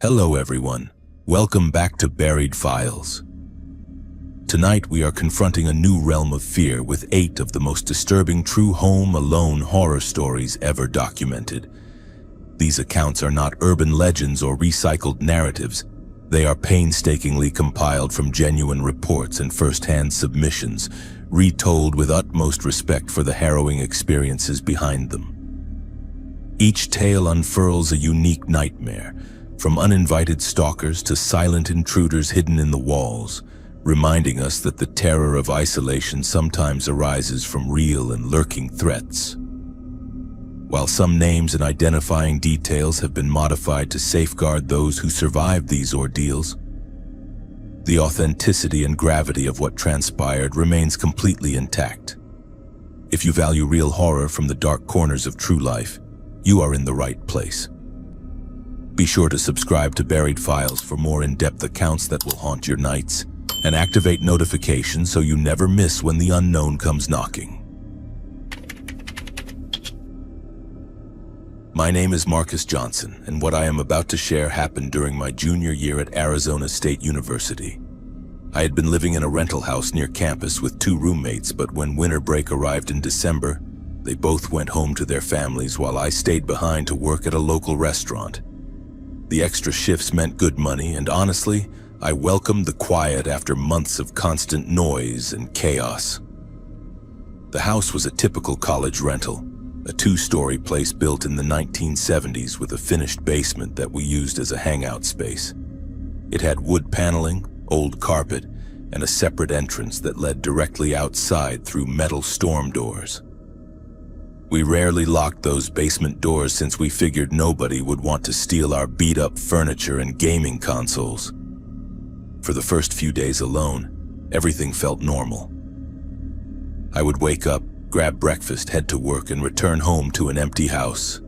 Hello everyone, welcome back to Buried Files. Tonight we are confronting a new realm of fear with 8 of the most disturbing true home alone horror stories ever documented. These accounts are not urban legends or recycled narratives. They are painstakingly compiled from genuine reports and first-hand submissions, retold with utmost respect for the harrowing experiences behind them. Each tale unfurls a unique nightmare, from uninvited stalkers to silent intruders hidden in the walls, reminding us that the terror of isolation sometimes arises from real and lurking threats. While some names and identifying details have been modified to safeguard those who survived these ordeals, the authenticity and gravity of what transpired remains completely intact. If you value real horror from the dark corners of true life, you are in the right place. Be sure to subscribe to Buried Files for more in-depth accounts that will haunt your nights, and activate notifications so you never miss when the unknown comes knocking. My name is Marcus Johnson, and what I am about to share happened during my junior year at Arizona State University. I had been living in a rental house near campus with 2 roommates, but when winter break arrived in December, they both went home to their families while I stayed behind to work at a local restaurant. The extra shifts meant good money, and honestly, I welcomed the quiet after months of constant noise and chaos. The house was a typical college rental, a 2-story place built in the 1970s with a finished basement that we used as a hangout space. It had wood paneling, old carpet, and a separate entrance that led directly outside through metal storm doors. We rarely locked those basement doors since we figured nobody would want to steal our beat-up furniture and gaming consoles. For the first few days alone, everything felt normal. I would wake up, grab breakfast, head to work, and return home to an empty house.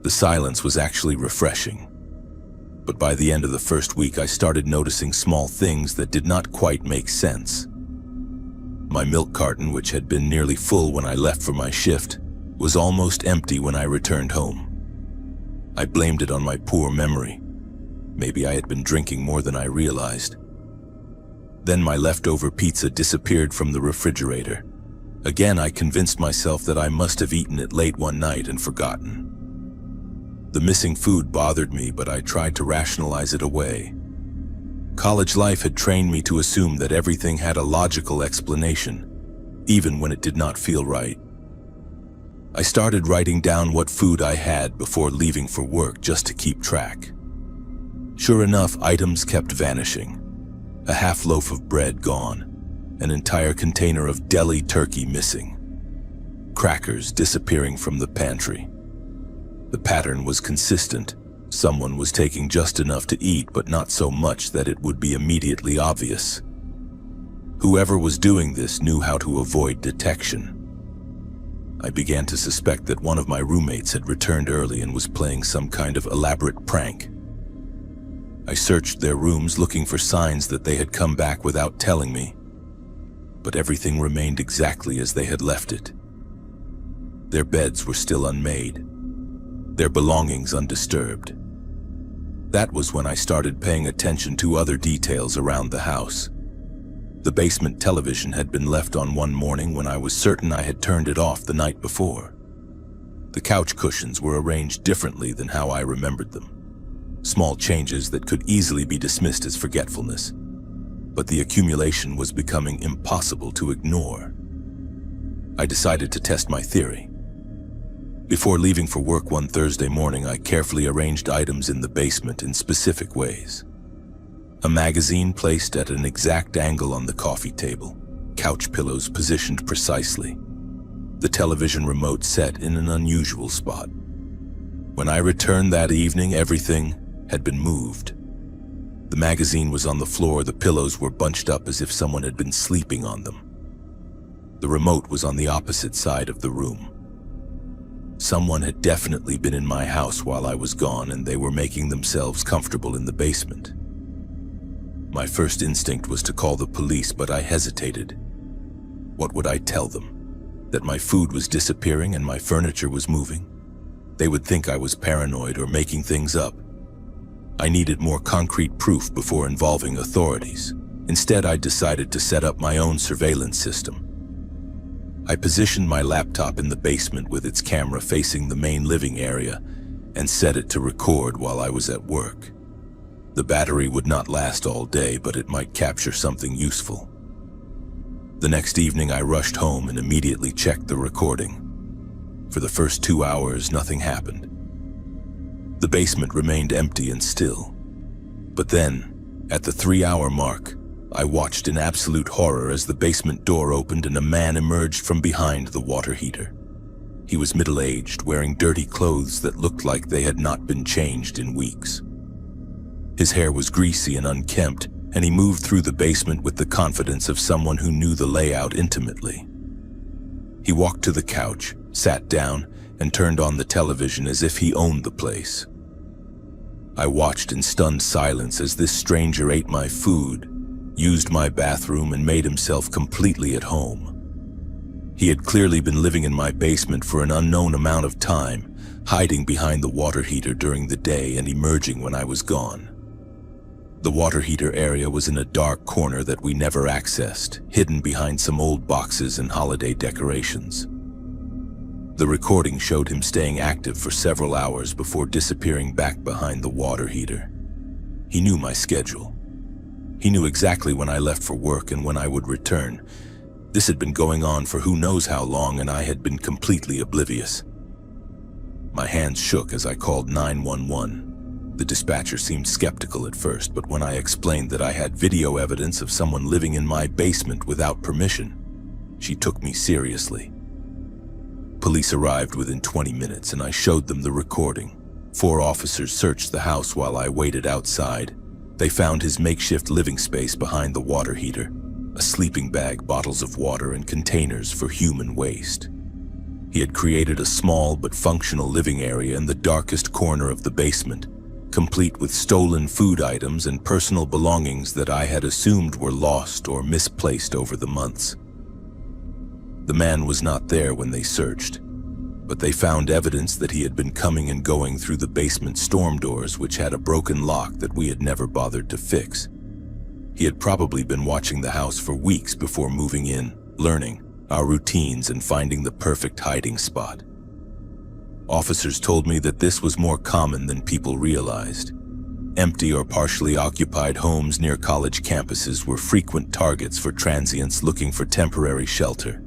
The silence was actually refreshing. But by the end of the first week, I started noticing small things that did not quite make sense. My milk carton, which had been nearly full when I left for my shift, was almost empty when I returned home. I blamed it on my poor memory. Maybe I had been drinking more than I realized. Then my leftover pizza disappeared from the refrigerator. Again, I convinced myself that I must have eaten it late one night and forgotten. The missing food bothered me, but I tried to rationalize it away. College life had trained me to assume that everything had a logical explanation, even when it did not feel right. I started writing down what food I had before leaving for work just to keep track. Sure enough, items kept vanishing. A half loaf of bread gone, an entire container of deli turkey missing, crackers disappearing from the pantry. The pattern was consistent. Someone was taking just enough to eat, but not so much that it would be immediately obvious. Whoever was doing this knew how to avoid detection. I began to suspect that one of my roommates had returned early and was playing some kind of elaborate prank. I searched their rooms looking for signs that they had come back without telling me, but everything remained exactly as they had left it. Their beds were still unmade, their belongings undisturbed. That was when I started paying attention to other details around the house. The basement television had been left on one morning when I was certain I had turned it off the night before. The couch cushions were arranged differently than how I remembered them. Small changes that could easily be dismissed as forgetfulness, but the accumulation was becoming impossible to ignore. I decided to test my theory. Before leaving for work one Thursday morning, I carefully arranged items in the basement in specific ways. A magazine placed at an exact angle on the coffee table, couch pillows positioned precisely, the television remote set in an unusual spot. When I returned that evening, everything had been moved. The magazine was on the floor, the pillows were bunched up as if someone had been sleeping on them. The remote was on the opposite side of the room. Someone had definitely been in my house while I was gone, and they were making themselves comfortable in the basement. My first instinct was to call the police, but I hesitated. What would I tell them? That my food was disappearing and my furniture was moving? They would think I was paranoid or making things up. I needed more concrete proof before involving authorities. Instead, I decided to set up my own surveillance system. I positioned my laptop in the basement with its camera facing the main living area and set it to record while I was at work. The battery would not last all day, but it might capture something useful. The next evening, I rushed home and immediately checked the recording. For the first 2 hours, nothing happened. The basement remained empty and still. But then, at the 3-hour mark, I watched in absolute horror as the basement door opened and a man emerged from behind the water heater. He was middle-aged, wearing dirty clothes that looked like they had not been changed in weeks. His hair was greasy and unkempt, and he moved through the basement with the confidence of someone who knew the layout intimately. He walked to the couch, sat down, and turned on the television as if he owned the place. I watched in stunned silence as this stranger ate my food, used my bathroom, and made himself completely at home. He had clearly been living in my basement for an unknown amount of time, hiding behind the water heater during the day and emerging when I was gone. The water heater area was in a dark corner that we never accessed, hidden behind some old boxes and holiday decorations. The recording showed him staying active for several hours before disappearing back behind the water heater. He knew my schedule. He knew exactly when I left for work and when I would return. This had been going on for who knows how long, and I had been completely oblivious. My hands shook as I called 911. The dispatcher seemed skeptical at first, but when I explained that I had video evidence of someone living in my basement without permission, she took me seriously. Police arrived within 20 minutes, and I showed them the recording. 4 officers searched the house while I waited outside. They found his makeshift living space behind the water heater, a sleeping bag, bottles of water, and containers for human waste. He had created a small but functional living area in the darkest corner of the basement, complete with stolen food items and personal belongings that I had assumed were lost or misplaced over the months. The man was not there when they searched, but they found evidence that he had been coming and going through the basement storm doors, which had a broken lock that we had never bothered to fix. He had probably been watching the house for weeks before moving in, learning our routines and finding the perfect hiding spot. Officers told me that this was more common than people realized. Empty or partially occupied homes near college campuses were frequent targets for transients looking for temporary shelter.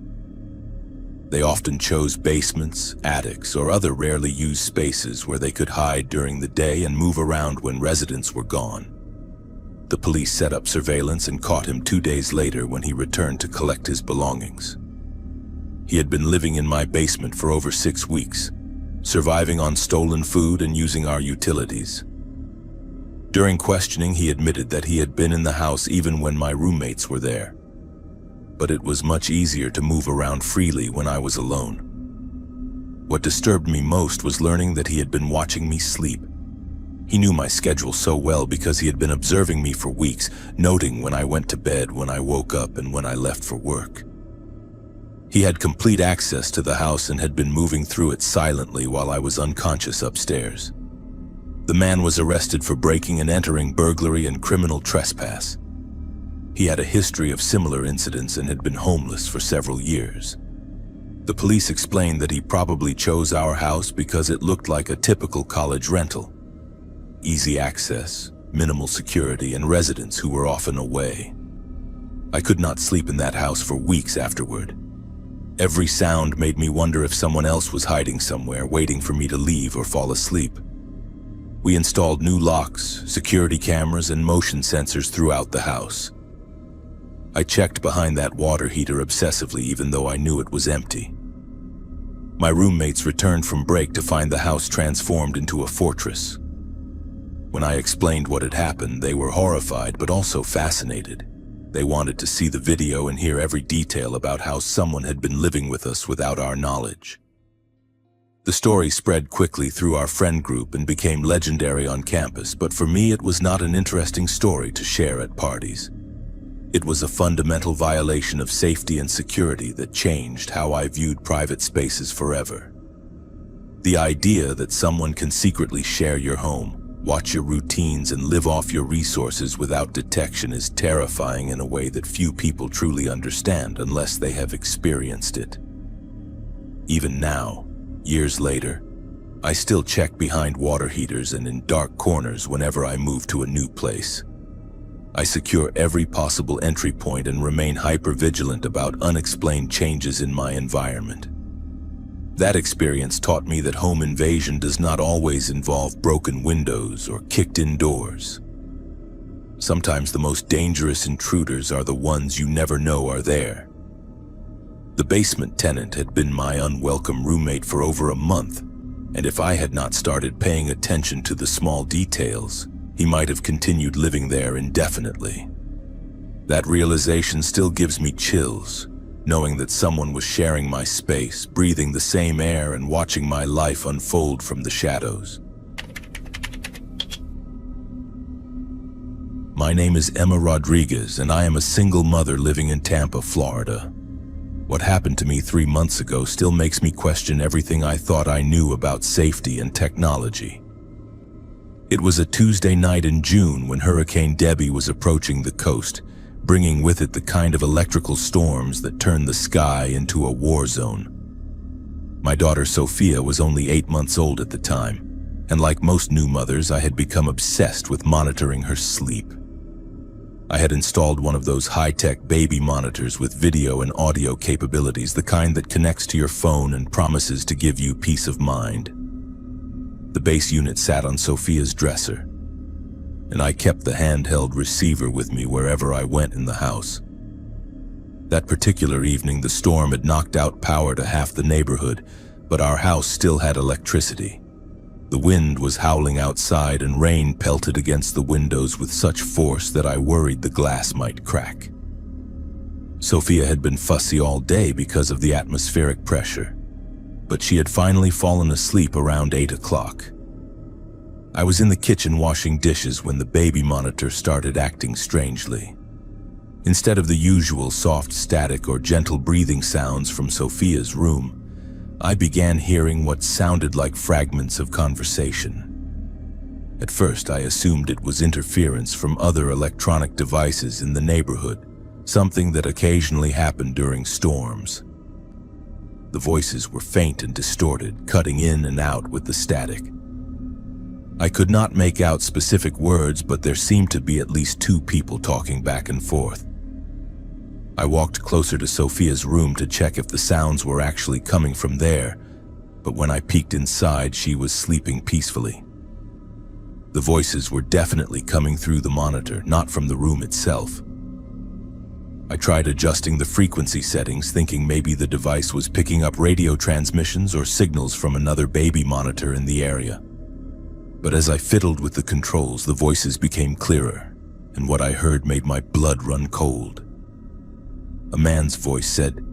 They often chose basements, attics, or other rarely used spaces where they could hide during the day and move around when residents were gone. The police set up surveillance and caught him 2 days later when he returned to collect his belongings. He had been living in my basement for over 6 weeks, surviving on stolen food and using our utilities. During questioning, he admitted that he had been in the house even when my roommates were there. But it was much easier to move around freely when I was alone. What disturbed me most was learning that he had been watching me sleep. He knew my schedule so well because he had been observing me for weeks, noting when I went to bed, when I woke up, and when I left for work. He had complete access to the house and had been moving through it silently while I was unconscious upstairs. The man was arrested for breaking and entering, burglary, and criminal trespass. He had a history of similar incidents and had been homeless for several years. The police explained that he probably chose our house because it looked like a typical college rental. Easy access, minimal security, and residents who were often away. I could not sleep in that house for weeks afterward. Every sound made me wonder if someone else was hiding somewhere, waiting for me to leave or fall asleep. We installed new locks, security cameras, and motion sensors throughout the house. I checked behind that water heater obsessively even though I knew it was empty. My roommates returned from break to find the house transformed into a fortress. When I explained what had happened, they were horrified but also fascinated. They wanted to see the video and hear every detail about how someone had been living with us without our knowledge. The story spread quickly through our friend group and became legendary on campus, but for me it was not an interesting story to share at parties. It was a fundamental violation of safety and security that changed how I viewed private spaces forever. The idea that someone can secretly share your home, Watch your routines and live off your resources without detection is terrifying in a way that few people truly understand unless they have experienced it. Even now, years later, I still check behind water heaters and in dark corners whenever I move to a new place. I secure every possible entry point and remain hyper-vigilant about unexplained changes in my environment. That experience taught me that home invasion does not always involve broken windows or kicked-in doors. Sometimes the most dangerous intruders are the ones you never know are there. The basement tenant had been my unwelcome roommate for over a month, and if I had not started paying attention to the small details, he might have continued living there indefinitely. That realization still gives me chills, knowing that someone was sharing my space, breathing the same air, and watching my life unfold from the shadows. My name is Emma Rodriguez, and I am a single mother living in Tampa, Florida. What happened to me 3 months ago still makes me question everything I thought I knew about safety and technology. It was a Tuesday night in June when Hurricane Debbie was approaching the coast, bringing with it the kind of electrical storms that turn the sky into a war zone. My daughter Sophia was only 8 months old at the time, and like most new mothers, I had become obsessed with monitoring her sleep. I had installed one of those high-tech baby monitors with video and audio capabilities, the kind that connects to your phone and promises to give you peace of mind. The base unit sat on Sophia's dresser, and I kept the handheld receiver with me wherever I went in the house. That particular evening, the storm had knocked out power to half the neighborhood, but our house still had electricity. The wind was howling outside and rain pelted against the windows with such force that I worried the glass might crack. Sophia had been fussy all day because of the atmospheric pressure, but she had finally fallen asleep around 8 o'clock. I was in the kitchen washing dishes when the baby monitor started acting strangely. Instead of the usual soft static or gentle breathing sounds from Sophia's room, I began hearing what sounded like fragments of conversation. At first, I assumed it was interference from other electronic devices in the neighborhood, something that occasionally happened during storms. The voices were faint and distorted, cutting in and out with the static. I could not make out specific words, but there seemed to be at least 2 people talking back and forth. I walked closer to Sophia's room to check if the sounds were actually coming from there, but when I peeked inside, she was sleeping peacefully. The voices were definitely coming through the monitor, not from the room itself. I tried adjusting the frequency settings, thinking maybe the device was picking up radio transmissions or signals from another baby monitor in the area. But as I fiddled with the controls, the voices became clearer, and what I heard made my blood run cold. A man's voice said,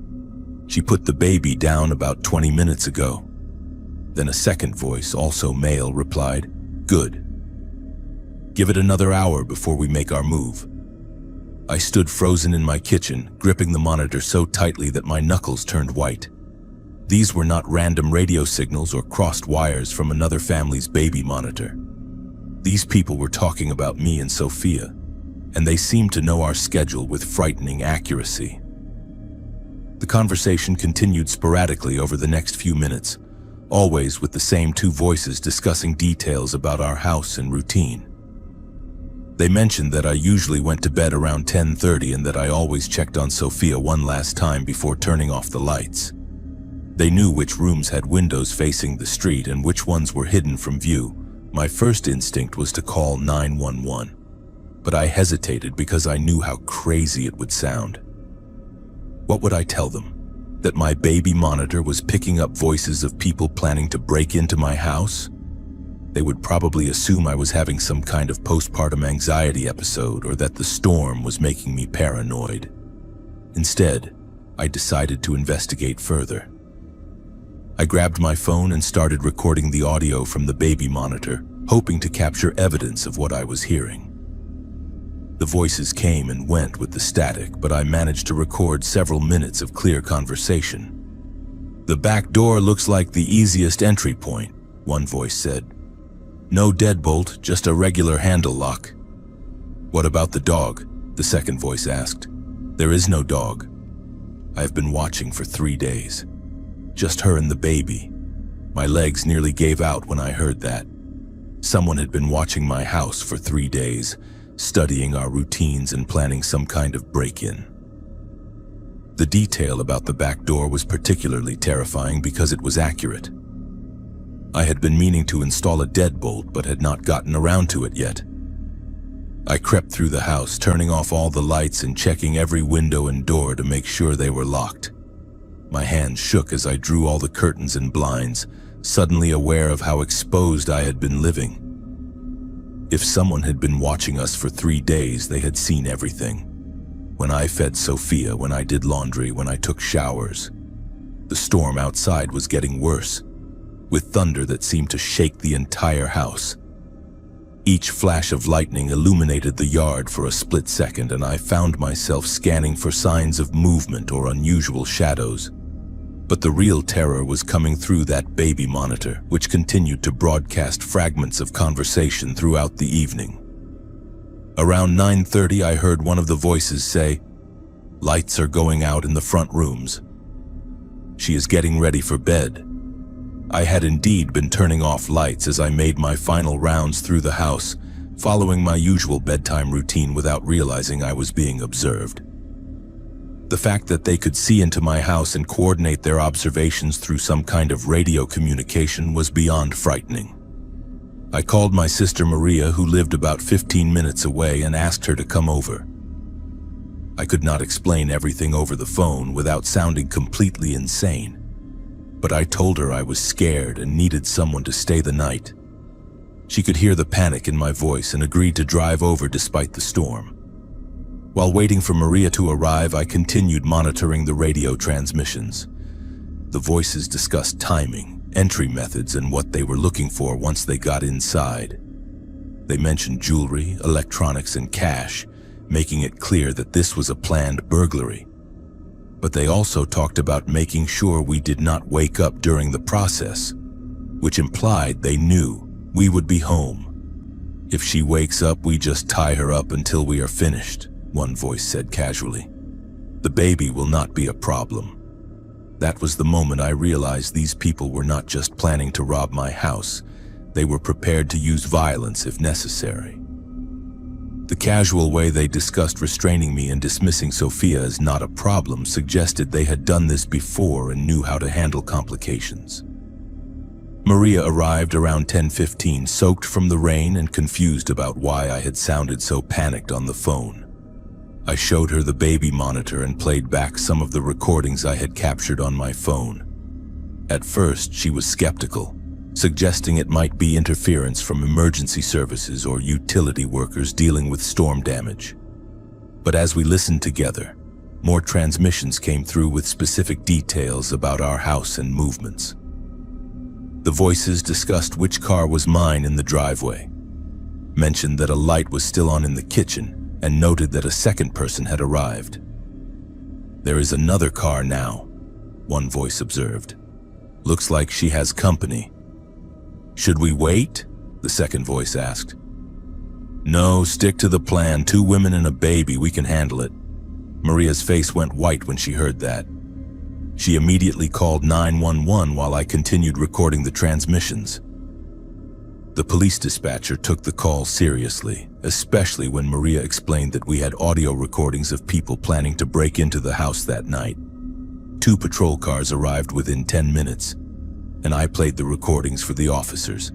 "She put the baby down about 20 minutes ago." Then a second voice, also male, replied, "Good. Give it another hour before we make our move." I stood frozen in my kitchen, gripping the monitor so tightly that my knuckles turned white. These were not random radio signals or crossed wires from another family's baby monitor. These people were talking about me and Sophia, and they seemed to know our schedule with frightening accuracy. The conversation continued sporadically over the next few minutes, always with the same 2 voices discussing details about our house and routine. They mentioned that I usually went to bed around 10:30 and that I always checked on Sophia one last time before turning off the lights. They knew which rooms had windows facing the street and which ones were hidden from view. My first instinct was to call 911, but I hesitated because I knew how crazy it would sound. What would I tell them? That my baby monitor was picking up voices of people planning to break into my house? They would probably assume I was having some kind of postpartum anxiety episode or that the storm was making me paranoid. Instead, I decided to investigate further. I grabbed my phone and started recording the audio from the baby monitor, hoping to capture evidence of what I was hearing. The voices came and went with the static, but I managed to record several minutes of clear conversation. "The back door looks like the easiest entry point," one voice said. No deadbolt, just a regular handle lock. What about the dog? The second voice asked. There is no dog. I have been watching for 3 days. Just her and the baby. My legs nearly gave out when I heard that. Someone had been watching my house for 3 days, studying our routines and planning some kind of break-in. The detail about the back door was particularly terrifying because it was accurate. I had been meaning to install a deadbolt but had not gotten around to it yet. I crept through the house, turning off all the lights and checking every window and door to make sure they were locked. My hands shook as I drew all the curtains and blinds, suddenly aware of how exposed I had been living. If someone had been watching us for 3 days, they had seen everything. When I fed Sophia, when I did laundry, when I took showers. The storm outside was getting worse, with thunder that seemed to shake the entire house. Each flash of lightning illuminated the yard for a split second, and I found myself scanning for signs of movement or unusual shadows. But the real terror was coming through that baby monitor, which continued to broadcast fragments of conversation throughout the evening. Around 9:30, I heard one of the voices say, "Lights are going out in the front rooms. She is getting ready for bed." I had indeed been turning off lights as I made my final rounds through the house, following my usual bedtime routine without realizing I was being observed. The fact that they could see into my house and coordinate their observations through some kind of radio communication was beyond frightening. I called my sister Maria, who lived about 15 minutes away, and asked her to come over. I could not explain everything over the phone without sounding completely insane, but I told her I was scared and needed someone to stay the night. She could hear the panic in my voice and agreed to drive over despite the storm. While waiting for Maria to arrive, I continued monitoring the radio transmissions. The voices discussed timing, entry methods, and what they were looking for once they got inside. They mentioned jewelry, electronics, and cash, making it clear that this was a planned burglary. But they also talked about making sure we did not wake up during the process, which implied they knew we would be home. "If she wakes up, we just tie her up until we are finished," one voice said casually. "The baby will not be a problem." That was the moment I realized these people were not just planning to rob my house. They were prepared to use violence if necessary. The casual way they discussed restraining me and dismissing Sophia as not a problem suggested they had done this before and knew how to handle complications. Maria arrived around 10:15, soaked from the rain and confused about why I had sounded so panicked on the phone. I showed her the baby monitor and played back some of the recordings I had captured on my phone. At first, she was skeptical, suggesting it might be interference from emergency services or utility workers dealing with storm damage. But as we listened together, more transmissions came through with specific details about our house and movements. The voices discussed which car was mine in the driveway, mentioned that a light was still on in the kitchen, and noted that a second person had arrived. "There is another car now," one voice observed. "Looks like she has company." "Should we wait?" the second voice asked. "No, stick to the plan. 2 women and a baby, we can handle it." Maria's face went white when she heard that. She immediately called 911 while I continued recording the transmissions. The police dispatcher took the call seriously, especially when Maria explained that we had audio recordings of people planning to break into the house that night. 2 patrol cars arrived within 10 minutes, and I played the recordings for the officers.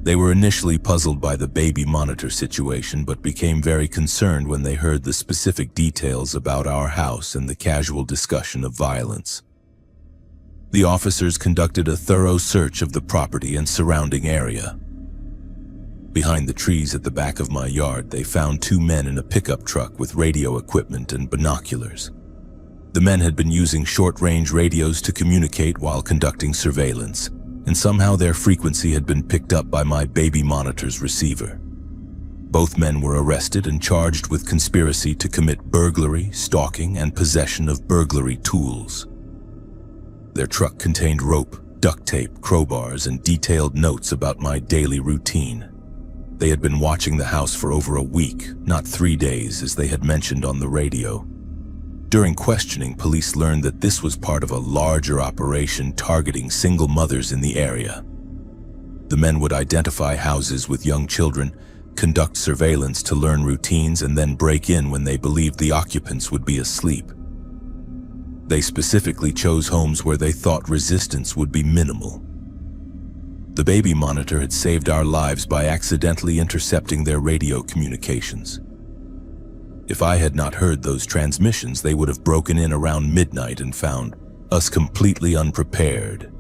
They were initially puzzled by the baby monitor situation, but became very concerned when they heard the specific details about our house and the casual discussion of violence. The officers conducted a thorough search of the property and surrounding area. Behind the trees at the back of my yard, they found 2 men in a pickup truck with radio equipment and binoculars. The men had been using short-range radios to communicate while conducting surveillance, and somehow their frequency had been picked up by my baby monitor's receiver. Both men were arrested and charged with conspiracy to commit burglary, stalking, and possession of burglary tools. Their truck contained rope, duct tape, crowbars, and detailed notes about my daily routine. They had been watching the house for over a week, not 3 days, as they had mentioned on the radio. During questioning, police learned that this was part of a larger operation targeting single mothers in the area. The men would identify houses with young children, conduct surveillance to learn routines, and then break in when they believed the occupants would be asleep. They specifically chose homes where they thought resistance would be minimal. The baby monitor had saved our lives by accidentally intercepting their radio communications. If I had not heard those transmissions, they would have broken in around midnight and found us completely unprepared.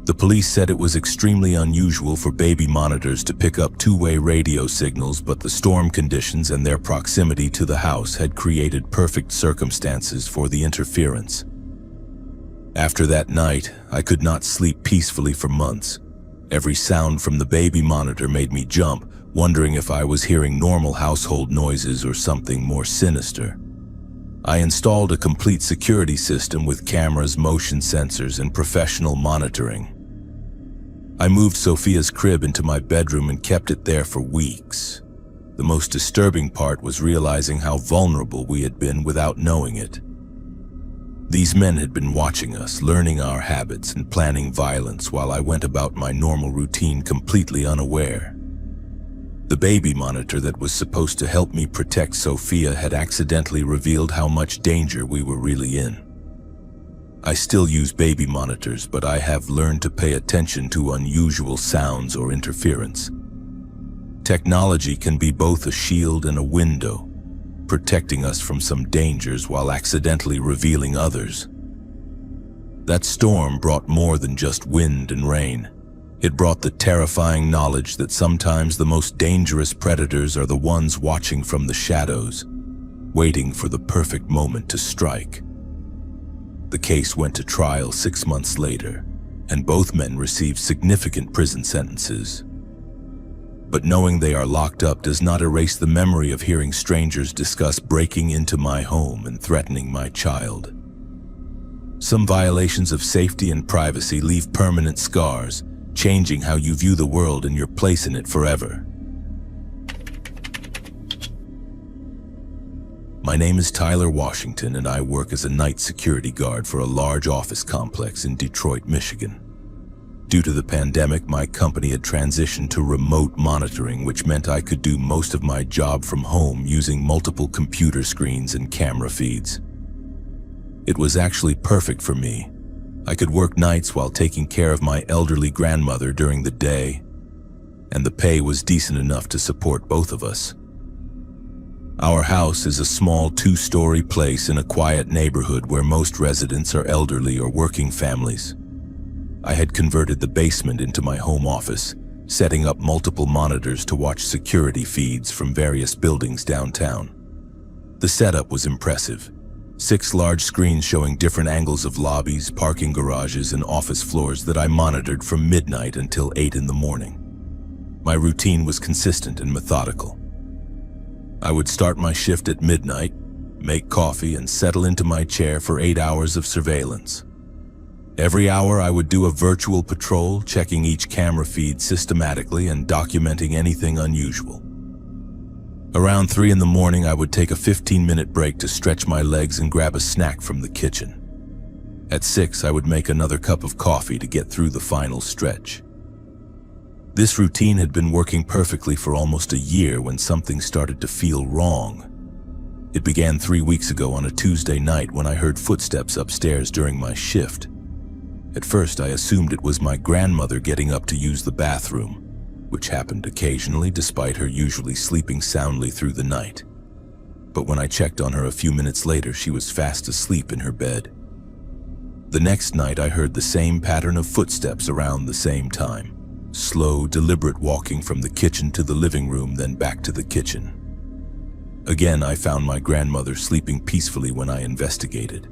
The police said it was extremely unusual for baby monitors to pick up two-way radio signals, but the storm conditions and their proximity to the house had created perfect circumstances for the interference. After that night, I could not sleep peacefully for months. Every sound from the baby monitor made me jump, wondering if I was hearing normal household noises or something more sinister. I installed a complete security system with cameras, motion sensors, and professional monitoring. I moved Sophia's crib into my bedroom and kept it there for weeks. The most disturbing part was realizing how vulnerable we had been without knowing it. These men had been watching us, learning our habits, and planning violence while I went about my normal routine completely unaware. The baby monitor that was supposed to help me protect Sophia had accidentally revealed how much danger we were really in. I still use baby monitors, but I have learned to pay attention to unusual sounds or interference. Technology can be both a shield and a window, protecting us from some dangers while accidentally revealing others. That storm brought more than just wind and rain. It brought the terrifying knowledge that sometimes the most dangerous predators are the ones watching from the shadows, waiting for the perfect moment to strike. The case went to trial 6 months later, and both men received significant prison sentences. But knowing they are locked up does not erase the memory of hearing strangers discuss breaking into my home and threatening my child. Some violations of safety and privacy leave permanent scars, changing how you view the world and your place in it forever. My name is Tyler Washington, and I work as a night security guard for a large office complex in Detroit, Michigan. Due to the pandemic, my company had transitioned to remote monitoring, which meant I could do most of my job from home using multiple computer screens and camera feeds. It was actually perfect for me. I could work nights while taking care of my elderly grandmother during the day, and the pay was decent enough to support both of us. Our house is a small 2-story place in a quiet neighborhood where most residents are elderly or working families. I had converted the basement into my home office, setting up multiple monitors to watch security feeds from various buildings downtown. The setup was impressive. 6 large screens showing different angles of lobbies, parking garages, and office floors that I monitored from midnight until 8 in the morning. My routine was consistent and methodical. I would start my shift at midnight, make coffee, and settle into my chair for 8 hours of surveillance. Every hour I would do a virtual patrol, checking each camera feed systematically and documenting anything unusual. Around 3 in the morning, I would take a 15-minute break to stretch my legs and grab a snack from the kitchen. At 6, I would make another cup of coffee to get through the final stretch. This routine had been working perfectly for almost a year when something started to feel wrong. It began 3 weeks ago on a Tuesday night when I heard footsteps upstairs during my shift. At first, I assumed it was my grandmother getting up to use the bathroom, which happened occasionally despite her usually sleeping soundly through the night. But when I checked on her a few minutes later, she was fast asleep in her bed. The next night, I heard the same pattern of footsteps around the same time. Slow, deliberate walking from the kitchen to the living room, then back to the kitchen. Again, I found my grandmother sleeping peacefully when I investigated.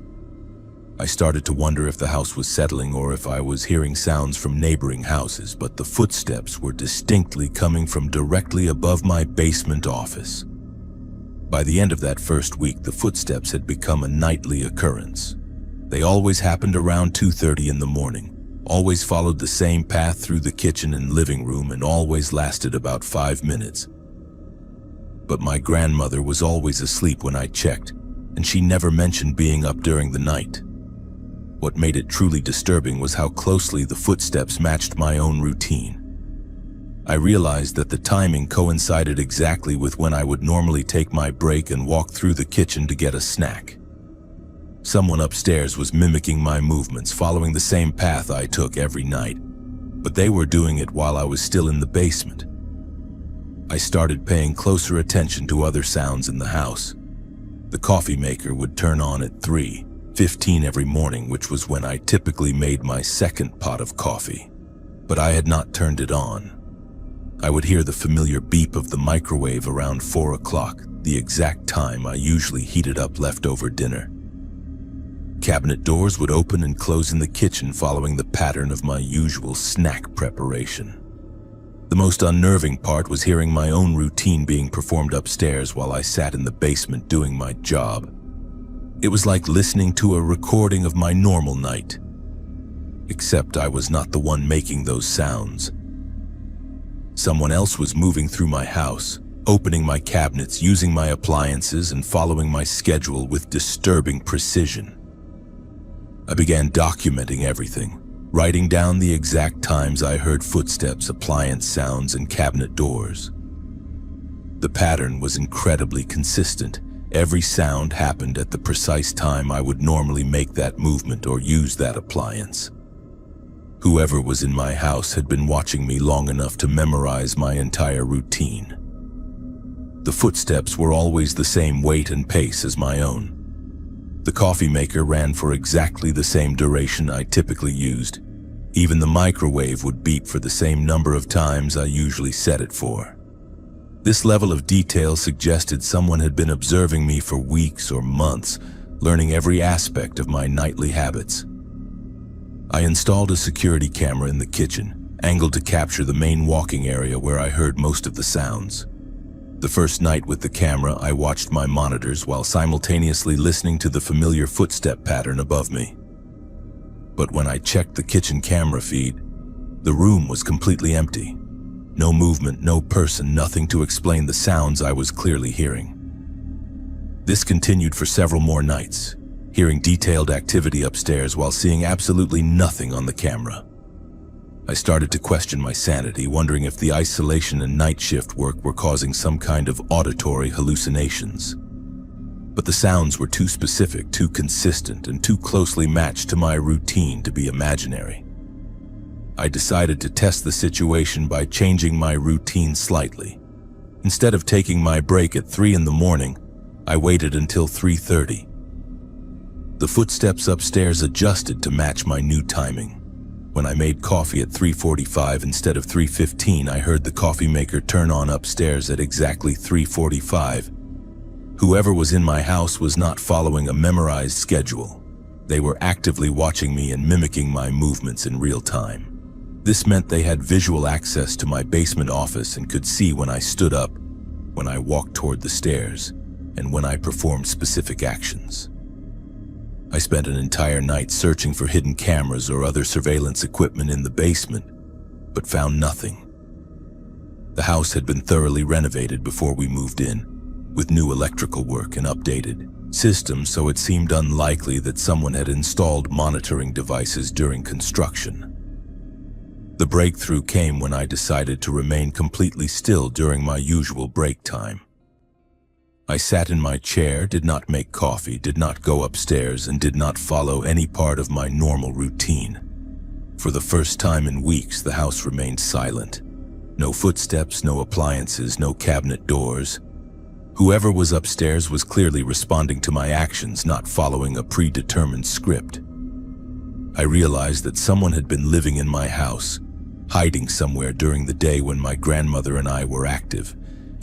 I started to wonder if the house was settling or if I was hearing sounds from neighboring houses, but the footsteps were distinctly coming from directly above my basement office. By the end of that first week, the footsteps had become a nightly occurrence. They always happened around 2:30 in the morning, always followed the same path through the kitchen and living room and always lasted about 5 minutes. But my grandmother was always asleep when I checked, and she never mentioned being up during the night. What made it truly disturbing was how closely the footsteps matched my own routine. I realized that the timing coincided exactly with when I would normally take my break and walk through the kitchen to get a snack. Someone upstairs was mimicking my movements, following the same path I took every night, but they were doing it while I was still in the basement. I started paying closer attention to other sounds in the house. The coffee maker would turn on at 3:15 every morning, which was when I typically made my second pot of coffee, but I had not turned it on. I would hear the familiar beep of the microwave around 4 o'clock, the exact time I usually heated up leftover dinner. Cabinet doors would open and close in the kitchen following the pattern of my usual snack preparation. The most unnerving part was hearing my own routine being performed upstairs while I sat in the basement doing my job. It was like listening to a recording of my normal night, except I was not the one making those sounds. Someone else was moving through my house, opening my cabinets, using my appliances, and following my schedule with disturbing precision. I began documenting everything, writing down the exact times I heard footsteps, appliance sounds, and cabinet doors. The pattern was incredibly consistent. Every sound happened at the precise time I would normally make that movement or use that appliance. Whoever was in my house had been watching me long enough to memorize my entire routine. The footsteps were always the same weight and pace as my own. The coffee maker ran for exactly the same duration I typically used. Even the microwave would beep for the same number of times I usually set it for. This level of detail suggested someone had been observing me for weeks or months, learning every aspect of my nightly habits. I installed a security camera in the kitchen, angled to capture the main walking area where I heard most of the sounds. The first night with the camera, I watched my monitors while simultaneously listening to the familiar footstep pattern above me. But when I checked the kitchen camera feed, the room was completely empty. No movement, no person, nothing to explain the sounds I was clearly hearing. This continued for several more nights, hearing detailed activity upstairs while seeing absolutely nothing on the camera. I started to question my sanity, wondering if the isolation and night shift work were causing some kind of auditory hallucinations. But the sounds were too specific, too consistent, and too closely matched to my routine to be imaginary. I decided to test the situation by changing my routine slightly. Instead of taking my break at 3 in the morning, I waited until 3:30. The footsteps upstairs adjusted to match my new timing. When I made coffee at 3:45 instead of 3:15, I heard the coffee maker turn on upstairs at exactly 3:45. Whoever was in my house was not following a memorized schedule. They were actively watching me and mimicking my movements in real time. This meant they had visual access to my basement office and could see when I stood up, when I walked toward the stairs, and when I performed specific actions. I spent an entire night searching for hidden cameras or other surveillance equipment in the basement, but found nothing. The house had been thoroughly renovated before we moved in, with new electrical work and updated systems, so it seemed unlikely that someone had installed monitoring devices during construction. The breakthrough came when I decided to remain completely still during my usual break time. I sat in my chair, did not make coffee, did not go upstairs, and did not follow any part of my normal routine. For the first time in weeks, the house remained silent. No footsteps, no appliances, no cabinet doors. Whoever was upstairs was clearly responding to my actions, not following a predetermined script. I realized that someone had been living in my house, hiding somewhere during the day when my grandmother and I were active,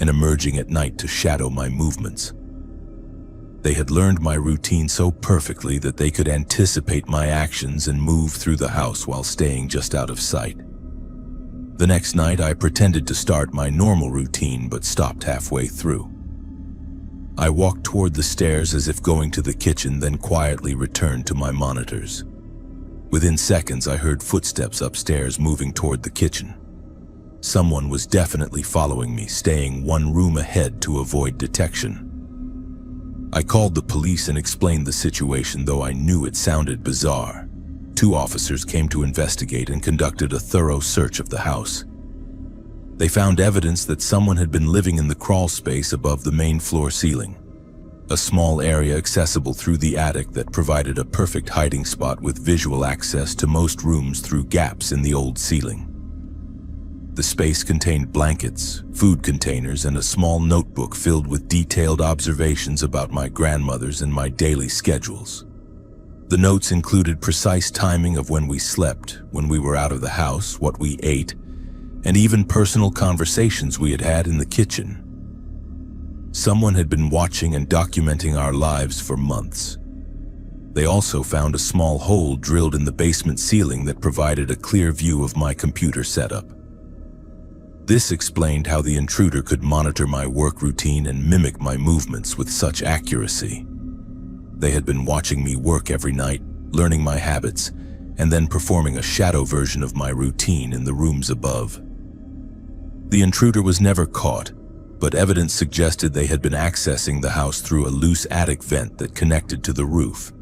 and emerging at night to shadow my movements. They had learned my routine so perfectly that they could anticipate my actions and move through the house while staying just out of sight. The next night, I pretended to start my normal routine but stopped halfway through. I walked toward the stairs as if going to the kitchen, then quietly returned to my monitors. Within seconds, I heard footsteps upstairs moving toward the kitchen. Someone was definitely following me, staying one room ahead to avoid detection. I called the police and explained the situation, though I knew it sounded bizarre. 2 officers came to investigate and conducted a thorough search of the house. They found evidence that someone had been living in the crawl space above the main floor ceiling, a small area accessible through the attic that provided a perfect hiding spot with visual access to most rooms through gaps in the old ceiling. The space contained blankets, food containers, and a small notebook filled with detailed observations about my grandmother's and my daily schedules. The notes included precise timing of when we slept, when we were out of the house, what we ate, and even personal conversations we had had in the kitchen. Someone had been watching and documenting our lives for months. They also found a small hole drilled in the basement ceiling that provided a clear view of my computer setup. This explained how the intruder could monitor my work routine and mimic my movements with such accuracy. They had been watching me work every night, learning my habits, and then performing a shadow version of my routine in the rooms above. The intruder was never caught, but evidence suggested they had been accessing the house through a loose attic vent that connected to the roof.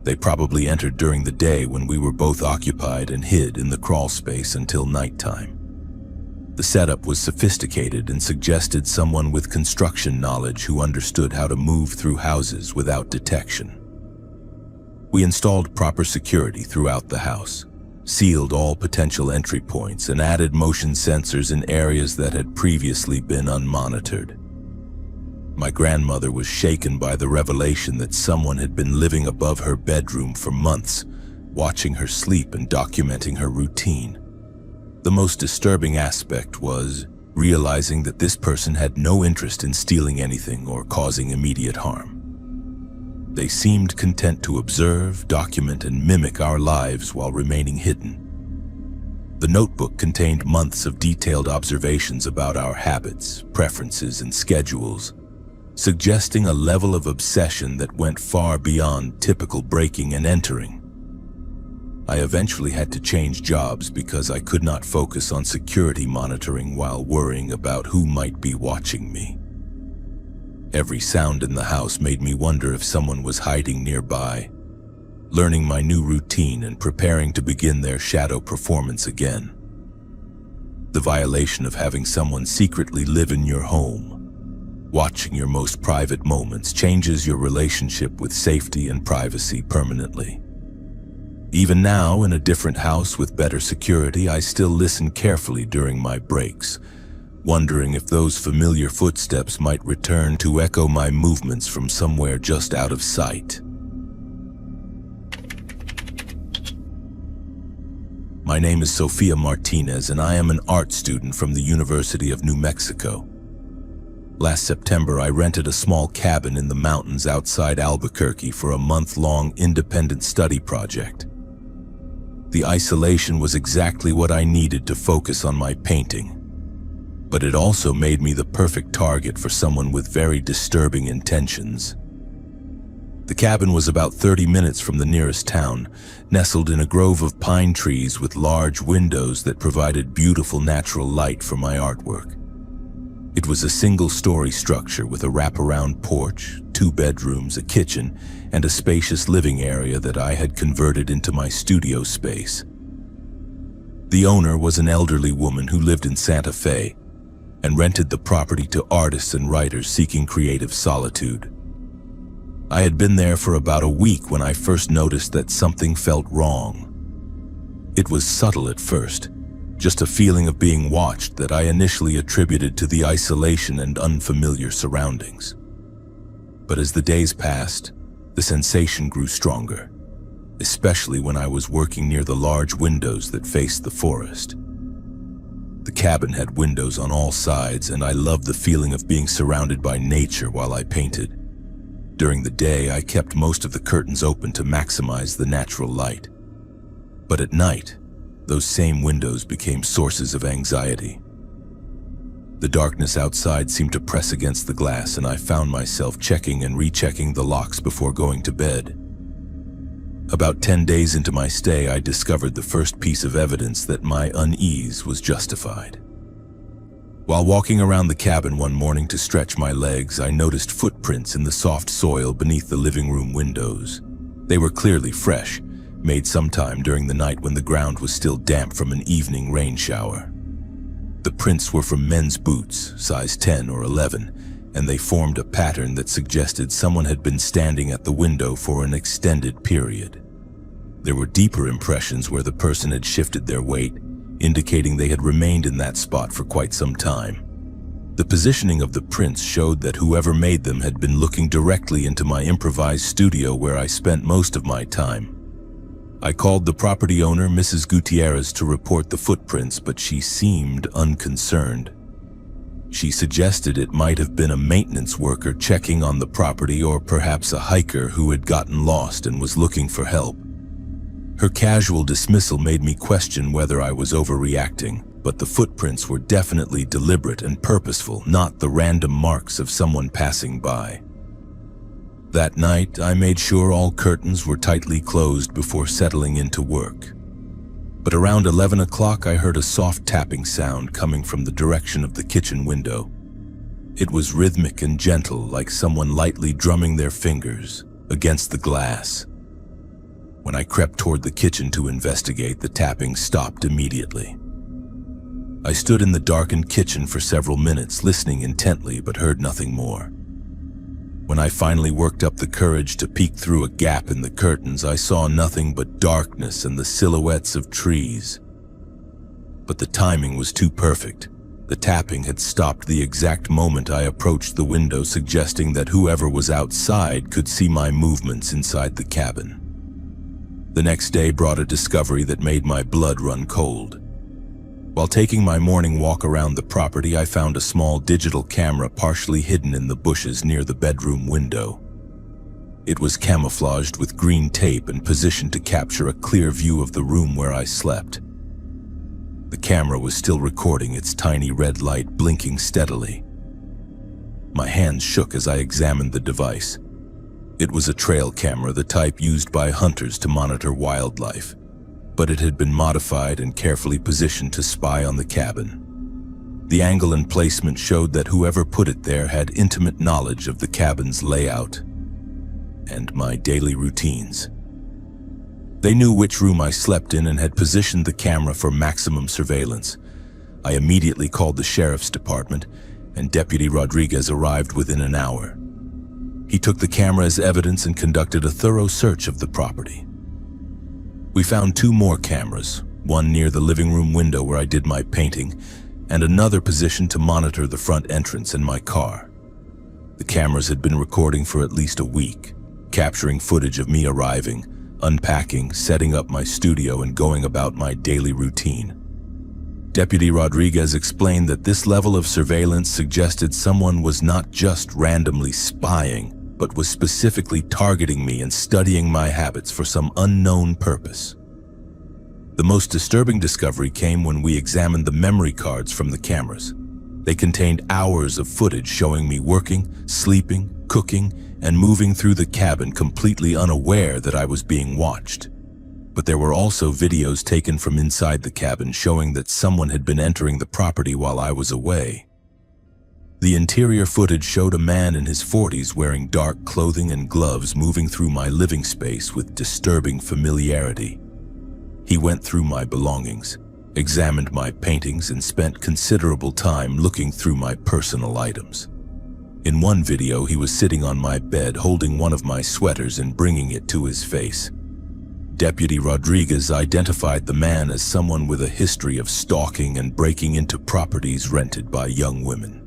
They probably entered during the day when we were both occupied and hid in the crawl space until nighttime. The setup was sophisticated and suggested someone with construction knowledge who understood how to move through houses without detection. We installed proper security throughout the house, sealed all potential entry points, and added motion sensors in areas that had previously been unmonitored. My grandmother was shaken by the revelation that someone had been living above her bedroom for months, watching her sleep and documenting her routine. The most disturbing aspect was realizing that this person had no interest in stealing anything or causing immediate harm. They seemed content to observe, document, and mimic our lives while remaining hidden. The notebook contained months of detailed observations about our habits, preferences, and schedules, suggesting a level of obsession that went far beyond typical breaking and entering. I eventually had to change jobs because I could not focus on security monitoring while worrying about who might be watching me. Every sound in the house made me wonder if someone was hiding nearby, learning my new routine and preparing to begin their shadow performance again. The violation of having someone secretly live in your home, watching your most private moments, changes your relationship with safety and privacy permanently. Even now, in a different house with better security, I still listen carefully during my breaks, wondering if those familiar footsteps might return to echo my movements from somewhere just out of sight. My name is Sofia Martinez, and I am an art student from the University of New Mexico. Last September, I rented a small cabin in the mountains outside Albuquerque for a month-long independent study project. The isolation was exactly what I needed to focus on my painting, but it also made me the perfect target for someone with very disturbing intentions. The cabin was about 30 minutes from the nearest town, nestled in a grove of pine trees with large windows that provided beautiful natural light for my artwork. It was a single-story structure with a wraparound porch, 2 bedrooms, a kitchen, and a spacious living area that I had converted into my studio space. The owner was an elderly woman who lived in Santa Fe and rented the property to artists and writers seeking creative solitude. I had been there for about a week when I first noticed that something felt wrong. It was subtle at first, just a feeling of being watched that I initially attributed to the isolation and unfamiliar surroundings. But as the days passed, the sensation grew stronger, especially when I was working near the large windows that faced the forest. The cabin had windows on all sides, and I loved the feeling of being surrounded by nature while I painted. During the day, I kept most of the curtains open to maximize the natural light. But at night, those same windows became sources of anxiety. The darkness outside seemed to press against the glass, and I found myself checking and rechecking the locks before going to bed. About 10 days into my stay, I discovered the first piece of evidence that my unease was justified. While walking around the cabin one morning to stretch my legs, I noticed footprints in the soft soil beneath the living room windows. They were clearly fresh, made sometime during the night when the ground was still damp from an evening rain shower. The prints were from men's boots, size 10 or 11, and they formed a pattern that suggested someone had been standing at the window for an extended period. There were deeper impressions where the person had shifted their weight, indicating they had remained in that spot for quite some time. The positioning of the prints showed that whoever made them had been looking directly into my improvised studio where I spent most of my time. I called the property owner, Mrs. Gutierrez, to report the footprints, but she seemed unconcerned. She suggested it might have been a maintenance worker checking on the property, or perhaps a hiker who had gotten lost and was looking for help. Her casual dismissal made me question whether I was overreacting, but the footprints were definitely deliberate and purposeful, not the random marks of someone passing by. That night, I made sure all curtains were tightly closed before settling into work. But around 11 o'clock, I heard a soft tapping sound coming from the direction of the kitchen window. It was rhythmic and gentle, like someone lightly drumming their fingers against the glass. When I crept toward the kitchen to investigate, the tapping stopped immediately. I stood in the darkened kitchen for several minutes, listening intently, but heard nothing more. When I finally worked up the courage to peek through a gap in the curtains, I saw nothing but darkness and the silhouettes of trees. But the timing was too perfect. The tapping had stopped the exact moment I approached the window, suggesting that whoever was outside could see my movements inside the cabin. The next day brought a discovery that made my blood run cold. While taking my morning walk around the property, I found a small digital camera partially hidden in the bushes near the bedroom window. It was camouflaged with green tape and positioned to capture a clear view of the room where I slept. The camera was still recording, its tiny red light blinking steadily. My hands shook as I examined the device. It was a trail camera, the type used by hunters to monitor wildlife, but it had been modified and carefully positioned to spy on the cabin. The angle and placement showed that whoever put it there had intimate knowledge of the cabin's layout and my daily routines. They knew which room I slept in and had positioned the camera for maximum surveillance. I immediately called the sheriff's department, and Deputy Rodriguez arrived within an hour. He took the camera as evidence and conducted a thorough search of the property. We found 2 more cameras, one near the living room window where I did my painting, and another positioned to monitor the front entrance and my car. The cameras had been recording for at least a week, capturing footage of me arriving, unpacking, setting up my studio, and going about my daily routine. Deputy Rodriguez explained that this level of surveillance suggested someone was not just randomly spying, but was specifically targeting me and studying my habits for some unknown purpose. The most disturbing discovery came when we examined the memory cards from the cameras. They contained hours of footage showing me working, sleeping, cooking, and moving through the cabin completely unaware that I was being watched. But there were also videos taken from inside the cabin showing that someone had been entering the property while I was away. The interior footage showed a man in his 40s wearing dark clothing and gloves moving through my living space with disturbing familiarity. He went through my belongings, examined my paintings, and spent considerable time looking through my personal items. In one video, he was sitting on my bed holding one of my sweaters and bringing it to his face. Deputy Rodriguez identified the man as someone with a history of stalking and breaking into properties rented by young women.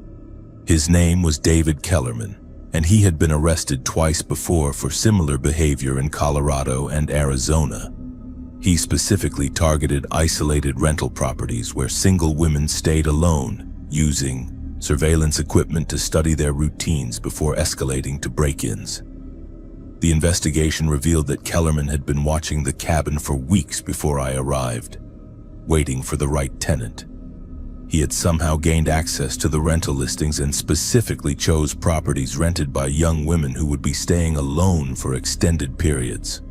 His name was David Kellerman, and he had been arrested twice before for similar behavior in Colorado and Arizona. He specifically targeted isolated rental properties where single women stayed alone, using surveillance equipment to study their routines before escalating to break-ins. The investigation revealed that Kellerman had been watching the cabin for weeks before I arrived, waiting for the right tenant. He had somehow gained access to the rental listings and specifically chose properties rented by young women who would be staying alone for extended periods.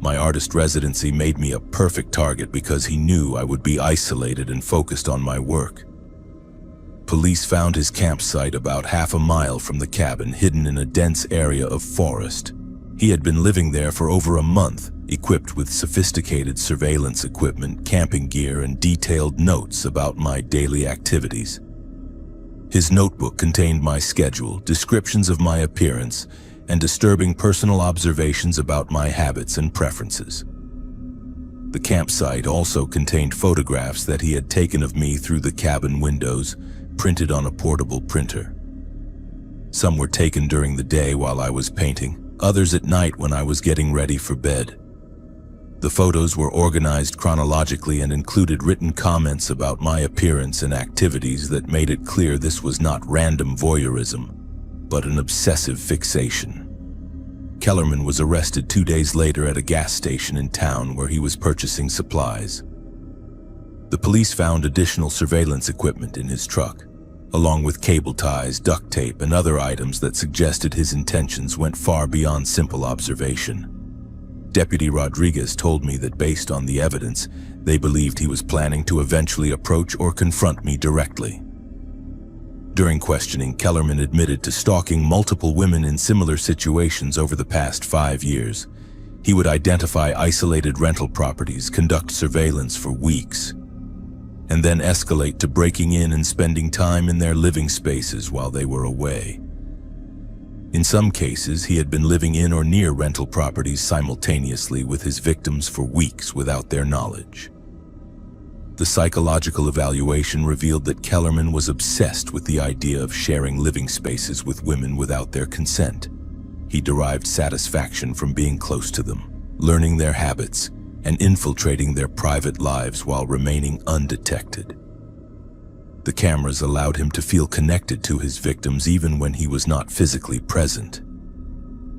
My artist residency made me a perfect target because he knew I would be isolated and focused on my work. Police found his campsite about half a mile from the cabin, hidden in a dense area of forest. He had been living there for over a month, equipped with sophisticated surveillance equipment, camping gear, and detailed notes about my daily activities. His notebook contained my schedule, descriptions of my appearance, and disturbing personal observations about my habits and preferences. The campsite also contained photographs that he had taken of me through the cabin windows, printed on a portable printer. Some were taken during the day while I was painting, others at night when I was getting ready for bed. The photos were organized chronologically and included written comments about my appearance and activities that made it clear this was not random voyeurism, but an obsessive fixation. Kellerman was arrested 2 days later at a gas station in town where he was purchasing supplies. The police found additional surveillance equipment in his truck, along with cable ties, duct tape, and other items that suggested his intentions went far beyond simple observation. Deputy Rodriguez told me that based on the evidence, they believed he was planning to eventually approach or confront me directly. During questioning, Kellerman admitted to stalking multiple women in similar situations over the past 5 years. He would identify isolated rental properties, conduct surveillance for weeks, and then escalate to breaking in and spending time in their living spaces while they were away. In some cases, he had been living in or near rental properties simultaneously with his victims for weeks without their knowledge. The psychological evaluation revealed that Kellerman was obsessed with the idea of sharing living spaces with women without their consent. He derived satisfaction from being close to them, learning their habits, and infiltrating their private lives while remaining undetected. The cameras allowed him to feel connected to his victims even when he was not physically present.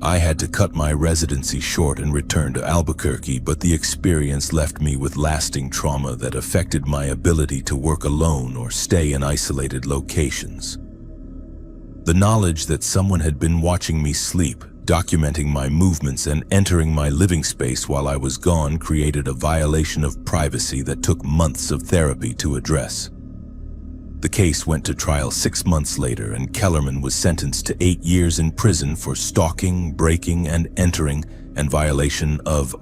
I had to cut my residency short and return to Albuquerque, but the experience left me with lasting trauma that affected my ability to work alone or stay in isolated locations. The knowledge that someone had been watching me sleep, documenting my movements, and entering my living space while I was gone created a violation of privacy that took months of therapy to address. The case went to trial 6 months later, and Kellerman was sentenced to 8 years in prison for stalking, breaking and entering, and violation of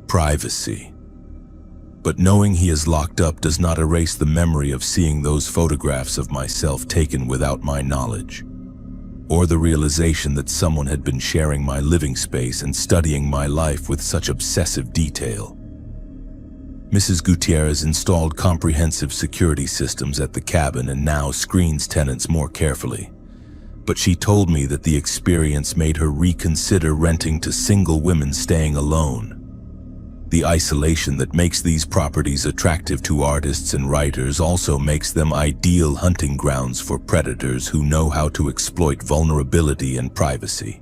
privacy. But knowing he is locked up does not erase the memory of seeing those photographs of myself taken without my knowledge, or the realization that someone had been sharing my living space and studying my life with such obsessive detail. Mrs. Gutierrez installed comprehensive security systems at the cabin and now screens tenants more carefully. But she told me that the experience made her reconsider renting to single women staying alone. The isolation that makes these properties attractive to artists and writers also makes them ideal hunting grounds for predators who know how to exploit vulnerability and privacy.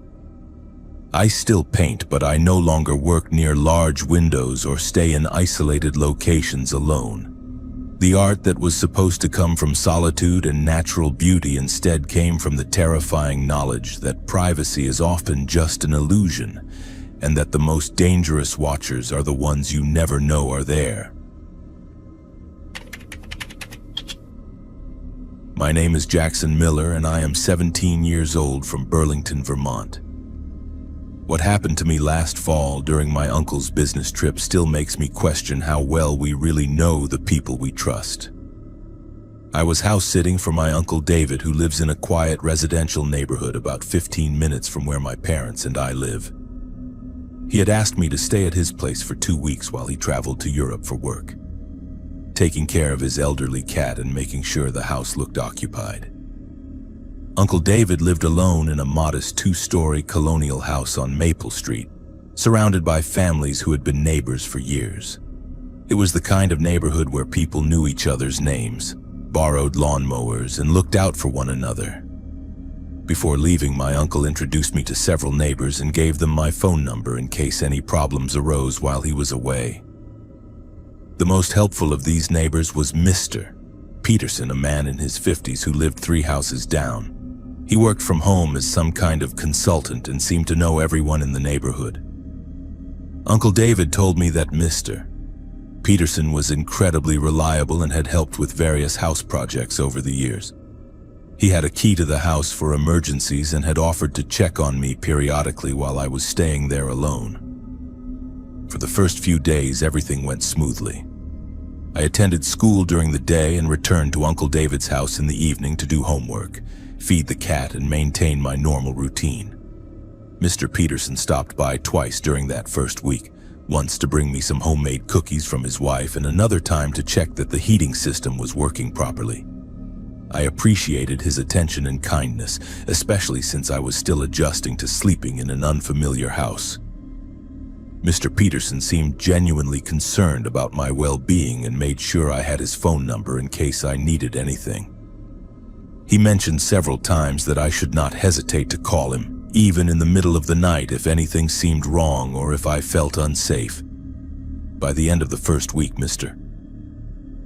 I still paint, but I no longer work near large windows or stay in isolated locations alone. The art that was supposed to come from solitude and natural beauty instead came from the terrifying knowledge that privacy is often just an illusion, and that the most dangerous watchers are the ones you never know are there. My name is Jackson Miller, and I am 17 years old from Burlington, Vermont. What happened to me last fall during my uncle's business trip still makes me question how well we really know the people we trust. I was house sitting for my Uncle David, who lives in a quiet residential neighborhood about 15 minutes from where my parents and I live. He had asked me to stay at his place for 2 weeks while he traveled to Europe for work, taking care of his elderly cat and making sure the house looked occupied. Uncle David lived alone in a modest 2-story colonial house on Maple Street, surrounded by families who had been neighbors for years. It was the kind of neighborhood where people knew each other's names, borrowed lawnmowers, and looked out for one another. Before leaving, my uncle introduced me to several neighbors and gave them my phone number in case any problems arose while he was away. The most helpful of these neighbors was Mr. Peterson, a man in his 50s who lived 3 houses down. He worked from home as some kind of consultant and seemed to know everyone in the neighborhood. Uncle David told me that Mr. Peterson was incredibly reliable and had helped with various house projects over the years. He had a key to the house for emergencies and had offered to check on me periodically while I was staying there alone. For the first few days, everything went smoothly. I attended school during the day and returned to Uncle David's house in the evening to do homework, feed the cat, and maintain my normal routine. Mr. Peterson stopped by twice during that first week, once to bring me some homemade cookies from his wife and another time to check that the heating system was working properly. I appreciated his attention and kindness, especially since I was still adjusting to sleeping in an unfamiliar house. Mr. Peterson seemed genuinely concerned about my well-being and made sure I had his phone number in case I needed anything. He mentioned several times that I should not hesitate to call him, even in the middle of the night, if anything seemed wrong or if I felt unsafe. By the end of the first week, Mr.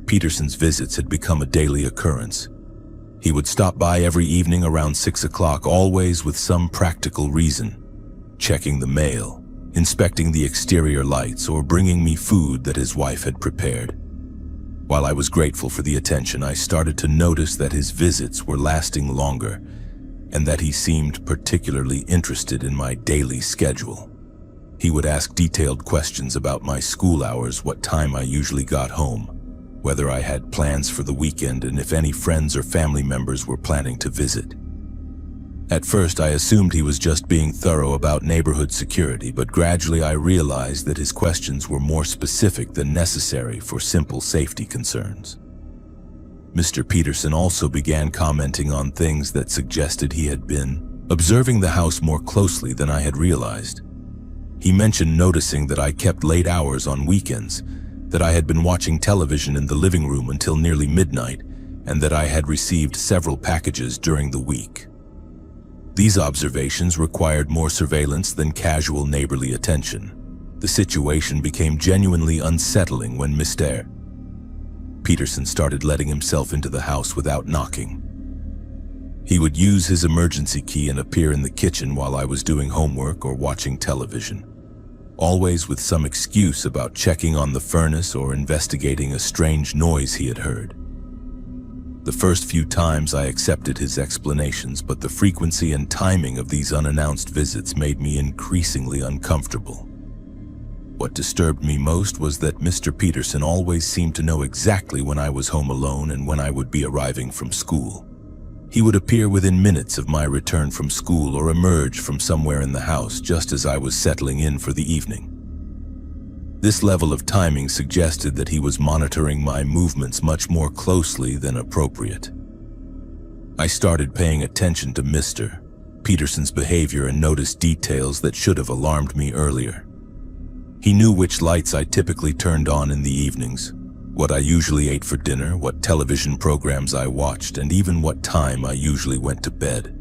Peterson's visits had become a daily occurrence. He would stop by every evening around 6 o'clock, always with some practical reason, checking the mail, inspecting the exterior lights, or bringing me food that his wife had prepared. While I was grateful for the attention, I started to notice that his visits were lasting longer and that he seemed particularly interested in my daily schedule. He would ask detailed questions about my school hours, what time I usually got home, whether I had plans for the weekend, and if any friends or family members were planning to visit. At first, I assumed he was just being thorough about neighborhood security, but gradually I realized that his questions were more specific than necessary for simple safety concerns. Mr. Peterson also began commenting on things that suggested he had been observing the house more closely than I had realized. He mentioned noticing that I kept late hours on weekends, that I had been watching television in the living room until nearly midnight, and that I had received several packages during the week. These observations required more surveillance than casual neighborly attention. The situation became genuinely unsettling when Mr. Peterson started letting himself into the house without knocking. He would use his emergency key and appear in the kitchen while I was doing homework or watching television, always with some excuse about checking on the furnace or investigating a strange noise he had heard. The first few times I accepted his explanations, but the frequency and timing of these unannounced visits made me increasingly uncomfortable. What disturbed me most was that Mr. Peterson always seemed to know exactly when I was home alone and when I would be arriving from school. He would appear within minutes of my return from school or emerge from somewhere in the house just as I was settling in for the evening. This level of timing suggested that he was monitoring my movements much more closely than appropriate. I started paying attention to Mr. Peterson's behavior and noticed details that should have alarmed me earlier. He knew which lights I typically turned on in the evenings, what I usually ate for dinner, what television programs I watched, and even what time I usually went to bed.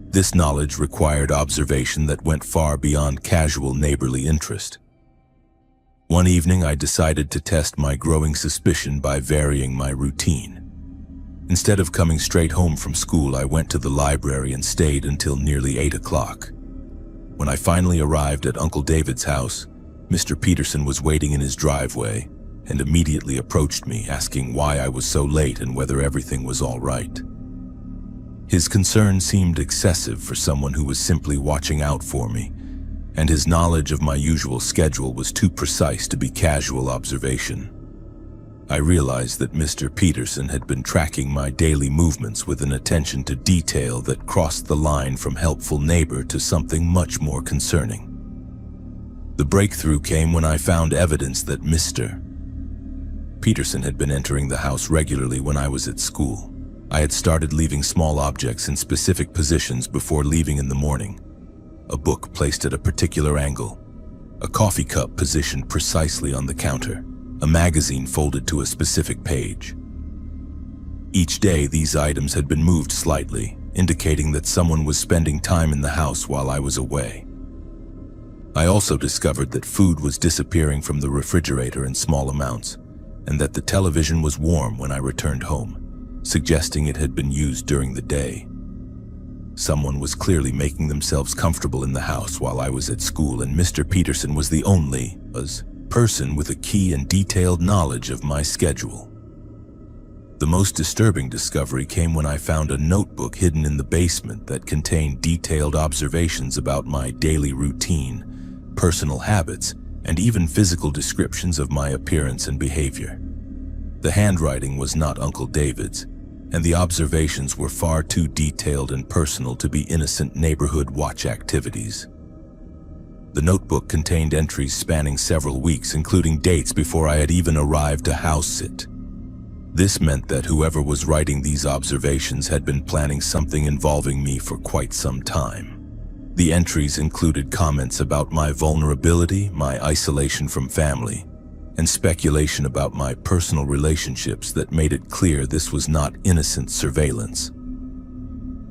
This knowledge required observation that went far beyond casual neighborly interest. One evening, I decided to test my growing suspicion by varying my routine. Instead of coming straight home from school, I went to the library and stayed until nearly 8 o'clock. When I finally arrived at Uncle David's house, Mr. Peterson was waiting in his driveway and immediately approached me, asking why I was so late and whether everything was all right. His concern seemed excessive for someone who was simply watching out for me, and his knowledge of my usual schedule was too precise to be casual observation. I realized that Mr. Peterson had been tracking my daily movements with an attention to detail that crossed the line from helpful neighbor to something much more concerning. The breakthrough came when I found evidence that Mr. Peterson had been entering the house regularly when I was at school. I had started leaving small objects in specific positions before leaving in the morning. A book placed at a particular angle, a coffee cup positioned precisely on the counter, a magazine folded to a specific page. Each day, these items had been moved slightly, indicating that someone was spending time in the house while I was away. I also discovered that food was disappearing from the refrigerator in small amounts, and that the television was warm when I returned home, suggesting it had been used during the day. Someone was clearly making themselves comfortable in the house while I was at school, and Mr. Peterson was the only person with a key and detailed knowledge of my schedule. The most disturbing discovery came when I found a notebook hidden in the basement that contained detailed observations about my daily routine, personal habits, and even physical descriptions of my appearance and behavior. The handwriting was not Uncle David's, and the observations were far too detailed and personal to be innocent neighborhood watch activities. The notebook contained entries spanning several weeks, including dates before I had even arrived to house sit. This meant that whoever was writing these observations had been planning something involving me for quite some time. The entries included comments about my vulnerability, my isolation from family, and speculation about my personal relationships that made it clear this was not innocent surveillance.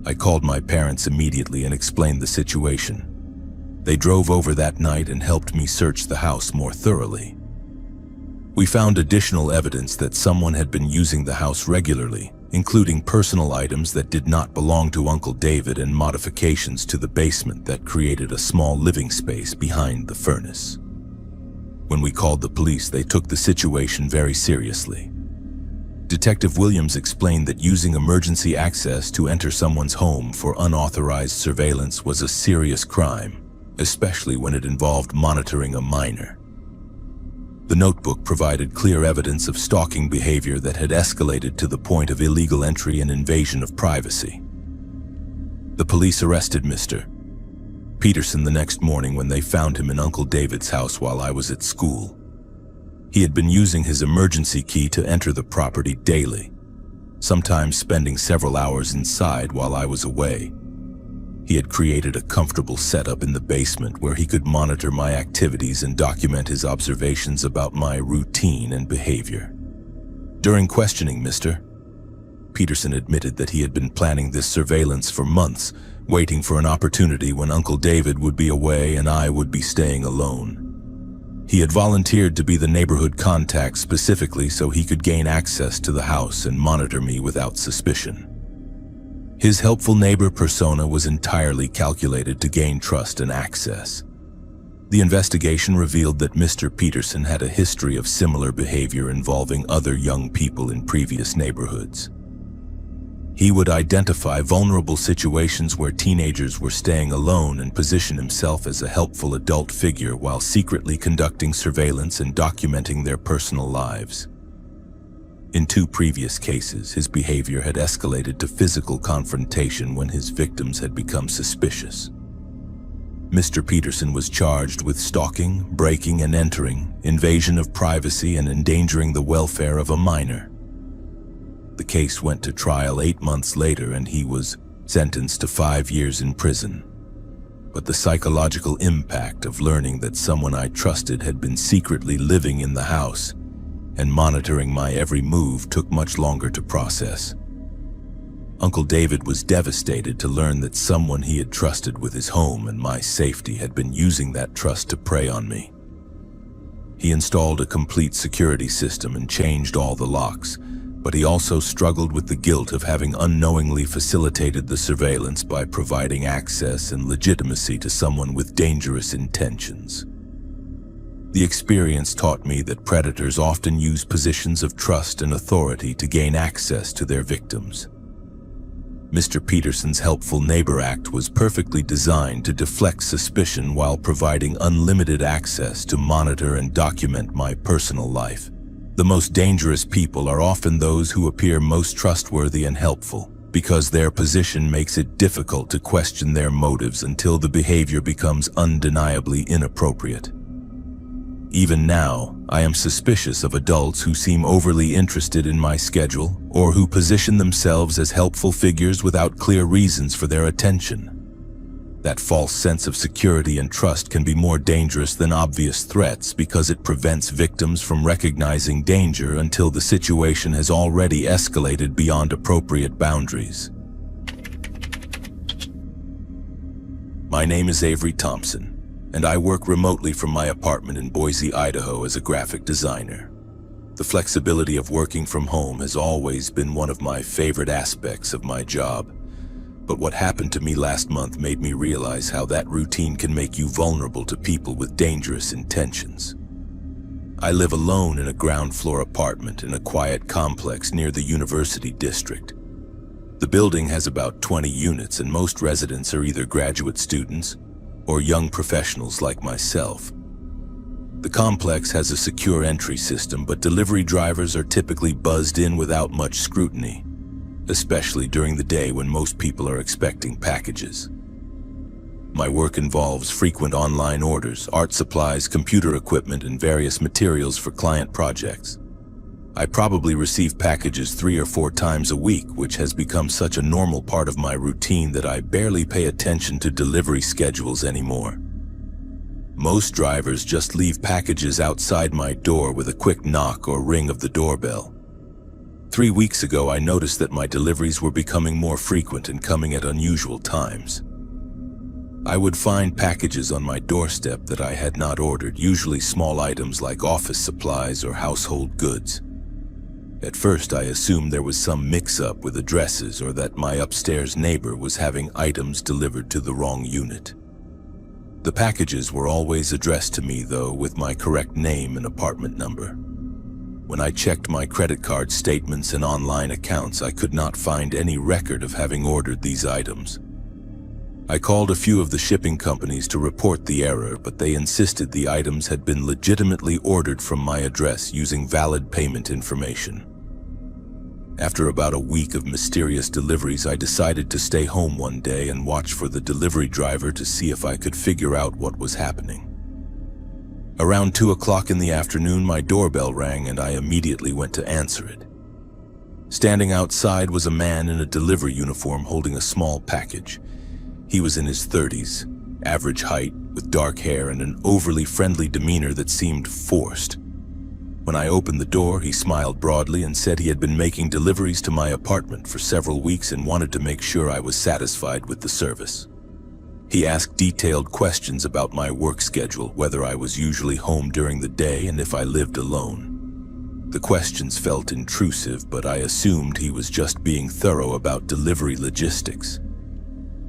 I called my parents immediately and explained the situation. They drove over that night and helped me search the house more thoroughly. We found additional evidence that someone had been using the house regularly, including personal items that did not belong to Uncle David and modifications to the basement that created a small living space behind the furnace. When we called the police, they took the situation very seriously. Detective Williams explained that using emergency access to enter someone's home for unauthorized surveillance was a serious crime, especially when it involved monitoring a minor. The notebook provided clear evidence of stalking behavior that had escalated to the point of illegal entry and invasion of privacy. The police arrested Mr. Peterson the next morning when they found him in Uncle David's house while I was at school. He had been using his emergency key to enter the property daily, sometimes spending several hours inside while I was away. He had created a comfortable setup in the basement where he could monitor my activities and document his observations about my routine and behavior. During questioning, Mr. Peterson admitted that he had been planning this surveillance for months, waiting for an opportunity when Uncle David would be away and I would be staying alone. He had volunteered to be the neighborhood contact specifically so he could gain access to the house and monitor me without suspicion. His helpful neighbor persona was entirely calculated to gain trust and access. The investigation revealed that Mr. Peterson had a history of similar behavior involving other young people in previous neighborhoods. He would identify vulnerable situations where teenagers were staying alone and position himself as a helpful adult figure while secretly conducting surveillance and documenting their personal lives. In 2 previous cases, his behavior had escalated to physical confrontation when his victims had become suspicious. Mr. Peterson was charged with stalking, breaking and entering, invasion of privacy, and endangering the welfare of a minor. The case went to trial 8 months later and he was sentenced to 5 years in prison. But the psychological impact of learning that someone I trusted had been secretly living in the house and monitoring my every move took much longer to process. Uncle David was devastated to learn that someone he had trusted with his home and my safety had been using that trust to prey on me. He installed a complete security system and changed all the locks, but he also struggled with the guilt of having unknowingly facilitated the surveillance by providing access and legitimacy to someone with dangerous intentions. The experience taught me that predators often use positions of trust and authority to gain access to their victims. Mr. Peterson's Helpful Neighbor Act was perfectly designed to deflect suspicion while providing unlimited access to monitor and document my personal life. The most dangerous people are often those who appear most trustworthy and helpful, because their position makes it difficult to question their motives until the behavior becomes undeniably inappropriate. Even now, I am suspicious of adults who seem overly interested in my schedule or who position themselves as helpful figures without clear reasons for their attention. That false sense of security and trust can be more dangerous than obvious threats because it prevents victims from recognizing danger until the situation has already escalated beyond appropriate boundaries. My name is Avery Thompson, and I work remotely from my apartment in Boise, Idaho as a graphic designer. The flexibility of working from home has always been one of my favorite aspects of my job, But what happened to me last month made me realize how that routine can make you vulnerable to people with dangerous intentions. I live alone in a ground-floor apartment in a quiet complex near the University District. The building has about 20 units, and most residents are either graduate students or young professionals like myself. The complex has a secure entry system, but delivery drivers are typically buzzed in without much scrutiny, especially during the day when most people are expecting packages. My work involves frequent online orders, art supplies, computer equipment, and various materials for client projects. I probably receive packages 3 or 4 times a week, which has become such a normal part of my routine that I barely pay attention to delivery schedules anymore. Most drivers just leave packages outside my door with a quick knock or ring of the doorbell. 3 weeks ago, I noticed that my deliveries were becoming more frequent and coming at unusual times. I would find packages on my doorstep that I had not ordered, usually small items like office supplies or household goods. At first, I assumed there was some mix-up with addresses or that my upstairs neighbor was having items delivered to the wrong unit. The packages were always addressed to me, though, with my correct name and apartment number. When I checked my credit card statements and online accounts, I could not find any record of having ordered these items. I called a few of the shipping companies to report the error, but they insisted the items had been legitimately ordered from my address using valid payment information. After about a week of mysterious deliveries, I decided to stay home one day and watch for the delivery driver to see if I could figure out what was happening. Around 2 o'clock in the afternoon, my doorbell rang and I immediately went to answer it. Standing outside was a man in a delivery uniform holding a small package. He was in his 30s, average height, with dark hair and an overly friendly demeanor that seemed forced. When I opened the door, he smiled broadly and said he had been making deliveries to my apartment for several weeks and wanted to make sure I was satisfied with the service. He asked detailed questions about my work schedule, whether I was usually home during the day, and if I lived alone. The questions felt intrusive, but I assumed he was just being thorough about delivery logistics.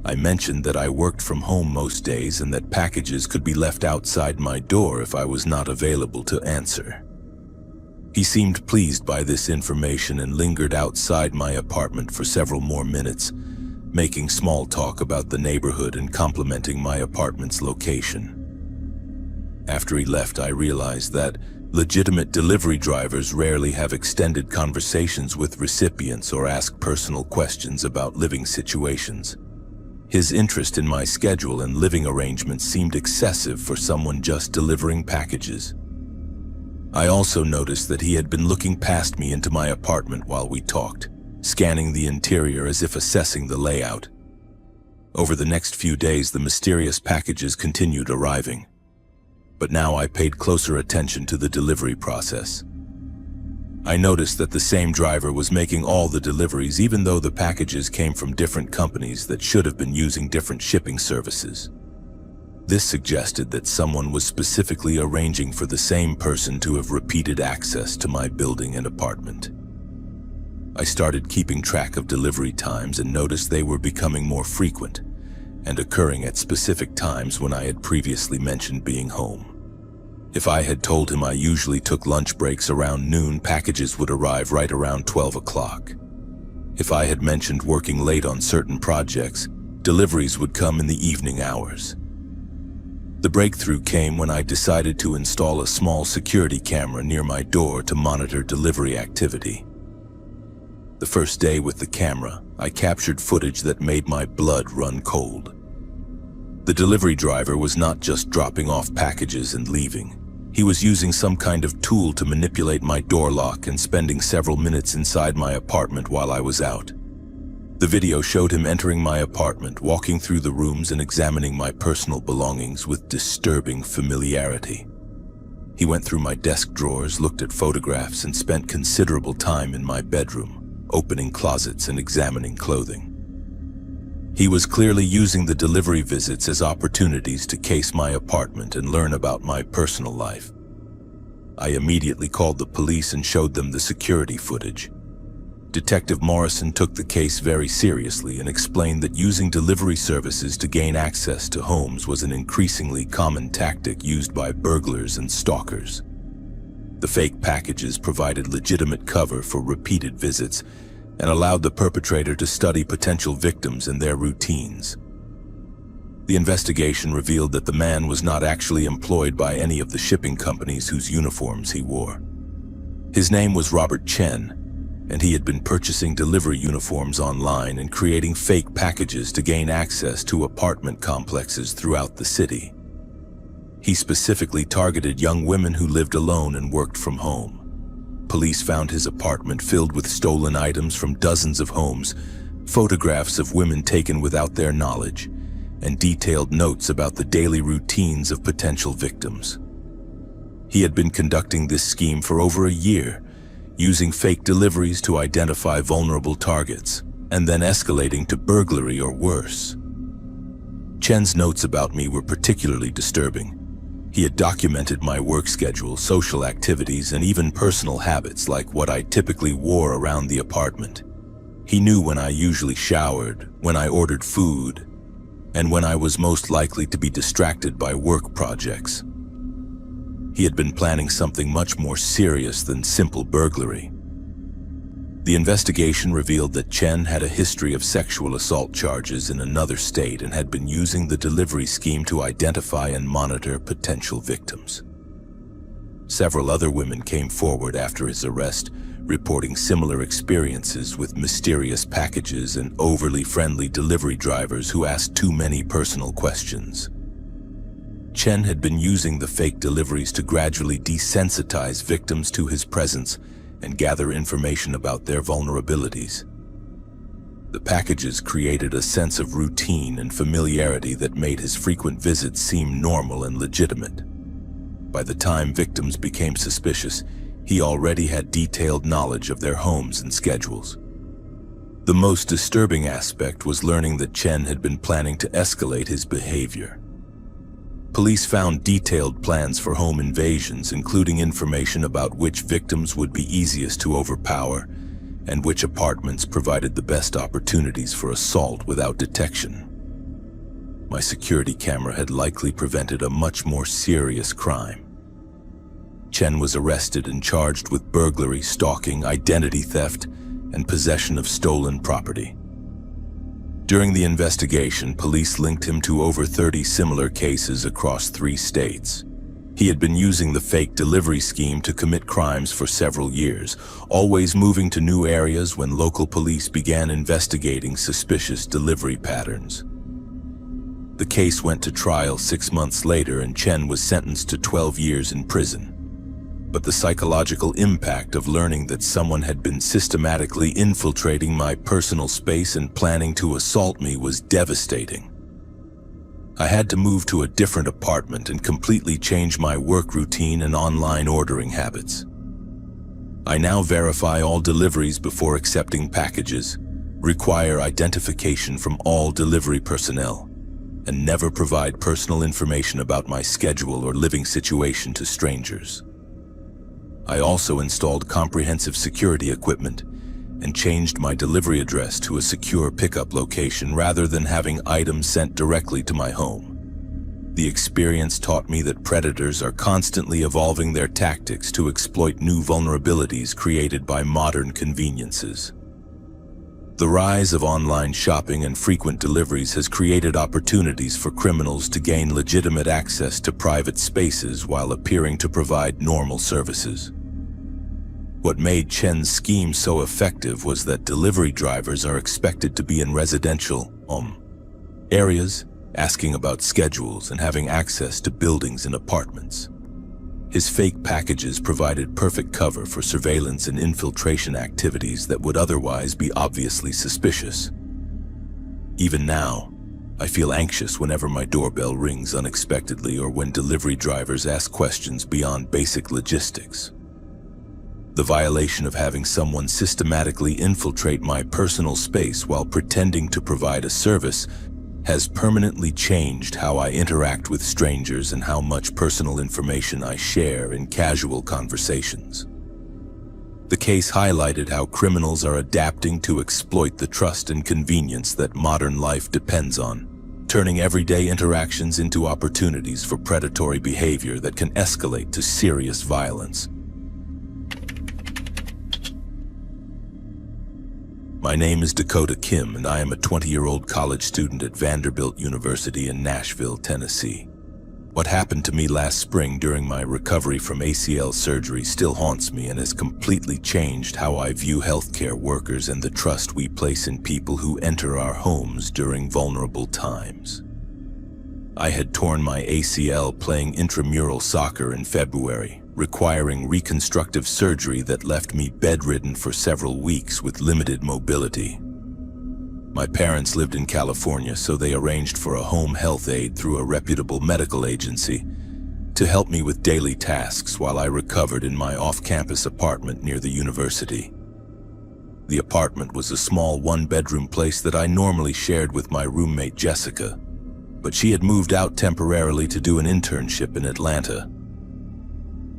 I mentioned that I worked from home most days and that packages could be left outside my door if I was not available to answer. He seemed pleased by this information and lingered outside my apartment for several more minutes, making small talk about the neighborhood and complimenting my apartment's location. After he left, I realized that legitimate delivery drivers rarely have extended conversations with recipients or ask personal questions about living situations. His interest in my schedule and living arrangements seemed excessive for someone just delivering packages. I also noticed that he had been looking past me into my apartment while we talked, scanning the interior as if assessing the layout. Over the next few days, the mysterious packages continued arriving, but now I paid closer attention to the delivery process. I noticed that the same driver was making all the deliveries, even though the packages came from different companies that should have been using different shipping services. This suggested that someone was specifically arranging for the same person to have repeated access to my building and apartment. I started keeping track of delivery times and noticed they were becoming more frequent and occurring at specific times when I had previously mentioned being home. If I had told him I usually took lunch breaks around noon, packages would arrive right around 12 o'clock. If I had mentioned working late on certain projects, deliveries would come in the evening hours. The breakthrough came when I decided to install a small security camera near my door to monitor delivery activity. The first day with the camera, I captured footage that made my blood run cold. The delivery driver was not just dropping off packages and leaving. He was using some kind of tool to manipulate my door lock and spending several minutes inside my apartment while I was out. The video showed him entering my apartment, walking through the rooms and examining my personal belongings with disturbing familiarity. He went through my desk drawers, looked at photographs, and spent considerable time in my bedroom, opening closets and examining clothing. He was clearly using the delivery visits as opportunities to case my apartment and learn about my personal life. I immediately called the police and showed them the security footage. Detective Morrison took the case very seriously and explained that using delivery services to gain access to homes was an increasingly common tactic used by burglars and stalkers. The fake packages provided legitimate cover for repeated visits and allowed the perpetrator to study potential victims and their routines. The investigation revealed that the man was not actually employed by any of the shipping companies whose uniforms he wore. His name was Robert Chen, and he had been purchasing delivery uniforms online and creating fake packages to gain access to apartment complexes throughout the city. He specifically targeted young women who lived alone and worked from home. Police found his apartment filled with stolen items from dozens of homes, photographs of women taken without their knowledge, and detailed notes about the daily routines of potential victims. He had been conducting this scheme for over a year, using fake deliveries to identify vulnerable targets, and then escalating to burglary or worse. Chen's notes about me were particularly disturbing. He had documented my work schedule, social activities, and even personal habits like what I typically wore around the apartment. He knew when I usually showered, when I ordered food, and when I was most likely to be distracted by work projects. He had been planning something much more serious than simple burglary. The investigation revealed that Chen had a history of sexual assault charges in another state and had been using the delivery scheme to identify and monitor potential victims. Several other women came forward after his arrest, reporting similar experiences with mysterious packages and overly friendly delivery drivers who asked too many personal questions. Chen had been using the fake deliveries to gradually desensitize victims to his presence and gather information about their vulnerabilities. The packages created a sense of routine and familiarity that made his frequent visits seem normal and legitimate. By the time victims became suspicious, he already had detailed knowledge of their homes and schedules. The most disturbing aspect was learning that Chen had been planning to escalate his behavior. Police found detailed plans for home invasions, including information about which victims would be easiest to overpower and which apartments provided the best opportunities for assault without detection. My security camera had likely prevented a much more serious crime. Chen was arrested and charged with burglary, stalking, identity theft, and possession of stolen property. During the investigation, police linked him to over 30 similar cases across 3 states. He had been using the fake delivery scheme to commit crimes for several years, always moving to new areas when local police began investigating suspicious delivery patterns. The case went to trial 6 months later, and Chen was sentenced to 12 years in prison. But the psychological impact of learning that someone had been systematically infiltrating my personal space and planning to assault me was devastating. I had to move to a different apartment and completely change my work routine and online ordering habits. I now verify all deliveries before accepting packages, require identification from all delivery personnel, and never provide personal information about my schedule or living situation to strangers. I also installed comprehensive security equipment and changed my delivery address to a secure pickup location rather than having items sent directly to my home. The experience taught me that predators are constantly evolving their tactics to exploit new vulnerabilities created by modern conveniences. The rise of online shopping and frequent deliveries has created opportunities for criminals to gain legitimate access to private spaces while appearing to provide normal services. What made Chen's scheme so effective was that delivery drivers are expected to be in residential areas, asking about schedules and having access to buildings and apartments. His fake packages provided perfect cover for surveillance and infiltration activities that would otherwise be obviously suspicious. Even now, I feel anxious whenever my doorbell rings unexpectedly or when delivery drivers ask questions beyond basic logistics. The violation of having someone systematically infiltrate my personal space while pretending to provide a service has permanently changed how I interact with strangers and how much personal information I share in casual conversations. The case highlighted how criminals are adapting to exploit the trust and convenience that modern life depends on, turning everyday interactions into opportunities for predatory behavior that can escalate to serious violence. My name is Dakota Kim, and I am a 20-year-old college student at Vanderbilt University in Nashville, Tennessee. What happened to me last spring during my recovery from ACL surgery still haunts me and has completely changed how I view healthcare workers and the trust we place in people who enter our homes during vulnerable times. I had torn my ACL playing intramural soccer in February, requiring reconstructive surgery that left me bedridden for several weeks with limited mobility. My parents lived in California, so they arranged for a home health aide through a reputable medical agency to help me with daily tasks while I recovered in my off-campus apartment near the university. The apartment was a small one-bedroom place that I normally shared with my roommate Jessica, but she had moved out temporarily to do an internship in Atlanta.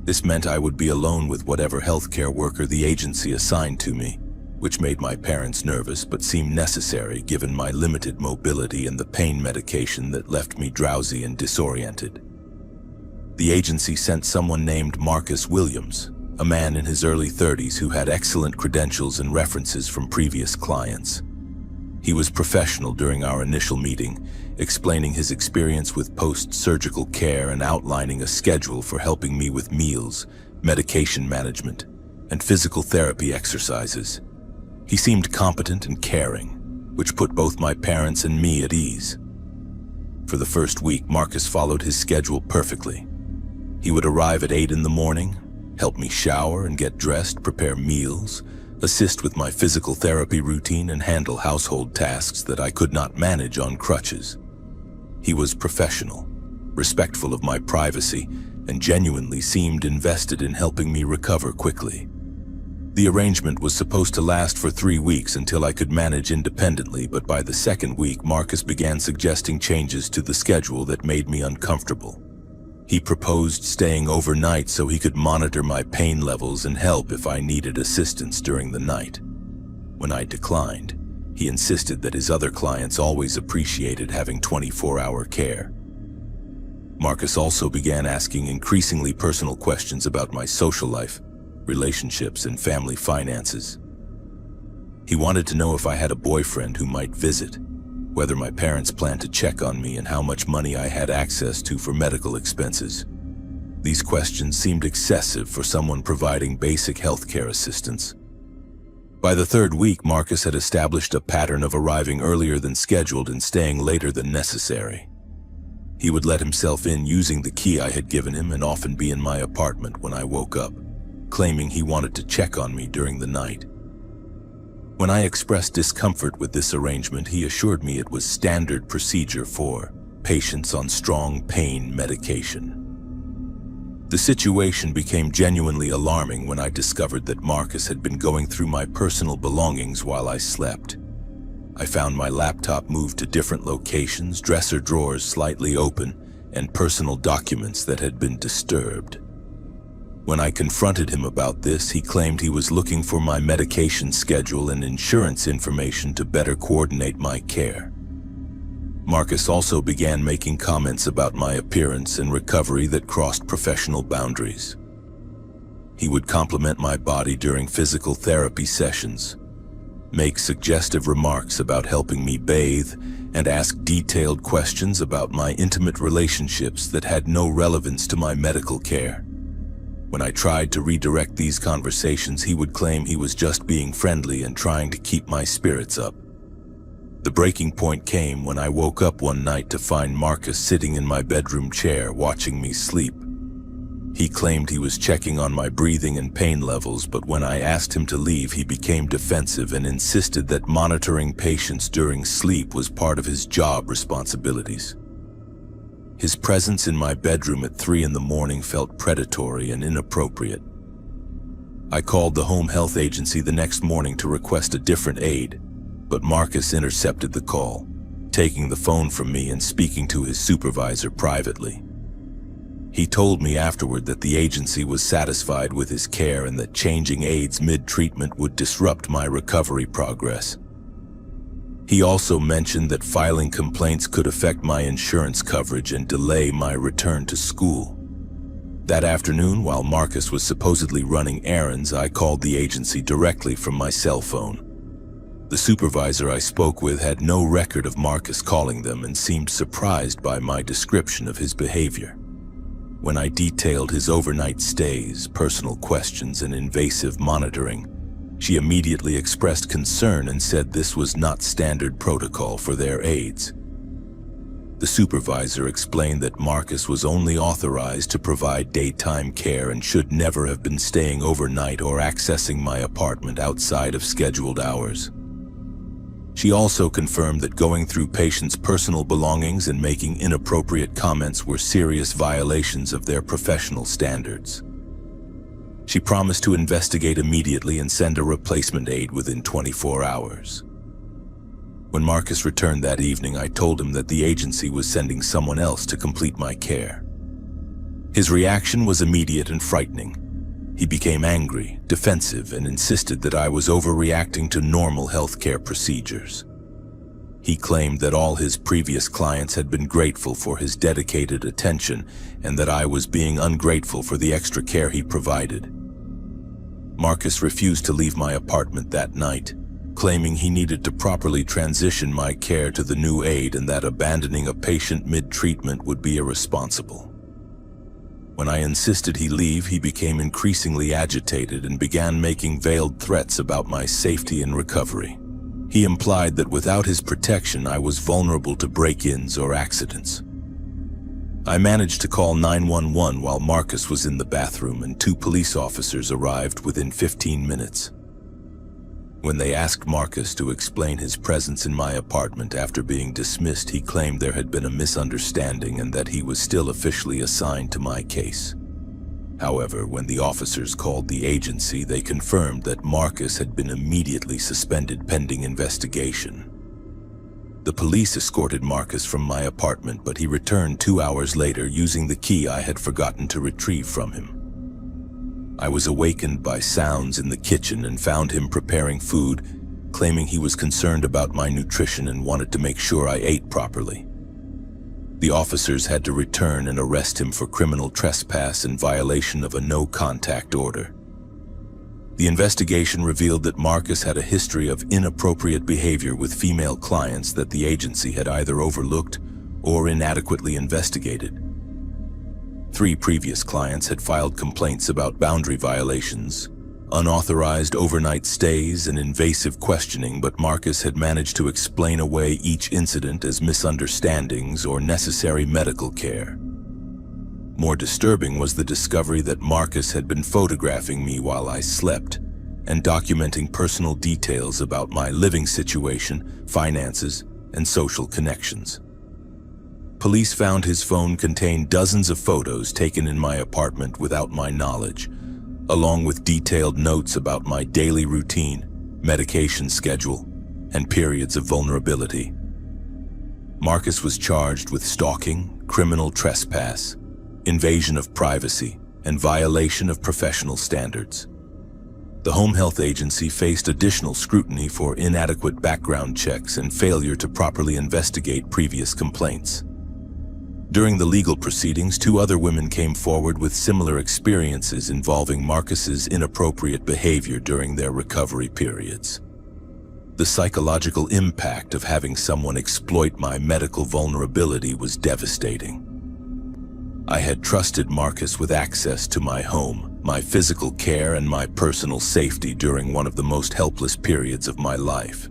This meant I would be alone with whatever healthcare worker the agency assigned to me, which made my parents nervous but seemed necessary given my limited mobility and the pain medication that left me drowsy and disoriented. The agency sent someone named Marcus Williams, a man in his early 30s who had excellent credentials and references from previous clients. He was professional during our initial meeting, explaining his experience with post-surgical care and outlining a schedule for helping me with meals, medication management, and physical therapy exercises. He seemed competent and caring, which put both my parents and me at ease. For the first week, Marcus followed his schedule perfectly. He would arrive at 8 in the morning, help me shower and get dressed, prepare meals, assist with my physical therapy routine, and handle household tasks that I could not manage on crutches. He was professional, respectful of my privacy, and genuinely seemed invested in helping me recover quickly. The arrangement was supposed to last for 3 weeks until I could manage independently, but by the second week, Marcus began suggesting changes to the schedule that made me uncomfortable. He proposed staying overnight so he could monitor my pain levels and help if I needed assistance during the night. When I declined, he insisted that his other clients always appreciated having 24-hour care. Marcus also began asking increasingly personal questions about my social life, relationships, and family finances. He wanted to know if I had a boyfriend who might visit, whether my parents planned to check on me, and how much money I had access to for medical expenses. These questions seemed excessive for someone providing basic healthcare assistance. By the third week, Marcus had established a pattern of arriving earlier than scheduled and staying later than necessary. He would let himself in using the key I had given him and often be in my apartment when I woke up, claiming he wanted to check on me during the night. When I expressed discomfort with this arrangement, he assured me it was standard procedure for patients on strong pain medication. The situation became genuinely alarming when I discovered that Marcus had been going through my personal belongings while I slept. I found my laptop moved to different locations, dresser drawers slightly open, and personal documents that had been disturbed. When I confronted him about this, he claimed he was looking for my medication schedule and insurance information to better coordinate my care. Marcus also began making comments about my appearance and recovery that crossed professional boundaries. He would compliment my body during physical therapy sessions, make suggestive remarks about helping me bathe, and ask detailed questions about my intimate relationships that had no relevance to my medical care. When I tried to redirect these conversations, he would claim he was just being friendly and trying to keep my spirits up. The breaking point came when I woke up one night to find Marcus sitting in my bedroom chair watching me sleep. He claimed he was checking on my breathing and pain levels, but when I asked him to leave, he became defensive and insisted that monitoring patients during sleep was part of his job responsibilities. His presence in my bedroom at 3 in the morning felt predatory and inappropriate. I called the home health agency the next morning to request a different aide, but Marcus intercepted the call, taking the phone from me and speaking to his supervisor privately. He told me afterward that the agency was satisfied with his care and that changing aides mid-treatment would disrupt my recovery progress. He also mentioned that filing complaints could affect my insurance coverage and delay my return to school. That afternoon, while Marcus was supposedly running errands, I called the agency directly from my cell phone. The supervisor I spoke with had no record of Marcus calling them and seemed surprised by my description of his behavior. When I detailed his overnight stays, personal questions, and invasive monitoring, she immediately expressed concern and said this was not standard protocol for their aides. The supervisor explained that Marcus was only authorized to provide daytime care and should never have been staying overnight or accessing my apartment outside of scheduled hours. She also confirmed that going through patients' personal belongings and making inappropriate comments were serious violations of their professional standards. She promised to investigate immediately and send a replacement aide within 24 hours. When Marcus returned that evening, I told him that the agency was sending someone else to complete my care. His reaction was immediate and frightening. He became angry, defensive, and insisted that I was overreacting to normal healthcare procedures. He claimed that all his previous clients had been grateful for his dedicated attention and that I was being ungrateful for the extra care he provided. Marcus refused to leave my apartment that night, claiming he needed to properly transition my care to the new aide and that abandoning a patient mid-treatment would be irresponsible. When I insisted he leave, he became increasingly agitated and began making veiled threats about my safety and recovery. He implied that without his protection, I was vulnerable to break-ins or accidents. I managed to call 911 while Marcus was in the bathroom, and 2 police officers arrived within 15 minutes. When they asked Marcus to explain his presence in my apartment after being dismissed, he claimed there had been a misunderstanding and that he was still officially assigned to my case. However, when the officers called the agency, they confirmed that Marcus had been immediately suspended pending investigation. The police escorted Marcus from my apartment, but he returned 2 hours later using the key I had forgotten to retrieve from him. I was awakened by sounds in the kitchen and found him preparing food, claiming he was concerned about my nutrition and wanted to make sure I ate properly. The officers had to return and arrest him for criminal trespass in violation of a no-contact order. The investigation revealed that Marcus had a history of inappropriate behavior with female clients that the agency had either overlooked or inadequately investigated. 3 previous clients had filed complaints about boundary violations, unauthorized overnight stays, and invasive questioning, but Marcus had managed to explain away each incident as misunderstandings or necessary medical care. More disturbing was the discovery that Marcus had been photographing me while I slept and documenting personal details about my living situation, finances, and social connections. Police found his phone contained dozens of photos taken in my apartment without my knowledge, along with detailed notes about my daily routine, medication schedule, and periods of vulnerability. Marcus was charged with stalking, criminal trespass, invasion of privacy, and violation of professional standards. The Home Health Agency faced additional scrutiny for inadequate background checks and failure to properly investigate previous complaints. During the legal proceedings, 2 other women came forward with similar experiences involving Marcus's inappropriate behavior during their recovery periods. The psychological impact of having someone exploit my medical vulnerability was devastating. I had trusted Marcus with access to my home, my physical care, and my personal safety during one of the most helpless periods of my life.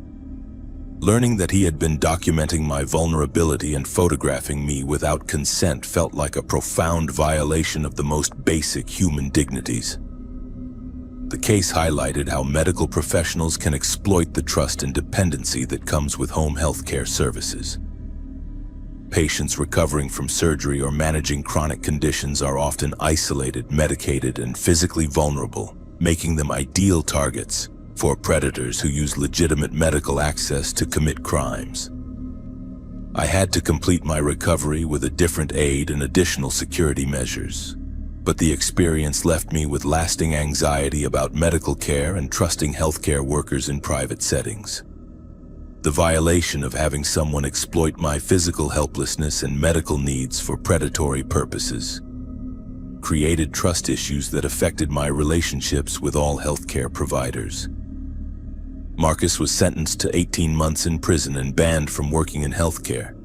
Learning that he had been documenting my vulnerability and photographing me without consent felt like a profound violation of the most basic human dignities. The case highlighted how medical professionals can exploit the trust and dependency that comes with home health care services. Patients recovering from surgery or managing chronic conditions are often isolated, medicated, and physically vulnerable, making them ideal targets for predators who use legitimate medical access to commit crimes. I had to complete my recovery with a different aid and additional security measures. But the experience left me with lasting anxiety about medical care and trusting healthcare workers in private settings. The violation of having someone exploit my physical helplessness and medical needs for predatory purposes created trust issues that affected my relationships with all healthcare providers. Marcus was sentenced to 18 months in prison and banned from working in healthcare,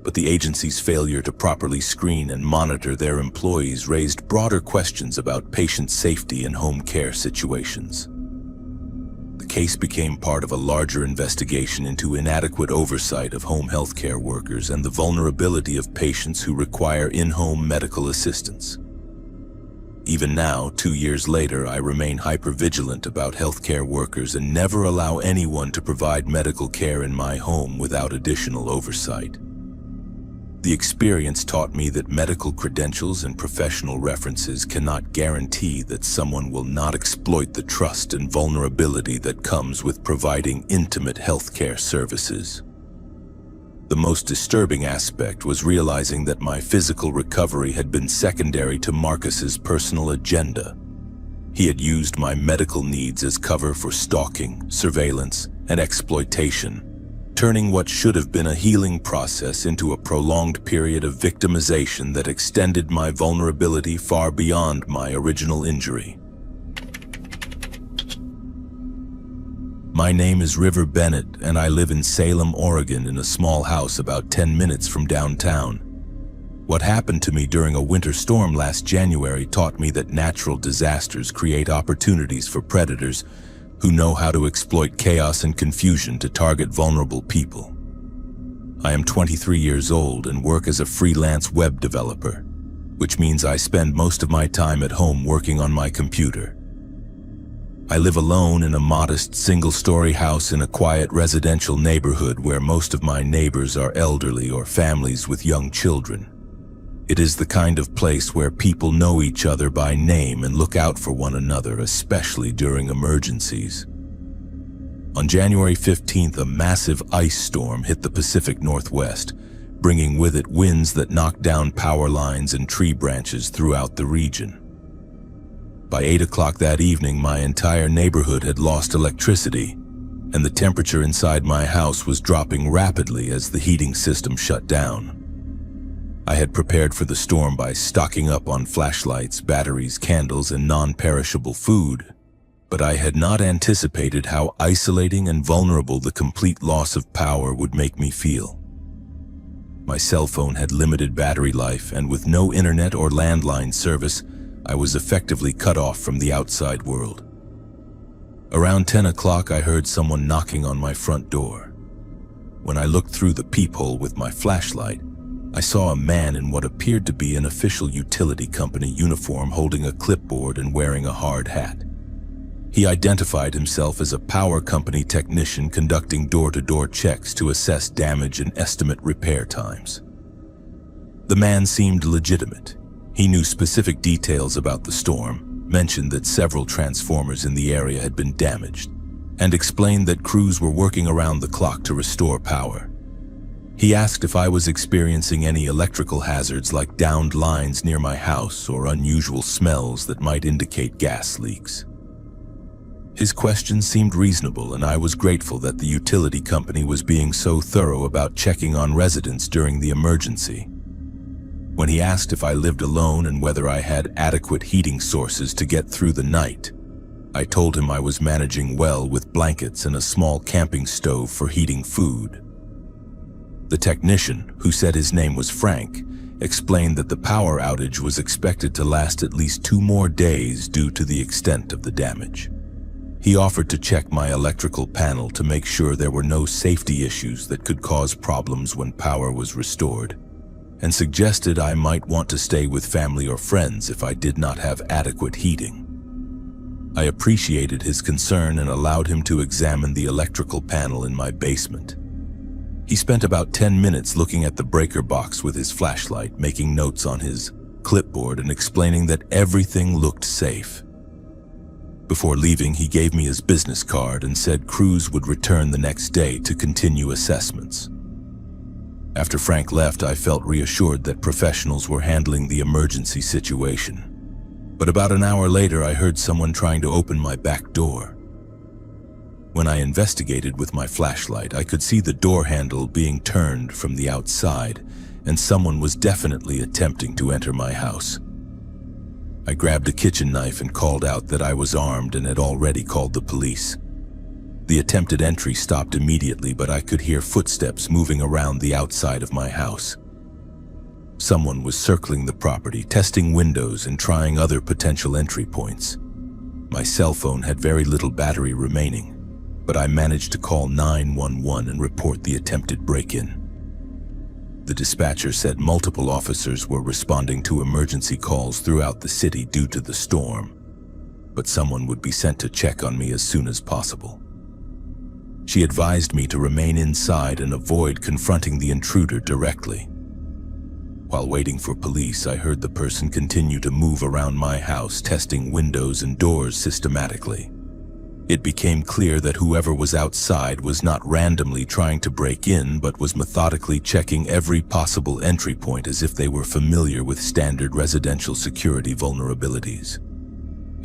but the agency's failure to properly screen and monitor their employees raised broader questions about patient safety in home care situations. The case became part of a larger investigation into inadequate oversight of home healthcare workers and the vulnerability of patients who require in-home medical assistance. Even now, 2 years later, I remain hypervigilant about healthcare workers and never allow anyone to provide medical care in my home without additional oversight. The experience taught me that medical credentials and professional references cannot guarantee that someone will not exploit the trust and vulnerability that comes with providing intimate healthcare services. The most disturbing aspect was realizing that my physical recovery had been secondary to Marcus's personal agenda. He had used my medical needs as cover for stalking, surveillance, and exploitation, turning what should have been a healing process into a prolonged period of victimization that extended my vulnerability far beyond my original injury. My name is River Bennett, and I live in Salem, Oregon, in a small house about 10 minutes from downtown. What happened to me during a winter storm last January taught me that natural disasters create opportunities for predators who know how to exploit chaos and confusion to target vulnerable people. I am 23 years old and work as a freelance web developer, which means I spend most of my time at home working on my computer. I live alone in a modest single-story house in a quiet residential neighborhood where most of my neighbors are elderly or families with young children. It is the kind of place where people know each other by name and look out for one another, especially during emergencies. On January 15th, a massive ice storm hit the Pacific Northwest, bringing with it winds that knocked down power lines and tree branches throughout the region. By 8 o'clock that evening, my entire neighborhood had lost electricity, and the temperature inside my house was dropping rapidly as the heating system shut down. I had prepared for the storm by stocking up on flashlights, batteries, candles, and non-perishable food, but I had not anticipated how isolating and vulnerable the complete loss of power would make me feel. My cell phone had limited battery life, and with no internet or landline service, I was effectively cut off from the outside world. Around 10 o'clock, I heard someone knocking on my front door. When I looked through the peephole with my flashlight, I saw a man in what appeared to be an official utility company uniform holding a clipboard and wearing a hard hat. He identified himself as a power company technician conducting door-to-door checks to assess damage and estimate repair times. The man seemed legitimate. He knew specific details about the storm, mentioned that several transformers in the area had been damaged, and explained that crews were working around the clock to restore power. He asked if I was experiencing any electrical hazards like downed lines near my house or unusual smells that might indicate gas leaks. His questions seemed reasonable, and I was grateful that the utility company was being so thorough about checking on residents during the emergency. When he asked if I lived alone and whether I had adequate heating sources to get through the night, I told him I was managing well with blankets and a small camping stove for heating food. The technician, who said his name was Frank, explained that the power outage was expected to last at least 2 more days due to the extent of the damage. He offered to check my electrical panel to make sure there were no safety issues that could cause problems when power was restored, and suggested I might want to stay with family or friends if I did not have adequate heating. I appreciated his concern and allowed him to examine the electrical panel in my basement. He spent about 10 minutes looking at the breaker box with his flashlight, making notes on his clipboard and explaining that everything looked safe. Before leaving, he gave me his business card and said crews would return the next day to continue assessments. After Frank left, I felt reassured that professionals were handling the emergency situation. But about an hour later, I heard someone trying to open my back door. When I investigated with my flashlight, I could see the door handle being turned from the outside, and someone was definitely attempting to enter my house. I grabbed a kitchen knife and called out that I was armed and had already called the police. The attempted entry stopped immediately, but I could hear footsteps moving around the outside of my house. Someone was circling the property, testing windows and trying other potential entry points. My cell phone had very little battery remaining, but I managed to call 911 and report the attempted break-in. The dispatcher said multiple officers were responding to emergency calls throughout the city due to the storm, but someone would be sent to check on me as soon as possible. She advised me to remain inside and avoid confronting the intruder directly. While waiting for police, I heard the person continue to move around my house, testing windows and doors systematically. It became clear that whoever was outside was not randomly trying to break in, but was methodically checking every possible entry point as if they were familiar with standard residential security vulnerabilities.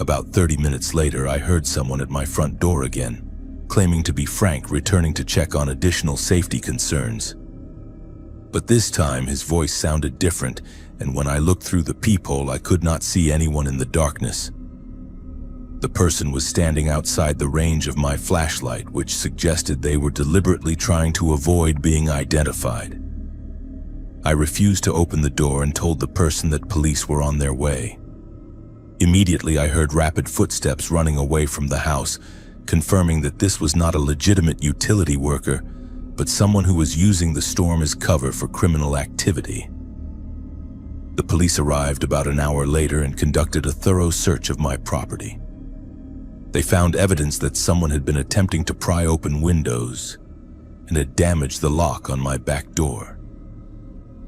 About 30 minutes later, I heard someone at my front door again, claiming to be Frank, returning to check on additional safety concerns. But this time his voice sounded different, and when I looked through the peephole, I could not see anyone in the darkness. The person was standing outside the range of my flashlight, which suggested they were deliberately trying to avoid being identified. I refused to open the door and told the person that police were on their way. Immediately, I heard rapid footsteps running away from the house, confirming that this was not a legitimate utility worker, but someone who was using the storm as cover for criminal activity. The police arrived about an hour later and conducted a thorough search of my property. They found evidence that someone had been attempting to pry open windows and had damaged the lock on my back door.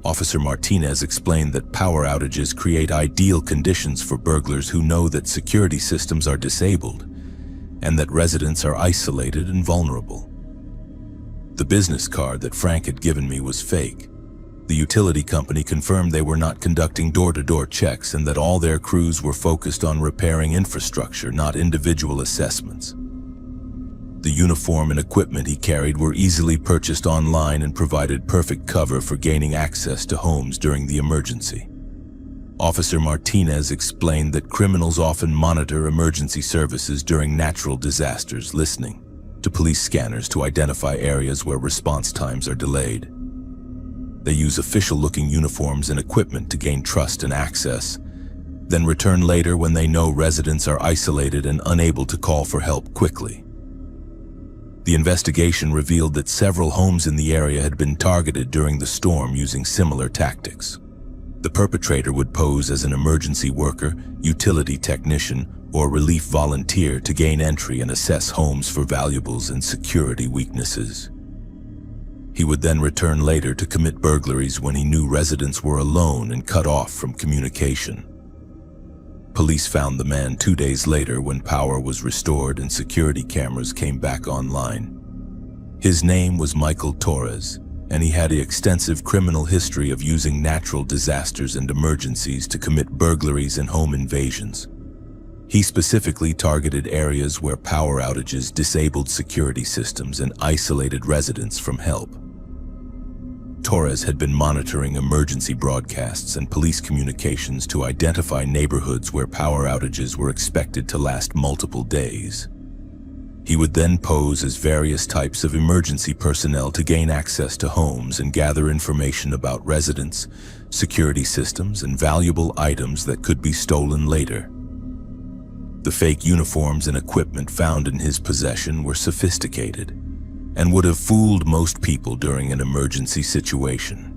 Officer Martinez explained that power outages create ideal conditions for burglars who know that security systems are disabled and that residents are isolated and vulnerable. The business card that Frank had given me was fake. The utility company confirmed they were not conducting door-to-door checks and that all their crews were focused on repairing infrastructure, not individual assessments. The uniform and equipment he carried were easily purchased online and provided perfect cover for gaining access to homes during the emergency. Officer Martinez explained that criminals often monitor emergency services during natural disasters, listening to police scanners to identify areas where response times are delayed. They use official-looking uniforms and equipment to gain trust and access, then return later when they know residents are isolated and unable to call for help quickly. The investigation revealed that several homes in the area had been targeted during the storm using similar tactics. The perpetrator would pose as an emergency worker, utility technician, or relief volunteer to gain entry and assess homes for valuables and security weaknesses. He would then return later to commit burglaries when he knew residents were alone and cut off from communication. Police found the man 2 days later when power was restored and security cameras came back online. His name was Michael Torres, and he had an extensive criminal history of using natural disasters and emergencies to commit burglaries and home invasions. He specifically targeted areas where power outages disabled security systems and isolated residents from help. Torres had been monitoring emergency broadcasts and police communications to identify neighborhoods where power outages were expected to last multiple days. He would then pose as various types of emergency personnel to gain access to homes and gather information about residents, security systems, and valuable items that could be stolen later. The fake uniforms and equipment found in his possession were sophisticated and would have fooled most people during an emergency situation.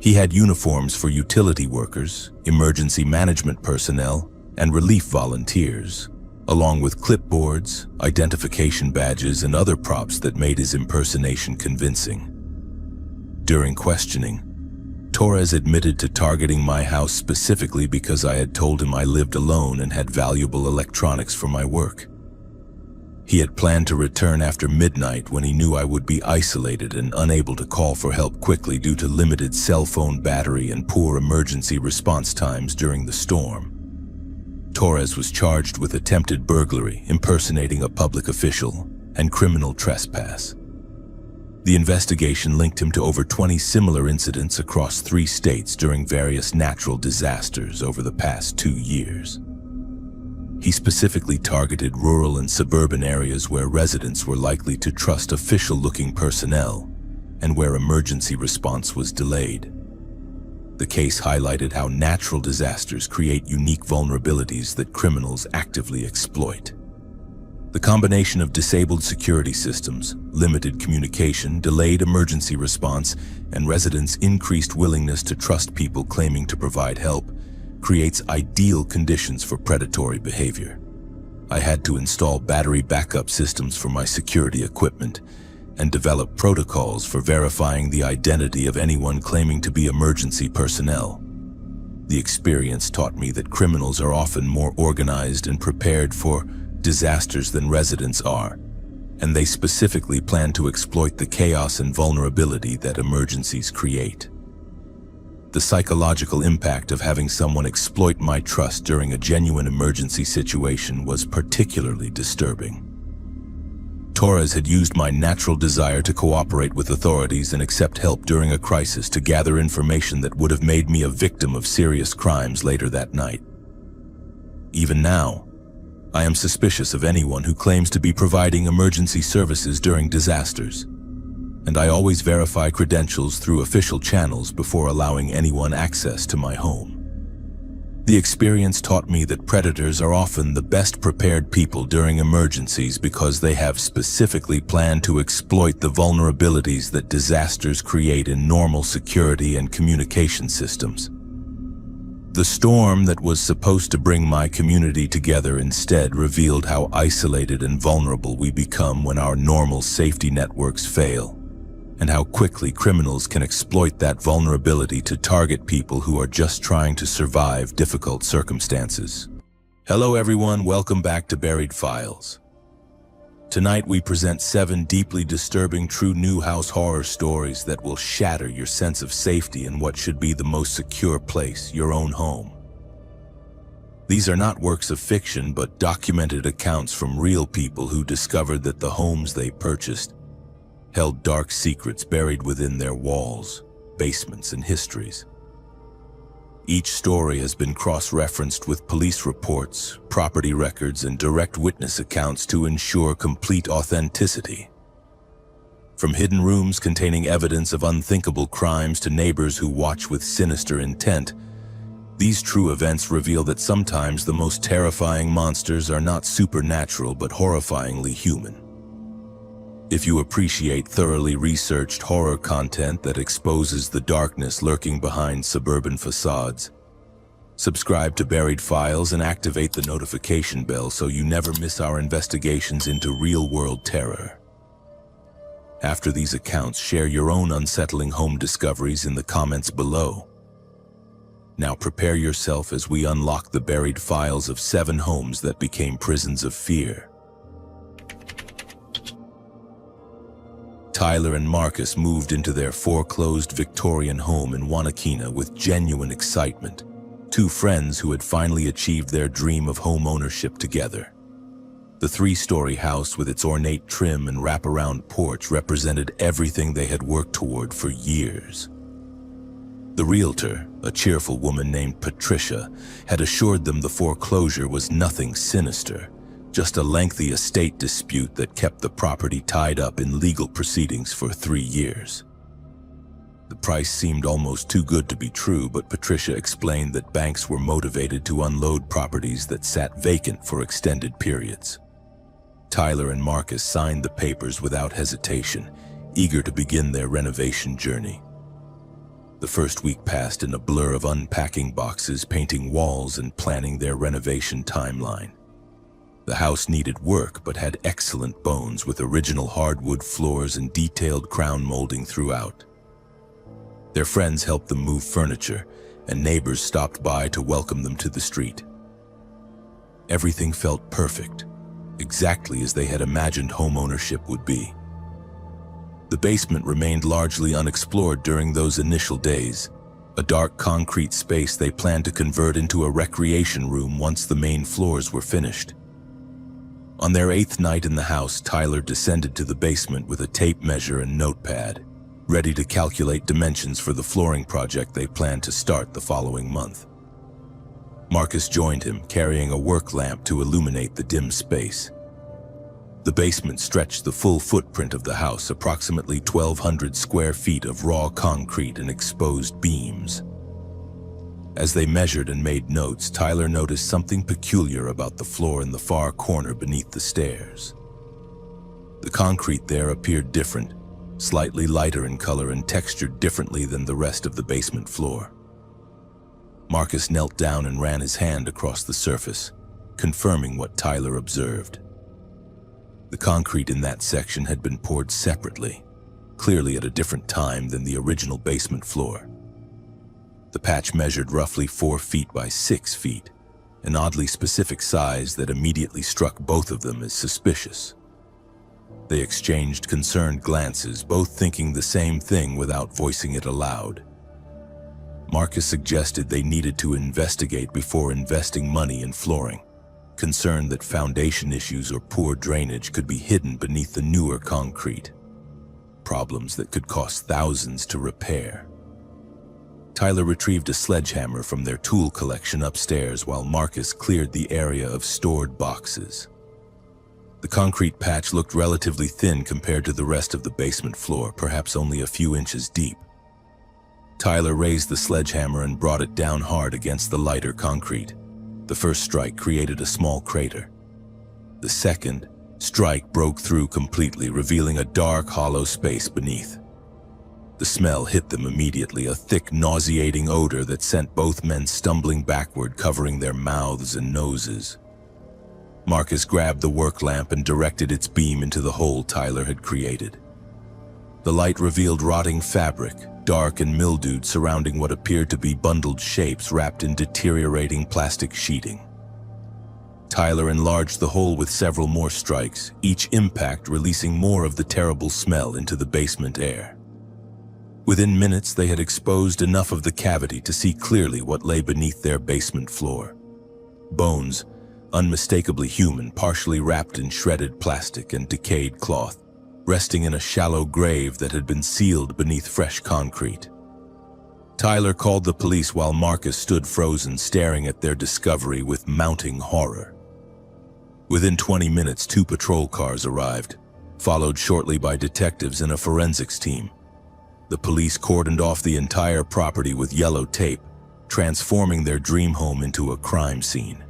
He had uniforms for utility workers, emergency management personnel, and relief volunteers, along with clipboards, identification badges, and other props that made his impersonation convincing. During questioning, Torres admitted to targeting my house specifically because I had told him I lived alone and had valuable electronics for my work. He had planned to return after midnight when he knew I would be isolated and unable to call for help quickly due to limited cell phone battery and poor emergency response times during the storm. Torres was charged with attempted burglary, impersonating a public official, and criminal trespass. The investigation linked him to over 20 similar incidents across 3 states during various natural disasters over the past 2 years. He specifically targeted rural and suburban areas where residents were likely to trust official-looking personnel and where emergency response was delayed. The case highlighted how natural disasters create unique vulnerabilities that criminals actively exploit. The combination of disabled security systems, limited communication, delayed emergency response, and residents' increased willingness to trust people claiming to provide help creates ideal conditions for predatory behavior. I had to install battery backup systems for my security equipment and develop protocols for verifying the identity of anyone claiming to be emergency personnel. The experience taught me that criminals are often more organized and prepared for disasters than residents are, and they specifically plan to exploit the chaos and vulnerability that emergencies create. The psychological impact of having someone exploit my trust during a genuine emergency situation was particularly disturbing. Torres had used my natural desire to cooperate with authorities and accept help during a crisis to gather information that would have made me a victim of serious crimes later that night. Even now, I am suspicious of anyone who claims to be providing emergency services during disasters, and I always verify credentials through official channels before allowing anyone access to my home. The experience taught me that predators are often the best prepared people during emergencies because they have specifically planned to exploit the vulnerabilities that disasters create in normal security and communication systems. The storm that was supposed to bring my community together instead revealed how isolated and vulnerable we become when our normal safety networks fail, and how quickly criminals can exploit that vulnerability to target people who are just trying to survive difficult circumstances. Hello everyone, welcome back to Buried Files. Tonight we present 7 deeply disturbing true new house horror stories that will shatter your sense of safety in what should be the most secure place, your own home. These are not works of fiction, but documented accounts from real people who discovered that the homes they purchased held dark secrets buried within their walls, basements, and histories. Each story has been cross-referenced with police reports, property records, and direct witness accounts to ensure complete authenticity. From hidden rooms containing evidence of unthinkable crimes to neighbors who watch with sinister intent, these true events reveal that sometimes the most terrifying monsters are not supernatural but horrifyingly human. If you appreciate thoroughly researched horror content that exposes the darkness lurking behind suburban facades, subscribe to Buried Files and activate the notification bell so you never miss our investigations into real-world terror. After these accounts, share your own unsettling home discoveries in the comments below. Now prepare yourself as we unlock the buried files of 7 homes that became prisons of fear. Tyler and Marcus moved into their foreclosed Victorian home in Wanakina with genuine excitement, 2 friends who had finally achieved their dream of home ownership together. The 3-story house with its ornate trim and wraparound porch represented everything they had worked toward for years. The realtor, a cheerful woman named Patricia, had assured them the foreclosure was nothing sinister, just a lengthy estate dispute that kept the property tied up in legal proceedings for 3 years. The price seemed almost too good to be true, but Patricia explained that banks were motivated to unload properties that sat vacant for extended periods. Tyler and Marcus signed the papers without hesitation, eager to begin their renovation journey. The first week passed in a blur of unpacking boxes, painting walls, and planning their renovation timeline. The house needed work but had excellent bones with original hardwood floors and detailed crown molding throughout. Their friends helped them move furniture, and neighbors stopped by to welcome them to the street. Everything felt perfect, exactly as they had imagined home ownership would be. The basement remained largely unexplored during those initial days, a dark concrete space they planned to convert into a recreation room once the main floors were finished. On their 8th night in the house, Tyler descended to the basement with a tape measure and notepad, ready to calculate dimensions for the flooring project they planned to start the following month. Marcus joined him, carrying a work lamp to illuminate the dim space. The basement stretched the full footprint of the house, approximately 1,200 square feet of raw concrete and exposed beams. As they measured and made notes, Tyler noticed something peculiar about the floor in the far corner beneath the stairs. The concrete there appeared different, slightly lighter in color and textured differently than the rest of the basement floor. Marcus knelt down and ran his hand across the surface, confirming what Tyler observed. The concrete in that section had been poured separately, clearly at a different time than the original basement floor. The patch measured roughly 4 feet by 6 feet, an oddly specific size that immediately struck both of them as suspicious. They exchanged concerned glances, both thinking the same thing without voicing it aloud. Marcus suggested they needed to investigate before investing money in flooring, concerned that foundation issues or poor drainage could be hidden beneath the newer concrete, problems that could cost thousands to repair. Tyler retrieved a sledgehammer from their tool collection upstairs while Marcus cleared the area of stored boxes. The concrete patch looked relatively thin compared to the rest of the basement floor, perhaps only a few inches deep. Tyler raised the sledgehammer and brought it down hard against the lighter concrete. The first strike created a small crater. The second strike broke through completely, revealing a dark, hollow space beneath. The smell hit them immediately, a thick, nauseating odor that sent both men stumbling backward, covering their mouths and noses. Marcus grabbed the work lamp and directed its beam into the hole Tyler had created. The light revealed rotting fabric, dark and mildewed, surrounding what appeared to be bundled shapes wrapped in deteriorating plastic sheeting. Tyler enlarged the hole with several more strikes, each impact releasing more of the terrible smell into the basement air. Within minutes, they had exposed enough of the cavity to see clearly what lay beneath their basement floor. Bones, unmistakably human, partially wrapped in shredded plastic and decayed cloth, resting in a shallow grave that had been sealed beneath fresh concrete. Tyler called the police while Marcus stood frozen, staring at their discovery with mounting horror. Within 20 minutes, 2 patrol cars arrived, followed shortly by detectives and a forensics team. The police cordoned off the entire property with yellow tape, transforming their dream home into a crime scene.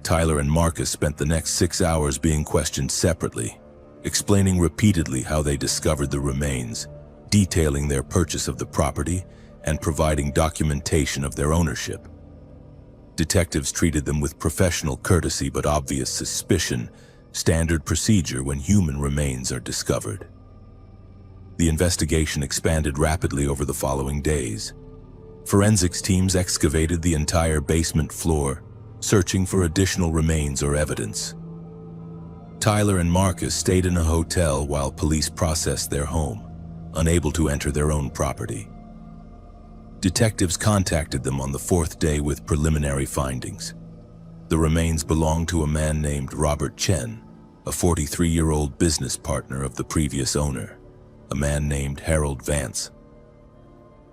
Tyler and Marcus spent the next 6 hours being questioned separately, explaining repeatedly how they discovered the remains, detailing their purchase of the property, and providing documentation of their ownership. Detectives treated them with professional courtesy but obvious suspicion, standard procedure when human remains are discovered. The investigation expanded rapidly over the following days. Forensics teams excavated the entire basement floor, searching for additional remains or evidence. Tyler and Marcus stayed in a hotel while police processed their home, unable to enter their own property. Detectives contacted them on the 4th day with preliminary findings. The remains belonged to a man named Robert Chen, a 43-year-old business partner of the previous owner, a man named Harold Vance.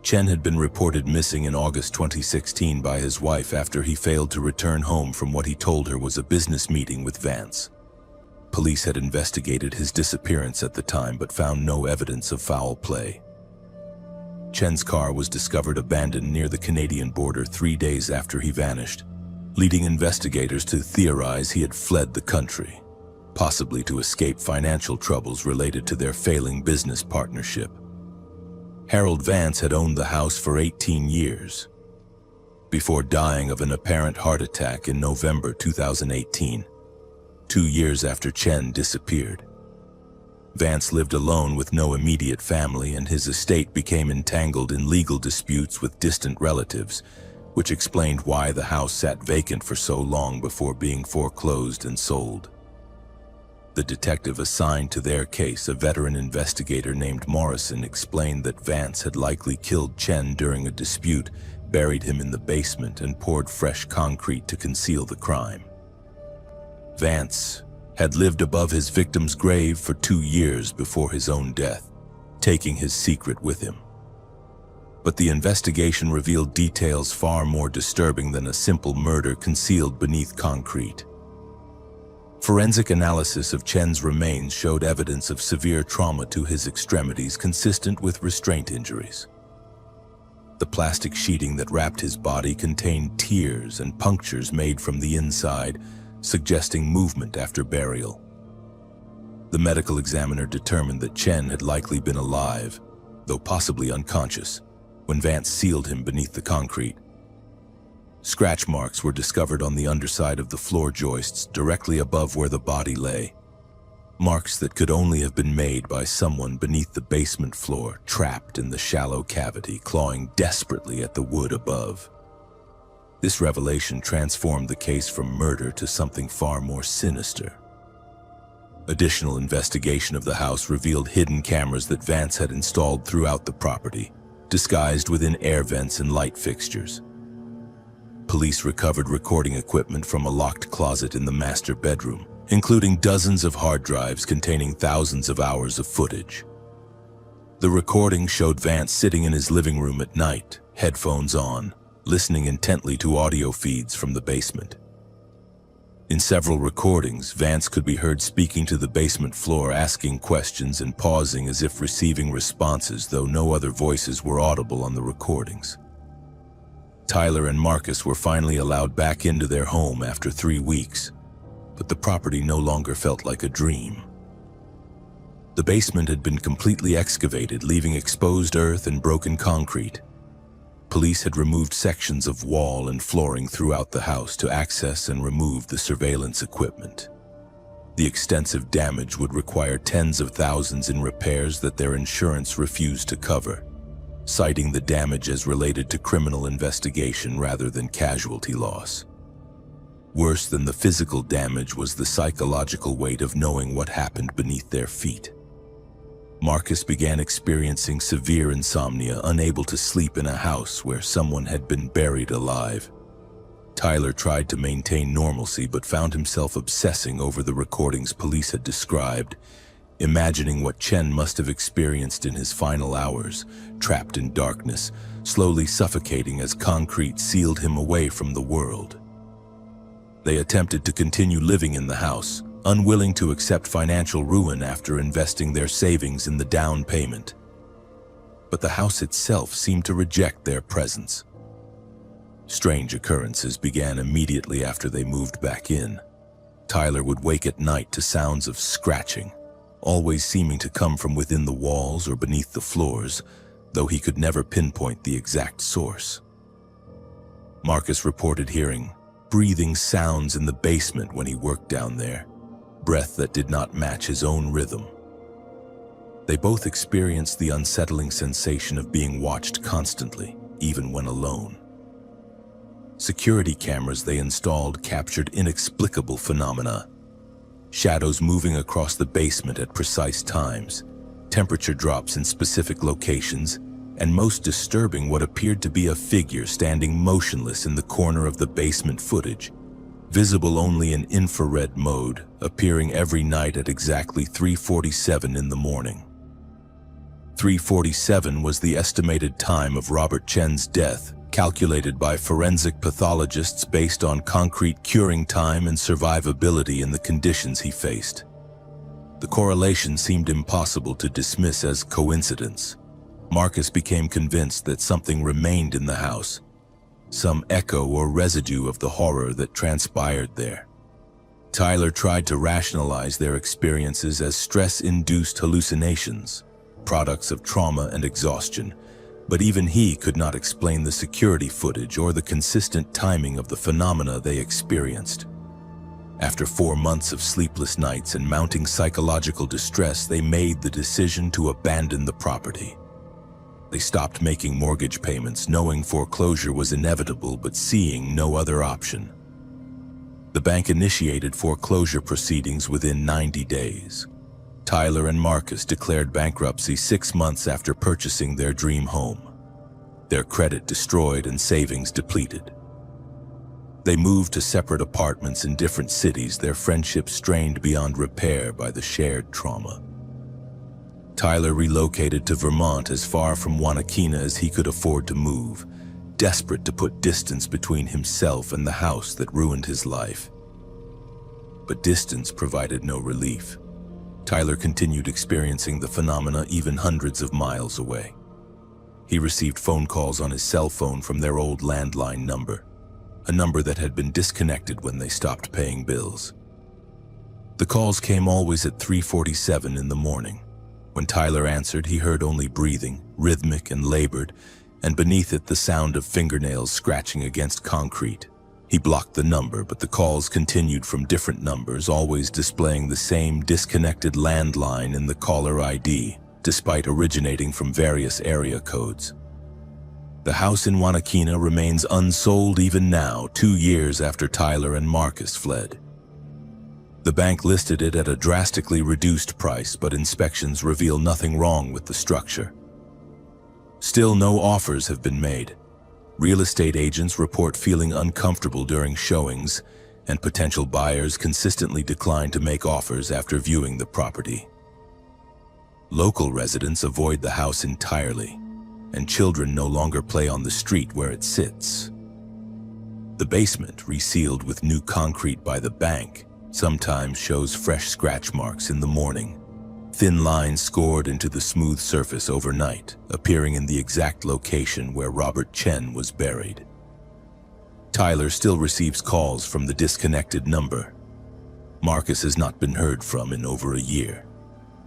Chen had been reported missing in August 2016 by his wife after he failed to return home from what he told her was a business meeting with Vance. Police had investigated his disappearance at the time but found no evidence of foul play. Chen's car was discovered abandoned near the Canadian border 3 days after he vanished, leading investigators to theorize he had fled the country, possibly to escape financial troubles related to their failing business partnership. Harold Vance had owned the house for 18 years, before dying of an apparent heart attack in November 2018, 2 years after Chen disappeared. Vance lived alone with no immediate family, and his estate became entangled in legal disputes with distant relatives, which explained why the house sat vacant for so long before being foreclosed and sold. The detective assigned to their case, a veteran investigator named Morrison, explained that Vance had likely killed Chen during a dispute, buried him in the basement, and poured fresh concrete to conceal the crime. Vance had lived above his victim's grave for 2 years before his own death, taking his secret with him. But the investigation revealed details far more disturbing than a simple murder concealed beneath concrete. Forensic analysis of Chen's remains showed evidence of severe trauma to his extremities consistent with restraint injuries. The plastic sheeting that wrapped his body contained tears and punctures made from the inside, suggesting movement after burial. The medical examiner determined that Chen had likely been alive, though possibly unconscious, when Vance sealed him beneath the concrete. Scratch marks were discovered on the underside of the floor joists directly above where the body lay. Marks that could only have been made by someone beneath the basement floor, trapped in the shallow cavity, clawing desperately at the wood above. This revelation transformed the case from murder to something far more sinister. Additional investigation of the house revealed hidden cameras that Vance had installed throughout the property, disguised within air vents and light fixtures. Police recovered recording equipment from a locked closet in the master bedroom, including dozens of hard drives containing thousands of hours of footage. The recording showed Vance sitting in his living room at night, headphones on, listening intently to audio feeds from the basement. In several recordings, Vance could be heard speaking to the basement floor, asking questions and pausing as if receiving responses, though no other voices were audible on the recordings. Tyler and Marcus were finally allowed back into their home after 3 weeks, but the property no longer felt like a dream. The basement had been completely excavated, leaving exposed earth and broken concrete. Police had removed sections of wall and flooring throughout the house to access and remove the surveillance equipment. The extensive damage would require tens of thousands in repairs that their insurance refused to cover, citing the damage as related to criminal investigation rather than casualty loss. Worse than the physical damage was the psychological weight of knowing what happened beneath their feet. Marcus began experiencing severe insomnia, unable to sleep in a house where someone had been buried alive. Tyler tried to maintain normalcy but found himself obsessing over the recordings police had described, imagining what Chen must have experienced in his final hours, trapped in darkness, slowly suffocating as concrete sealed him away from the world. They attempted to continue living in the house, unwilling to accept financial ruin after investing their savings in the down payment. But the house itself seemed to reject their presence. Strange occurrences began immediately after they moved back in. Tyler would wake at night to sounds of scratching, always seeming to come from within the walls or beneath the floors, though he could never pinpoint the exact source. Marcus reported hearing breathing sounds in the basement when he worked down there, breath that did not match his own rhythm. They both experienced the unsettling sensation of being watched constantly, even when alone. Security cameras they installed captured inexplicable phenomena: shadows moving across the basement at precise times, temperature drops in specific locations, and most disturbing, what appeared to be a figure standing motionless in the corner of the basement footage, visible only in infrared mode, appearing every night at exactly 3:47 in the morning. 3:47 was the estimated time of Robert Chen's death, calculated by forensic pathologists based on concrete curing time and survivability in the conditions he faced. The correlation seemed impossible to dismiss as coincidence. Marcus became convinced that something remained in the house, some echo or residue of the horror that transpired there. Tyler tried to rationalize their experiences as stress-induced hallucinations, products of trauma and exhaustion, but even he could not explain the security footage or the consistent timing of the phenomena they experienced. After 4 months of sleepless nights and mounting psychological distress, they made the decision to abandon the property. They stopped making mortgage payments, knowing foreclosure was inevitable but seeing no other option. The bank initiated foreclosure proceedings within 90 days. Tyler and Marcus declared bankruptcy 6 months after purchasing their dream home. Their credit destroyed and savings depleted. They moved to separate apartments in different cities, their friendship strained beyond repair by the shared trauma. Tyler relocated to Vermont, as far from Wanakina as he could afford to move, desperate to put distance between himself and the house that ruined his life. But distance provided no relief. Tyler continued experiencing the phenomena even hundreds of miles away. He received phone calls on his cell phone from their old landline number, a number that had been disconnected when they stopped paying bills. The calls came always at 3:47 in the morning. When Tyler answered, he heard only breathing, rhythmic and labored, and beneath it the sound of fingernails scratching against concrete. He blocked the number, but the calls continued from different numbers, always displaying the same disconnected landline in the caller ID, despite originating from various area codes. The house in Wanakina remains unsold even now, 2 years after Tyler and Marcus fled. The bank listed it at a drastically reduced price, but inspections reveal nothing wrong with the structure. Still, no offers have been made. Real estate agents report feeling uncomfortable during showings, and potential buyers consistently decline to make offers after viewing the property. Local residents avoid the house entirely, and children no longer play on the street where it sits. The basement, resealed with new concrete by the bank, sometimes shows fresh scratch marks in the morning, thin lines scored into the smooth surface overnight, appearing in the exact location where Robert Chen was buried. Tyler still receives calls from the disconnected number. Marcus has not been heard from in over a year,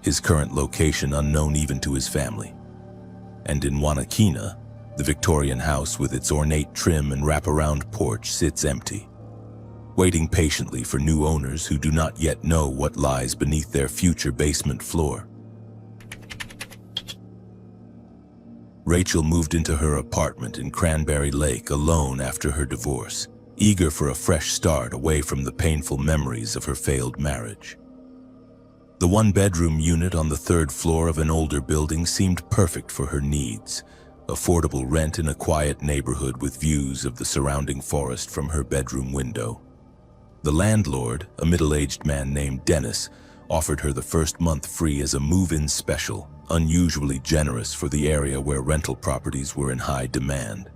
his current location unknown even to his family. And in Wanakina, the Victorian house with its ornate trim and wraparound porch sits empty, waiting patiently for new owners who do not yet know what lies beneath their future basement floor. Rachel moved into her apartment in Cranberry Lake alone after her divorce, eager for a fresh start away from the painful memories of her failed marriage. The one-bedroom unit on the 3rd floor of an older building seemed perfect for her needs, affordable rent in a quiet neighborhood with views of the surrounding forest from her bedroom window. The landlord, a middle-aged man named Dennis, offered her the first month free as a move-in special, unusually generous for the area where rental properties were in high demand.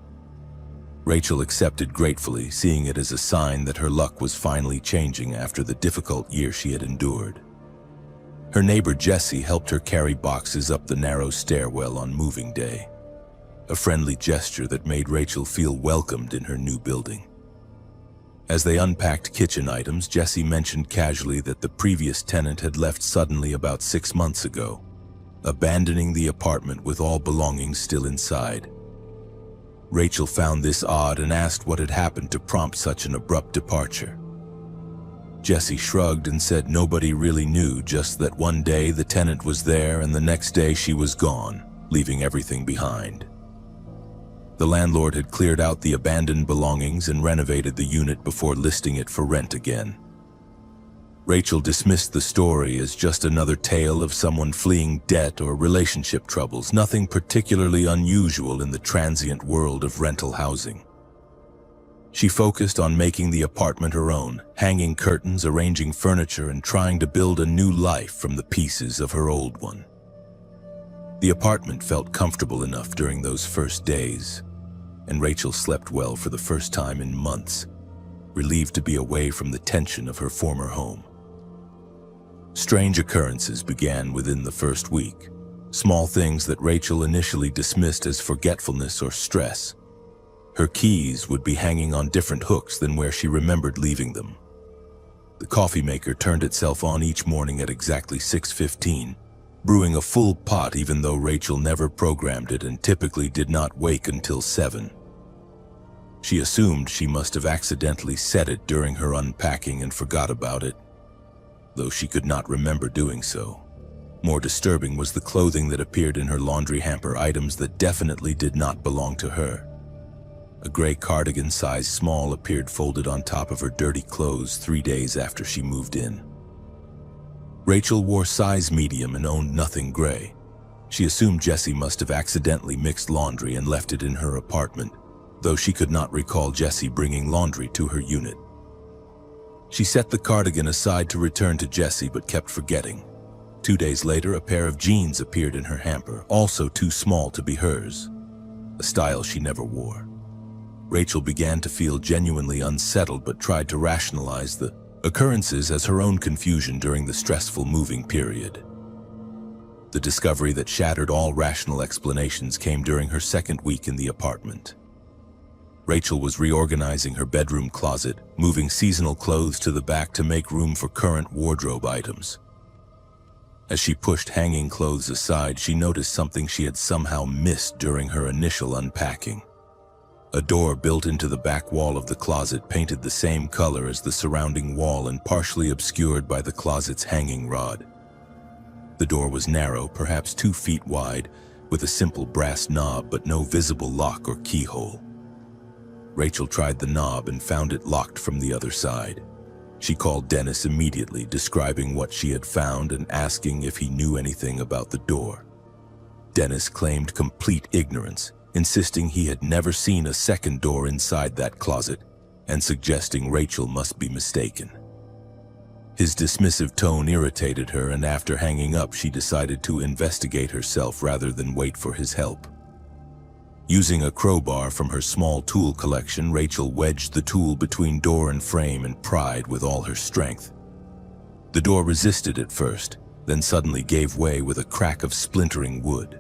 Rachel accepted gratefully, seeing it as a sign that her luck was finally changing after the difficult year she had endured. Her neighbor Jesse helped her carry boxes up the narrow stairwell on moving day, a friendly gesture that made Rachel feel welcomed in her new building. As they unpacked kitchen items, Jesse mentioned casually that the previous tenant had left suddenly about 6 months ago, abandoning the apartment with all belongings still inside. Rachel found this odd and asked what had happened to prompt such an abrupt departure. Jesse shrugged and said nobody really knew, just that one day the tenant was there and the next day she was gone, leaving everything behind. The landlord had cleared out the abandoned belongings and renovated the unit before listing it for rent again. Rachel dismissed the story as just another tale of someone fleeing debt or relationship troubles, nothing particularly unusual in the transient world of rental housing. She focused on making the apartment her own, hanging curtains, arranging furniture, and trying to build a new life from the pieces of her old one. The apartment felt comfortable enough during those first days, and Rachel slept well for the first time in months, relieved to be away from the tension of her former home. Strange occurrences began within the first week, small things that Rachel initially dismissed as forgetfulness or stress. Her keys would be hanging on different hooks than where she remembered leaving them. The coffee maker turned itself on each morning at exactly 6:15, brewing a full pot even though Rachel never programmed it and typically did not wake until 7. She assumed she must have accidentally set it during her unpacking and forgot about it, though she could not remember doing so. More disturbing was the clothing that appeared in her laundry hamper, items that definitely did not belong to her. A gray cardigan size small appeared folded on top of her dirty clothes 3 days after she moved in. Rachel wore size medium and owned nothing gray. She assumed Jessie must have accidentally mixed laundry and left it in her apartment, though she could not recall Jessie bringing laundry to her unit. She set the cardigan aside to return to Jessie but kept forgetting. 2 days later, a pair of jeans appeared in her hamper, also too small to be hers, a style she never wore. Rachel began to feel genuinely unsettled but tried to rationalize the occurrences as her own confusion during the stressful moving period. The discovery that shattered all rational explanations came during her second week in the apartment. Rachel was reorganizing her bedroom closet, moving seasonal clothes to the back to make room for current wardrobe items. As she pushed hanging clothes aside, she noticed something she had somehow missed during her initial unpacking. A door built into the back wall of the closet, painted the same color as the surrounding wall and partially obscured by the closet's hanging rod. The door was narrow, perhaps 2 feet wide, with a simple brass knob but no visible lock or keyhole. Rachel tried the knob and found it locked from the other side. She called Dennis immediately, describing what she had found and asking if he knew anything about the door. Dennis claimed complete ignorance, insisting he had never seen a second door inside that closet and suggesting Rachel must be mistaken. His dismissive tone irritated her, and after hanging up, she decided to investigate herself rather than wait for his help. Using a crowbar from her small tool collection, Rachel wedged the tool between door and frame and pried with all her strength. The door resisted at first, then suddenly gave way with a crack of splintering wood.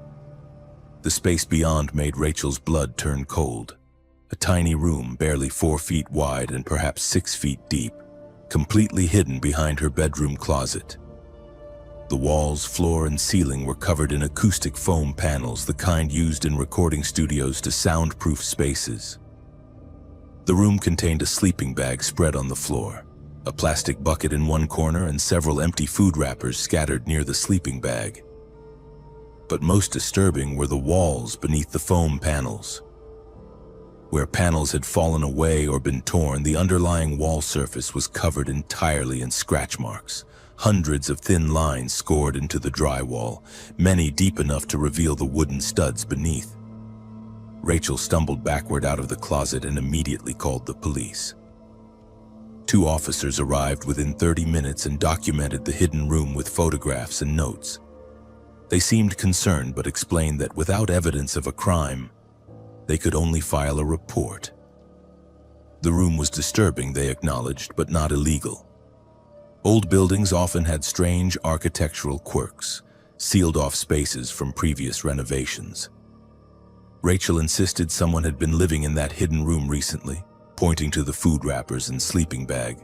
The space beyond made Rachel's blood turn cold. A tiny room, barely 4 feet wide and perhaps 6 feet deep, completely hidden behind her bedroom closet. The walls, floor, and ceiling were covered in acoustic foam panels, the kind used in recording studios to soundproof spaces. The room contained a sleeping bag spread on the floor, a plastic bucket in one corner, and several empty food wrappers scattered near the sleeping bag. But most disturbing were the walls beneath the foam panels. Where panels had fallen away or been torn, the underlying wall surface was covered entirely in scratch marks. Hundreds of thin lines scored into the drywall, many deep enough to reveal the wooden studs beneath. Rachel stumbled backward out of the closet and immediately called the police. 2 officers arrived within 30 minutes and documented the hidden room with photographs and notes. They seemed concerned but explained that without evidence of a crime, they could only file a report. The room was disturbing, they acknowledged, but not illegal. Old buildings often had strange architectural quirks, sealed-off spaces from previous renovations. Rachel insisted someone had been living in that hidden room recently, pointing to the food wrappers and sleeping bag.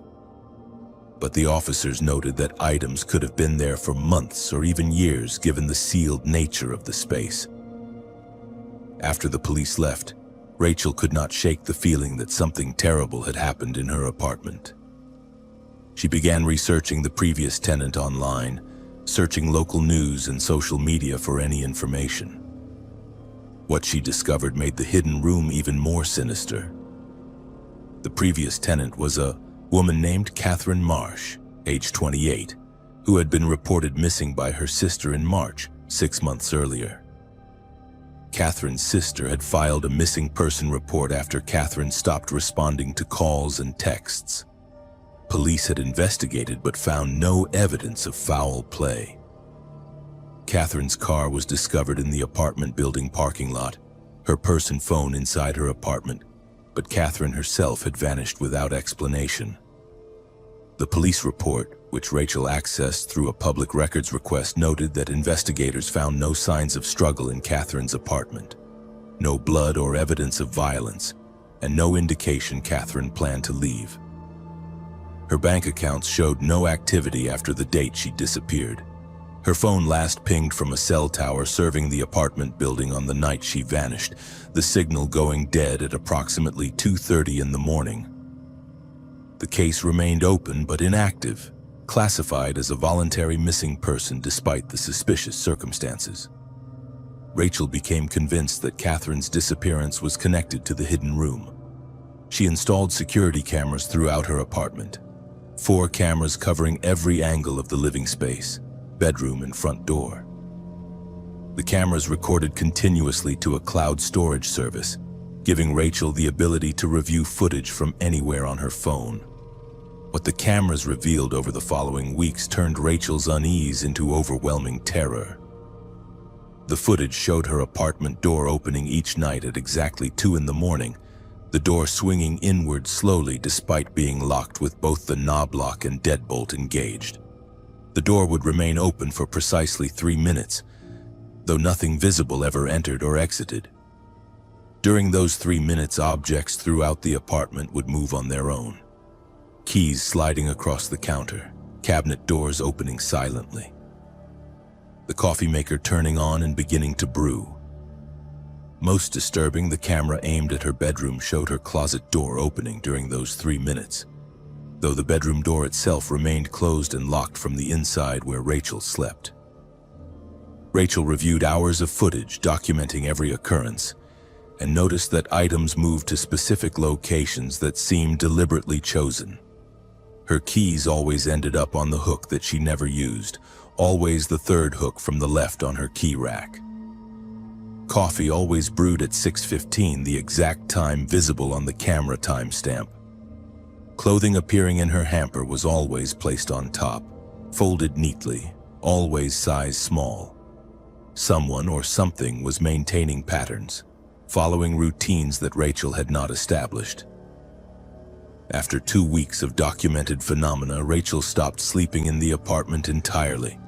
But the officers noted that items could have been there for months or even years, given the sealed nature of the space. After the police left, Rachel could not shake the feeling that something terrible had happened in her apartment. She began researching the previous tenant online, searching local news and social media for any information. What she discovered made the hidden room even more sinister. The previous tenant was a woman named Catherine Marsh, age 28, who had been reported missing by her sister in March, 6 months earlier. Catherine's sister had filed a missing person report after Catherine stopped responding to calls and texts. Police had investigated but found no evidence of foul play. Catherine's car was discovered in the apartment building parking lot, her purse and phone inside her apartment, but Catherine herself had vanished without explanation. The police report, which Rachel accessed through a public records request, noted that investigators found no signs of struggle in Catherine's apartment, no blood or evidence of violence, and no indication Catherine planned to leave. Her bank accounts showed no activity after the date she disappeared. Her phone last pinged from a cell tower serving the apartment building on the night she vanished, the signal going dead at approximately 2:30 in the morning. The case remained open but inactive, classified as a voluntary missing person despite the suspicious circumstances. Rachel became convinced that Catherine's disappearance was connected to the hidden room. She installed security cameras throughout her apartment. 4 cameras covering every angle of the living space, bedroom and front door. The cameras recorded continuously to a cloud storage service, giving Rachel the ability to review footage from anywhere on her phone. What the cameras revealed over the following weeks turned Rachel's unease into overwhelming terror. The footage showed her apartment door opening each night at exactly 2 in the morning, the door swinging inward slowly despite being locked with both the knob lock and deadbolt engaged. The door would remain open for precisely 3 minutes, though nothing visible ever entered or exited. During those 3 minutes, objects throughout the apartment would move on their own. Keys sliding across the counter, cabinet doors opening silently. The coffee maker turning on and beginning to brew. Most disturbing, the camera aimed at her bedroom showed her closet door opening during those 3 minutes, though the bedroom door itself remained closed and locked from the inside where Rachel slept. Rachel reviewed hours of footage documenting every occurrence and noticed that items moved to specific locations that seemed deliberately chosen. Her keys always ended up on the hook that she never used, always the 3rd hook from the left on her key rack. Coffee always brewed at 6:15, the exact time visible on the camera timestamp. Clothing appearing in her hamper was always placed on top, folded neatly, always size small. Someone or something was maintaining patterns, following routines that Rachel had not established. After 2 weeks of documented phenomena, Rachel stopped sleeping in the apartment entirely.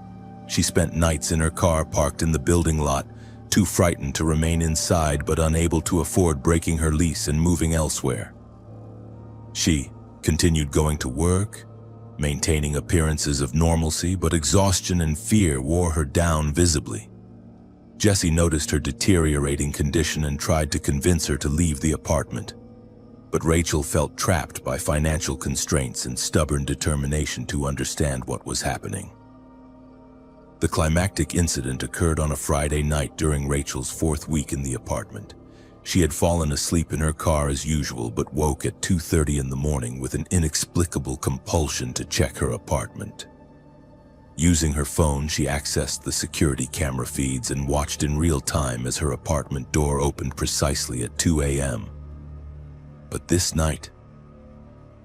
She spent nights in her car parked in the building lot, too frightened to remain inside but unable to afford breaking her lease and moving elsewhere. She continued going to work, maintaining appearances of normalcy, but exhaustion and fear wore her down visibly. Jesse noticed her deteriorating condition and tried to convince her to leave the apartment, but Rachel felt trapped by financial constraints and stubborn determination to understand what was happening. The climactic incident occurred on a Friday night during Rachel's 4th week in the apartment. She had fallen asleep in her car as usual, but woke at 2:30 in the morning with an inexplicable compulsion to check her apartment. Using her phone, she accessed the security camera feeds and watched in real time as her apartment door opened precisely at 2 a.m. But this night,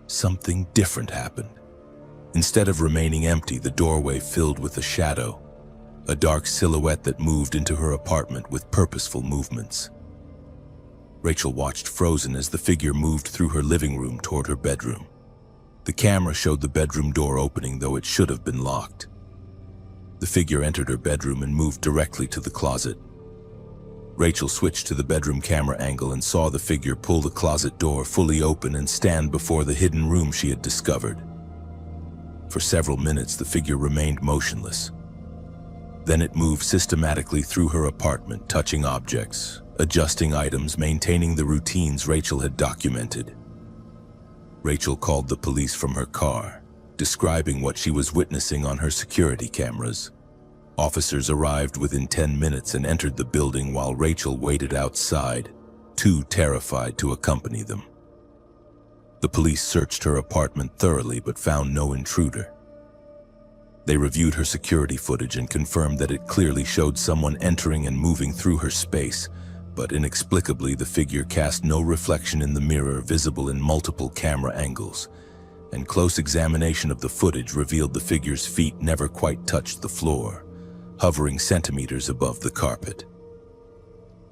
something different happened. Instead of remaining empty, the doorway filled with a shadow, a dark silhouette that moved into her apartment with purposeful movements. Rachel watched frozen as the figure moved through her living room toward her bedroom. The camera showed the bedroom door opening, though it should have been locked. The figure entered her bedroom and moved directly to the closet. Rachel switched to the bedroom camera angle and saw the figure pull the closet door fully open and stand before the hidden room she had discovered. For several minutes, the figure remained motionless. Then it moved systematically through her apartment, touching objects, adjusting items, maintaining the routines Rachel had documented. Rachel called the police from her car, describing what she was witnessing on her security cameras. Officers arrived within 10 minutes and entered the building while Rachel waited outside, too terrified to accompany them. The police searched her apartment thoroughly but found no intruder. They reviewed her security footage and confirmed that it clearly showed someone entering and moving through her space, but inexplicably the figure cast no reflection in the mirror visible in multiple camera angles, and close examination of the footage revealed the figure's feet never quite touched the floor, hovering centimeters above the carpet.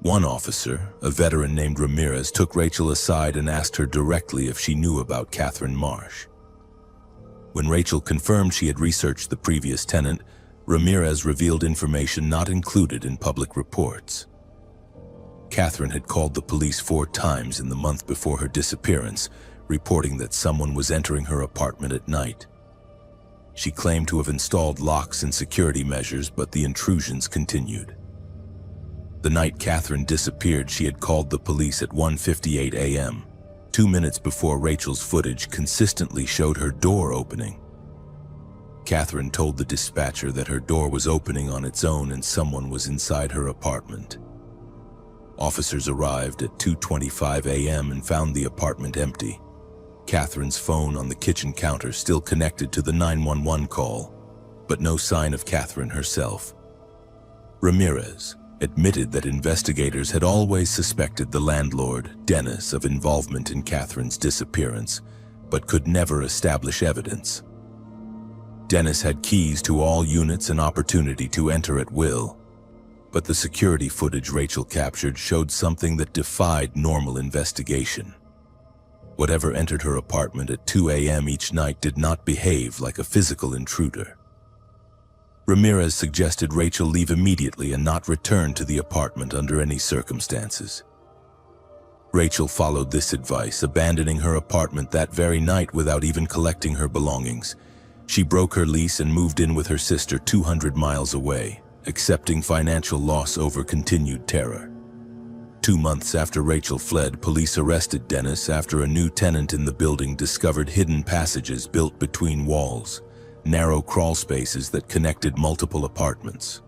One officer, a veteran named Ramirez, took Rachel aside and asked her directly if she knew about Catherine Marsh. When Rachel confirmed she had researched the previous tenant, Ramirez revealed information not included in public reports. Catherine had called the police 4 times in the month before her disappearance, reporting that someone was entering her apartment at night. She claimed to have installed locks and security measures, but the intrusions continued. The night Catherine disappeared, she had called the police at 1:58 a.m., 2 minutes before Rachel's footage consistently showed her door opening. Catherine told the dispatcher that her door was opening on its own and someone was inside her apartment. Officers arrived at 2:25 a.m. and found the apartment empty. Catherine's phone on the kitchen counter still connected to the 911 call, but no sign of Catherine herself. Ramirez admitted that investigators had always suspected the landlord, Dennis, of involvement in Catherine's disappearance, but could never establish evidence. Dennis had keys to all units and opportunity to enter at will, but the security footage Rachel captured showed something that defied normal investigation. Whatever entered her apartment at 2 a.m. each night did not behave like a physical intruder. Ramirez suggested Rachel leave immediately and not return to the apartment under any circumstances. Rachel followed this advice, abandoning her apartment that very night without even collecting her belongings. She broke her lease and moved in with her sister 200 miles away, accepting financial loss over continued terror. 2 months after Rachel fled, police arrested Dennis after a new tenant in the building discovered hidden passages built between walls, narrow crawl spaces that connected multiple apartments.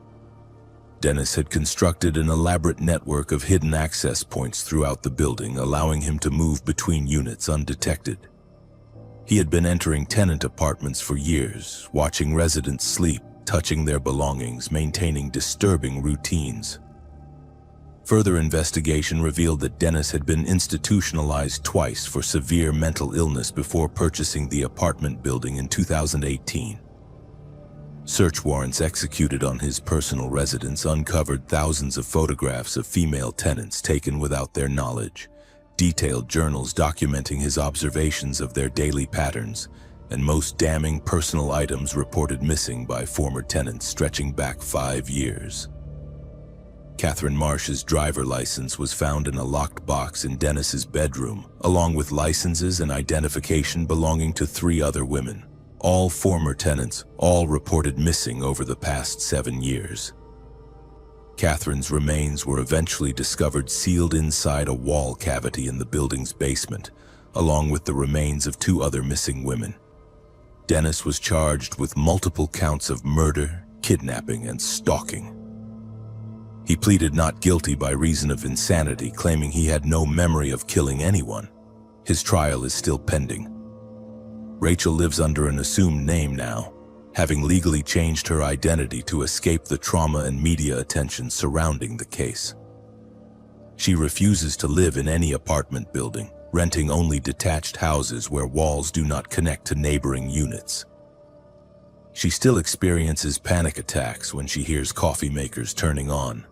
Dennis had constructed an elaborate network of hidden access points throughout the building, allowing him to move between units undetected. He had been entering tenant apartments for years, watching residents sleep, touching their belongings, maintaining disturbing routines. Further investigation revealed that Dennis had been institutionalized twice for severe mental illness before purchasing the apartment building in 2018. Search warrants executed on his personal residence uncovered thousands of photographs of female tenants taken without their knowledge, detailed journals documenting his observations of their daily patterns, and most damning personal items reported missing by former tenants stretching back 5 years. Catherine Marsh's driver license was found in a locked box in Dennis's bedroom, along with licenses and identification belonging to 3 other women, all former tenants, all reported missing over the past 7 years. Catherine's remains were eventually discovered sealed inside a wall cavity in the building's basement, along with the remains of 2 other missing women. Dennis was charged with multiple counts of murder, kidnapping, and stalking. He pleaded not guilty by reason of insanity, claiming he had no memory of killing anyone. His trial is still pending. Rachel lives under an assumed name now, having legally changed her identity to escape the trauma and media attention surrounding the case. She refuses to live in any apartment building, renting only detached houses where walls do not connect to neighboring units. She still experiences panic attacks when she hears coffee makers turning on,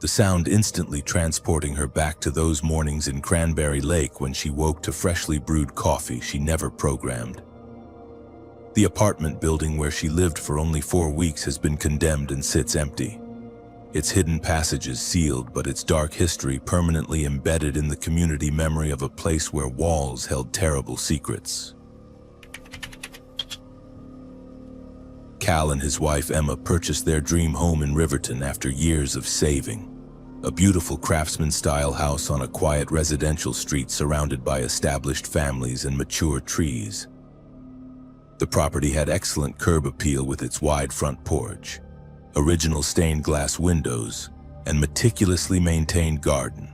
the sound instantly transporting her back to those mornings in Cranberry Lake when she woke to freshly brewed coffee she never programmed. The apartment building where she lived for only 4 weeks has been condemned and sits empty. Its hidden passages sealed, but its dark history permanently embedded in the community memory of a place where walls held terrible secrets. Cal and his wife Emma purchased their dream home in Riverton after years of saving. A beautiful craftsman-style house on a quiet residential street surrounded by established families and mature trees. The property had excellent curb appeal with its wide front porch, original stained glass windows, and meticulously maintained garden.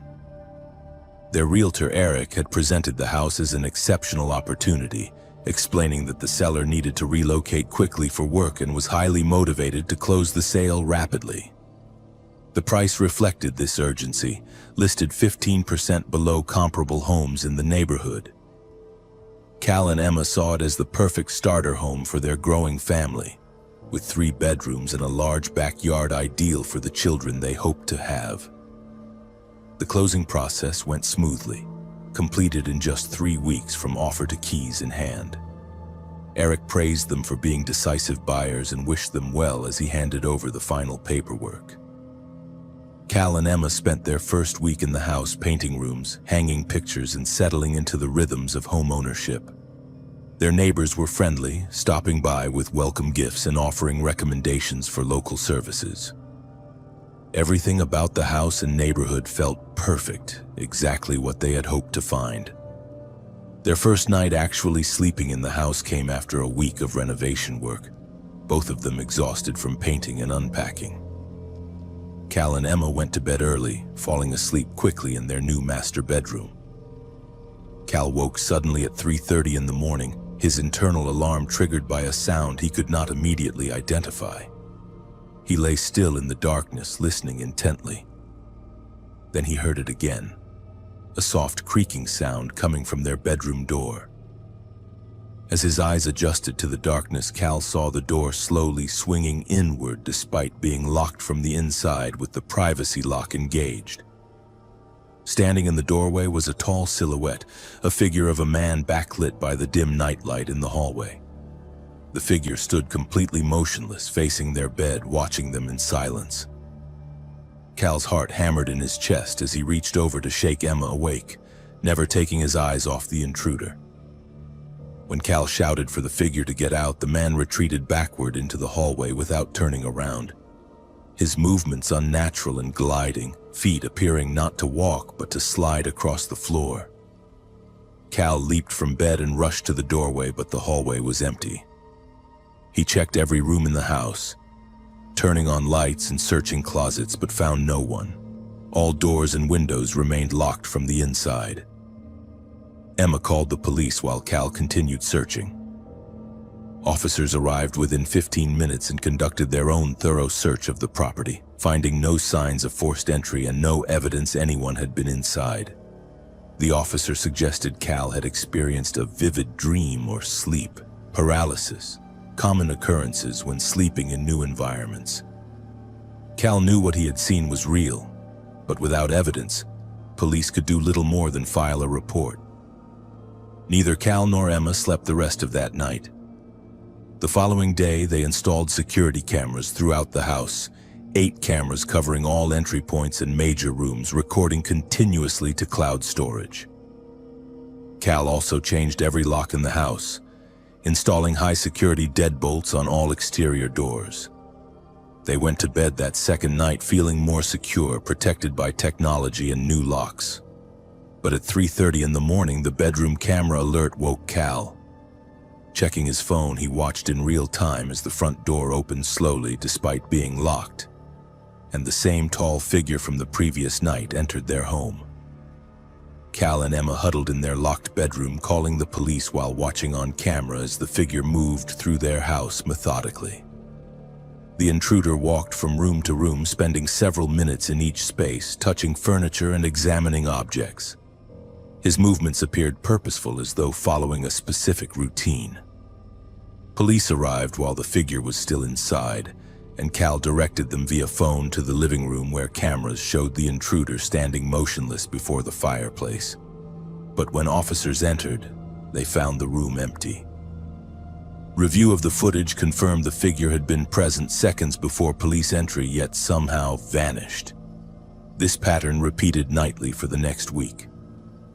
Their realtor Eric had presented the house as an exceptional opportunity, explaining that the seller needed to relocate quickly for work and was highly motivated to close the sale rapidly. The price reflected this urgency, listed 15% below comparable homes in the neighborhood. Cal and Emma saw it as the perfect starter home for their growing family, with 3 bedrooms and a large backyard ideal for the children they hoped to have. The closing process went smoothly, completed in just 3 weeks from offer to keys in hand. Eric praised them for being decisive buyers and wished them well as he handed over the final paperwork. Cal and Emma spent their first week in the house painting rooms, hanging pictures, and settling into the rhythms of home ownership. Their neighbors were friendly, stopping by with welcome gifts and offering recommendations for local services. Everything about the house and neighborhood felt perfect, exactly what they had hoped to find. Their first night actually sleeping in the house came after a week of renovation work, both of them exhausted from painting and unpacking. Cal and Emma went to bed early, falling asleep quickly in their new master bedroom. Cal woke suddenly at 3:30 in the morning, his internal alarm triggered by a sound he could not immediately identify. He lay still in the darkness, listening intently. Then he heard it again, a soft creaking sound coming from their bedroom door. As his eyes adjusted to the darkness, Cal saw the door slowly swinging inward despite being locked from the inside with the privacy lock engaged. Standing in the doorway was a tall silhouette, a figure of a man backlit by the dim nightlight in the hallway. The figure stood completely motionless, facing their bed, watching them in silence. Cal's heart hammered in his chest as he reached over to shake Emma awake, never taking his eyes off the intruder. When Cal shouted for the figure to get out, the man retreated backward into the hallway without turning around. His movements unnatural and gliding, feet appearing not to walk but to slide across the floor. Cal leaped from bed and rushed to the doorway, but the hallway was empty. He checked every room in the house, turning on lights and searching closets, but found no one. All doors and windows remained locked from the inside. Emma called the police while Cal continued searching. Officers arrived within 15 minutes and conducted their own thorough search of the property, finding no signs of forced entry and no evidence anyone had been inside. The officer suggested Cal had experienced a vivid dream or sleep paralysis, common occurrences when sleeping in new environments. Cal knew what he had seen was real, but without evidence, police could do little more than file a report. Neither Cal nor Emma slept the rest of that night. The following day, they installed security cameras throughout the house, 8 cameras covering all entry points and major rooms, recording continuously to cloud storage. Cal also changed every lock in the house, installing high-security deadbolts on all exterior doors. They went to bed that second night feeling more secure, protected by technology and new locks. But at 3:30 in the morning, the bedroom camera alert woke Cal. Checking his phone, he watched in real time as the front door opened slowly despite being locked, and the same tall figure from the previous night entered their home. Cal and Emma huddled in their locked bedroom, calling the police while watching on camera as the figure moved through their house methodically. The intruder walked from room to room, spending several minutes in each space, touching furniture and examining objects. His movements appeared purposeful, as though following a specific routine. Police arrived while the figure was still inside, and Cal directed them via phone to the living room where cameras showed the intruder standing motionless before the fireplace. But when officers entered, they found the room empty. Review of the footage confirmed the figure had been present seconds before police entry, yet somehow vanished. This pattern repeated nightly for the next week.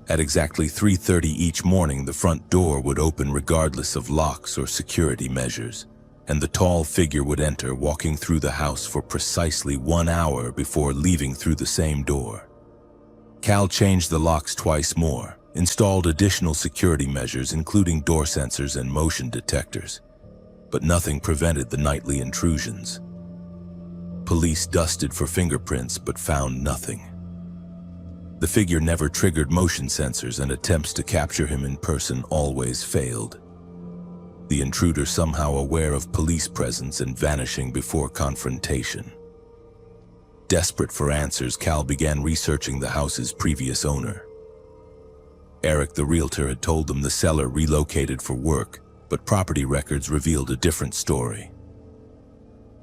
At exactly 3:30 each morning, the front door would open regardless of locks or security measures, and the tall figure would enter, walking through the house for precisely 1 hour before leaving through the same door. Cal changed the locks twice more, installed additional security measures including door sensors and motion detectors, but nothing prevented the nightly intrusions. Police dusted for fingerprints but found nothing. The figure never triggered motion sensors, and attempts to capture him in person always failed. The intruder somehow aware of police presence and vanishing before confrontation. Desperate for answers, Cal began researching the house's previous owner. Eric, the realtor, had told them the seller relocated for work, but property records revealed a different story.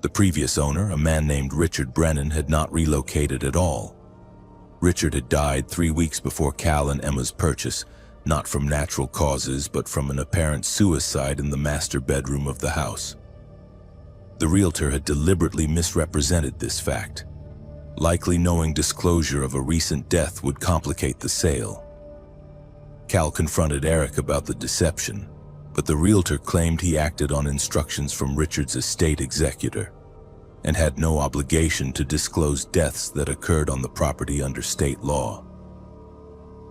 The previous owner, a man named Richard Brennan, had not relocated at all. Richard had died 3 weeks before Cal and Emma's purchase, not from natural causes, but from an apparent suicide in the master bedroom of the house. The realtor had deliberately misrepresented this fact, likely knowing disclosure of a recent death would complicate the sale. Cal confronted Eric about the deception, but the realtor claimed he acted on instructions from Richard's estate executor and had no obligation to disclose deaths that occurred on the property under state law.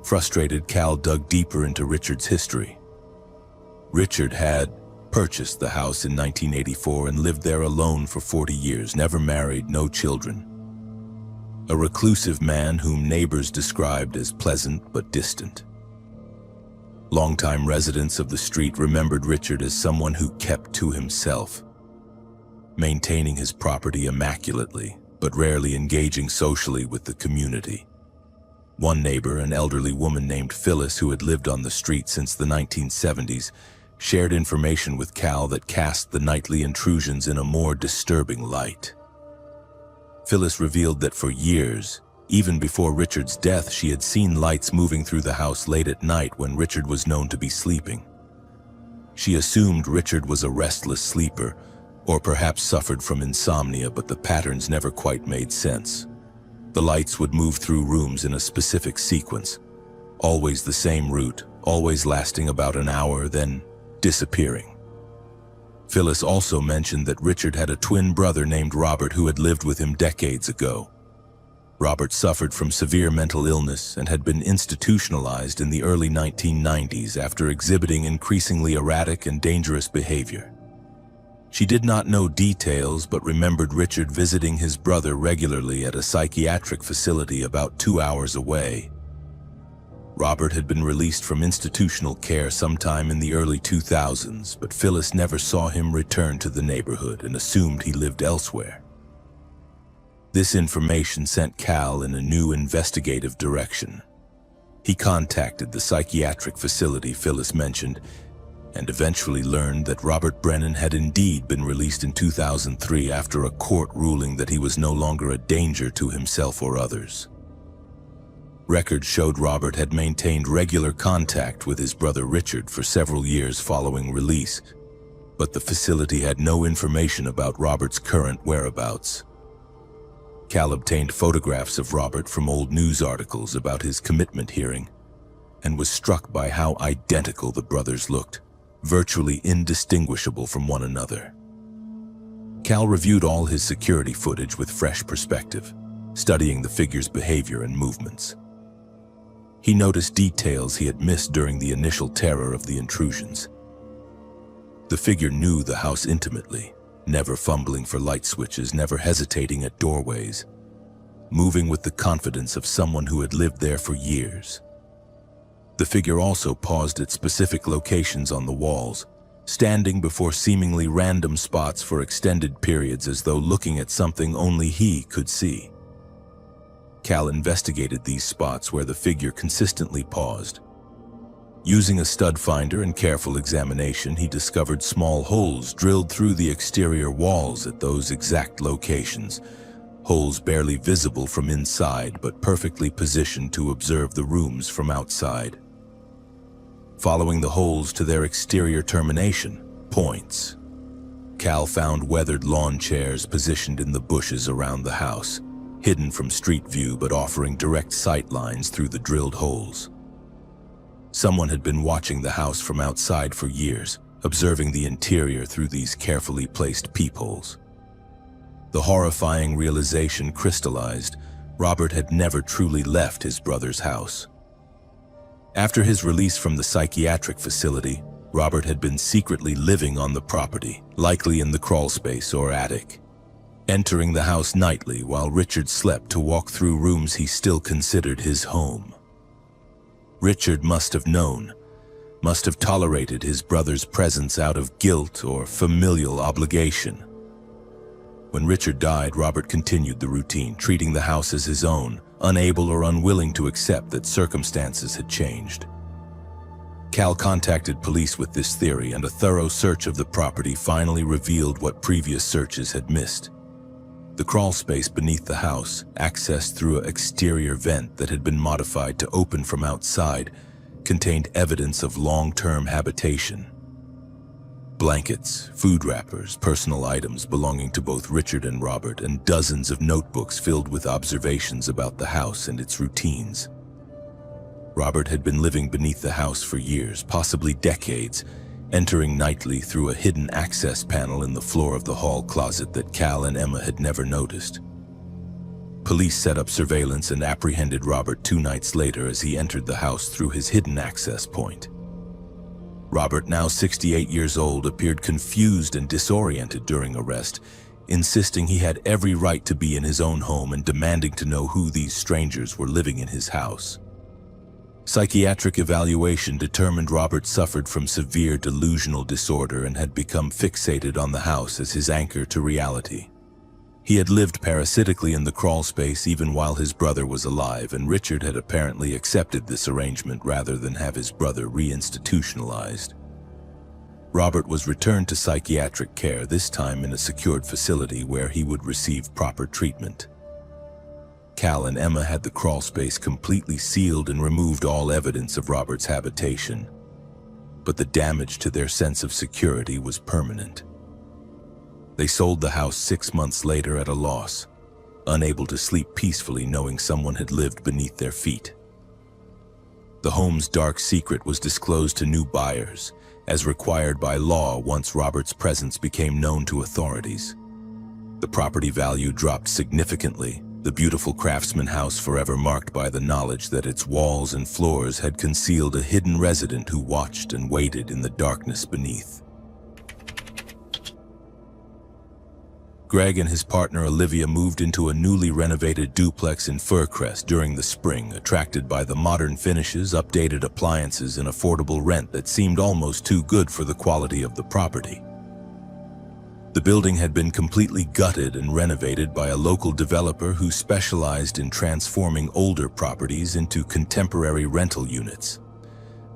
Frustrated, Cal dug deeper into Richard's history. Richard had purchased the house in 1984 and lived there alone for 40 years, never married, no children. a reclusive man whom neighbors described as pleasant but distant. Longtime residents of the street remembered Richard as someone who kept to himself, maintaining his property immaculately, but rarely engaging socially with the community. One neighbor, an elderly woman named Phyllis who had lived on the street since the 1970s, shared information with Cal that cast the nightly intrusions in a more disturbing light. Phyllis revealed that for years, even before Richard's death, she had seen lights moving through the house late at night when Richard was known to be sleeping. She assumed Richard was a restless sleeper, or perhaps suffered from insomnia, but the patterns never quite made sense. The lights would move through rooms in a specific sequence, always the same route, always lasting about an hour, then disappearing. Phyllis also mentioned that Richard had a twin brother named Robert who had lived with him decades ago. Robert suffered from severe mental illness and had been institutionalized in the early 1990s after exhibiting increasingly erratic and dangerous behavior. She did not know details, but remembered Richard visiting his brother regularly at a psychiatric facility about 2 hours away. Robert had been released from institutional care sometime in the early 2000s, but Phyllis never saw him return to the neighborhood and assumed he lived elsewhere. This information sent Cal in a new investigative direction. He contacted the psychiatric facility Phyllis mentioned and eventually learned that Robert Brennan had indeed been released in 2003 after a court ruling that he was no longer a danger to himself or others. Records showed Robert had maintained regular contact with his brother Richard for several years following release, but the facility had no information about Robert's current whereabouts. Cal obtained photographs of Robert from old news articles about his commitment hearing and was struck by how identical the brothers looked, virtually indistinguishable from one another. Cal reviewed all his security footage with fresh perspective, studying the figure's behavior and movements. He noticed details he had missed during the initial terror of the intrusions. The figure knew the house intimately, never fumbling for light switches, never hesitating at doorways, moving with the confidence of someone who had lived there for years. The figure also paused at specific locations on the walls, standing before seemingly random spots for extended periods as though looking at something only he could see. Cal investigated these spots where the figure consistently paused. Using a stud finder and careful examination, he discovered small holes drilled through the exterior walls at those exact locations, holes barely visible from inside but perfectly positioned to observe the rooms from outside. Following the holes to their exterior termination points, Cal found weathered lawn chairs positioned in the bushes around the house, hidden from street view but offering direct sight lines through the drilled holes. Someone had been watching the house from outside for years, observing the interior through these carefully placed peepholes. The horrifying realization crystallized: Robert had never truly left his brother's house. After his release from the psychiatric facility, Robert had been secretly living on the property, likely in the crawlspace or attic, entering the house nightly while Richard slept to walk through rooms he still considered his home. Richard must have known, must have tolerated his brother's presence out of guilt or familial obligation. When Richard died, Robert continued the routine, treating the house as his own, unable or unwilling to accept that circumstances had changed. Cal contacted police with this theory, and a thorough search of the property finally revealed what previous searches had missed. The crawl space beneath the house, accessed through an exterior vent that had been modified to open from outside, contained evidence of long-term habitation. Blankets, food wrappers, personal items belonging to both Richard and Robert, and dozens of notebooks filled with observations about the house and its routines. Robert had been living beneath the house for years, possibly decades, entering nightly through a hidden access panel in the floor of the hall closet that Cal and Emma had never noticed. Police set up surveillance and apprehended Robert 2 nights later as he entered the house through his hidden access point. Robert, now 68 years old, appeared confused and disoriented during arrest, insisting he had every right to be in his own home and demanding to know who these strangers were living in his house. Psychiatric evaluation determined Robert suffered from severe delusional disorder and had become fixated on the house as his anchor to reality. He had lived parasitically in the crawl space even while his brother was alive, and Richard had apparently accepted this arrangement rather than have his brother reinstitutionalized. Robert was returned to psychiatric care, this time in a secured facility where he would receive proper treatment. Cal and Emma had the crawl space completely sealed and removed all evidence of Robert's habitation, but the damage to their sense of security was permanent. They sold the house 6 months later at a loss, unable to sleep peacefully knowing someone had lived beneath their feet. The home's dark secret was disclosed to new buyers, as required by law once Robert's presence became known to authorities. The property value dropped significantly, the beautiful craftsman house forever marked by the knowledge that its walls and floors had concealed a hidden resident who watched and waited in the darkness beneath. Greg and his partner Olivia moved into a newly renovated duplex in Fircrest during the spring, attracted by the modern finishes, updated appliances, and affordable rent that seemed almost too good for the quality of the property. The building had been completely gutted and renovated by a local developer who specialized in transforming older properties into contemporary rental units.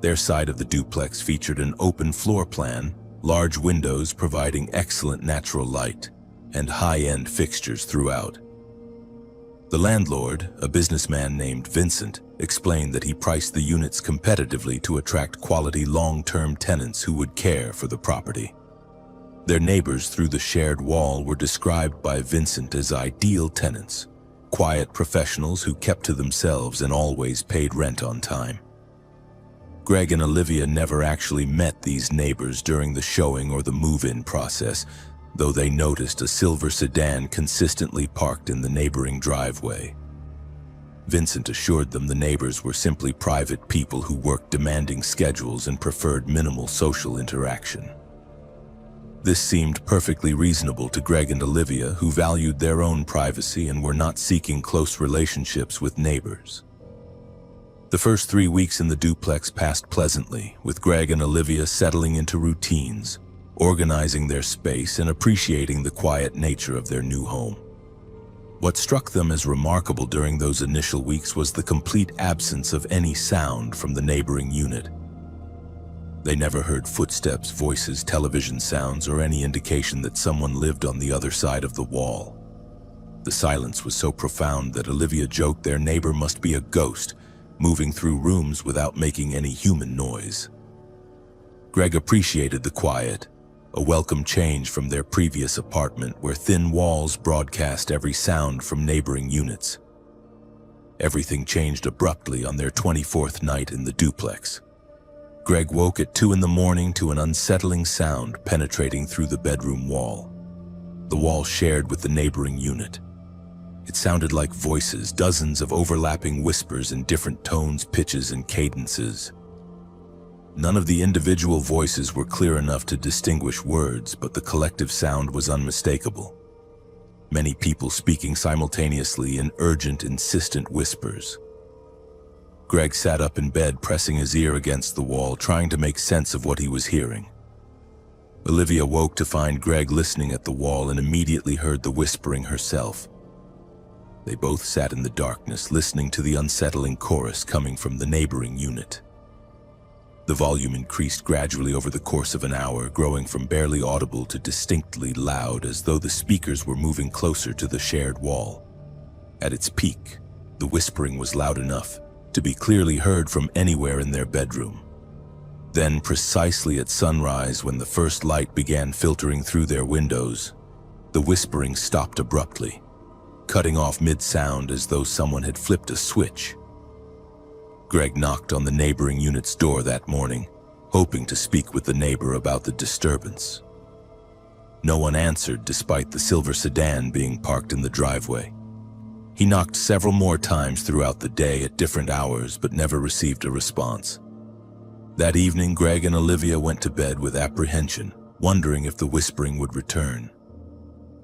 Their side of the duplex featured an open floor plan, large windows providing excellent natural light, and high-end fixtures throughout. The landlord, a businessman named Vincent, explained that he priced the units competitively to attract quality long-term tenants who would care for the property. Their neighbors through the shared wall were described by Vincent as ideal tenants, quiet professionals who kept to themselves and always paid rent on time. Greg and Olivia never actually met these neighbors during the showing or the move-in process, though they noticed a silver sedan consistently parked in the neighboring driveway. Vincent assured them the neighbors were simply private people who worked demanding schedules and preferred minimal social interaction. This seemed perfectly reasonable to Greg and Olivia, who valued their own privacy and were not seeking close relationships with neighbors. The first 3 weeks in the duplex passed pleasantly, with Greg and Olivia settling into routines, organizing their space and appreciating the quiet nature of their new home. What struck them as remarkable during those initial weeks was the complete absence of any sound from the neighboring unit. They never heard footsteps, voices, television sounds, or any indication that someone lived on the other side of the wall. The silence was so profound that Olivia joked their neighbor must be a ghost, moving through rooms without making any human noise. Greg appreciated the quiet, a welcome change from their previous apartment where thin walls broadcast every sound from neighboring units. Everything changed abruptly on their 24th night in the duplex. Greg woke at 2 in the morning to an unsettling sound penetrating through the bedroom wall. The wall shared with the neighboring unit. It sounded like voices, dozens of overlapping whispers in different tones, pitches, and cadences. None of the individual voices were clear enough to distinguish words, but the collective sound was unmistakable. Many people speaking simultaneously in urgent, insistent whispers. Greg sat up in bed, pressing his ear against the wall, trying to make sense of what he was hearing. Olivia woke to find Greg listening at the wall and immediately heard the whispering herself. They both sat in the darkness, listening to the unsettling chorus coming from the neighboring unit. The volume increased gradually over the course of an hour, growing from barely audible to distinctly loud, as though the speakers were moving closer to the shared wall. At its peak, the whispering was loud enough to be clearly heard from anywhere in their bedroom. Then, precisely at sunrise, when the first light began filtering through their windows, the whispering stopped abruptly, cutting off mid-sound as though someone had flipped a switch. Greg knocked on the neighboring unit's door that morning, hoping to speak with the neighbor about the disturbance. No one answered despite the silver sedan being parked in the driveway. He knocked several more times throughout the day at different hours, but never received a response. That evening, Greg and Olivia went to bed with apprehension, wondering if the whispering would return.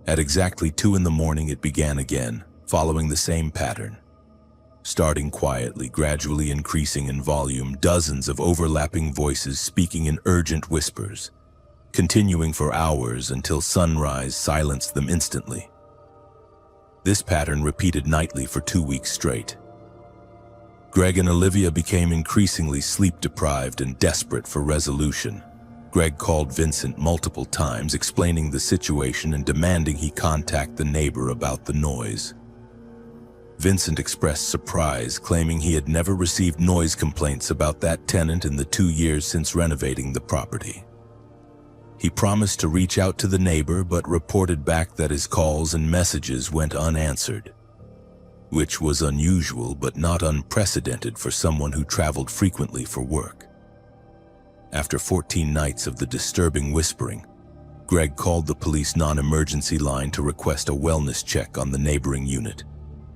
At exactly 2 in the morning, it began again, following the same pattern. Starting quietly, gradually increasing in volume, dozens of overlapping voices speaking in urgent whispers, continuing for hours until sunrise silenced them instantly. This pattern repeated nightly for 2 weeks straight. Greg and Olivia became increasingly sleep-deprived and desperate for resolution. Greg called Vincent multiple times, explaining the situation and demanding he contact the neighbor about the noise. Vincent expressed surprise, claiming he had never received noise complaints about that tenant in the 2 years since renovating the property. He promised to reach out to the neighbor, but reported back that his calls and messages went unanswered, which was unusual but not unprecedented for someone who traveled frequently for work. After 14 nights of the disturbing whispering, Greg called the police non-emergency line to request a wellness check on the neighboring unit,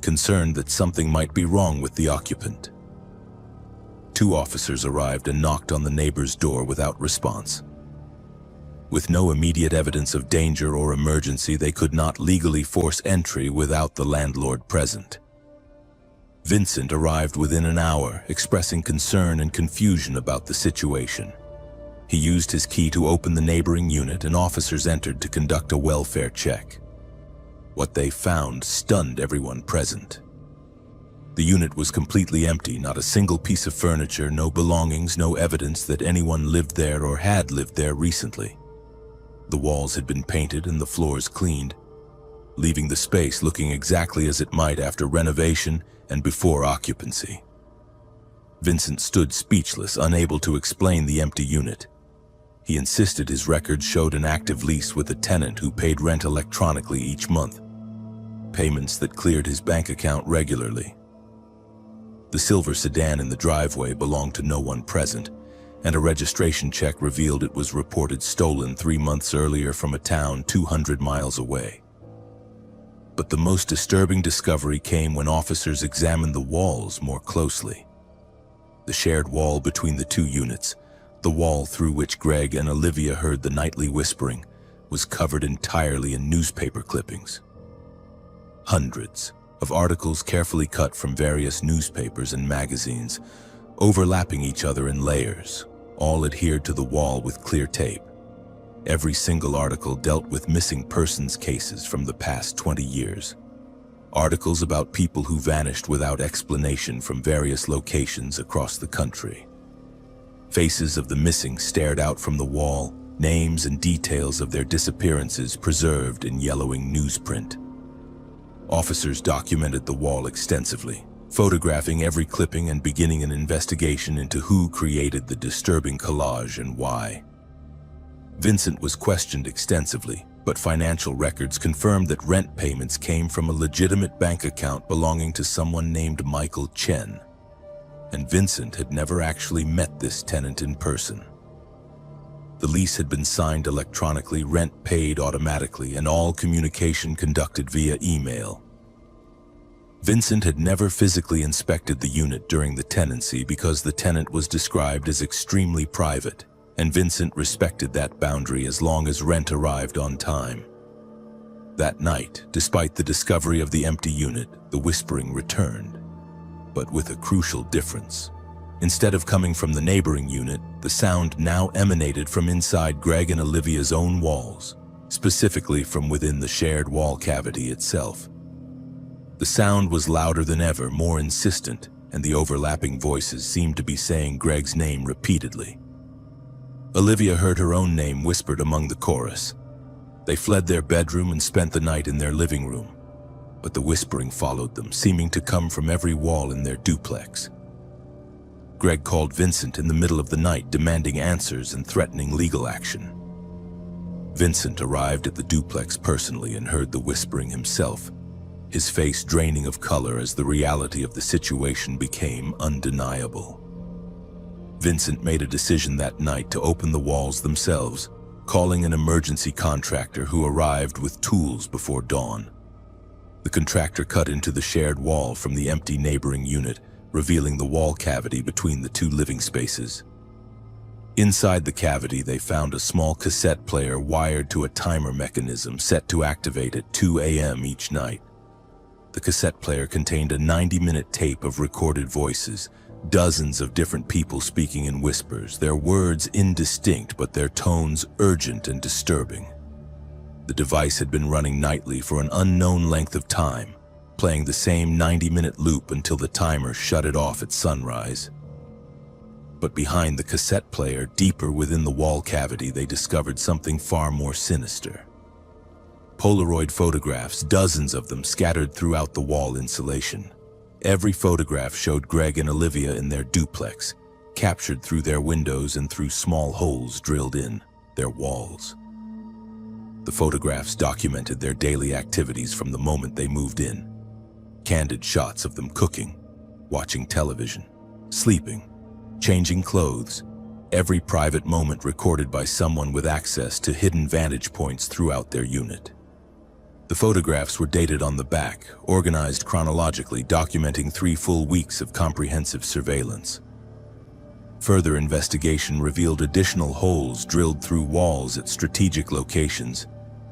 concerned that something might be wrong with the occupant. 2 officers arrived and knocked on the neighbor's door without response. With no immediate evidence of danger or emergency, they could not legally force entry without the landlord present. Vincent arrived within an hour, expressing concern and confusion about the situation. He used his key to open the neighboring unit, and officers entered to conduct a welfare check. What they found stunned everyone present. The unit was completely empty, not a single piece of furniture, no belongings, no evidence that anyone lived there or had lived there recently. The walls had been painted and the floors cleaned, leaving the space looking exactly as it might after renovation and before occupancy. Vincent stood speechless, unable to explain the empty unit. He insisted his records showed an active lease with a tenant who paid rent electronically each month, payments that cleared his bank account regularly. The silver sedan in the driveway belonged to no one present, and a registration check revealed it was reported stolen 3 months earlier from a town 200 miles away. But the most disturbing discovery came when officers examined the walls more closely. The shared wall between the 2 units, the wall through which Greg and Olivia heard the nightly whispering, was covered entirely in newspaper clippings. Hundreds of articles carefully cut from various newspapers and magazines, overlapping each other in layers, all adhered to the wall with clear tape. Every single article dealt with missing persons cases from the past 20 years. Articles about people who vanished without explanation from various locations across the country. Faces of the missing stared out from the wall, names and details of their disappearances preserved in yellowing newsprint. Officers documented the wall extensively, photographing every clipping and beginning an investigation into who created the disturbing collage and why. Vincent was questioned extensively, but financial records confirmed that rent payments came from a legitimate bank account belonging to someone named Michael Chen, and Vincent had never actually met this tenant in person. The lease had been signed electronically, rent paid automatically, and all communication conducted via email. Vincent had never physically inspected the unit during the tenancy because the tenant was described as extremely private, and Vincent respected that boundary as long as rent arrived on time. That night, despite the discovery of the empty unit, the whispering returned, but with a crucial difference. Instead of coming from the neighboring unit, the sound now emanated from inside Greg and Olivia's own walls, specifically from within the shared wall cavity itself. The sound was louder than ever, more insistent, and the overlapping voices seemed to be saying Greg's name repeatedly. Olivia heard her own name whispered among the chorus. They fled their bedroom and spent the night in their living room, but the whispering followed them, seeming to come from every wall in their duplex. Greg called Vincent in the middle of the night, demanding answers and threatening legal action. Vincent arrived at the duplex personally and heard the whispering himself, his face draining of color as the reality of the situation became undeniable. Vincent made a decision that night to open the walls themselves, calling an emergency contractor who arrived with tools before dawn. The contractor cut into the shared wall from the empty neighboring unit, revealing the wall cavity between the 2 living spaces. Inside the cavity, they found a small cassette player wired to a timer mechanism set to activate at 2 a.m. each night. The cassette player contained a 90-minute tape of recorded voices, dozens of different people speaking in whispers, their words indistinct but their tones urgent and disturbing. The device had been running nightly for an unknown length of time, playing the same 90-minute loop until the timer shut it off at sunrise. But behind the cassette player, deeper within the wall cavity, they discovered something far more sinister. Polaroid photographs, dozens of them scattered throughout the wall insulation. Every photograph showed Greg and Olivia in their duplex, captured through their windows and through small holes drilled in their walls. The photographs documented their daily activities from the moment they moved in. Candid shots of them cooking, watching television, sleeping, changing clothes, every private moment recorded by someone with access to hidden vantage points throughout their unit. The photographs were dated on the back, organized chronologically, documenting 3 full weeks of comprehensive surveillance. Further investigation revealed additional holes drilled through walls at strategic locations,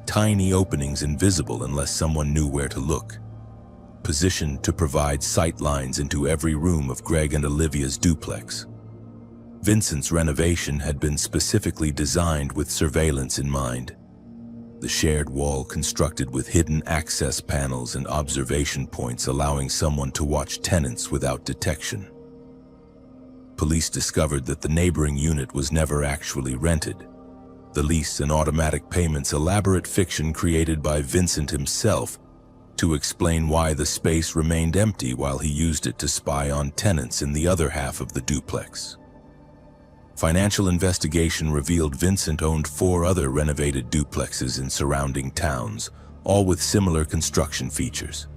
tiny openings invisible unless someone knew where to look, positioned to provide sight lines into every room of Greg and Olivia's duplex. Vincent's renovation had been specifically designed with surveillance in mind. The shared wall constructed with hidden access panels and observation points allowing someone to watch tenants without detection. Police discovered that the neighboring unit was never actually rented. The lease and automatic payments, elaborate fiction created by Vincent himself to explain why the space remained empty while he used it to spy on tenants in the other half of the duplex. Financial investigation revealed Vincent owned 4 other renovated duplexes in surrounding towns, all with similar construction features.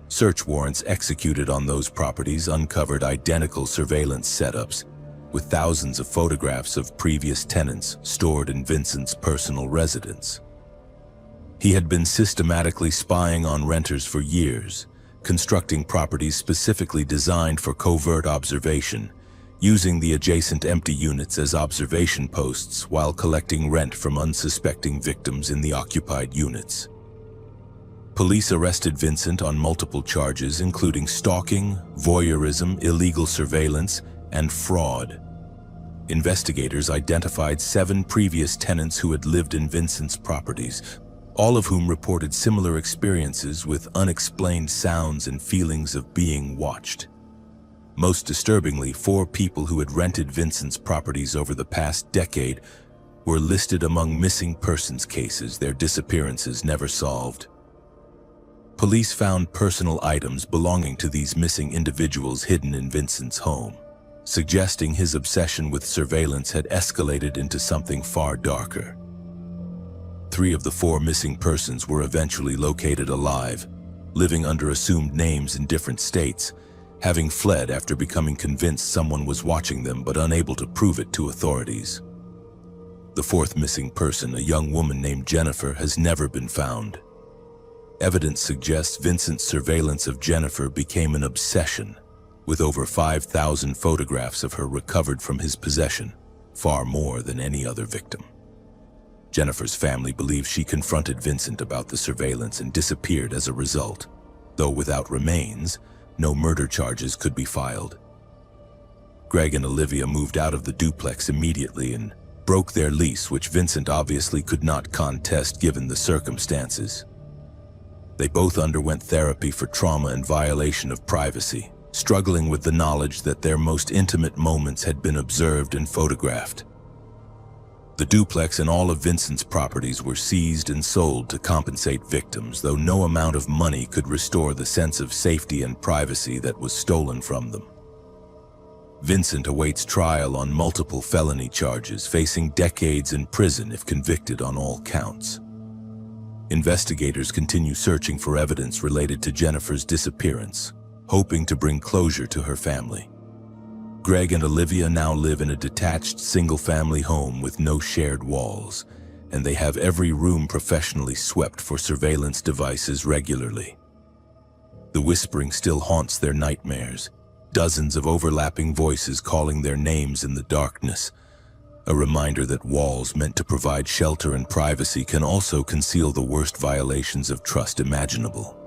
Search warrants executed on those properties uncovered identical surveillance setups, with thousands of photographs of previous tenants stored in Vincent's personal residence. He had been systematically spying on renters for years, constructing properties specifically designed for covert observation, using the adjacent empty units as observation posts while collecting rent from unsuspecting victims in the occupied units. Police arrested Vincent on multiple charges, including stalking, voyeurism, illegal surveillance, and fraud. Investigators identified 7 previous tenants who had lived in Vincent's properties, all of whom reported similar experiences with unexplained sounds and feelings of being watched. Most disturbingly, 4 people who had rented Vincent's properties over the past decade were listed among missing persons cases, their disappearances never solved. Police found personal items belonging to these missing individuals hidden in Vincent's home, suggesting his obsession with surveillance had escalated into something far darker. 3 of the 4 missing persons were eventually located alive, living under assumed names in different states, having fled after becoming convinced someone was watching them but unable to prove it to authorities. The 4th missing person, a young woman named Jennifer, has never been found. Evidence suggests Vincent's surveillance of Jennifer became an obsession, with over 5,000 photographs of her recovered from his possession, far more than any other victim. Jennifer's family believes she confronted Vincent about the surveillance and disappeared as a result, though without remains, no murder charges could be filed. Greg and Olivia moved out of the duplex immediately and broke their lease, which Vincent obviously could not contest given the circumstances. They both underwent therapy for trauma and violation of privacy, struggling with the knowledge that their most intimate moments had been observed and photographed. The duplex and all of Vincent's properties were seized and sold to compensate victims, though no amount of money could restore the sense of safety and privacy that was stolen from them. Vincent awaits trial on multiple felony charges, facing decades in prison if convicted on all counts. Investigators continue searching for evidence related to Jennifer's disappearance, hoping to bring closure to her family. Greg and Olivia now live in a detached single-family home with no shared walls, and they have every room professionally swept for surveillance devices regularly. The whispering still haunts their nightmares, dozens of overlapping voices calling their names in the darkness, a reminder that walls meant to provide shelter and privacy can also conceal the worst violations of trust imaginable.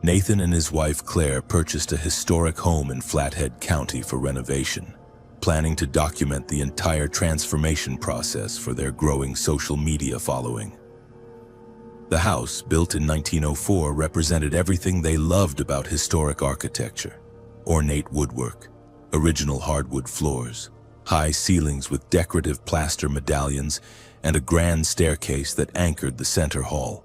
Nathan and his wife Claire purchased a historic home in Flathead County for renovation, planning to document the entire transformation process for their growing social media following. The house, built in 1904, represented everything they loved about historic architecture: ornate woodwork, original hardwood floors, high ceilings with decorative plaster medallions, and a grand staircase that anchored the center hall.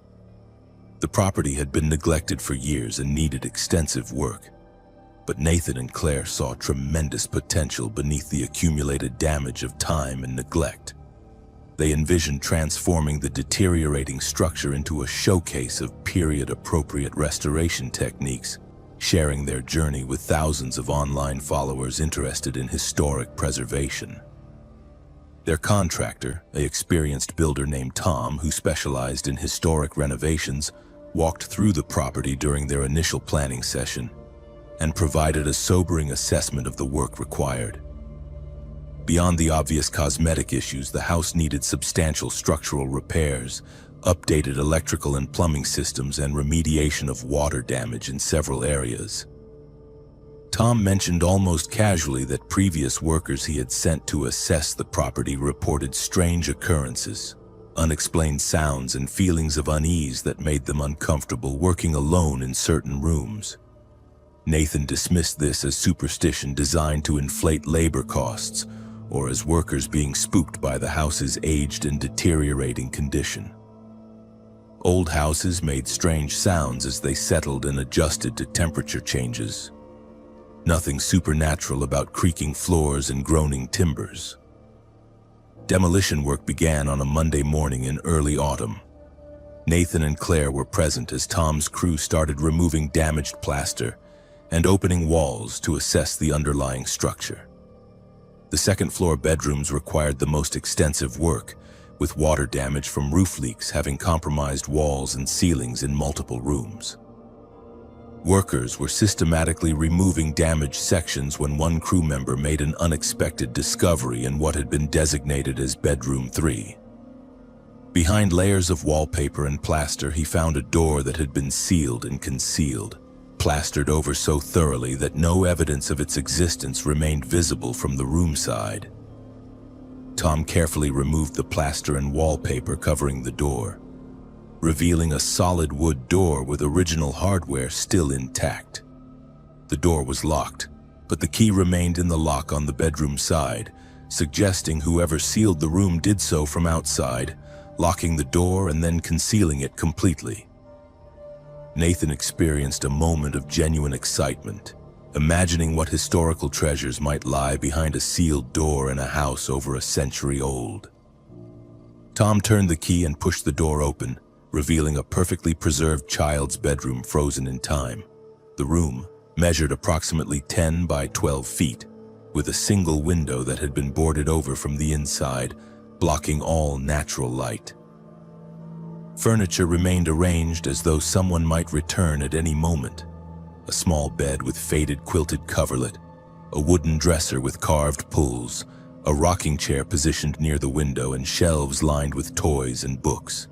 The property had been neglected for years and needed extensive work, but Nathan and Claire saw tremendous potential beneath the accumulated damage of time and neglect. They envisioned transforming the deteriorating structure into a showcase of period-appropriate restoration techniques, sharing their journey with thousands of online followers interested in historic preservation. Their contractor, an experienced builder named Tom who specialized in historic renovations, walked through the property during their initial planning session and provided a sobering assessment of the work required. Beyond the obvious cosmetic issues, the house needed substantial structural repairs, updated electrical and plumbing systems, and remediation of water damage in several areas. Tom mentioned almost casually that previous workers he had sent to assess the property reported strange occurrences, unexplained sounds, and feelings of unease that made them uncomfortable working alone in certain rooms. Nathan dismissed this as superstition designed to inflate labor costs, or as workers being spooked by the house's aged and deteriorating condition. Old houses made strange sounds as they settled and adjusted to temperature changes. Nothing supernatural about creaking floors and groaning timbers. Demolition work began on a Monday morning in early autumn. Nathan and Claire were present as Tom's crew started removing damaged plaster and opening walls to assess the underlying structure. The second-floor bedrooms required the most extensive work, with water damage from roof leaks having compromised walls and ceilings in multiple rooms. Workers were systematically removing damaged sections when one crew member made an unexpected discovery in what had been designated as Bedroom 3. Behind layers of wallpaper and plaster, he found a door that had been sealed and concealed, plastered over so thoroughly that no evidence of its existence remained visible from the room side. Tom carefully removed the plaster and wallpaper covering the door, revealing a solid wood door with original hardware still intact. The door was locked, but the key remained in the lock on the bedroom side, suggesting whoever sealed the room did so from outside, locking the door and then concealing it completely. Nathan experienced a moment of genuine excitement, imagining what historical treasures might lie behind a sealed door in a house over a century old. Tom turned the key and pushed the door open, revealing a perfectly preserved child's bedroom frozen in time. The room measured approximately 10 by 12 feet, with a single window that had been boarded over from the inside, blocking all natural light. Furniture remained arranged as though someone might return at any moment. A small bed with faded quilted coverlet, a wooden dresser with carved pulls, a rocking chair positioned near the window, and shelves lined with toys and books.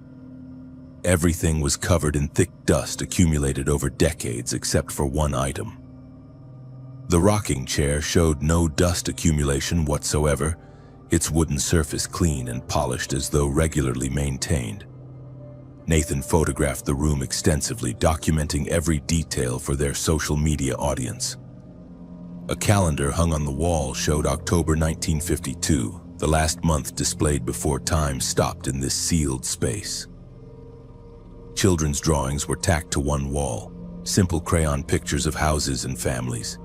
Everything was covered in thick dust accumulated over decades except for one item. The rocking chair showed no dust accumulation whatsoever, its wooden surface clean and polished as though regularly maintained. Nathan photographed the room extensively, documenting every detail for their social media audience. A calendar hung on the wall showed October 1952, the last month displayed before time stopped in this sealed space. Children's drawings were tacked to one wall, simple crayon pictures of houses and families.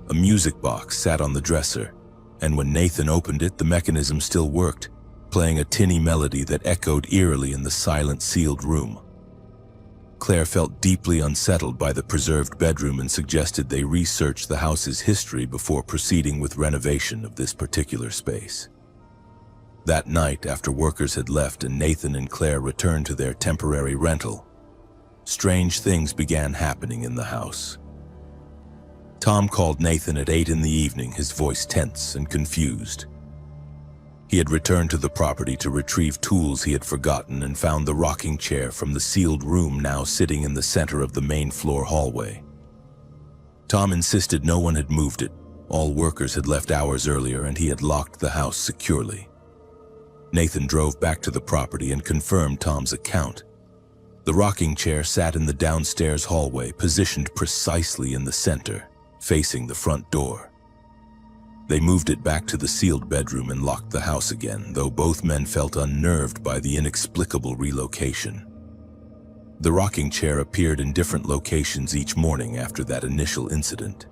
A music box sat on the dresser, and when Nathan opened it, the mechanism still worked, playing a tinny melody that echoed eerily in the silent, sealed room. Claire felt deeply unsettled by the preserved bedroom and suggested they research the house's history before proceeding with renovation of this particular space. That night, after workers had left and Nathan and Claire returned to their temporary rental, strange things began happening in the house. Tom called Nathan at 8 in the evening, his voice tense and confused. He had returned to the property to retrieve tools he had forgotten and found the rocking chair from the sealed room now sitting in the center of the main floor hallway. Tom insisted no one had moved it. All workers had left hours earlier and he had locked the house securely. Nathan drove back to the property and confirmed Tom's account. The rocking chair sat in the downstairs hallway, positioned precisely in the center, facing the front door. They moved it back to the sealed bedroom and locked the house again, though both men felt unnerved by the inexplicable relocation. The rocking chair appeared in different locations each morning after that initial incident.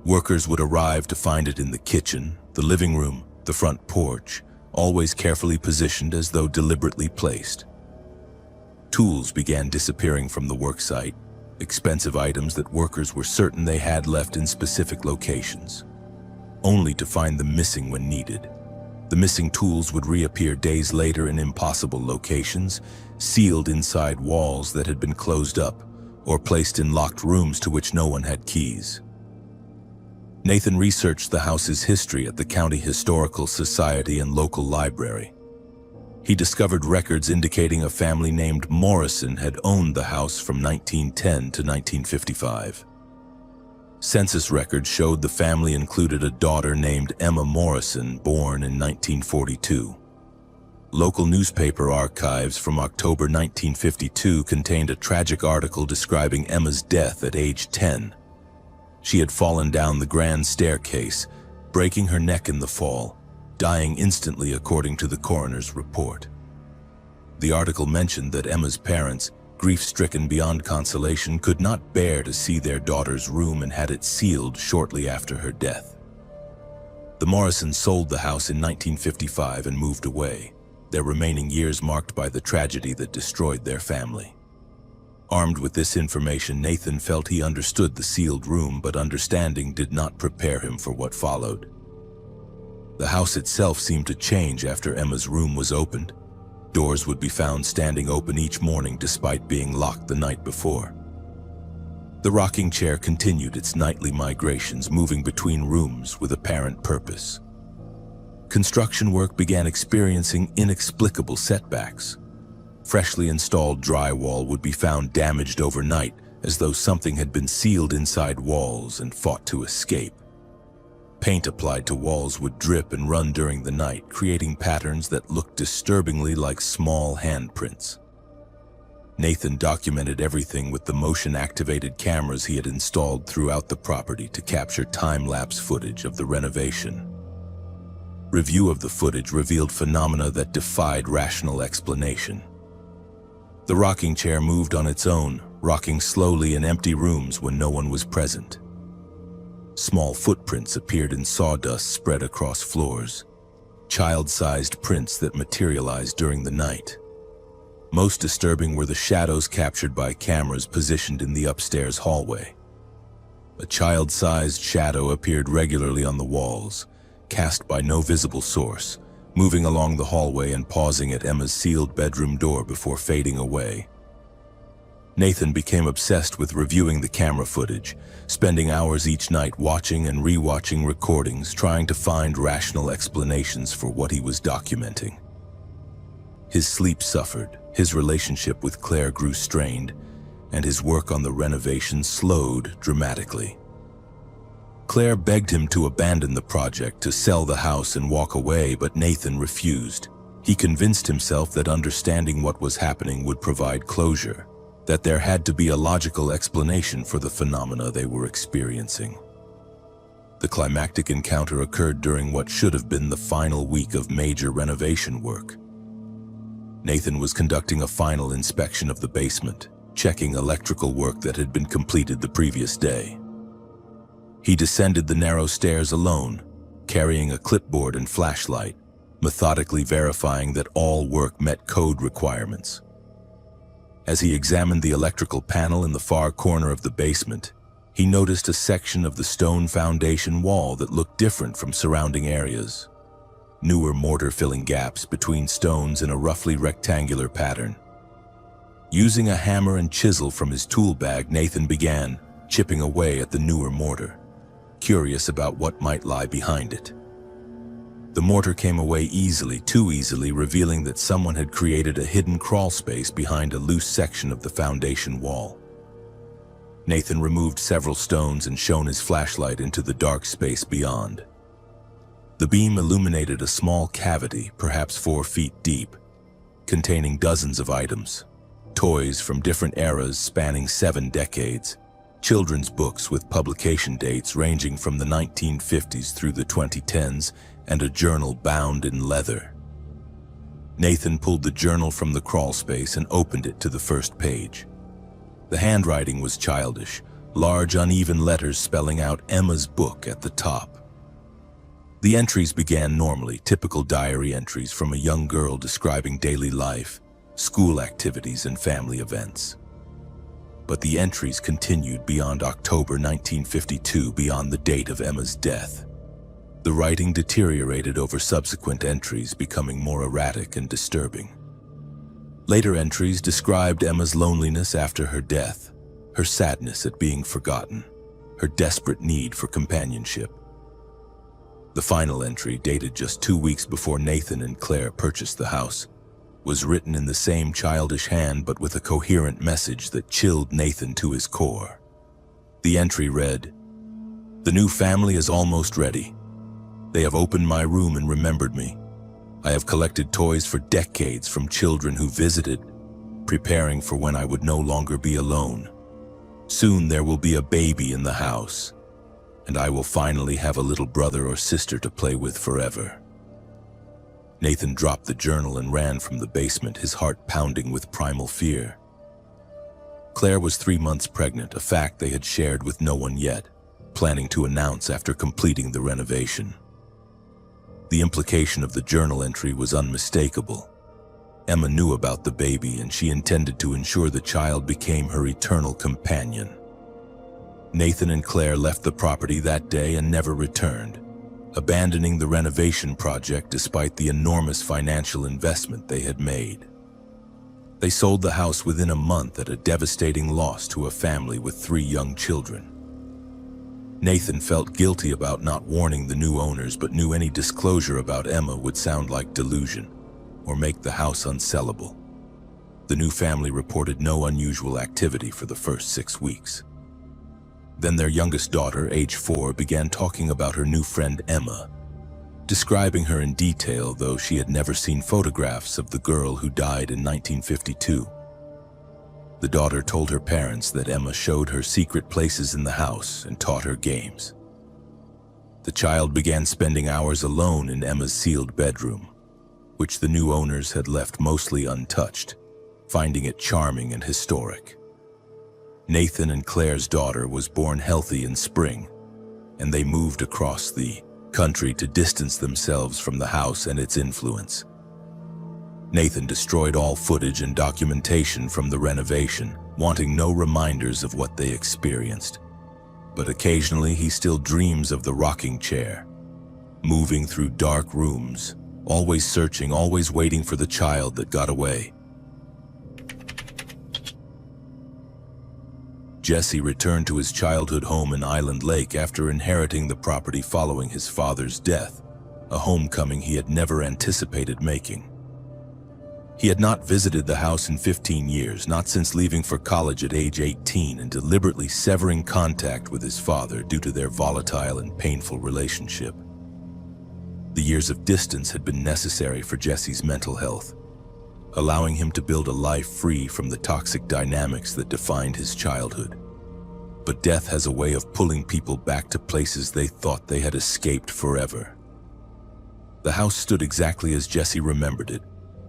Workers would arrive to find it in the kitchen, the living room, the front porch, always carefully positioned as though deliberately placed. Tools began disappearing from the work site, expensive items that workers were certain they had left in specific locations, only to find them missing when needed. The missing tools would reappear days later in impossible locations, sealed inside walls that had been closed up, or placed in locked rooms to which no one had keys. Nathan researched the house's history at the County Historical Society and local library. He discovered records indicating a family named Morrison had owned the house from 1910 to 1955. Census records showed the family included a daughter named Emma Morrison, born in 1942. Local newspaper archives from October 1952 contained a tragic article describing Emma's death at age 10. She had fallen down the grand staircase, breaking her neck in the fall, dying instantly according to the coroner's report. The article mentioned that Emma's parents, grief-stricken beyond consolation, could not bear to see their daughter's room and had it sealed shortly after her death. The Morrisons sold the house in 1955 and moved away, their remaining years marked by the tragedy that destroyed their family. Armed with this information, Nathan felt he understood the sealed room, but understanding did not prepare him for what followed. The house itself seemed to change after Emma's room was opened. Doors would be found standing open each morning despite being locked the night before. The rocking chair continued its nightly migrations, moving between rooms with apparent purpose. Construction work began experiencing inexplicable setbacks. Freshly installed drywall would be found damaged overnight, as though something had been sealed inside walls and fought to escape. Paint applied to walls would drip and run during the night, creating patterns that looked disturbingly like small handprints. Nathan documented everything with the motion-activated cameras he had installed throughout the property to capture time-lapse footage of the renovation. Review of the footage revealed phenomena that defied rational explanation. The rocking chair moved on its own, rocking slowly in empty rooms when no one was present. Small footprints appeared in sawdust spread across floors, child-sized prints that materialized during the night. Most disturbing were the shadows captured by cameras positioned in the upstairs hallway. A child-sized shadow appeared regularly on the walls, cast by no visible source, moving along the hallway and pausing at Emma's sealed bedroom door before fading away. Nathan became obsessed with reviewing the camera footage, spending hours each night watching and re-watching recordings, trying to find rational explanations for what he was documenting. His sleep suffered, his relationship with Claire grew strained, and his work on the renovation slowed dramatically. Claire begged him to abandon the project, to sell the house and walk away, but Nathan refused. He convinced himself that understanding what was happening would provide closure, that there had to be a logical explanation for the phenomena they were experiencing. The climactic encounter occurred during what should have been the final week of major renovation work. Nathan was conducting a final inspection of the basement, checking electrical work that had been completed the previous day. He descended the narrow stairs alone, carrying a clipboard and flashlight, methodically verifying that all work met code requirements. As he examined the electrical panel in the far corner of the basement, he noticed a section of the stone foundation wall that looked different from surrounding areas. Newer mortar filling gaps between stones in a roughly rectangular pattern. Using a hammer and chisel from his tool bag, Nathan began. chipping away at the newer mortar, curious about what might lie behind it. The mortar came away easily, too easily, revealing that someone had created a hidden crawl space behind a loose section of the foundation wall. Nathan removed several stones and shone his flashlight into the dark space beyond. The beam illuminated a small cavity, perhaps 4 feet deep, containing dozens of items, toys from different eras spanning 7 decades, children's books with publication dates ranging from the 1950s through the 2010s, and a journal bound in leather. Nathan pulled the journal from the crawl space and opened it to the first page. The handwriting was childish, large uneven letters spelling out Emma's book at the top. The entries began normally, typical diary entries from a young girl describing daily life, school activities, and family events. But the entries continued beyond October 1952, beyond the date of Emma's death. The writing deteriorated over subsequent entries, becoming more erratic and disturbing. Later entries described Emma's loneliness after her death, her sadness at being forgotten, her desperate need for companionship. The final entry, dated just 2 weeks before Nathan and Claire purchased the house, was written in the same childish hand but with a coherent message that chilled Nathan to his core. The entry read, "The new family is almost ready. They have opened my room and remembered me. I have collected toys for decades from children who visited, preparing for when I would no longer be alone. Soon there will be a baby in the house, and I will finally have a little brother or sister to play with forever." Nathan dropped the journal and ran from the basement, his heart pounding with primal fear. Claire was 3 months pregnant, a fact they had shared with no one yet, planning to announce after completing the renovation. The implication of the journal entry was unmistakable. Emma knew about the baby, and she intended to ensure the child became her eternal companion. Nathan and Claire left the property that day and never returned, abandoning the renovation project despite the enormous financial investment they had made. They sold the house within a month at a devastating loss to a family with 3 young children. Nathan felt guilty about not warning the new owners, but knew any disclosure about Emma would sound like delusion or make the house unsellable. The new family reported no unusual activity for the first 6 weeks. Then their youngest daughter, age 4, began talking about her new friend Emma, describing her in detail, though she had never seen photographs of the girl who died in 1952. The daughter told her parents that Emma showed her secret places in the house and taught her games. The child began spending hours alone in Emma's sealed bedroom, which the new owners had left mostly untouched, finding it charming and historic. Nathan and Claire's daughter was born healthy in spring, and they moved across the country to distance themselves from the house and its influence. Nathan destroyed all footage and documentation from the renovation, wanting no reminders of what they experienced. But occasionally he still dreams of the rocking chair, moving through dark rooms, always searching, always waiting for the child that got away. Jesse returned to his childhood home in Island Lake after inheriting the property following his father's death, a homecoming he had never anticipated making. He had not visited the house in 15 years, not since leaving for college at age 18 and deliberately severing contact with his father due to their volatile and painful relationship. The years of distance had been necessary for Jesse's mental health, allowing him to build a life free from the toxic dynamics that defined his childhood. But death has a way of pulling people back to places they thought they had escaped forever. The house stood exactly as Jesse remembered it,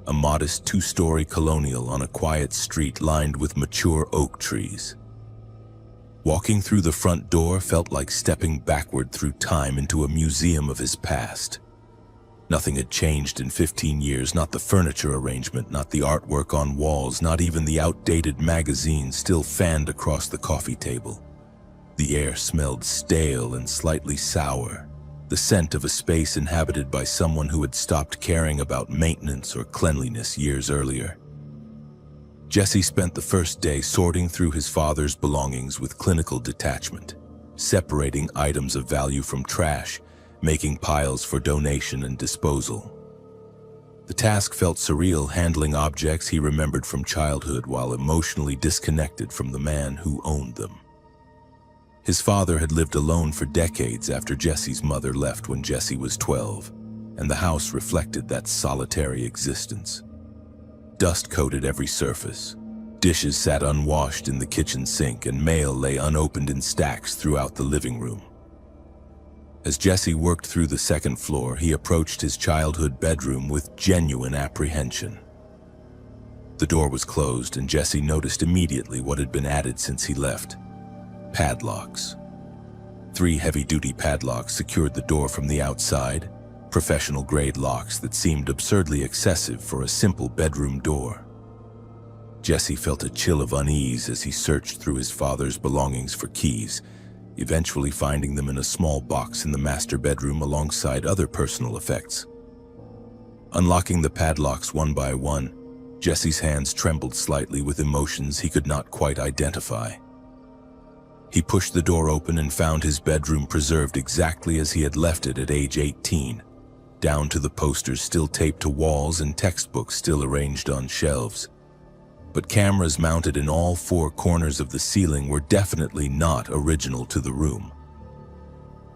a modest 2-story colonial on a quiet street lined with mature oak trees. Walking through the front door felt like stepping backward through time into a museum of his past. Nothing had changed in 15 years, not the furniture arrangement, not the artwork on walls, not even the outdated magazines still fanned across the coffee table. The air smelled stale and slightly sour, the scent of a space inhabited by someone who had stopped caring about maintenance or cleanliness years earlier. Jesse spent the first day sorting through his father's belongings with clinical detachment, separating items of value from trash, making piles for donation and disposal. The task felt surreal, handling objects he remembered from childhood while emotionally disconnected from the man who owned them. His father had lived alone for decades after Jesse's mother left when Jesse was 12, and the house reflected that solitary existence. Dust coated every surface. Dishes sat unwashed in the kitchen sink, and mail lay unopened in stacks throughout the living room. As Jesse worked through the second floor, he approached his childhood bedroom with genuine apprehension. The door was closed, and Jesse noticed immediately what had been added since he left: padlocks. 3 heavy-duty padlocks secured the door from the outside, professional-grade locks that seemed absurdly excessive for a simple bedroom door. Jesse felt a chill of unease as he searched through his father's belongings for keys, eventually finding them in a small box in the master bedroom alongside other personal effects. Unlocking the padlocks one by one, Jesse's hands trembled slightly with emotions he could not quite identify. He pushed the door open and found his bedroom preserved exactly as he had left it at age 18, down to the posters still taped to walls and textbooks still arranged on shelves. But cameras mounted in all 4 corners of the ceiling were definitely not original to the room.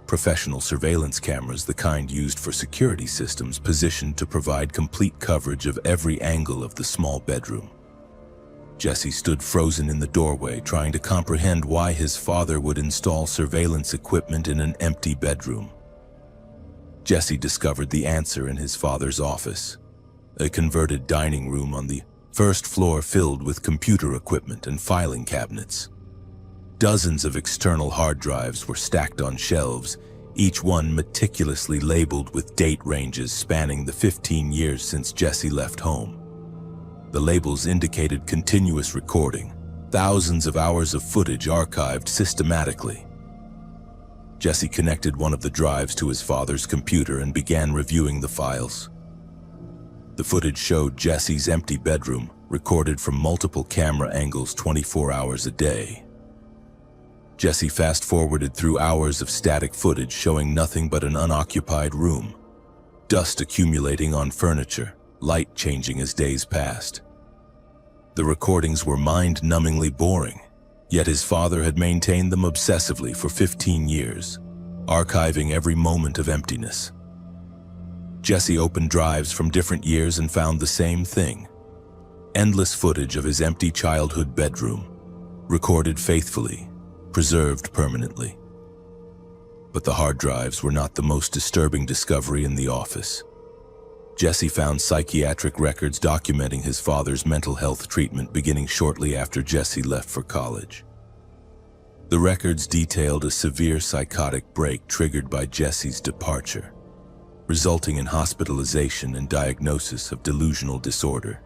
Professional surveillance cameras, the kind used for security systems, positioned to provide complete coverage of every angle of the small bedroom. Jesse stood frozen in the doorway, trying to comprehend why his father would install surveillance equipment in an empty bedroom. Jesse discovered the answer in his father's office, a converted dining room on the first floor filled with computer equipment and filing cabinets. Dozens of external hard drives were stacked on shelves, each one meticulously labeled with date ranges spanning the 15 years since Jesse left home. The labels indicated continuous recording, thousands of hours of footage archived systematically. Jesse connected one of the drives to his father's computer and began reviewing the files. The footage showed Jesse's empty bedroom, recorded from multiple camera angles 24 hours a day. Jesse fast-forwarded through hours of static footage showing nothing but an unoccupied room, dust accumulating on furniture, light changing as days passed. The recordings were mind-numbingly boring, yet his father had maintained them obsessively for 15 years, archiving every moment of emptiness. Jesse opened drives from different years and found the same thing: endless footage of his empty childhood bedroom, recorded faithfully, preserved permanently. But the hard drives were not the most disturbing discovery in the office. Jesse found psychiatric records documenting his father's mental health treatment beginning shortly after Jesse left for college. The records detailed a severe psychotic break triggered by Jesse's departure, resulting in hospitalization and diagnosis of delusional disorder.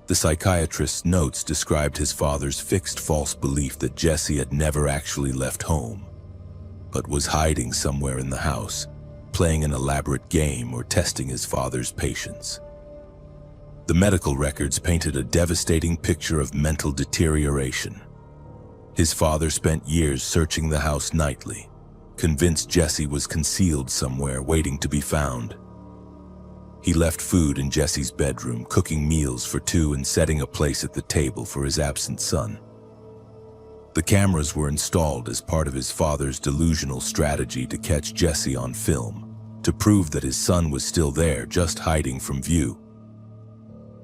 The psychiatrist's notes described his father's fixed false belief that Jesse had never actually left home, but was hiding somewhere in the house, playing an elaborate game or testing his father's patience. The medical records painted a devastating picture of mental deterioration. His father spent years searching the house nightly, convinced Jesse was concealed somewhere waiting to be found. He left food in Jesse's bedroom, cooking meals for 2 and setting a place at the table for his absent son. The cameras were installed as part of his father's delusional strategy to catch Jesse on film, to prove that his son was still there, just hiding from view.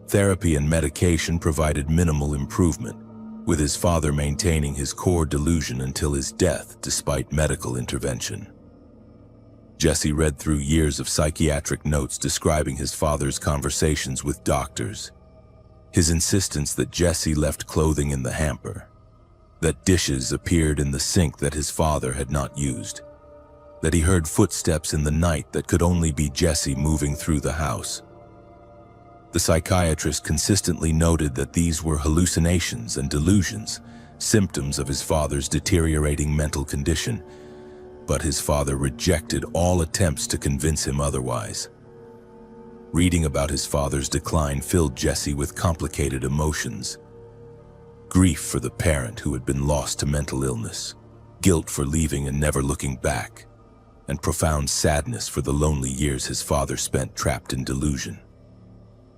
Therapy and medication provided minimal improvement, with his father maintaining his core delusion until his death despite medical intervention. Jesse read through years of psychiatric notes describing his father's conversations with doctors, his insistence that Jesse left clothing in the hamper, that dishes appeared in the sink that his father had not used, that he heard footsteps in the night that could only be Jesse moving through the house. The psychiatrist consistently noted that these were hallucinations and delusions, symptoms of his father's deteriorating mental condition, but his father rejected all attempts to convince him otherwise. Reading about his father's decline filled Jesse with complicated emotions. Grief for the parent who had been lost to mental illness, guilt for leaving and never looking back, and profound sadness for the lonely years his father spent trapped in delusion.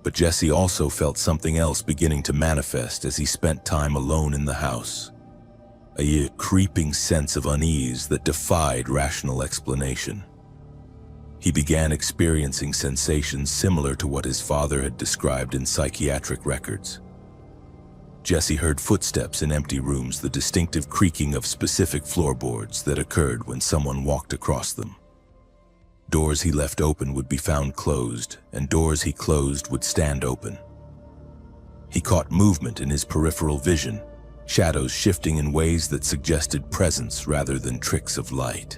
But Jesse also felt something else beginning to manifest as he spent time alone in the house. A creeping sense of unease that defied rational explanation. He began experiencing sensations similar to what his father had described in psychiatric records. Jesse heard footsteps in empty rooms, the distinctive creaking of specific floorboards that occurred when someone walked across them. Doors he left open would be found closed, and doors he closed would stand open. He caught movement in his peripheral vision, shadows shifting in ways that suggested presence rather than tricks of light.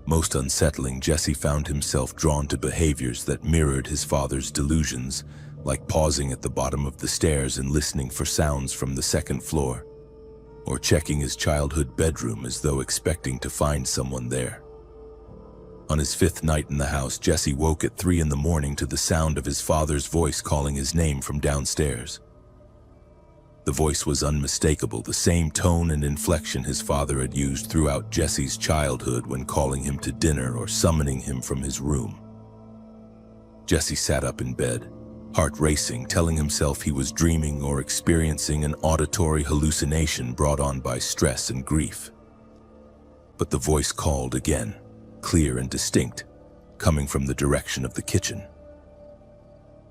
Most unsettling, Jesse found himself drawn to behaviors that mirrored his father's delusions, like pausing at the bottom of the stairs and listening for sounds from the second floor, or checking his childhood bedroom as though expecting to find someone there. On his fifth night in the house, Jesse woke at 3 a.m. to the sound of his father's voice calling his name from downstairs. The voice was unmistakable, the same tone and inflection his father had used throughout Jesse's childhood when calling him to dinner or summoning him from his room. Jesse sat up in bed, heart racing, telling himself he was dreaming or experiencing an auditory hallucination brought on by stress and grief. But the voice called again, clear and distinct, coming from the direction of the kitchen.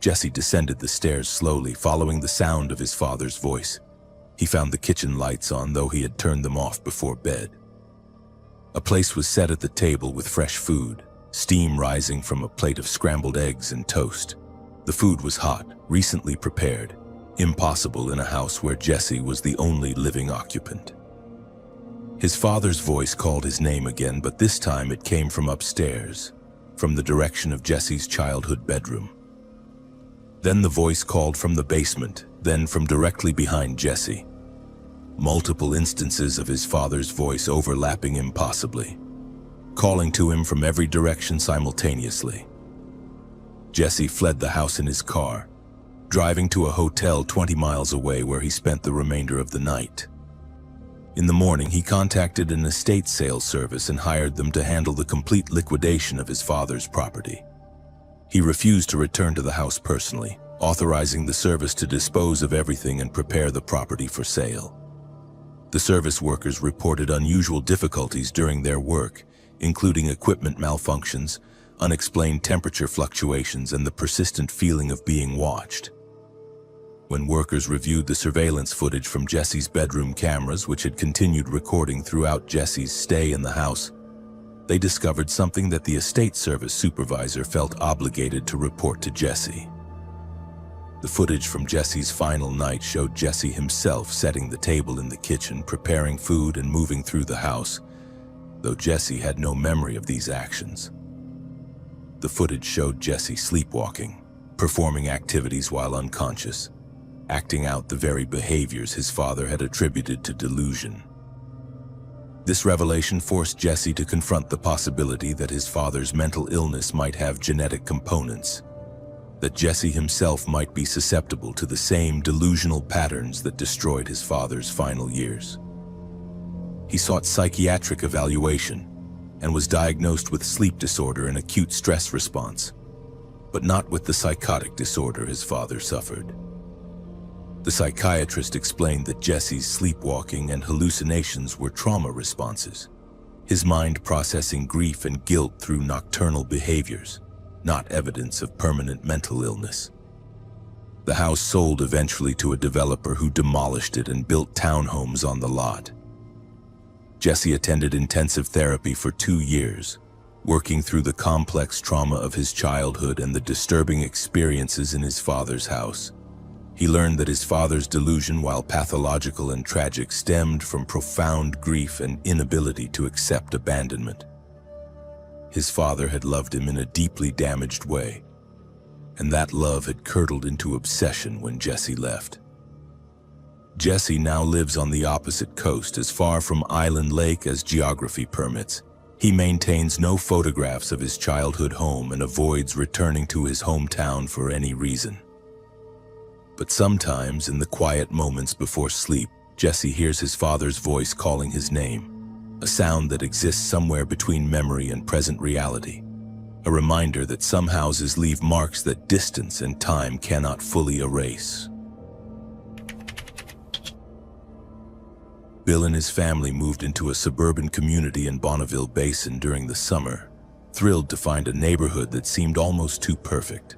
Jesse descended the stairs slowly, following the sound of his father's voice. He found the kitchen lights on, though he had turned them off before bed. A place was set at the table with fresh food, steam rising from a plate of scrambled eggs and toast. The food was hot, recently prepared, impossible in a house where Jesse was the only living occupant. His father's voice called his name again, but this time it came from upstairs, from the direction of Jesse's childhood bedroom. Then the voice called from the basement, then from directly behind Jesse. Multiple instances of his father's voice overlapping impossibly, calling to him from every direction simultaneously. Jesse fled the house in his car, driving to a hotel 20 miles away where he spent the remainder of the night. In the morning, he contacted an estate sales service and hired them to handle the complete liquidation of his father's property. He refused to return to the house personally, authorizing the service to dispose of everything and prepare the property for sale. The service workers reported unusual difficulties during their work, including equipment malfunctions, unexplained temperature fluctuations, and the persistent feeling of being watched. When workers reviewed the surveillance footage from Jesse's bedroom cameras, which had continued recording throughout Jesse's stay in the house, they discovered something that the estate service supervisor felt obligated to report to Jesse. The footage from Jesse's final night showed Jesse himself setting the table in the kitchen, preparing food and moving through the house, though Jesse had no memory of these actions. The footage showed Jesse sleepwalking, performing activities while unconscious, acting out the very behaviors his father had attributed to delusion. This revelation forced Jesse to confront the possibility that his father's mental illness might have genetic components, that Jesse himself might be susceptible to the same delusional patterns that destroyed his father's final years. He sought psychiatric evaluation and was diagnosed with sleep disorder and acute stress response, but not with the psychotic disorder his father suffered. The psychiatrist explained that Jesse's sleepwalking and hallucinations were trauma responses, his mind processing grief and guilt through nocturnal behaviors, not evidence of permanent mental illness. The house sold eventually to a developer who demolished it and built townhomes on the lot. Jesse attended intensive therapy for 2 years, working through the complex trauma of his childhood and the disturbing experiences in his father's house. He learned that his father's delusion, while pathological and tragic, stemmed from profound grief and inability to accept abandonment. His father had loved him in a deeply damaged way, and that love had curdled into obsession when Jesse left. Jesse now lives on the opposite coast, as far from Island Lake as geography permits, He maintains no photographs of his childhood home and avoids returning to his hometown for any reason. But sometimes, in the quiet moments before sleep, Jesse hears his father's voice calling his name, a sound that exists somewhere between memory and present reality, a reminder that some houses leave marks that distance and time cannot fully erase. Bill and his family moved into a suburban community in Bonneville Basin during the summer, thrilled to find a neighborhood that seemed almost too perfect.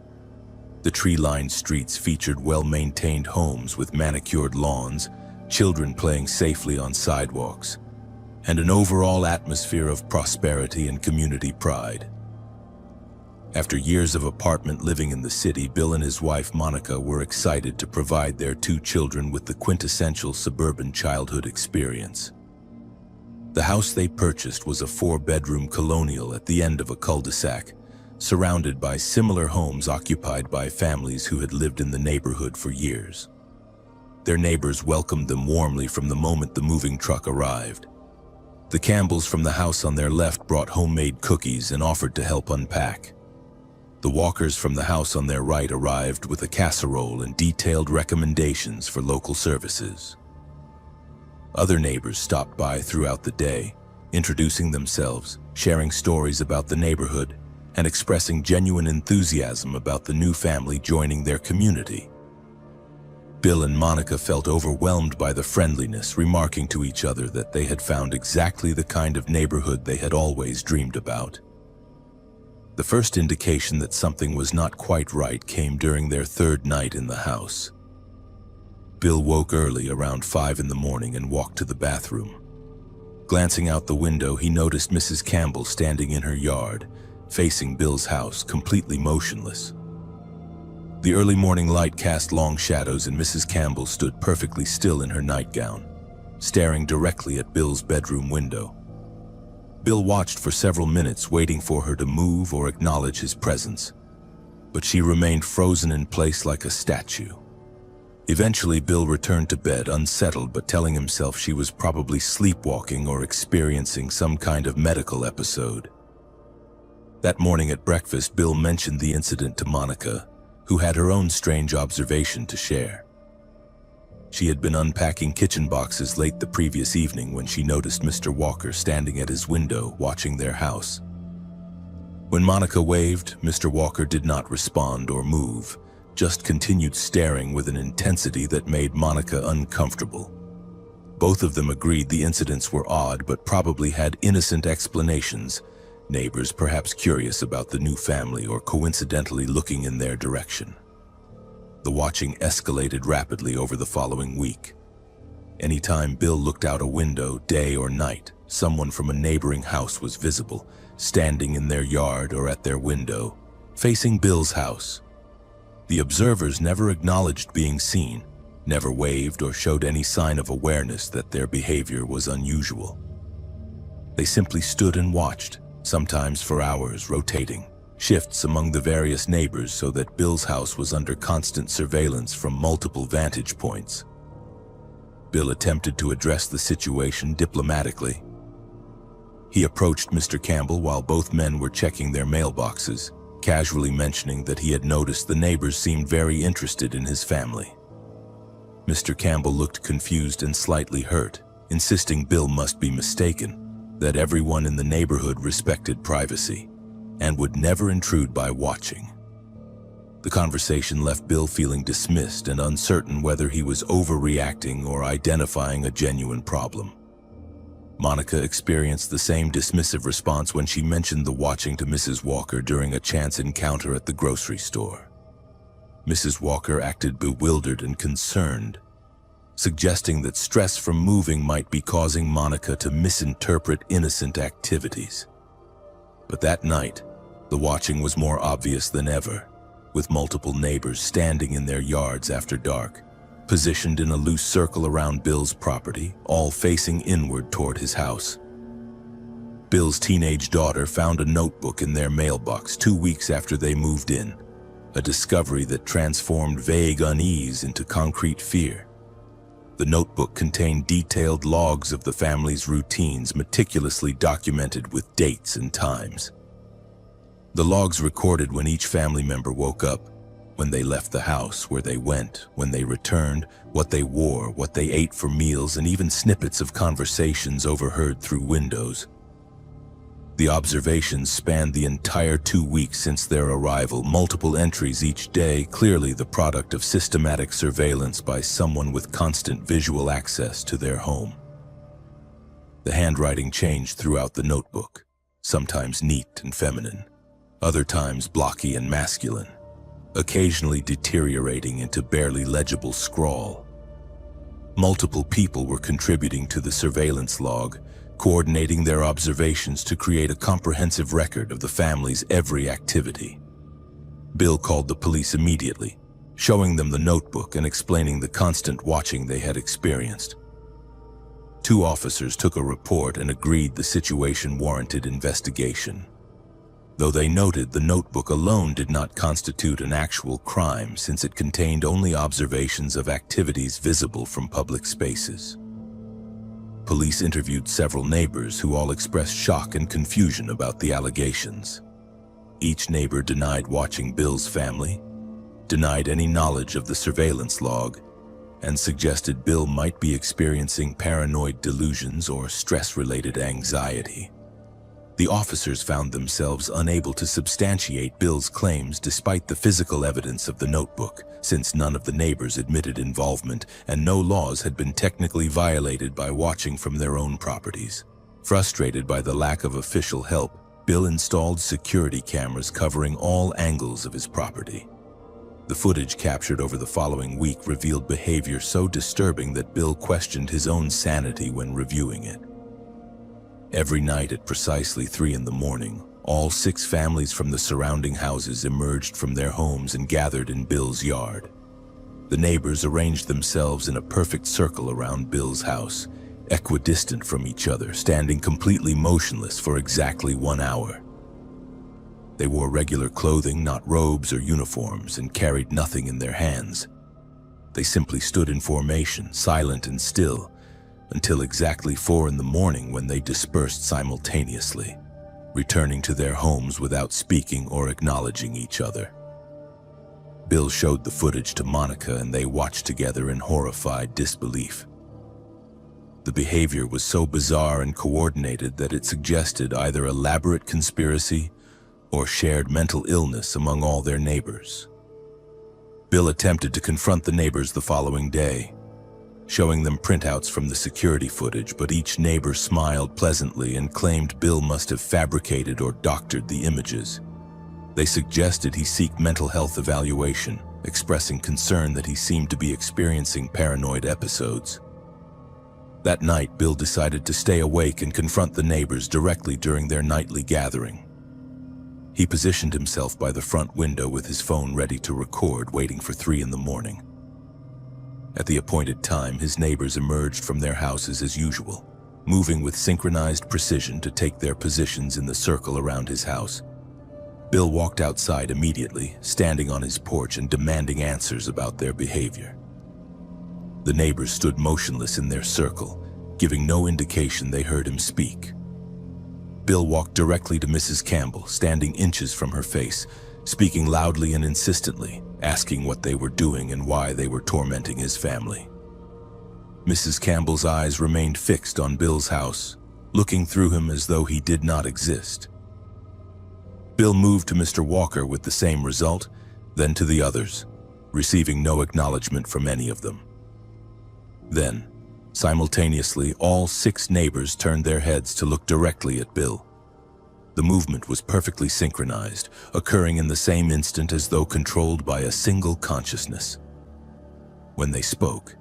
The tree-lined streets featured well-maintained homes with manicured lawns, children playing safely on sidewalks, and an overall atmosphere of prosperity and community pride. After years of apartment living in the city, Bill and his wife Monica were excited to provide their 2 children with the quintessential suburban childhood experience. The house they purchased was a 4-bedroom colonial at the end of a cul-de-sac, surrounded by similar homes occupied by families who had lived in the neighborhood for years. Their neighbors welcomed them warmly from the moment the moving truck arrived. The Campbells from the house on their left brought homemade cookies and offered to help unpack. The Walkers from the house on their right arrived with a casserole and detailed recommendations for local services. Other neighbors stopped by throughout the day, introducing themselves, sharing stories about the neighborhood, and expressing genuine enthusiasm about the new family joining their community. Bill and Monica felt overwhelmed by the friendliness, remarking to each other that they had found exactly the kind of neighborhood they had always dreamed about. The first indication that something was not quite right came during their 3rd night in the house. Bill woke early around 5 in the morning and walked to the bathroom. Glancing out the window, he noticed Mrs. Campbell standing in her yard, facing Bill's house, completely motionless. The early morning light cast long shadows, and Mrs. Campbell stood perfectly still in her nightgown, staring directly at Bill's bedroom window. Bill watched for several minutes, waiting for her to move or acknowledge his presence, but she remained frozen in place like a statue. Eventually, Bill returned to bed, unsettled but telling himself she was probably sleepwalking or experiencing some kind of medical episode. That morning at breakfast, Bill mentioned the incident to Monica, who had her own strange observation to share. She had been unpacking kitchen boxes late the previous evening when she noticed Mr. Walker standing at his window watching their house. When Monica waved, Mr. Walker did not respond or move, just continued staring with an intensity that made Monica uncomfortable. Both of them agreed the incidents were odd but probably had innocent explanations, neighbors perhaps curious about the new family or coincidentally looking in their direction. The watching escalated rapidly over the following week. Anytime Bill looked out a window, day or night, someone from a neighboring house was visible, standing in their yard or at their window, facing Bill's house. The observers never acknowledged being seen, never waved or showed any sign of awareness that their behavior was unusual. They simply stood and watched, sometimes for hours, rotating shifts among the various neighbors so that Bill's house was under constant surveillance from multiple vantage points. Bill attempted to address the situation diplomatically. He approached Mr. Campbell while both men were checking their mailboxes, casually mentioning that he had noticed the neighbors seemed very interested in his family. Mr. Campbell looked confused and slightly hurt, insisting Bill must be mistaken, that everyone in the neighborhood respected privacy and would never intrude by watching. The conversation left Bill feeling dismissed and uncertain whether he was overreacting or identifying a genuine problem. Monica experienced the same dismissive response when she mentioned the watching to Mrs. Walker during a chance encounter at the grocery store. Mrs. Walker acted bewildered and concerned, suggesting that stress from moving might be causing Monica to misinterpret innocent activities. But that night, the watching was more obvious than ever, with multiple neighbors standing in their yards after dark, positioned in a loose circle around Bill's property, all facing inward toward his house. Bill's teenage daughter found a notebook in their mailbox 2 weeks after they moved in, a discovery that transformed vague unease into concrete fear. The notebook contained detailed logs of the family's routines, meticulously documented with dates and times. The logs recorded when each family member woke up, when they left the house, where they went, when they returned, what they wore, what they ate for meals, and even snippets of conversations overheard through windows. The observations spanned the entire 2 weeks since their arrival, multiple entries each day, clearly the product of systematic surveillance by someone with constant visual access to their home. The handwriting changed throughout the notebook, sometimes neat and feminine, other times blocky and masculine, occasionally deteriorating into barely legible scrawl. Multiple people were contributing to the surveillance log, coordinating their observations to create a comprehensive record of the family's every activity. Bill called the police immediately, showing them the notebook and explaining the constant watching they had experienced. 2 officers took a report and agreed the situation warranted investigation, though they noted the notebook alone did not constitute an actual crime since it contained only observations of activities visible from public spaces. Police interviewed several neighbors who all expressed shock and confusion about the allegations. Each neighbor denied watching Bill's family, denied any knowledge of the surveillance log, and suggested Bill might be experiencing paranoid delusions or stress-related anxiety. The officers found themselves unable to substantiate Bill's claims despite the physical evidence of the notebook, since none of the neighbors admitted involvement and no laws had been technically violated by watching from their own properties. Frustrated by the lack of official help, Bill installed security cameras covering all angles of his property. The footage captured over the following week revealed behavior so disturbing that Bill questioned his own sanity when reviewing it. Every night at precisely 3 in the morning, all 6 families from the surrounding houses emerged from their homes and gathered in Bill's yard. The neighbors arranged themselves in a perfect circle around Bill's house, equidistant from each other, standing completely motionless for exactly 1 hour. They wore regular clothing, not robes or uniforms, and carried nothing in their hands. They simply stood in formation, silent and still, until exactly 4 in the morning when they dispersed simultaneously, returning to their homes without speaking or acknowledging each other. Bill showed the footage to Monica and they watched together in horrified disbelief. The behavior was so bizarre and coordinated that it suggested either elaborate conspiracy or shared mental illness among all their neighbors. Bill attempted to confront the neighbors the following day, showing them printouts from the security footage, but each neighbor smiled pleasantly and claimed Bill must have fabricated or doctored the images. They suggested he seek mental health evaluation, expressing concern that he seemed to be experiencing paranoid episodes. That night, Bill decided to stay awake and confront the neighbors directly during their nightly gathering. He positioned himself by the front window with his phone ready to record, waiting for 3 in the morning. At the appointed time, his neighbors emerged from their houses as usual, moving with synchronized precision to take their positions in the circle around his house. Bill walked outside immediately, standing on his porch and demanding answers about their behavior. The neighbors stood motionless in their circle, giving no indication they heard him speak. Bill walked directly to Mrs. Campbell, standing inches from her face, speaking loudly and insistently, asking what they were doing and why they were tormenting his family. Mrs. Campbell's eyes remained fixed on Bill's house, looking through him as though he did not exist. Bill moved to Mr. Walker with the same result, then to the others, receiving no acknowledgement from any of them. Then, simultaneously, all 6 neighbors turned their heads to look directly at Bill. The movement was perfectly synchronized, occurring in the same instant as though controlled by a single consciousness. When they spoke,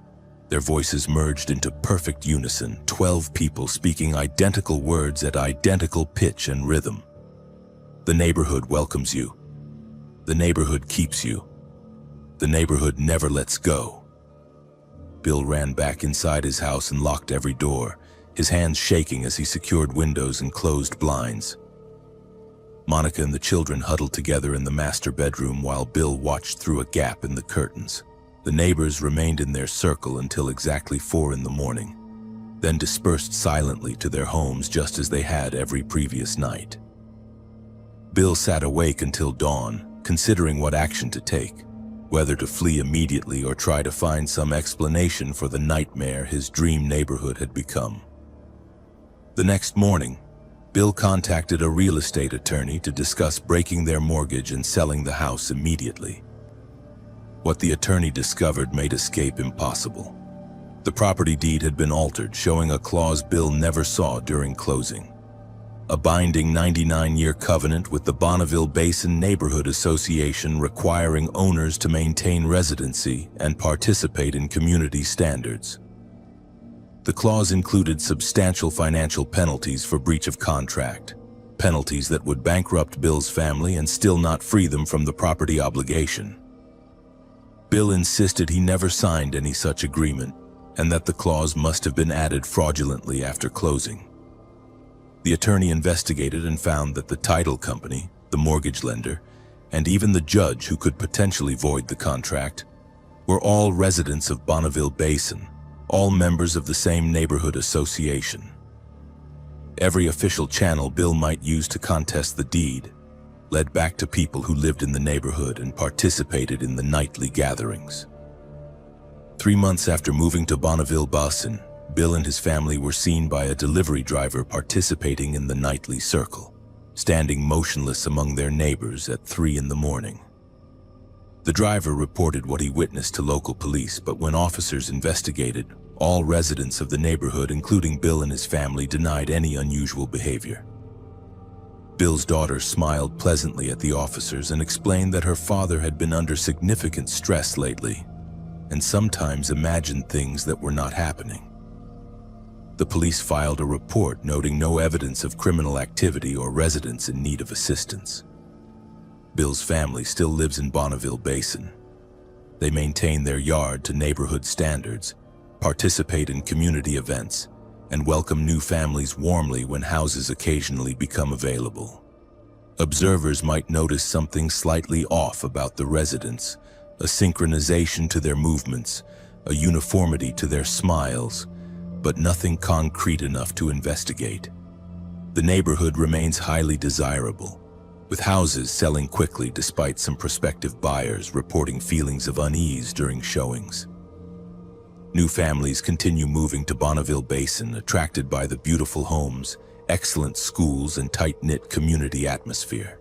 their voices merged into perfect unison, 12 people speaking identical words at identical pitch and rhythm. The neighborhood welcomes you. The neighborhood keeps you. The neighborhood never lets go. Bill ran back inside his house and locked every door, his hands shaking as he secured windows and closed blinds. Monica and the children huddled together in the master bedroom while Bill watched through a gap in the curtains, The neighbors remained in their circle until exactly 4 in the morning, then dispersed silently to their homes just as they had every previous night. Bill sat awake until dawn, considering what action to take, whether to flee immediately or try to find some explanation for the nightmare his dream neighborhood had become. The next morning, Bill contacted a real estate attorney to discuss breaking their mortgage and selling the house immediately. What the attorney discovered made escape impossible. The property deed had been altered, showing a clause Bill never saw during closing. A binding 99-year covenant with the Bonneville Basin Neighborhood Association requiring owners to maintain residency and participate in community standards. The clause included substantial financial penalties for breach of contract, penalties that would bankrupt Bill's family and still not free them from the property obligation. Bill insisted he never signed any such agreement and that the clause must have been added fraudulently after closing. The attorney investigated and found that the title company, the mortgage lender, and even the judge who could potentially void the contract were all residents of Bonneville Basin, all members of the same neighborhood association. Every official channel Bill might use to contest the deed led back to people who lived in the neighborhood and participated in the nightly gatherings. 3 months after moving to Bonneville Basin, Bill and his family were seen by a delivery driver participating in the nightly circle, standing motionless among their neighbors at 3 in the morning. The driver reported what he witnessed to local police, but when officers investigated, all residents of the neighborhood, including Bill and his family, denied any unusual behavior. Bill's daughter smiled pleasantly at the officers and explained that her father had been under significant stress lately and sometimes imagined things that were not happening. The police filed a report noting no evidence of criminal activity or residents in need of assistance. Bill's family still lives in Bonneville Basin. They maintain their yard to neighborhood standards, participate in community events, and welcome new families warmly when houses occasionally become available. Observers might notice something slightly off about the residents, a synchronization to their movements, a uniformity to their smiles, but nothing concrete enough to investigate. The neighborhood remains highly desirable, with houses selling quickly despite some prospective buyers reporting feelings of unease during showings. New families continue moving to Bonneville Basin, attracted by the beautiful homes, excellent schools, and tight-knit community atmosphere.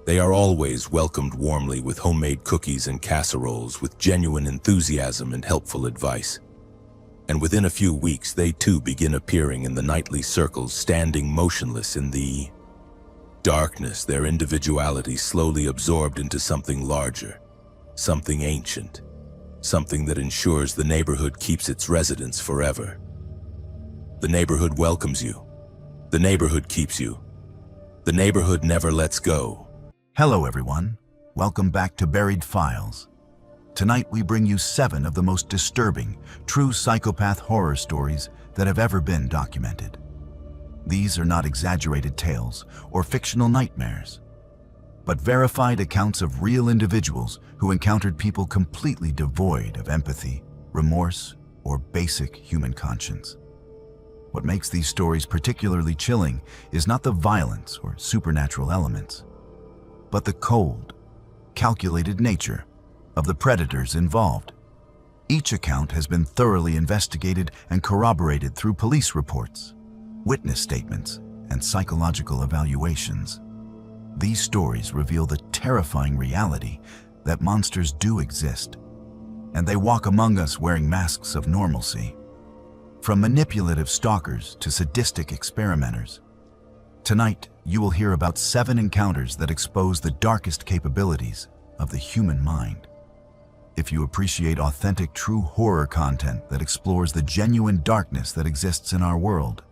They are always welcomed warmly with homemade cookies and casseroles, with genuine enthusiasm and helpful advice. And within a few weeks, they too begin appearing in the nightly circles, standing motionless in the darkness, their individuality slowly absorbed into something larger, something ancient, something that ensures the neighborhood keeps its residents forever. The neighborhood welcomes you. The neighborhood keeps you. The neighborhood never lets go. Hello everyone, welcome back to Buried Files. Tonight we bring you 7 of the most disturbing, true psychopath horror stories that have ever been documented. These are not exaggerated tales or fictional nightmares, but verified accounts of real individuals who encountered people completely devoid of empathy, remorse, or basic human conscience. What makes these stories particularly chilling is not the violence or supernatural elements, but the cold, calculated nature of the predators involved. Each account has been thoroughly investigated and corroborated through police reports, witness statements, and psychological evaluations. These stories reveal the terrifying reality that monsters do exist, and they walk among us wearing masks of normalcy. From manipulative stalkers to sadistic experimenters. Tonight, you will hear about 7 encounters that expose the darkest capabilities of the human mind. If you appreciate authentic, true horror content that explores the genuine darkness that exists in our world,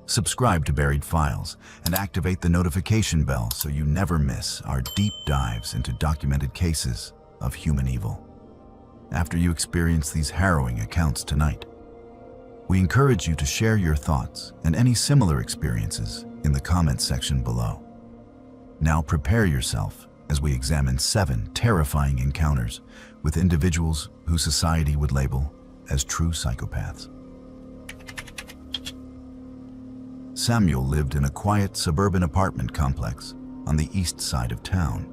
subscribe to Buried Files and activate the notification bell so you never miss our deep dives into documented cases of human evil. After you experience these harrowing accounts tonight, we encourage you to share your thoughts and any similar experiences in the comments section below. Now prepare yourself as we examine 7 terrifying encounters with individuals who society would label as true psychopaths. Samuel lived in a quiet suburban apartment complex on the east side of town,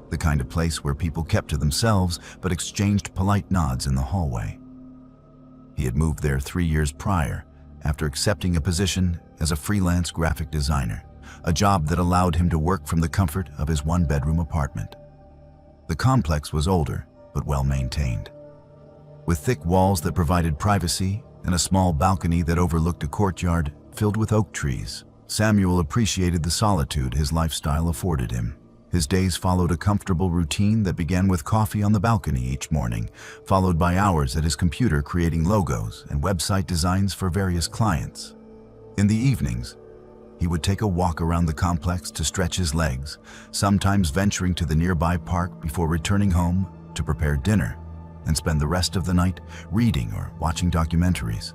the kind of place where people kept to themselves but exchanged polite nods in the hallway. He had moved there 3 years prior after accepting a position as a freelance graphic designer, a job that allowed him to work from the comfort of his 1-bedroom apartment. The complex was older but well maintained, with thick walls that provided privacy and a small balcony that overlooked a courtyard filled with oak trees. Samuel appreciated the solitude his lifestyle afforded him. His days followed a comfortable routine that began with coffee on the balcony each morning, followed by hours at his computer creating logos and website designs for various clients. In the evenings, he would take a walk around the complex to stretch his legs, sometimes venturing to the nearby park before returning home to prepare dinner and spend the rest of the night reading or watching documentaries.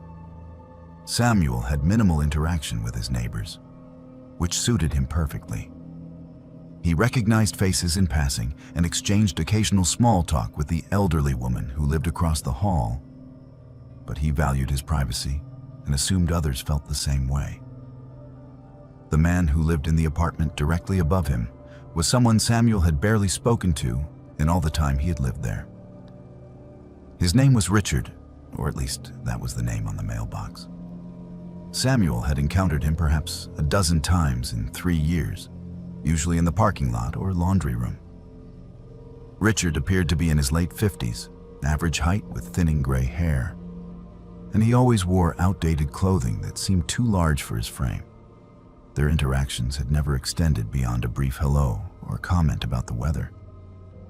Samuel had minimal interaction with his neighbors, which suited him perfectly. He recognized faces in passing and exchanged occasional small talk with the elderly woman who lived across the hall, but he valued his privacy and assumed others felt the same way. The man who lived in the apartment directly above him was someone Samuel had barely spoken to in all the time he had lived there. His name was Richard, or at least that was the name on the mailbox. Samuel had encountered him perhaps a dozen times in 3 years, usually in the parking lot or laundry room. Richard appeared to be in his late 50s, average height with thinning gray hair, and he always wore outdated clothing that seemed too large for his frame. Their interactions had never extended beyond a brief hello or comment about the weather.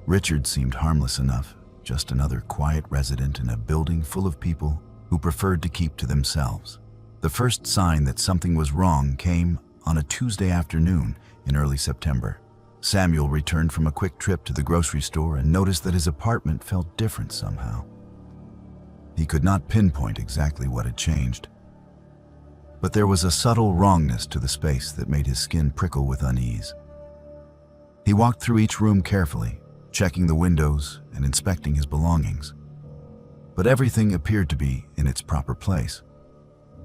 Richard seemed harmless enough, just another quiet resident in a building full of people who preferred to keep to themselves. The first sign that something was wrong came on a Tuesday afternoon in early September. Samuel returned from a quick trip to the grocery store and noticed that his apartment felt different somehow. He could not pinpoint exactly what had changed, but there was a subtle wrongness to the space that made his skin prickle with unease. He walked through each room carefully, checking the windows and inspecting his belongings, but everything appeared to be in its proper place.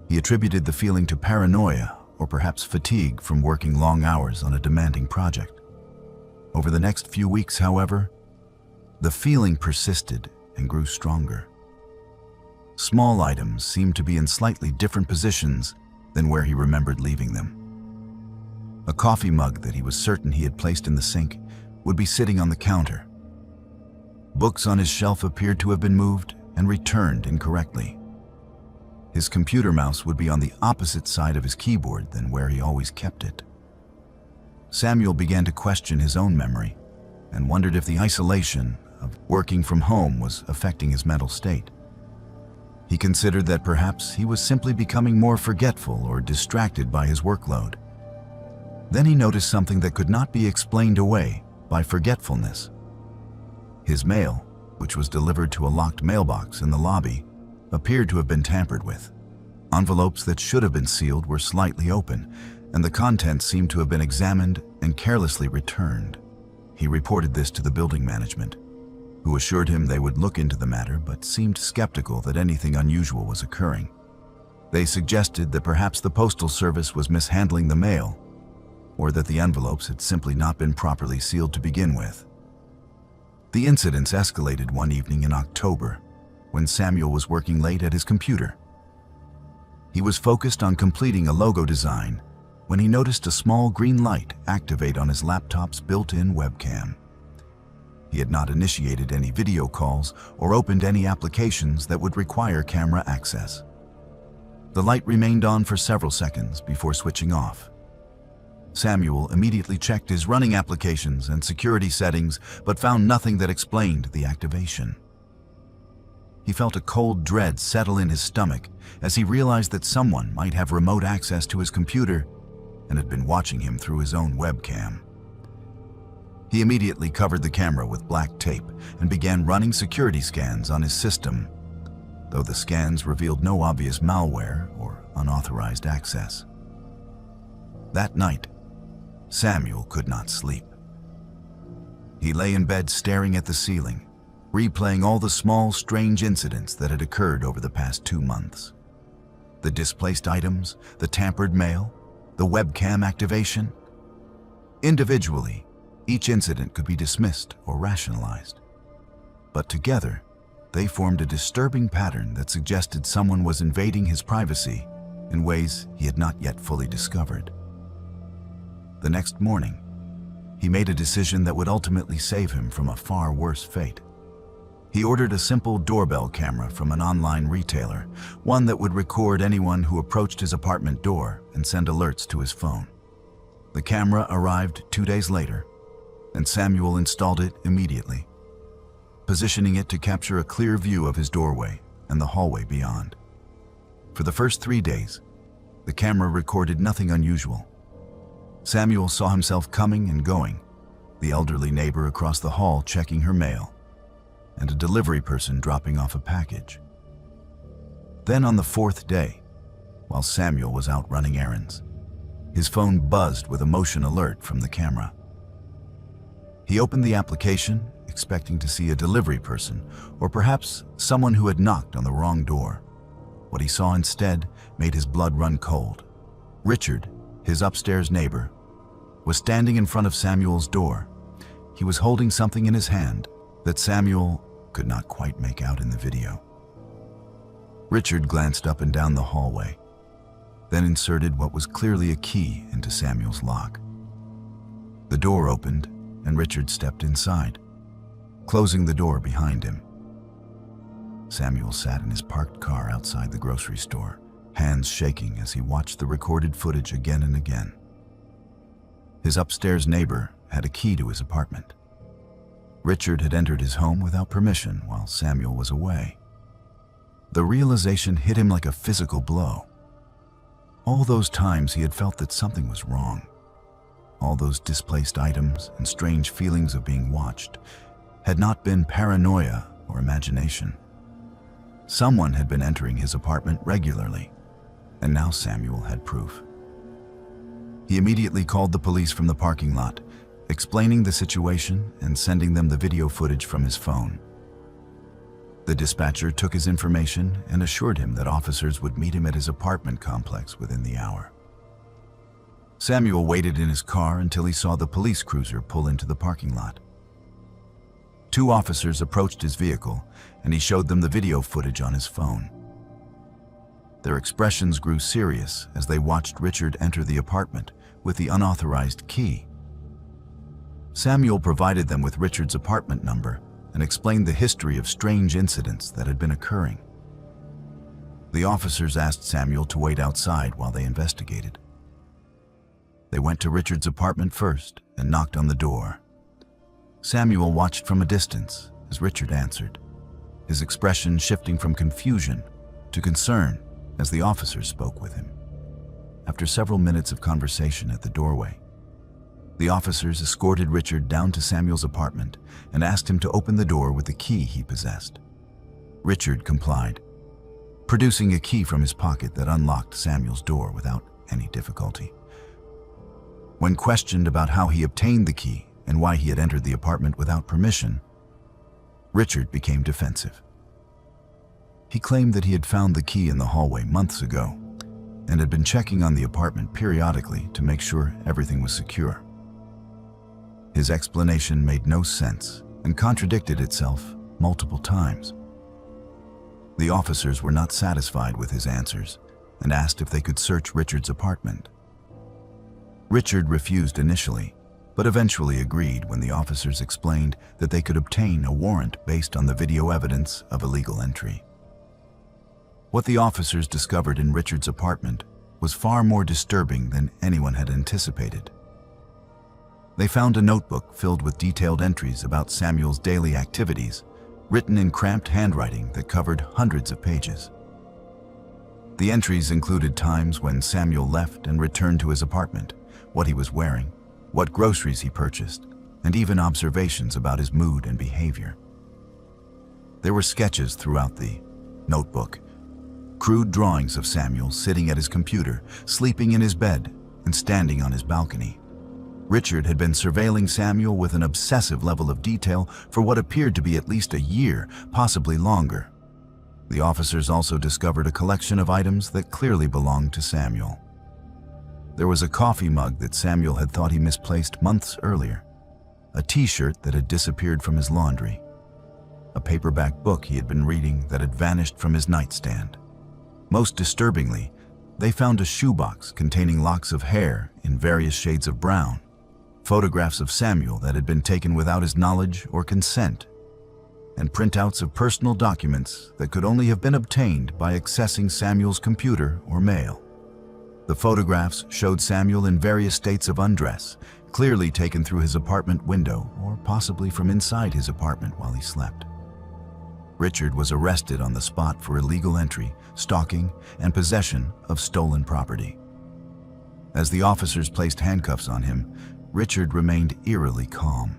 He attributed the feeling to paranoia or perhaps fatigue from working long hours on a demanding project. Over the next few weeks, however, the feeling persisted and grew stronger. Small items seemed to be in slightly different positions than where he remembered leaving them. A coffee mug that he was certain he had placed in the sink would be sitting on the counter. Books on his shelf appeared to have been moved and returned incorrectly. His computer mouse would be on the opposite side of his keyboard than where he always kept it. Samuel began to question his own memory and wondered if the isolation of working from home was affecting his mental state. He considered that perhaps he was simply becoming more forgetful or distracted by his workload. Then he noticed something that could not be explained away by forgetfulness. His mail, which was delivered to a locked mailbox in the lobby, appeared to have been tampered with. Envelopes that should have been sealed were slightly open, and the contents seemed to have been examined and carelessly returned. He reported this to the building management, who assured him they would look into the matter but seemed skeptical that anything unusual was occurring. They suggested that perhaps the postal service was mishandling the mail, or that the envelopes had simply not been properly sealed to begin with. The incidents escalated one evening in October, when Samuel was working late at his computer. He was focused on completing a logo design when he noticed a small green light activate on his laptop's built-in webcam. He had not initiated any video calls or opened any applications that would require camera access. The light remained on for several seconds before switching off. Samuel immediately checked his running applications and security settings, but found nothing that explained the activation. He felt a cold dread settle in his stomach as he realized that someone might have remote access to his computer and had been watching him through his own webcam. He immediately covered the camera with black tape and began running security scans on his system, though the scans revealed no obvious malware or unauthorized access. That night, Samuel could not sleep. He lay in bed staring at the ceiling, replaying all the small, strange incidents that had occurred over the past 2 months. The displaced items, the tampered mail, the webcam activation. Individually, each incident could be dismissed or rationalized. But together, they formed a disturbing pattern that suggested someone was invading his privacy in ways he had not yet fully discovered. The next morning, he made a decision that would ultimately save him from a far worse fate. He ordered a simple doorbell camera from an online retailer, one that would record anyone who approached his apartment door and send alerts to his phone. The camera arrived 2 days later, and Samuel installed it immediately, positioning it to capture a clear view of his doorway and the hallway beyond. For the first 3 days, the camera recorded nothing unusual. Samuel saw himself coming and going, the elderly neighbor across the hall checking her mail, and a delivery person dropping off a package. Then on the 4th day, while Samuel was out running errands, his phone buzzed with a motion alert from the camera. He opened the application, expecting to see a delivery person, or perhaps someone who had knocked on the wrong door. What he saw instead made his blood run cold. Richard, his upstairs neighbor, was standing in front of Samuel's door. He was holding something in his hand that Samuel could not quite make out in the video. Richard glanced up and down the hallway, then inserted what was clearly a key into Samuel's lock. The door opened, and Richard stepped inside, closing the door behind him. Samuel sat in his parked car outside the grocery store, hands shaking as he watched the recorded footage again and again. His upstairs neighbor had a key to his apartment. Richard had entered his home without permission while Samuel was away. The realization hit him like a physical blow. All those times he had felt that something was wrong. All those displaced items and strange feelings of being watched had not been paranoia or imagination. Someone had been entering his apartment regularly, and now Samuel had proof. He immediately called the police from the parking lot, explaining the situation and sending them the video footage from his phone. The dispatcher took his information and assured him that officers would meet him at his apartment complex within the hour. Samuel waited in his car until he saw the police cruiser pull into the parking lot. 2 officers approached his vehicle, and he showed them the video footage on his phone. Their expressions grew serious as they watched Richard enter the apartment with the unauthorized key. Samuel provided them with Richard's apartment number and explained the history of strange incidents that had been occurring. The officers asked Samuel to wait outside while they investigated. They went to Richard's apartment first and knocked on the door. Samuel watched from a distance as Richard answered, his expression shifting from confusion to concern as the officers spoke with him. After several minutes of conversation at the doorway, the officers escorted Richard down to Samuel's apartment and asked him to open the door with the key he possessed. Richard complied, producing a key from his pocket that unlocked Samuel's door without any difficulty. When questioned about how he obtained the key and why he had entered the apartment without permission, Richard became defensive. He claimed that he had found the key in the hallway months ago and had been checking on the apartment periodically to make sure everything was secure. His explanation made no sense and contradicted itself multiple times. The officers were not satisfied with his answers and asked if they could search Richard's apartment. Richard refused initially, but eventually agreed when the officers explained that they could obtain a warrant based on the video evidence of illegal entry. What the officers discovered in Richard's apartment was far more disturbing than anyone had anticipated. They found a notebook filled with detailed entries about Samuel's daily activities, written in cramped handwriting that covered hundreds of pages. The entries included times when Samuel left and returned to his apartment, what he was wearing, what groceries he purchased, and even observations about his mood and behavior. There were sketches throughout the notebook, crude drawings of Samuel sitting at his computer, sleeping in his bed, and standing on his balcony. Richard had been surveilling Samuel with an obsessive level of detail for what appeared to be at least a year, possibly longer. The officers also discovered a collection of items that clearly belonged to Samuel. There was a coffee mug that Samuel had thought he misplaced months earlier, a t-shirt that had disappeared from his laundry, a paperback book he had been reading that had vanished from his nightstand. Most disturbingly, they found a shoebox containing locks of hair in various shades of brown, photographs of Samuel that had been taken without his knowledge or consent, and printouts of personal documents that could only have been obtained by accessing Samuel's computer or mail. The photographs showed Samuel in various states of undress, clearly taken through his apartment window or possibly from inside his apartment while he slept. Richard was arrested on the spot for illegal entry, stalking, and possession of stolen property. As the officers placed handcuffs on him, Richard remained eerily calm.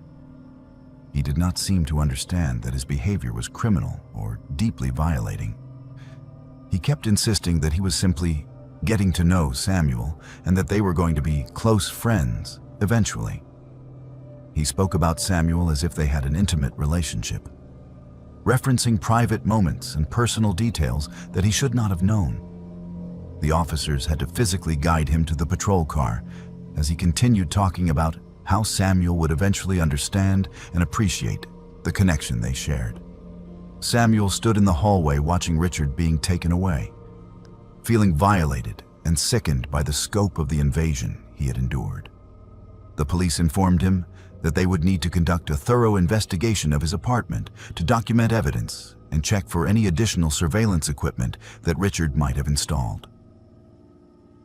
He did not seem to understand that his behavior was criminal or deeply violating. He kept insisting that he was simply getting to know Samuel and that they were going to be close friends eventually. He spoke about Samuel as if they had an intimate relationship, referencing private moments and personal details that he should not have known. The officers had to physically guide him to the patrol car as he continued talking about how Samuel would eventually understand and appreciate the connection they shared. Samuel stood in the hallway watching Richard being taken away, feeling violated and sickened by the scope of the invasion he had endured. The police informed him that they would need to conduct a thorough investigation of his apartment to document evidence and check for any additional surveillance equipment that Richard might have installed.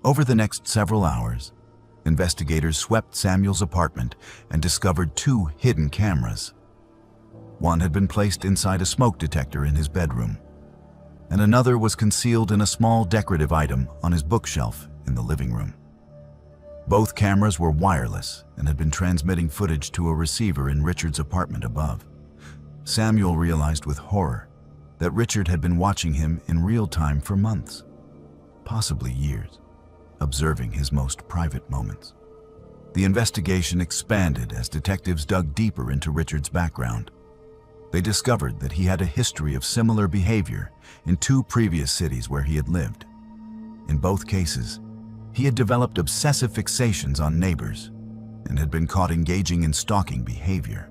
Over the next several hours, investigators swept Samuel's apartment and discovered 2 hidden cameras. One had been placed inside a smoke detector in his bedroom, and another was concealed in a small decorative item on his bookshelf in the living room. Both cameras were wireless and had been transmitting footage to a receiver in Richard's apartment above. Samuel realized with horror that Richard had been watching him in real time for months, possibly years, observing his most private moments. The investigation expanded as detectives dug deeper into Richard's background. They discovered that he had a history of similar behavior in 2 previous cities where he had lived. In both cases, he had developed obsessive fixations on neighbors and had been caught engaging in stalking behavior.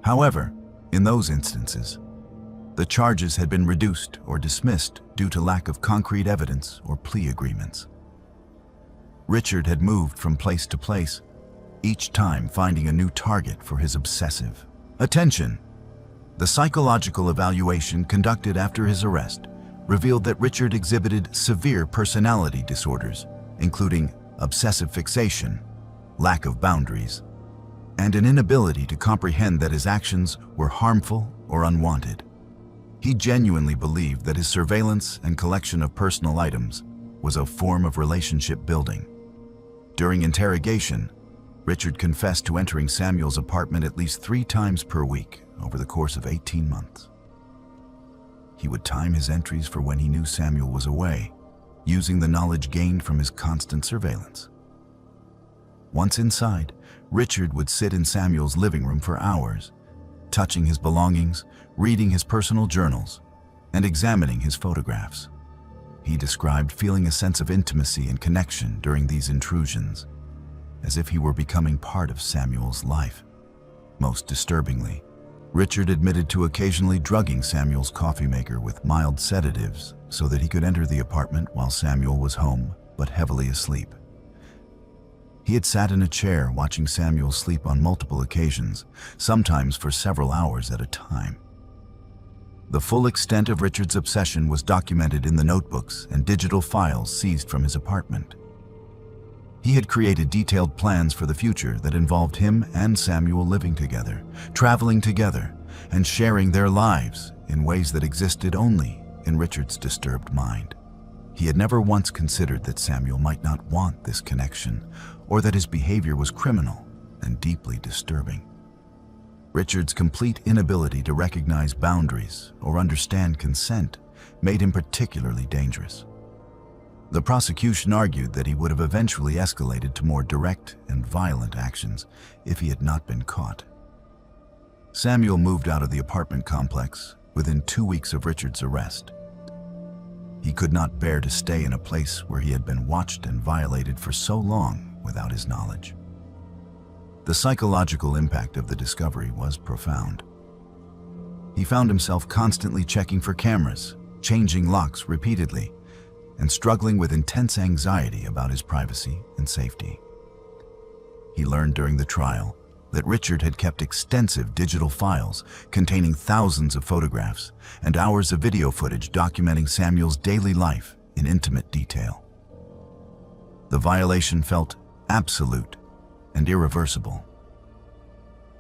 However, in those instances, the charges had been reduced or dismissed due to lack of concrete evidence or plea agreements. Richard had moved from place to place, each time finding a new target for his obsessive attention. The psychological evaluation conducted after his arrest revealed that Richard exhibited severe personality disorders, including obsessive fixation, lack of boundaries, and an inability to comprehend that his actions were harmful or unwanted. He genuinely believed that his surveillance and collection of personal items was a form of relationship building. During interrogation, Richard confessed to entering Samuel's apartment at least 3 times per week over the course of 18 months. He would time his entries for when he knew Samuel was away, using the knowledge gained from his constant surveillance. Once inside, Richard would sit in Samuel's living room for hours, touching his belongings, reading his personal journals, and examining his photographs. He described feeling a sense of intimacy and connection during these intrusions, as if he were becoming part of Samuel's life. Most disturbingly, Richard admitted to occasionally drugging Samuel's coffee maker with mild sedatives so that he could enter the apartment while Samuel was home but heavily asleep. He had sat in a chair watching Samuel sleep on multiple occasions, sometimes for several hours at a time. The full extent of Richard's obsession was documented in the notebooks and digital files seized from his apartment. He had created detailed plans for the future that involved him and Samuel living together, traveling together, and sharing their lives in ways that existed only in Richard's disturbed mind. He had never once considered that Samuel might not want this connection, or that his behavior was criminal and deeply disturbing. Richard's complete inability to recognize boundaries or understand consent made him particularly dangerous. The prosecution argued that he would have eventually escalated to more direct and violent actions if he had not been caught. Samuel moved out of the apartment complex within 2 weeks of Richard's arrest. He could not bear to stay in a place where he had been watched and violated for so long without his knowledge. The psychological impact of the discovery was profound. He found himself constantly checking for cameras, changing locks repeatedly, and struggling with intense anxiety about his privacy and safety. He learned during the trial that Richard had kept extensive digital files containing thousands of photographs and hours of video footage documenting Samuel's daily life in intimate detail. The violation felt absolute and irreversible.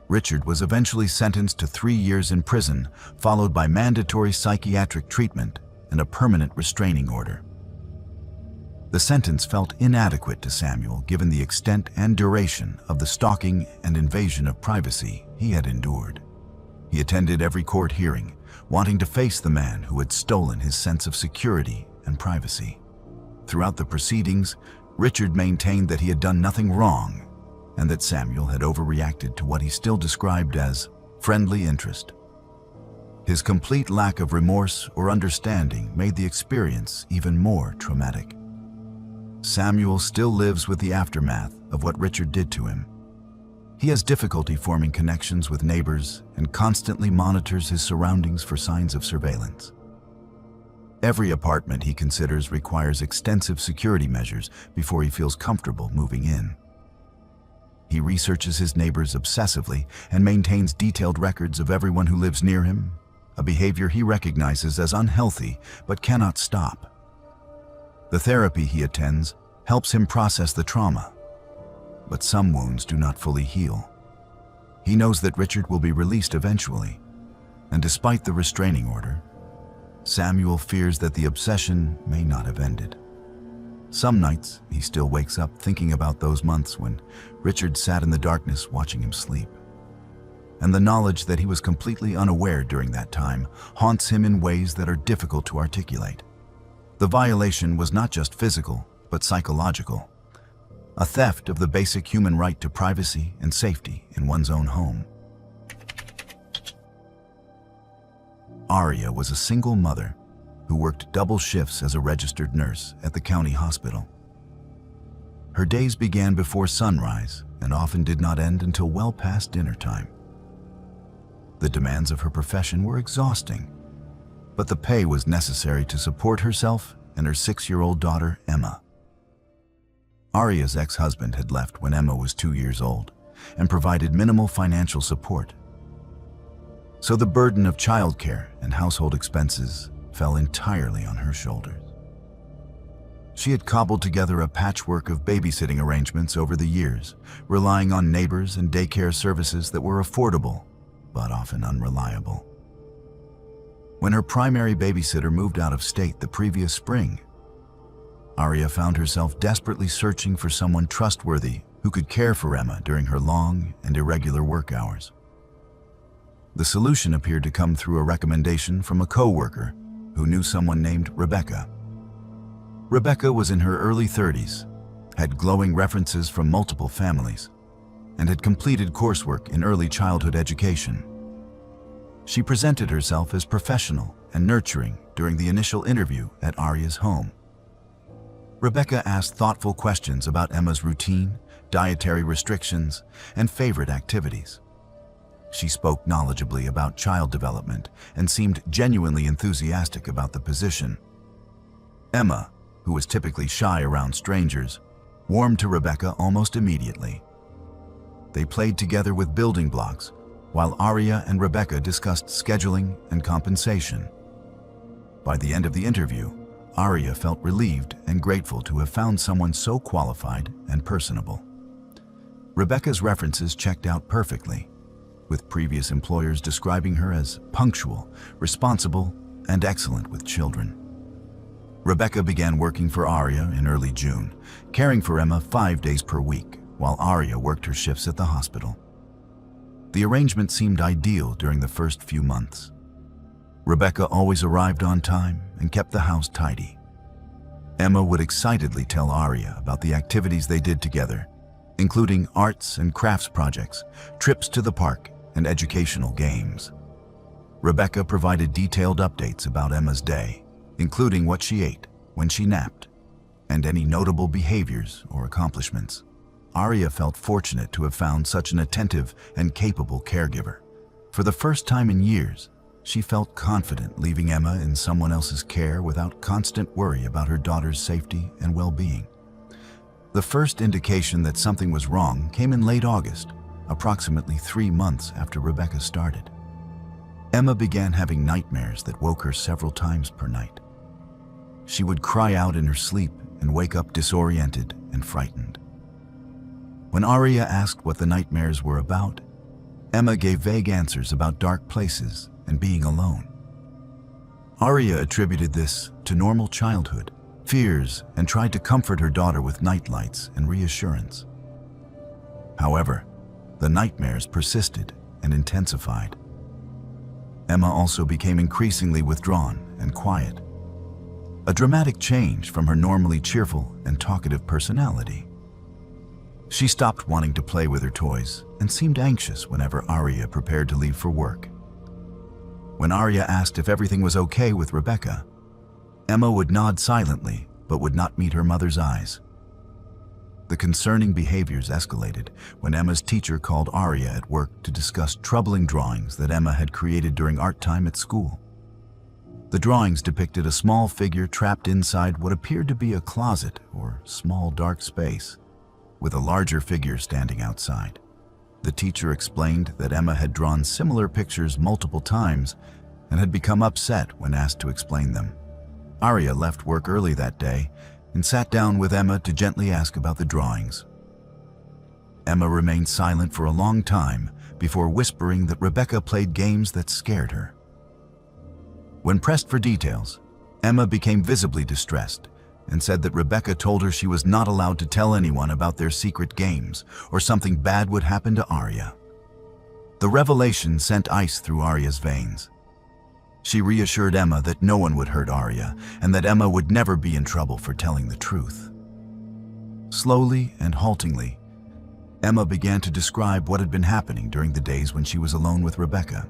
Richard was eventually sentenced to 3 years in prison, followed by mandatory psychiatric treatment and a permanent restraining order. The sentence felt inadequate to Samuel given the extent and duration of the stalking and invasion of privacy he had endured. He attended every court hearing, wanting to face the man who had stolen his sense of security and privacy. Throughout the proceedings, Richard maintained that he had done nothing wrong and that Samuel had overreacted to what he still described as friendly interest. His complete lack of remorse or understanding made the experience even more traumatic. Samuel still lives with the aftermath of what Richard did to him. He has difficulty forming connections with neighbors and constantly monitors his surroundings for signs of surveillance. Every apartment he considers requires extensive security measures before he feels comfortable moving in. He researches his neighbors obsessively and maintains detailed records of everyone who lives near him, a behavior he recognizes as unhealthy but cannot stop. The therapy he attends helps him process the trauma, but some wounds do not fully heal. He knows that Richard will be released eventually, and despite the restraining order, Samuel fears that the obsession may not have ended. Some nights, he still wakes up thinking about those months when Richard sat in the darkness watching him sleep. And the knowledge that he was completely unaware during that time haunts him in ways that are difficult to articulate. The violation was not just physical, but psychological. A theft of the basic human right to privacy and safety in one's own home. Aria was a single mother who worked double shifts as a registered nurse at the county hospital. Her days began before sunrise and often did not end until well past dinner time. The demands of her profession were exhausting, but the pay was necessary to support herself and her 6-year-old daughter, Emma. Aria's ex-husband had left when Emma was 2 years old and provided minimal financial support. So the burden of childcare and household expenses fell entirely on her shoulders. She had cobbled together a patchwork of babysitting arrangements over the years, relying on neighbors and daycare services that were affordable, but often unreliable. When her primary babysitter moved out of state the previous spring, Aria found herself desperately searching for someone trustworthy who could care for Emma during her long and irregular work hours. The solution appeared to come through a recommendation from a co-worker who knew someone named Rebecca. Rebecca was in her early 30s, had glowing references from multiple families, and had completed coursework in early childhood education. She presented herself as professional and nurturing during the initial interview at Aria's home. Rebecca asked thoughtful questions about Emma's routine, dietary restrictions, and favorite activities. She spoke knowledgeably about child development and seemed genuinely enthusiastic about the position. Emma, who was typically shy around strangers, warmed to Rebecca almost immediately. They played together with building blocks, while Aria and Rebecca discussed scheduling and compensation. By the end of the interview, Aria felt relieved and grateful to have found someone so qualified and personable. Rebecca's references checked out perfectly, with previous employers describing her as punctual, responsible, and excellent with children. Rebecca began working for Aria in early June, caring for Emma 5 days per week, while Aria worked her shifts at the hospital. The arrangement seemed ideal during the first few months. Rebecca always arrived on time and kept the house tidy. Emma would excitedly tell Arya about the activities they did together, including arts and crafts projects, trips to the park, and educational games. Rebecca provided detailed updates about Emma's day, including what she ate, when she napped, and any notable behaviors or accomplishments. Arya felt fortunate to have found such an attentive and capable caregiver. For the first time in years, she felt confident leaving Emma in someone else's care without constant worry about her daughter's safety and well-being. The first indication that something was wrong came in late August, approximately 3 months after Rebecca started. Emma began having nightmares that woke her several times per night. She would cry out in her sleep and wake up disoriented and frightened. When Arya asked what the nightmares were about, Emma gave vague answers about dark places and being alone. Arya attributed this to normal childhood fears and tried to comfort her daughter with nightlights and reassurance. However, the nightmares persisted and intensified. Emma also became increasingly withdrawn and quiet, a dramatic change from her normally cheerful and talkative personality. She stopped wanting to play with her toys and seemed anxious whenever Arya prepared to leave for work. When Arya asked if everything was okay with Rebecca, Emma would nod silently but would not meet her mother's eyes. The concerning behaviors escalated when Emma's teacher called Arya at work to discuss troubling drawings that Emma had created during art time at school. The drawings depicted a small figure trapped inside what appeared to be a closet or small dark space, with a larger figure standing outside. The teacher explained that Emma had drawn similar pictures multiple times and had become upset when asked to explain them. Arya left work early that day and sat down with Emma to gently ask about the drawings. Emma remained silent for a long time before whispering that Rebecca played games that scared her. When pressed for details, Emma became visibly distressed and said that Rebecca told her she was not allowed to tell anyone about their secret games or something bad would happen to Arya. The revelation sent ice through Arya's veins. She reassured Emma that no one would hurt Arya and that Emma would never be in trouble for telling the truth. Slowly and haltingly, Emma began to describe what had been happening during the days when she was alone with Rebecca.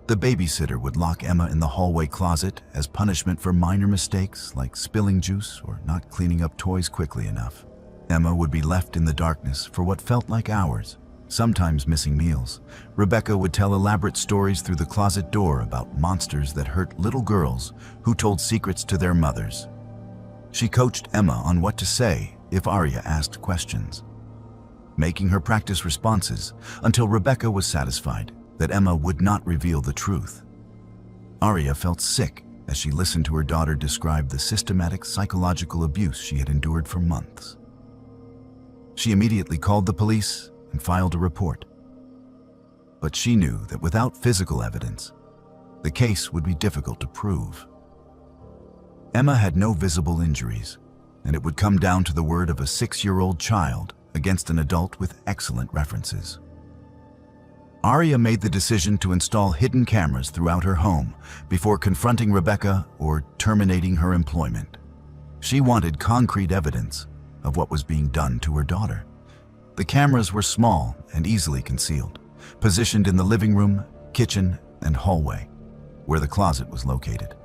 The babysitter would lock Emma in the hallway closet as punishment for minor mistakes like spilling juice or not cleaning up toys quickly enough. Emma would be left in the darkness for what felt like hours, sometimes missing meals. Rebecca would tell elaborate stories through the closet door about monsters that hurt little girls who told secrets to their mothers. She coached Emma on what to say if Arya asked questions, making her practice responses until Rebecca was satisfied that Emma would not reveal the truth. Arya felt sick as she listened to her daughter describe the systematic psychological abuse she had endured for months. She immediately called the police and filed a report. But she knew that without physical evidence, the case would be difficult to prove. Emma had no visible injuries, and it would come down to the word of a 6-year-old child against an adult with excellent references. Arya made the decision to install hidden cameras throughout her home before confronting Rebecca or terminating her employment. She wanted concrete evidence of what was being done to her daughter. The cameras were small and easily concealed, positioned in the living room, kitchen, and hallway, where the closet was located.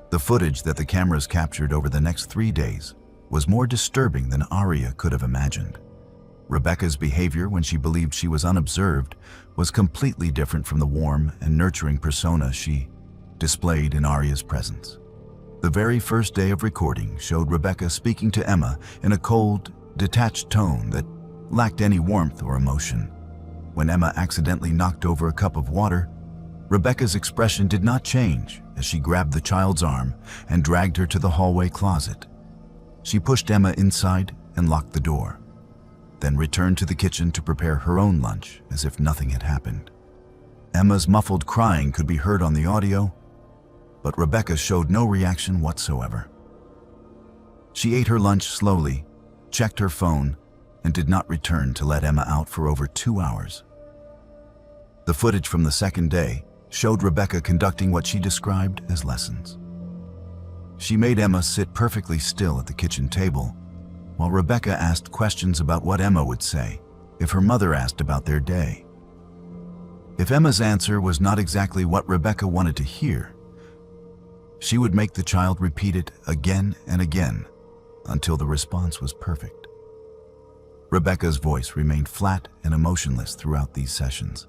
The footage that the cameras captured over the next 3 days was more disturbing than Arya could have imagined. Rebecca's behavior when she believed she was unobserved was completely different from the warm and nurturing persona she displayed in Arya's presence. The very first day of recording showed Rebecca speaking to Emma in a cold, detached tone that lacked any warmth or emotion. When Emma accidentally knocked over a cup of water, Rebecca's expression did not change as she grabbed the child's arm and dragged her to the hallway closet. She pushed Emma inside and locked the door, then returned to the kitchen to prepare her own lunch as if nothing had happened. Emma's muffled crying could be heard on the audio, but Rebecca showed no reaction whatsoever. She ate her lunch slowly, checked her phone, and did not return to let Emma out for over 2 hours. The footage from the second day showed Rebecca conducting what she described as lessons. She made Emma sit perfectly still at the kitchen table, while Rebecca asked questions about what Emma would say if her mother asked about their day. If Emma's answer was not exactly what Rebecca wanted to hear, she would make the child repeat it again and again until the response was perfect. Rebecca's voice remained flat and emotionless throughout these sessions,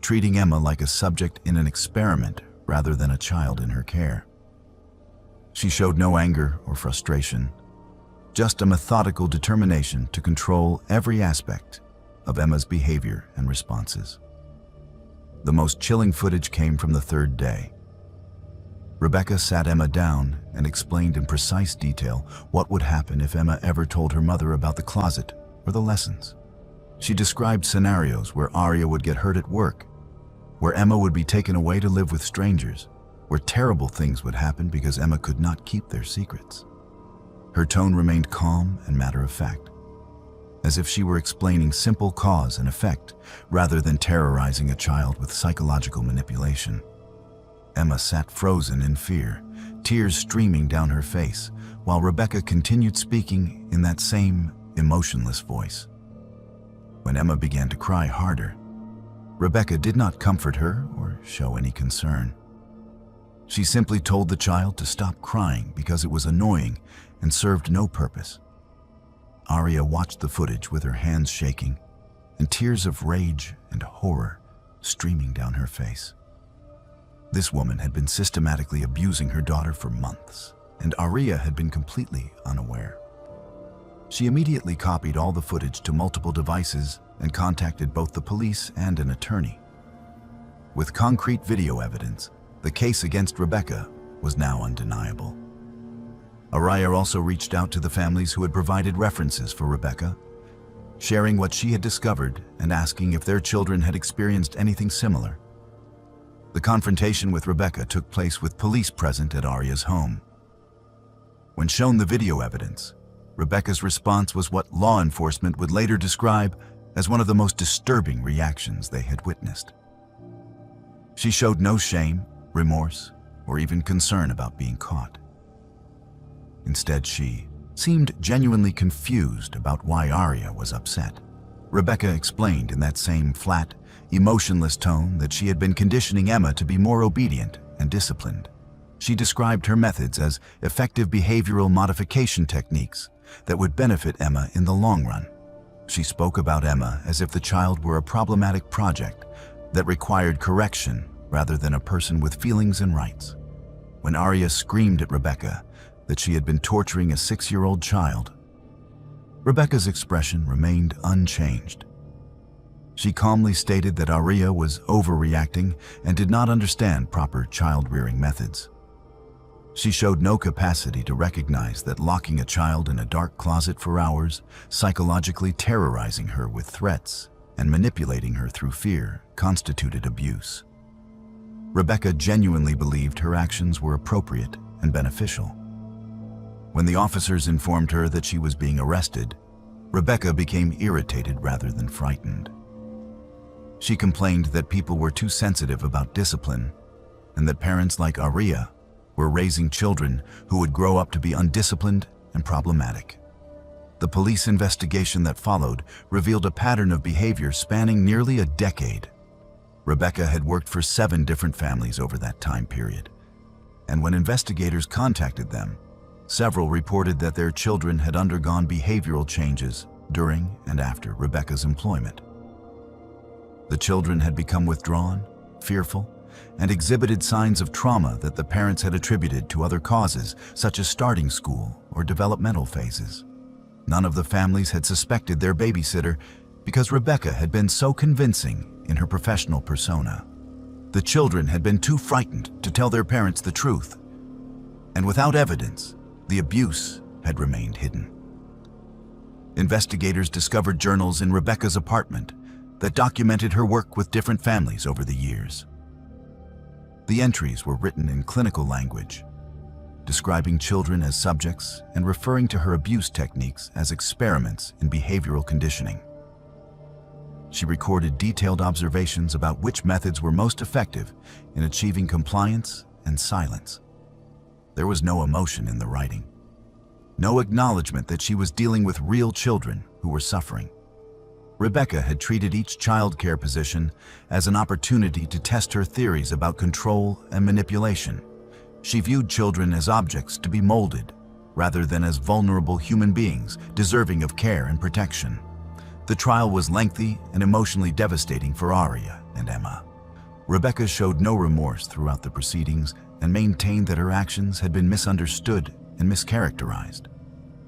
treating Emma like a subject in an experiment rather than a child in her care. She showed no anger or frustration, just a methodical determination to control every aspect of Emma's behavior and responses. The most chilling footage came from the third day. Rebecca sat Emma down and explained in precise detail what would happen if Emma ever told her mother about the closet or the lessons. She described scenarios where Arya would get hurt at work, where Emma would be taken away to live with strangers, where terrible things would happen because Emma could not keep their secrets. Her tone remained calm and matter-of-fact, as if she were explaining simple cause and effect rather than terrorizing a child with psychological manipulation. Emma sat frozen in fear, tears streaming down her face, while Rebecca continued speaking in that same emotionless voice. When Emma began to cry harder, Rebecca did not comfort her or show any concern. She simply told the child to stop crying because it was annoying and served no purpose. Arya watched the footage with her hands shaking and tears of rage and horror streaming down her face. This woman had been systematically abusing her daughter for months, and Arya had been completely unaware. She immediately copied all the footage to multiple devices and contacted both the police and an attorney. With concrete video evidence, the case against Rebecca was now undeniable. Arya also reached out to the families who had provided references for Rebecca, sharing what she had discovered and asking if their children had experienced anything similar. The confrontation with Rebecca took place with police present at Arya's home. When shown the video evidence, Rebecca's response was what law enforcement would later describe as one of the most disturbing reactions they had witnessed. She showed no shame, remorse, or even concern about being caught. Instead, she seemed genuinely confused about why Arya was upset. Rebecca explained in that same flat, emotionless tone that she had been conditioning Emma to be more obedient and disciplined. She described her methods as effective behavioral modification techniques that would benefit Emma in the long run. She spoke about Emma as if the child were a problematic project that required correction rather than a person with feelings and rights. When Arya screamed at Rebecca that she had been torturing a 6-year-old child, Rebecca's expression remained unchanged. She calmly stated that Arya was overreacting and did not understand proper child-rearing methods. She showed no capacity to recognize that locking a child in a dark closet for hours, psychologically terrorizing her with threats, and manipulating her through fear constituted abuse. Rebecca genuinely believed her actions were appropriate and beneficial. When the officers informed her that she was being arrested, Rebecca became irritated rather than frightened. She complained that people were too sensitive about discipline and that parents like Arya were raising children who would grow up to be undisciplined and problematic. The police investigation that followed revealed a pattern of behavior spanning nearly a decade. Rebecca had worked for 7 different families over that time period, and when investigators contacted them, several reported that their children had undergone behavioral changes during and after Rebecca's employment. The children had become withdrawn, fearful, and exhibited signs of trauma that the parents had attributed to other causes, such as starting school or developmental phases. None of the families had suspected their babysitter because Rebecca had been so convincing in her professional persona. The children had been too frightened to tell their parents the truth, and without evidence, the abuse had remained hidden. Investigators discovered journals in Rebecca's apartment that documented her work with different families over the years. The entries were written in clinical language, describing children as subjects and referring to her abuse techniques as experiments in behavioral conditioning. She recorded detailed observations about which methods were most effective in achieving compliance and silence. There was no emotion in the writing. No acknowledgement that she was dealing with real children who were suffering. Rebecca had treated each child care position as an opportunity to test her theories about control and manipulation. She viewed children as objects to be molded, rather than as vulnerable human beings deserving of care and protection. The trial was lengthy and emotionally devastating for Aria and Emma. Rebecca showed no remorse throughout the proceedings and maintained that her actions had been misunderstood and mischaracterized.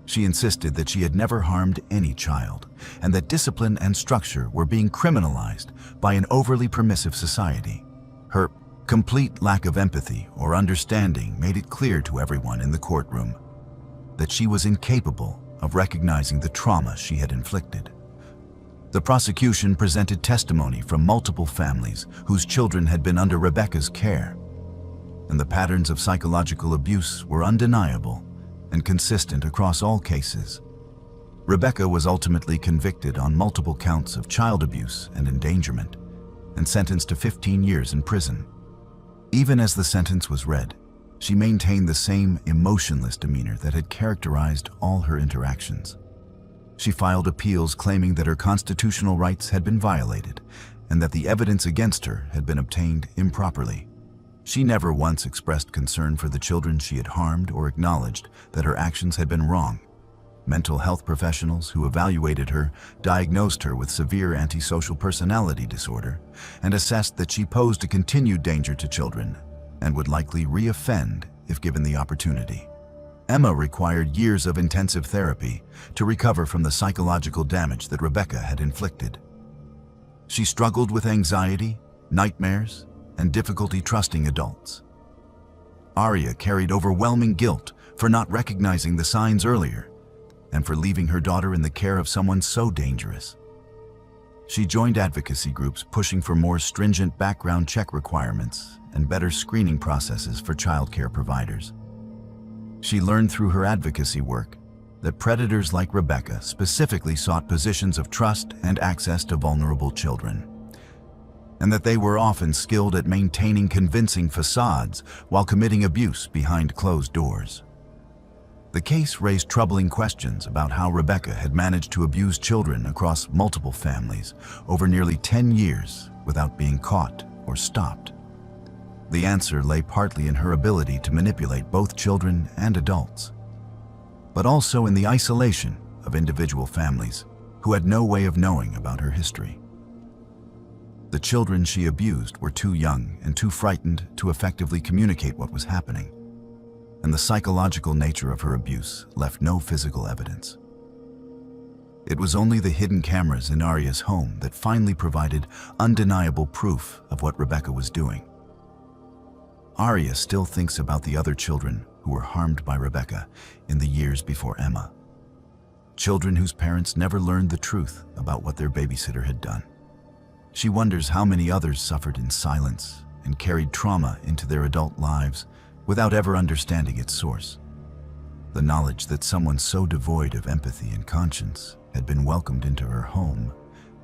She insisted that she had never harmed any child, and that discipline and structure were being criminalized by an overly permissive society. Her complete lack of empathy or understanding made it clear to everyone in the courtroom that she was incapable of recognizing the trauma she had inflicted. The prosecution presented testimony from multiple families whose children had been under Rebecca's care, and the patterns of psychological abuse were undeniable and consistent across all cases. Rebecca was ultimately convicted on multiple counts of child abuse and endangerment and sentenced to 15 years in prison. Even as the sentence was read, she maintained the same emotionless demeanor that had characterized all her interactions. She filed appeals claiming that her constitutional rights had been violated and that the evidence against her had been obtained improperly. She never once expressed concern for the children she had harmed or acknowledged that her actions had been wrong. Mental health professionals who evaluated her diagnosed her with severe antisocial personality disorder and assessed that she posed a continued danger to children and would likely re-offend if given the opportunity. Emma required years of intensive therapy to recover from the psychological damage that Rebecca had inflicted. She struggled with anxiety, nightmares, and difficulty trusting adults. Aria carried overwhelming guilt for not recognizing the signs earlier and for leaving her daughter in the care of someone so dangerous. She joined advocacy groups pushing for more stringent background check requirements and better screening processes for childcare providers. She learned through her advocacy work that predators like Rebecca specifically sought positions of trust and access to vulnerable children, and that they were often skilled at maintaining convincing facades while committing abuse behind closed doors. The case raised troubling questions about how Rebecca had managed to abuse children across multiple families over nearly 10 years without being caught or stopped. The answer lay partly in her ability to manipulate both children and adults, but also in the isolation of individual families who had no way of knowing about her history. The children she abused were too young and too frightened to effectively communicate what was happening, and the psychological nature of her abuse left no physical evidence. It was only the hidden cameras in Aria's home that finally provided undeniable proof of what Rebecca was doing. Aria still thinks about the other children who were harmed by Rebecca in the years before Emma. Children whose parents never learned the truth about what their babysitter had done. She wonders how many others suffered in silence and carried trauma into their adult lives without ever understanding its source. The knowledge that someone so devoid of empathy and conscience had been welcomed into her home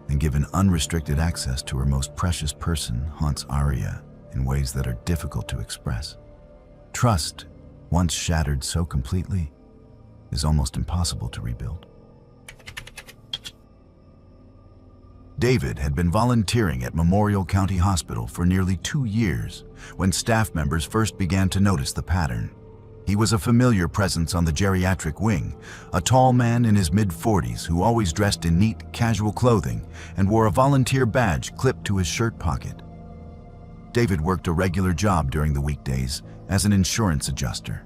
and given unrestricted access to her most precious person haunts Aria in ways that are difficult to express. Trust, once shattered so completely, is almost impossible to rebuild. David had been volunteering at Memorial County Hospital for nearly 2 years when staff members first began to notice the pattern. He was a familiar presence on the geriatric wing, a tall man in his mid-40s who always dressed in neat, casual clothing and wore a volunteer badge clipped to his shirt pocket. David worked a regular job during the weekdays as an insurance adjuster,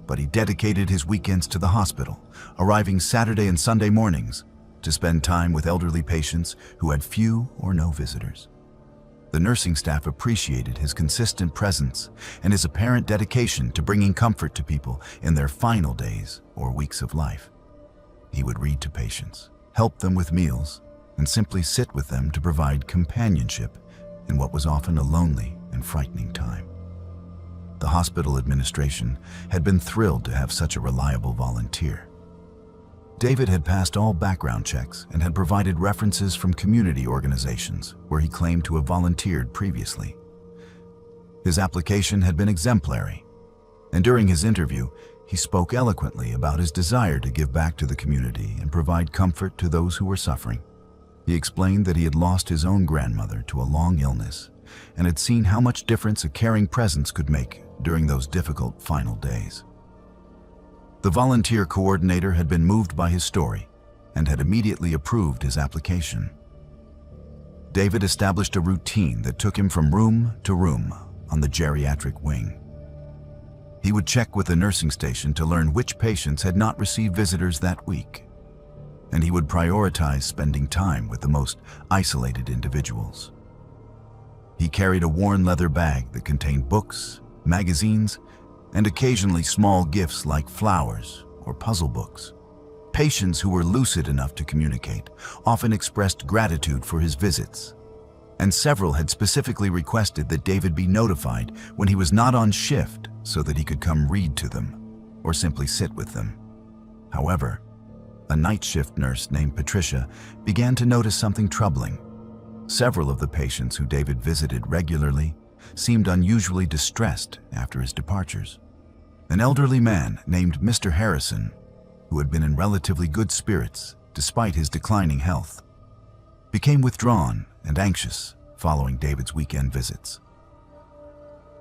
but he dedicated his weekends to the hospital, arriving Saturday and Sunday mornings to spend time with elderly patients who had few or no visitors. The nursing staff appreciated his consistent presence and his apparent dedication to bringing comfort to people in their final days or weeks of life. He would read to patients, help them with meals, and simply sit with them to provide companionship in what was often a lonely and frightening time. The hospital administration had been thrilled to have such a reliable volunteer. David had passed all background checks and had provided references from community organizations where he claimed to have volunteered previously. His application had been exemplary, And during his interview, he spoke eloquently about his desire to give back to the community and provide comfort to those who were suffering. He explained that he had lost his own grandmother to a long illness and had seen how much difference a caring presence could make during those difficult final days. The volunteer coordinator had been moved by his story and had immediately approved his application. David established a routine that took him from room to room on the geriatric wing. He would check with the nursing station to learn which patients had not received visitors that week, and he would prioritize spending time with the most isolated individuals. He carried a worn leather bag that contained books, magazines, and occasionally small gifts like flowers or puzzle books. Patients who were lucid enough to communicate often expressed gratitude for his visits, and several had specifically requested that David be notified when he was not on shift so that he could come read to them or simply sit with them. However, a night shift nurse named Patricia began to notice something troubling. Several of the patients who David visited regularly seemed unusually distressed after his departures. An elderly man named Mr. Harrison, who had been in relatively good spirits despite his declining health, became withdrawn and anxious following David's weekend visits.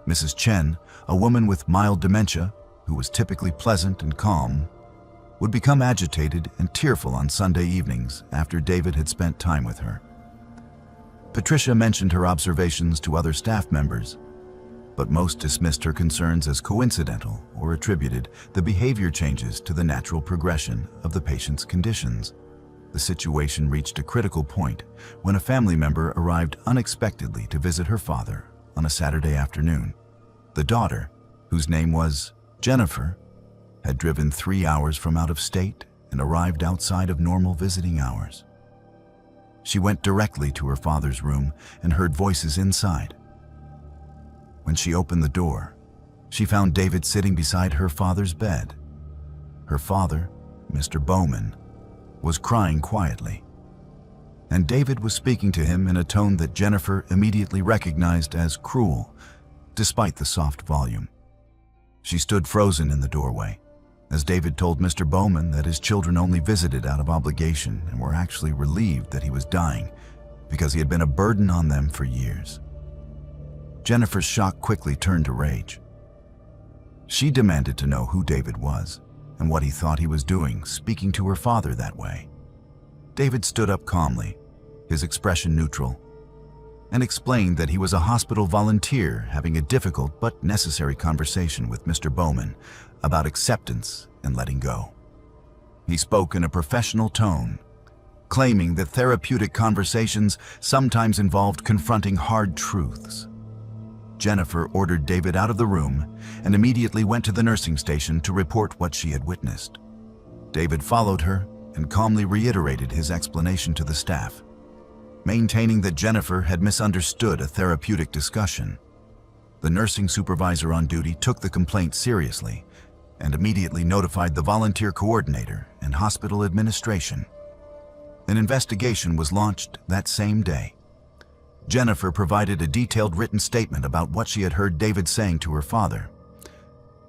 Mrs. Chen, a woman with mild dementia who was typically pleasant and calm, would become agitated and tearful on Sunday evenings after David had spent time with her. Patricia mentioned her observations to other staff members, but most dismissed her concerns as coincidental or attributed the behavior changes to the natural progression of the patient's conditions. The situation reached a critical point when a family member arrived unexpectedly to visit her father on a Saturday afternoon. The daughter, whose name was Jennifer, had driven 3 hours from out of state and arrived outside of normal visiting hours. She went directly to her father's room and heard voices inside. When she opened the door, she found David sitting beside her father's bed. Her father, Mr. Bowman, was crying quietly, and David was speaking to him in a tone that Jennifer immediately recognized as cruel, despite the soft volume. She stood frozen in the doorway, as David told Mr. Bowman that his children only visited out of obligation and were actually relieved that he was dying because he had been a burden on them for years. Jennifer's shock quickly turned to rage. She demanded to know who David was and what he thought he was doing, speaking to her father that way. David stood up calmly, his expression neutral, and explained that he was a hospital volunteer having a difficult but necessary conversation with Mr. Bowman about acceptance and letting go. He spoke in a professional tone, claiming that therapeutic conversations sometimes involved confronting hard truths. Jennifer ordered David out of the room and immediately went to the nursing station to report what she had witnessed. David followed her and calmly reiterated his explanation to the staff, maintaining that Jennifer had misunderstood a therapeutic discussion. The nursing supervisor on duty took the complaint seriously and immediately notified the volunteer coordinator and hospital administration. An investigation was launched that same day. Jennifer provided a detailed written statement about what she had heard David saying to her father,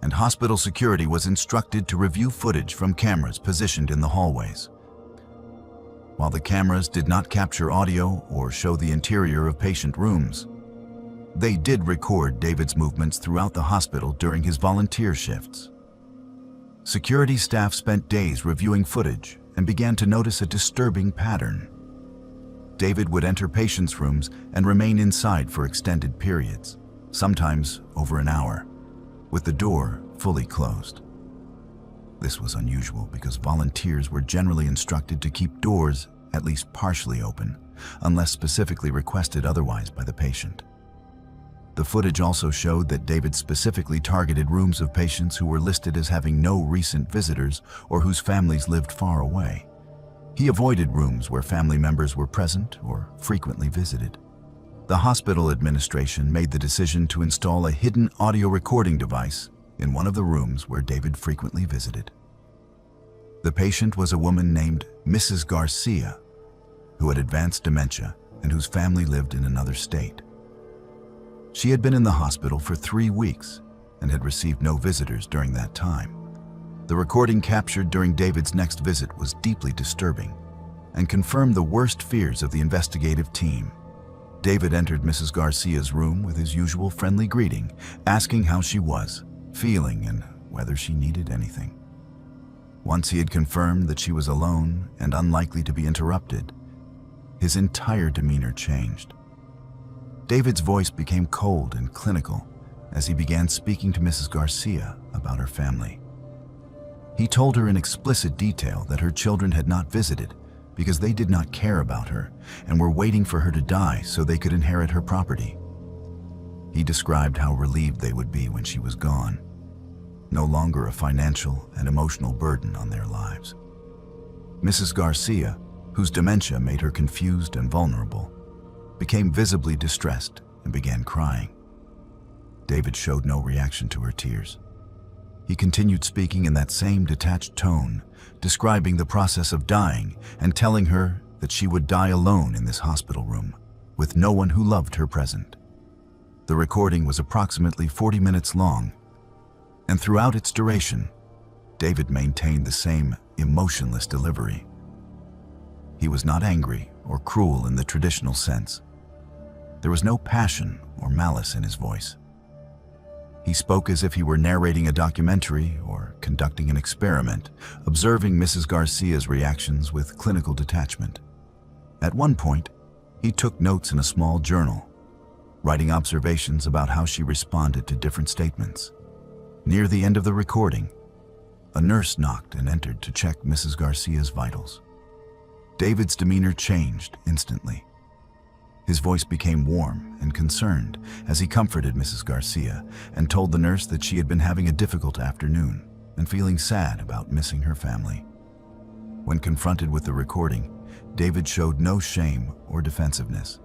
and hospital security was instructed to review footage from cameras positioned in the hallways. While the cameras did not capture audio or show the interior of patient rooms, they did record David's movements throughout the hospital during his volunteer shifts. Security staff spent days reviewing footage and began to notice a disturbing pattern. David would enter patients' rooms and remain inside for extended periods, sometimes over an hour, with the door fully closed. This was unusual because volunteers were generally instructed to keep doors at least partially open, unless specifically requested otherwise by the patient. The footage also showed that David specifically targeted rooms of patients who were listed as having no recent visitors or whose families lived far away. He avoided rooms where family members were present or frequently visited. The hospital administration made the decision to install a hidden audio recording device in one of the rooms where David frequently visited. The patient was a woman named Mrs. Garcia, who had advanced dementia and whose family lived in another state. She had been in the hospital for 3 weeks and had received no visitors during that time. The recording captured during David's next visit was deeply disturbing and confirmed the worst fears of the investigative team. David entered Mrs. Garcia's room with his usual friendly greeting, asking how she was, feeling, and whether she needed anything. Once he had confirmed that she was alone and unlikely to be interrupted, his entire demeanor changed. David's voice became cold and clinical as he began speaking to Mrs. Garcia about her family. He told her in explicit detail that her children had not visited because they did not care about her and were waiting for her to die so they could inherit her property. He described how relieved they would be when she was gone, no longer a financial and emotional burden on their lives. Mrs. Garcia, whose dementia made her confused and vulnerable, became visibly distressed and began crying. David showed no reaction to her tears. He continued speaking in that same detached tone, describing the process of dying and telling her that she would die alone in this hospital room, with no one who loved her present. The recording was approximately 40 minutes long, and throughout its duration, David maintained the same emotionless delivery. He was not angry or cruel in the traditional sense. There was no passion or malice in his voice. He spoke as if he were narrating a documentary or conducting an experiment, observing Mrs. Garcia's reactions with clinical detachment. At one point, he took notes in a small journal, writing observations about how she responded to different statements. Near the end of the recording, a nurse knocked and entered to check Mrs. Garcia's vitals. David's demeanor changed instantly. His voice became warm and concerned as he comforted Mrs. Garcia and told the nurse that she had been having a difficult afternoon and feeling sad about missing her family. When confronted with the recording, David showed no shame or defensiveness.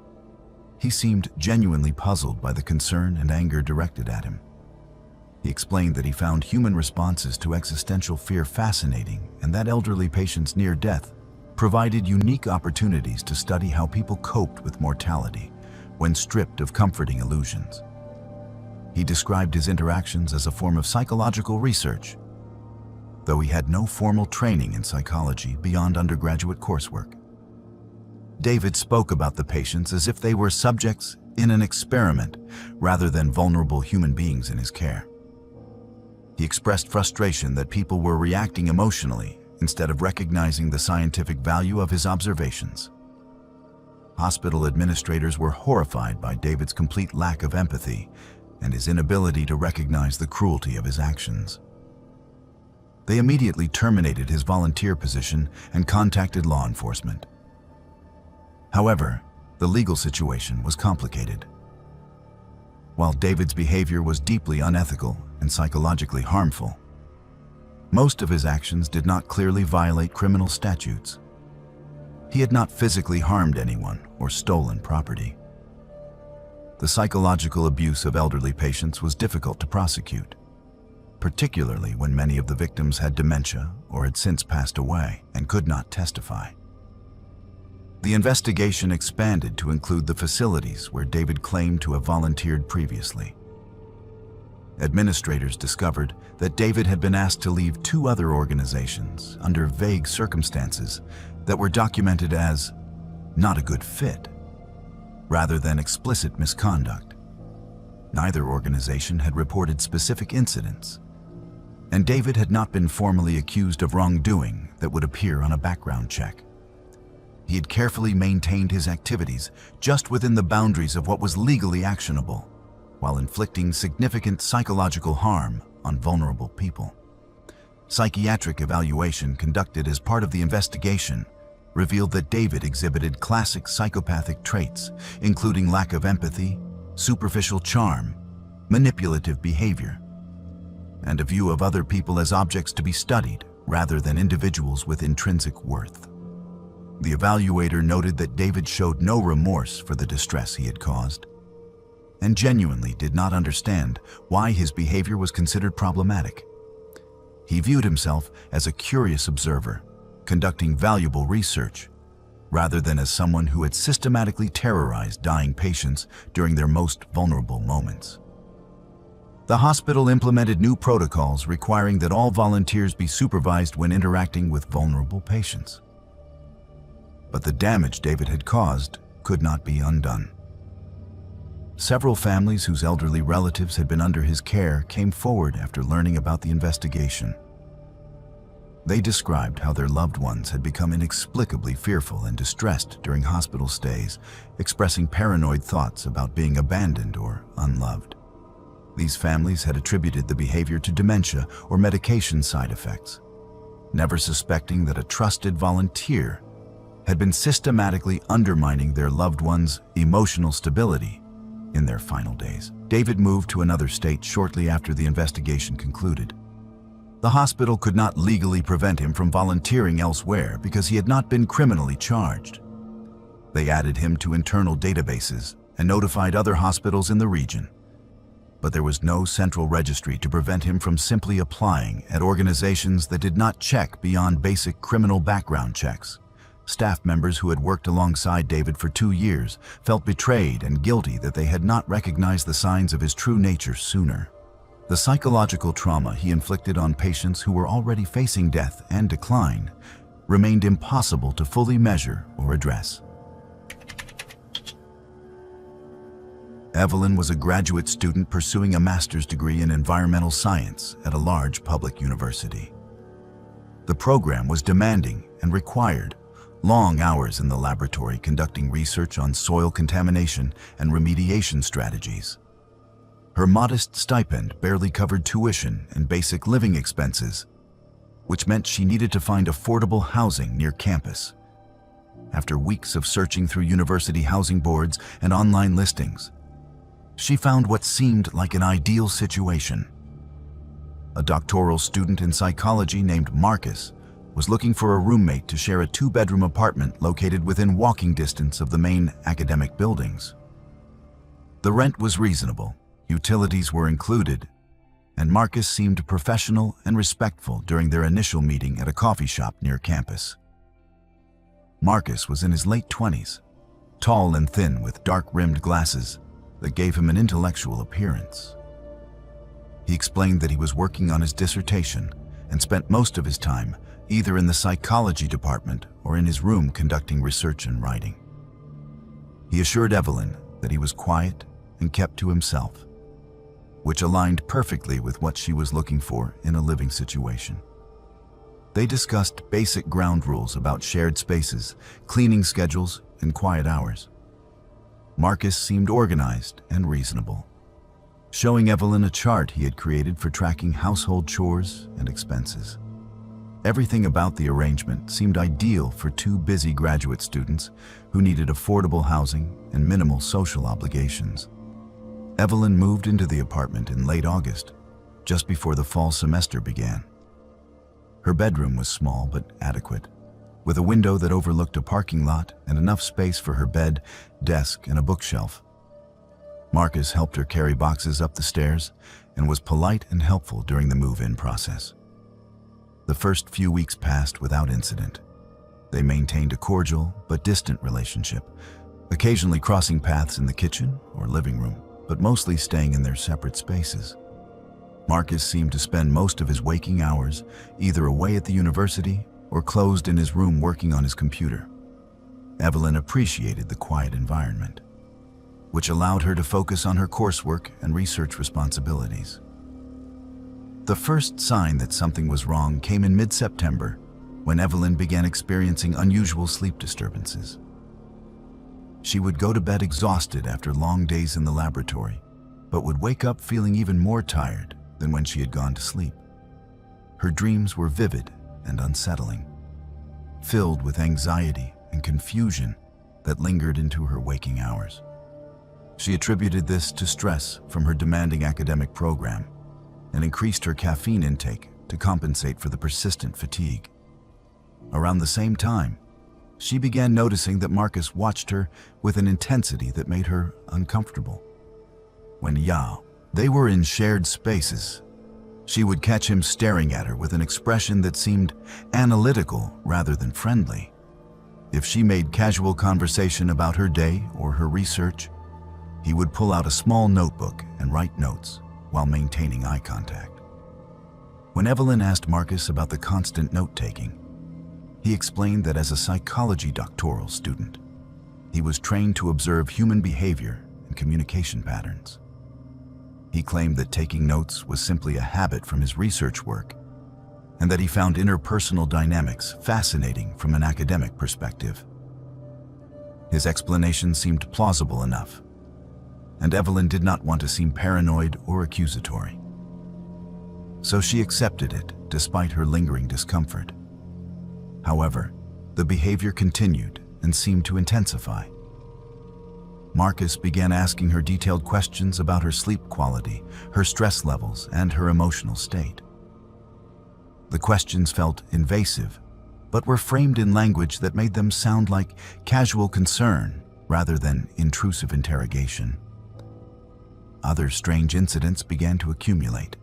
He seemed genuinely puzzled by the concern and anger directed at him. He explained that he found human responses to existential fear fascinating and that elderly patients near death provided unique opportunities to study how people coped with mortality when stripped of comforting illusions. He described his interactions as a form of psychological research, though he had no formal training in psychology beyond undergraduate coursework. David spoke about the patients as if they were subjects in an experiment rather than vulnerable human beings in his care. He expressed frustration that people were reacting emotionally instead of recognizing the scientific value of his observations. Hospital administrators were horrified by David's complete lack of empathy and his inability to recognize the cruelty of his actions. They immediately terminated his volunteer position and contacted law enforcement. However, the legal situation was complicated. While David's behavior was deeply unethical and psychologically harmful, most of his actions did not clearly violate criminal statutes. He had not physically harmed anyone or stolen property. The psychological abuse of elderly patients was difficult to prosecute, particularly when many of the victims had dementia or had since passed away and could not testify. The investigation expanded to include the facilities where David claimed to have volunteered previously. Administrators discovered that David had been asked to leave 2 other organizations under vague circumstances that were documented as not a good fit, rather than explicit misconduct. Neither organization had reported specific incidents, and David had not been formally accused of wrongdoing that would appear on a background check. He had carefully maintained his activities just within the boundaries of what was legally actionable, while inflicting significant psychological harm on vulnerable people. Psychiatric evaluation conducted as part of the investigation revealed that David exhibited classic psychopathic traits, including lack of empathy, superficial charm, manipulative behavior, and a view of other people as objects to be studied rather than individuals with intrinsic worth. The evaluator noted that David showed no remorse for the distress he had caused, and genuinely did not understand why his behavior was considered problematic. He viewed himself as a curious observer, conducting valuable research, rather than as someone who had systematically terrorized dying patients during their most vulnerable moments. The hospital implemented new protocols requiring that all volunteers be supervised when interacting with vulnerable patients. But the damage David had caused could not be undone. Several families whose elderly relatives had been under his care came forward after learning about the investigation. They described how their loved ones had become inexplicably fearful and distressed during hospital stays, expressing paranoid thoughts about being abandoned or unloved. These families had attributed the behavior to dementia or medication side effects, never suspecting that a trusted volunteer had been systematically undermining their loved one's emotional stability in their final days. David moved to another state shortly after the investigation concluded. The hospital could not legally prevent him from volunteering elsewhere because he had not been criminally charged. They added him to internal databases and notified other hospitals in the region. But there was no central registry to prevent him from simply applying at organizations that did not check beyond basic criminal background checks. Staff members who had worked alongside David for 2 years felt betrayed and guilty that they had not recognized the signs of his true nature sooner. The psychological trauma he inflicted on patients who were already facing death and decline remained impossible to fully measure or address. Evelyn was a graduate student pursuing a master's degree in environmental science at a large public university. The program was demanding and required long hours in the laboratory conducting research on soil contamination and remediation strategies. Her modest stipend barely covered tuition and basic living expenses, which meant she needed to find affordable housing near campus. After weeks of searching through university housing boards and online listings, she found what seemed like an ideal situation. A doctoral student in psychology named Marcus was looking for a roommate to share a 2-bedroom apartment located within walking distance of the main academic buildings. The rent was reasonable, utilities were included, and Marcus seemed professional and respectful during their initial meeting at a coffee shop near campus. Marcus was in his late 20s, tall and thin with dark-rimmed glasses that gave him an intellectual appearance. He explained that he was working on his dissertation and spent most of his time either in the psychology department or in his room conducting research and writing. He assured Evelyn that he was quiet and kept to himself, which aligned perfectly with what she was looking for in a living situation. They discussed basic ground rules about shared spaces, cleaning schedules, and quiet hours. Marcus seemed organized and reasonable, showing Evelyn a chart he had created for tracking household chores and expenses. Everything about the arrangement seemed ideal for 2 busy graduate students who needed affordable housing and minimal social obligations. Evelyn moved into the apartment in late August, just before the fall semester began. Her bedroom was small but adequate, with a window that overlooked a parking lot and enough space for her bed, desk, and a bookshelf. Marcus helped her carry boxes up the stairs and was polite and helpful during the move-in process. The first few weeks passed without incident. They maintained a cordial but distant relationship, occasionally crossing paths in the kitchen or living room, but mostly staying in their separate spaces. Marcus seemed to spend most of his waking hours either away at the university or closed in his room working on his computer. Evelyn appreciated the quiet environment, which allowed her to focus on her coursework and research responsibilities. The first sign that something was wrong came in mid-September, when Evelyn began experiencing unusual sleep disturbances. She would go to bed exhausted after long days in the laboratory, but would wake up feeling even more tired than when she had gone to sleep. Her dreams were vivid and unsettling, filled with anxiety and confusion that lingered into her waking hours. She attributed this to stress from her demanding academic program and increased her caffeine intake to compensate for the persistent fatigue. Around the same time, she began noticing that Marcus watched her with an intensity that made her uncomfortable. When they were in shared spaces, she would catch him staring at her with an expression that seemed analytical rather than friendly. If she made casual conversation about her day or her research, he would pull out a small notebook and write notes, while maintaining eye contact. When Evelyn asked Marcus about the constant note-taking, he explained that as a psychology doctoral student, he was trained to observe human behavior and communication patterns. He claimed that taking notes was simply a habit from his research work, and that he found interpersonal dynamics fascinating from an academic perspective. His explanation seemed plausible enough, and Evelyn did not want to seem paranoid or accusatory. So she accepted it despite her lingering discomfort. However, the behavior continued and seemed to intensify. Marcus began asking her detailed questions about her sleep quality, her stress levels, and her emotional state. The questions felt invasive, but were framed in language that made them sound like casual concern rather than intrusive interrogation. Other strange incidents began to accumulate.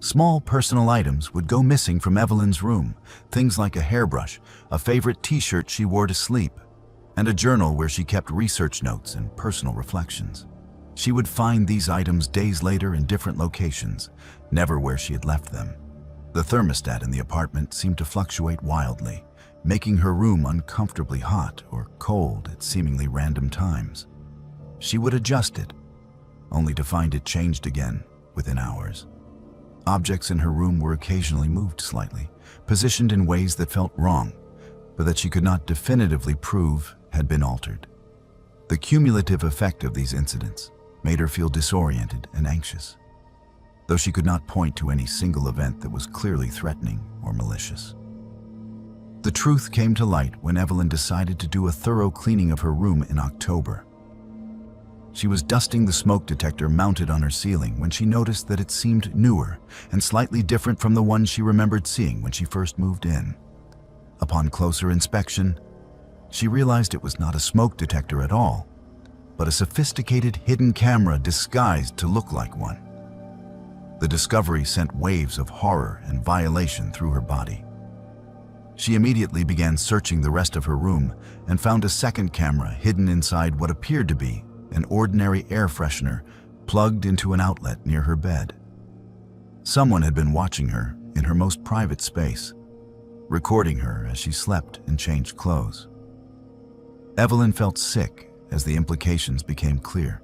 Small personal items would go missing from Evelyn's room, things like a hairbrush, a favorite t-shirt she wore to sleep, and a journal where she kept research notes and personal reflections. She would find these items days later in different locations, never where she had left them. The thermostat in the apartment seemed to fluctuate wildly, making her room uncomfortably hot or cold at seemingly random times. She would adjust it, only to find it changed again within hours. Objects in her room were occasionally moved slightly, positioned in ways that felt wrong, but that she could not definitively prove had been altered. The cumulative effect of these incidents made her feel disoriented and anxious, though she could not point to any single event that was clearly threatening or malicious. The truth came to light when Evelyn decided to do a thorough cleaning of her room in October. She was dusting the smoke detector mounted on her ceiling when she noticed that it seemed newer and slightly different from the one she remembered seeing when she first moved in. Upon closer inspection, she realized it was not a smoke detector at all, but a sophisticated hidden camera disguised to look like one. The discovery sent waves of horror and violation through her body. She immediately began searching the rest of her room and found a second camera hidden inside what appeared to be an ordinary air freshener plugged into an outlet near her bed. Someone had been watching her in her most private space, recording her as she slept and changed clothes. Evelyn felt sick as the implications became clear.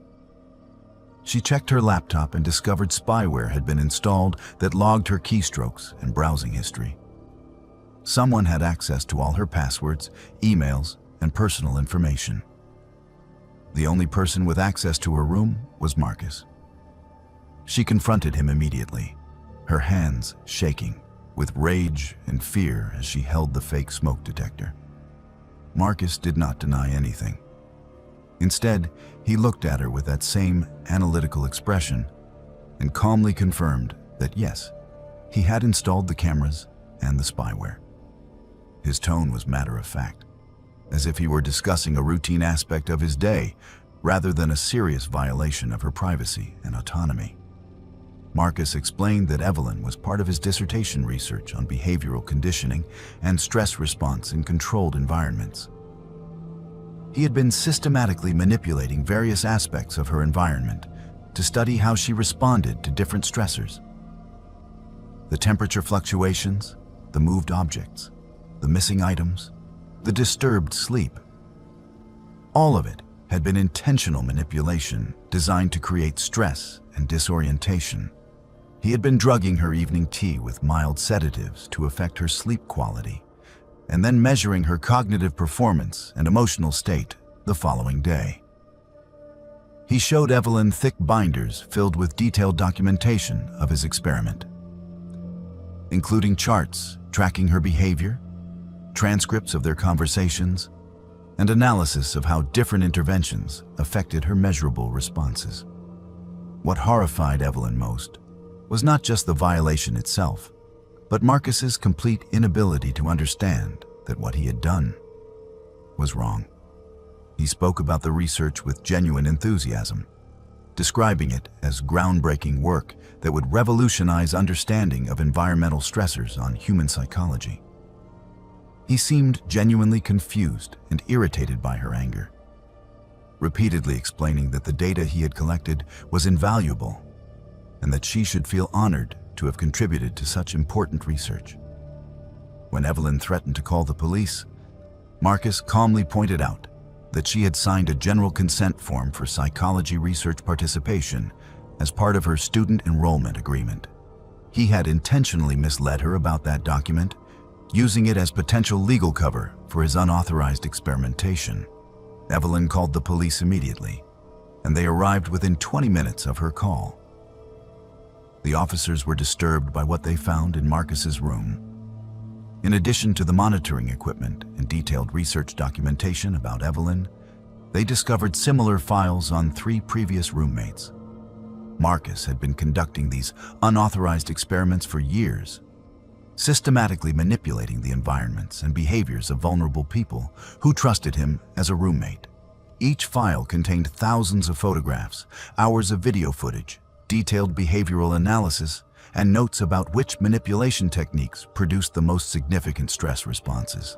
She checked her laptop and discovered spyware had been installed that logged her keystrokes and browsing history. Someone had access to all her passwords, emails, and personal information. The only person with access to her room was Marcus. She confronted him immediately, her hands shaking with rage and fear as she held the fake smoke detector. Marcus did not deny anything. Instead, he looked at her with that same analytical expression and calmly confirmed that yes, he had installed the cameras and the spyware. His tone was matter-of-fact, as if he were discussing a routine aspect of his day rather than a serious violation of her privacy and autonomy. Marcus explained that Evelyn was part of his dissertation research on behavioral conditioning and stress response in controlled environments. He had been systematically manipulating various aspects of her environment to study how she responded to different stressors. The temperature fluctuations, the moved objects, the missing items, the disturbed sleep. All of it had been intentional manipulation designed to create stress and disorientation. He had been drugging her evening tea with mild sedatives to affect her sleep quality, and then measuring her cognitive performance and emotional state the following day. He showed Evelyn thick binders filled with detailed documentation of his experiment, including charts tracking her behavior, transcripts of their conversations, and analysis of how different interventions affected her measurable responses. What horrified Evelyn most was not just the violation itself, but Marcus's complete inability to understand that what he had done was wrong. He spoke about the research with genuine enthusiasm, describing it as groundbreaking work that would revolutionize understanding of environmental stressors on human psychology. He seemed genuinely confused and irritated by her anger, repeatedly explaining that the data he had collected was invaluable, and that she should feel honored to have contributed to such important research. When Evelyn threatened to call the police, Marcus calmly pointed out that she had signed a general consent form for psychology research participation as part of her student enrollment agreement. He had intentionally misled her about that document, using it as potential legal cover for his unauthorized experimentation. Evelyn called the police immediately, and they arrived within 20 minutes of her call. The officers were disturbed by what they found in Marcus's room. In addition to the monitoring equipment and detailed research documentation about Evelyn, they discovered similar files on 3 previous roommates. Marcus had been conducting these unauthorized experiments for years, systematically manipulating the environments and behaviors of vulnerable people who trusted him as a roommate. Each file contained thousands of photographs, hours of video footage, detailed behavioral analysis, and notes about which manipulation techniques produced the most significant stress responses.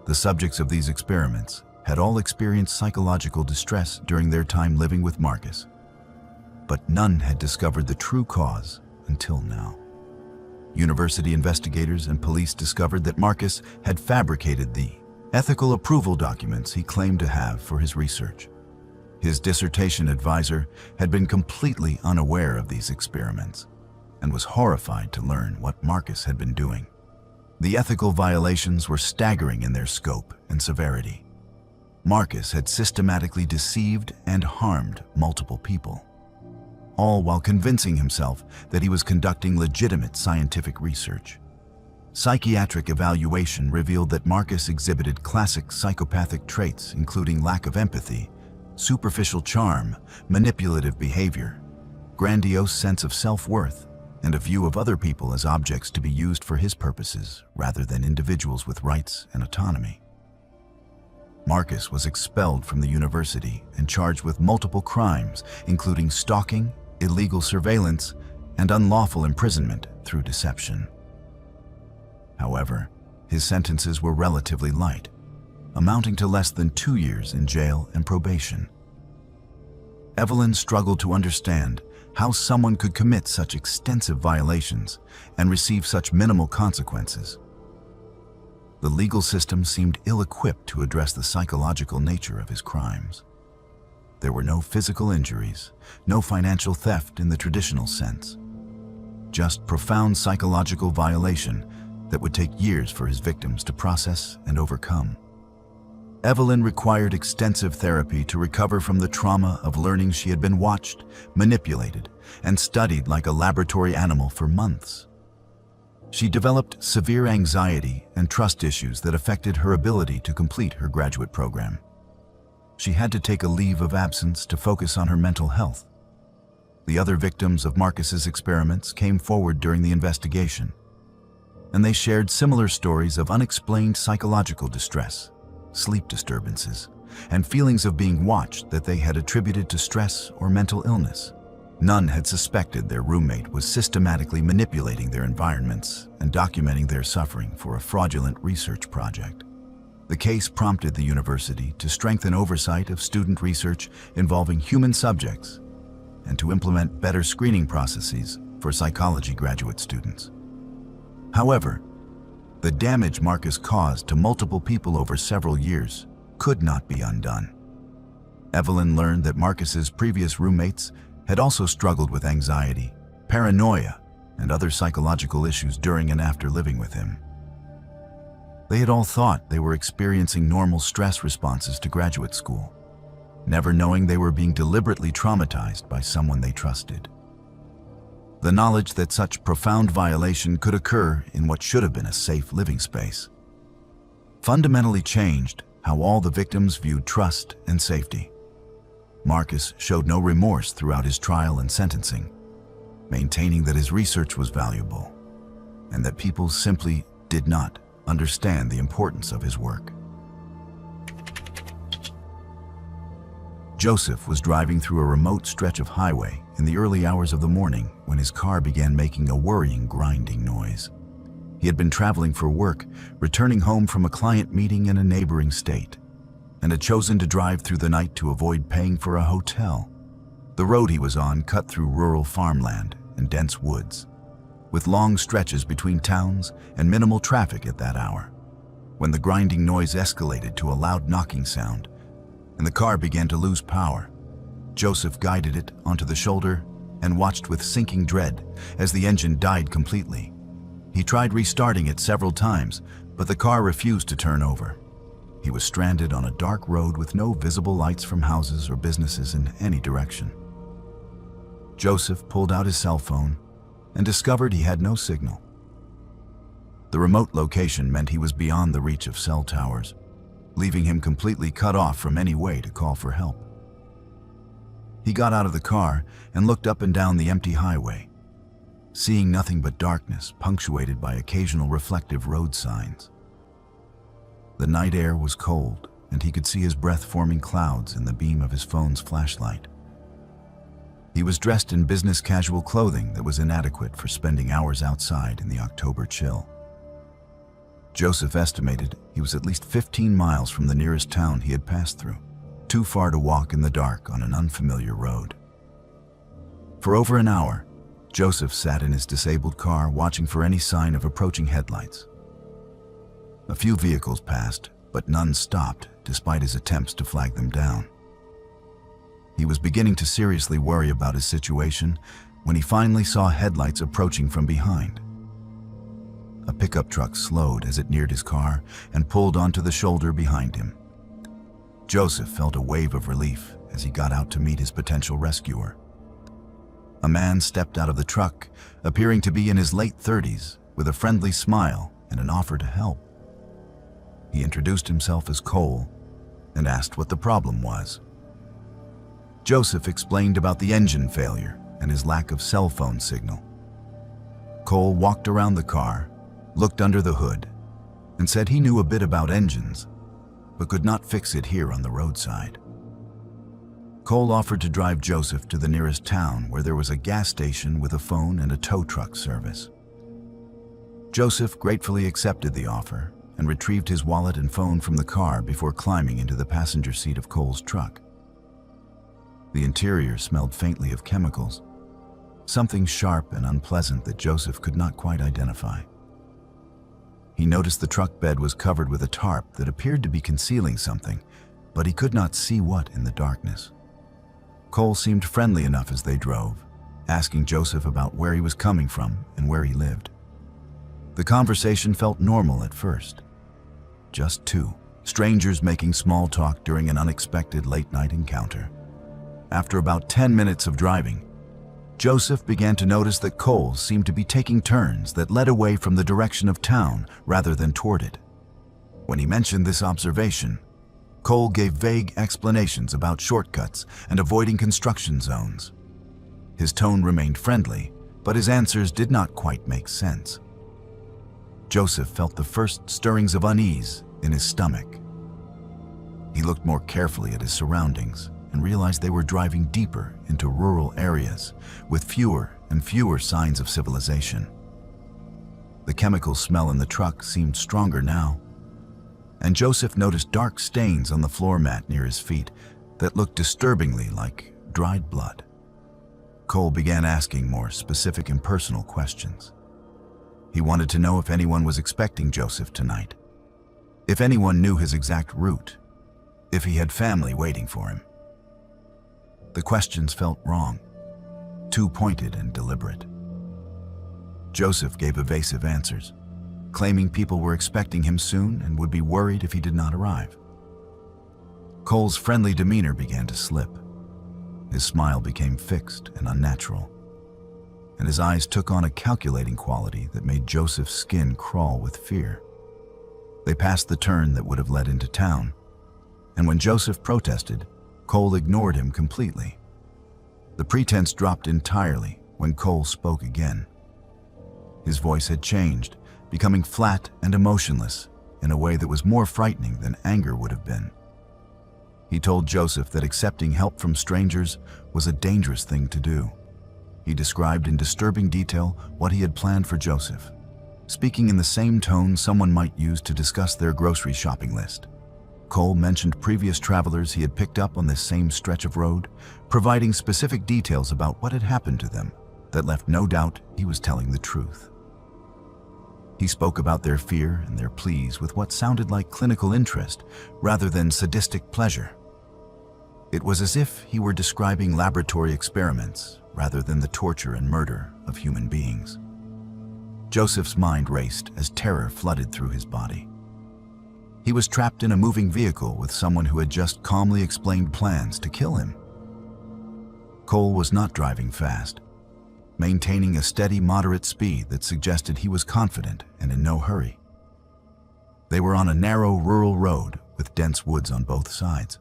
The subjects of these experiments had all experienced psychological distress during their time living with Marcus, but none had discovered the true cause until now. University investigators and police discovered that Marcus had fabricated the ethical approval documents he claimed to have for his research. His dissertation advisor had been completely unaware of these experiments and was horrified to learn what Marcus had been doing. The ethical violations were staggering in their scope and severity. Marcus had systematically deceived and harmed multiple people, all while convincing himself that he was conducting legitimate scientific research. Psychiatric evaluation revealed that Marcus exhibited classic psychopathic traits, including lack of empathy, superficial charm, manipulative behavior, grandiose sense of self-worth, and a view of other people as objects to be used for his purposes rather than individuals with rights and autonomy. Marcus was expelled from the university and charged with multiple crimes, including stalking, illegal surveillance, and unlawful imprisonment through deception. However, his sentences were relatively light, amounting to less than 2 years in jail and probation. Evelyn struggled to understand how someone could commit such extensive violations and receive such minimal consequences. The legal system seemed ill-equipped to address the psychological nature of his crimes. There were no physical injuries, no financial theft in the traditional sense, just profound psychological violation that would take years for his victims to process and overcome. Evelyn required extensive therapy to recover from the trauma of learning she had been watched, manipulated, and studied like a laboratory animal for months. She developed severe anxiety and trust issues that affected her ability to complete her graduate program. She had to take a leave of absence to focus on her mental health. The other victims of Marcus's experiments came forward during the investigation, and they shared similar stories of unexplained psychological distress, sleep disturbances, and feelings of being watched that they had attributed to stress or mental illness. None had suspected their roommate was systematically manipulating their environments and documenting their suffering for a fraudulent research project. The case prompted the university to strengthen oversight of student research involving human subjects and to implement better screening processes for psychology graduate students. However, the damage Marcus caused to multiple people over several years could not be undone. Evelyn learned that Marcus's previous roommates had also struggled with anxiety, paranoia, and other psychological issues during and after living with him. They had all thought they were experiencing normal stress responses to graduate school, never knowing they were being deliberately traumatized by someone they trusted. The knowledge that such profound violation could occur in what should have been a safe living space fundamentally changed how all the victims viewed trust and safety. Marcus showed no remorse throughout his trial and sentencing, maintaining that his research was valuable and that people simply did not understand the importance of his work. Joseph was driving through a remote stretch of highway in the early hours of the morning when his car began making a worrying, grinding noise. He had been traveling for work, returning home from a client meeting in a neighboring state, and had chosen to drive through the night to avoid paying for a hotel. The road he was on cut through rural farmland and dense woods, with long stretches between towns and minimal traffic at that hour. When the grinding noise escalated to a loud knocking sound, and the car began to lose power, Joseph guided it onto the shoulder and watched with sinking dread as the engine died completely. He tried restarting it several times, but the car refused to turn over. He was stranded on a dark road with no visible lights from houses or businesses in any direction. Joseph pulled out his cell phone and discovered he had no signal. The remote location meant he was beyond the reach of cell towers, leaving him completely cut off from any way to call for help. He got out of the car and looked up and down the empty highway, seeing nothing but darkness punctuated by occasional reflective road signs. The night air was cold, and he could see his breath forming clouds in the beam of his phone's flashlight. He was dressed in business casual clothing that was inadequate for spending hours outside in the October chill. Joseph estimated he was at least 15 miles from the nearest town he had passed through, too far to walk in the dark on an unfamiliar road. For over an hour, Joseph sat in his disabled car watching for any sign of approaching headlights. A few vehicles passed, but none stopped despite his attempts to flag them down. He was beginning to seriously worry about his situation when he finally saw headlights approaching from behind. A pickup truck slowed as it neared his car and pulled onto the shoulder behind him. Joseph felt a wave of relief as he got out to meet his potential rescuer. A man stepped out of the truck, appearing to be in his late 30s, with a friendly smile and an offer to help. He introduced himself as Cole and asked what the problem was. Joseph explained about the engine failure and his lack of cell phone signal. Cole walked around the car, looked under the hood, and said he knew a bit about engines, but could not fix it here on the roadside. Cole offered to drive Joseph to the nearest town where there was a gas station with a phone and a tow truck service. Joseph gratefully accepted the offer and retrieved his wallet and phone from the car before climbing into the passenger seat of Cole's truck. The interior smelled faintly of chemicals, something sharp and unpleasant that Joseph could not quite identify. He noticed the truck bed was covered with a tarp that appeared to be concealing something, but he could not see what in the darkness. Cole seemed friendly enough as they drove, asking Joseph about where he was coming from and where he lived. The conversation felt normal at first. Just two strangers making small talk during an unexpected late-night encounter. After about 10 minutes of driving, Joseph began to notice that Cole seemed to be taking turns that led away from the direction of town rather than toward it. When he mentioned this observation, Cole gave vague explanations about shortcuts and avoiding construction zones. His tone remained friendly, but his answers did not quite make sense. Joseph felt the first stirrings of unease in his stomach. He looked more carefully at his surroundings and realized they were driving deeper into rural areas with fewer and fewer signs of civilization. The chemical smell in the truck seemed stronger now, and Joseph noticed dark stains on the floor mat near his feet that looked disturbingly like dried blood. Cole began asking more specific and personal questions. He wanted to know if anyone was expecting Joseph tonight, if anyone knew his exact route, if he had family waiting for him. The questions felt wrong, too pointed and deliberate. Joseph gave evasive answers, claiming people were expecting him soon and would be worried if he did not arrive. Cole's friendly demeanor began to slip. His smile became fixed and unnatural, and his eyes took on a calculating quality that made Joseph's skin crawl with fear. They passed the turn that would have led into town, and when Joseph protested, Cole ignored him completely. The pretense dropped entirely when Cole spoke again. His voice had changed, becoming flat and emotionless in a way that was more frightening than anger would have been. He told Joseph that accepting help from strangers was a dangerous thing to do. He described in disturbing detail what he had planned for Joseph, speaking in the same tone someone might use to discuss their grocery shopping list. Cole mentioned previous travelers he had picked up on this same stretch of road, providing specific details about what had happened to them, that left no doubt he was telling the truth. He spoke about their fear and their pleas with what sounded like clinical interest rather than sadistic pleasure. It was as if he were describing laboratory experiments rather than the torture and murder of human beings. Joseph's mind raced as terror flooded through his body. He was trapped in a moving vehicle with someone who had just calmly explained plans to kill him. Cole was not driving fast, maintaining a steady, moderate speed that suggested he was confident and in no hurry. They were on a narrow rural road with dense woods on both sides.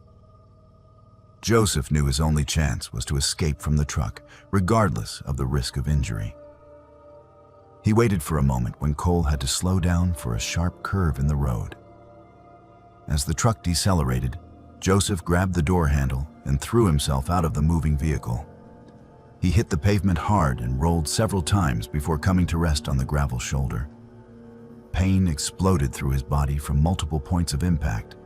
Joseph knew his only chance was to escape from the truck, regardless of the risk of injury. He waited for a moment when Cole had to slow down for a sharp curve in the road. As the truck decelerated, Joseph grabbed the door handle and threw himself out of the moving vehicle. He hit the pavement hard and rolled several times before coming to rest on the gravel shoulder. Pain exploded through his body from multiple points of impact,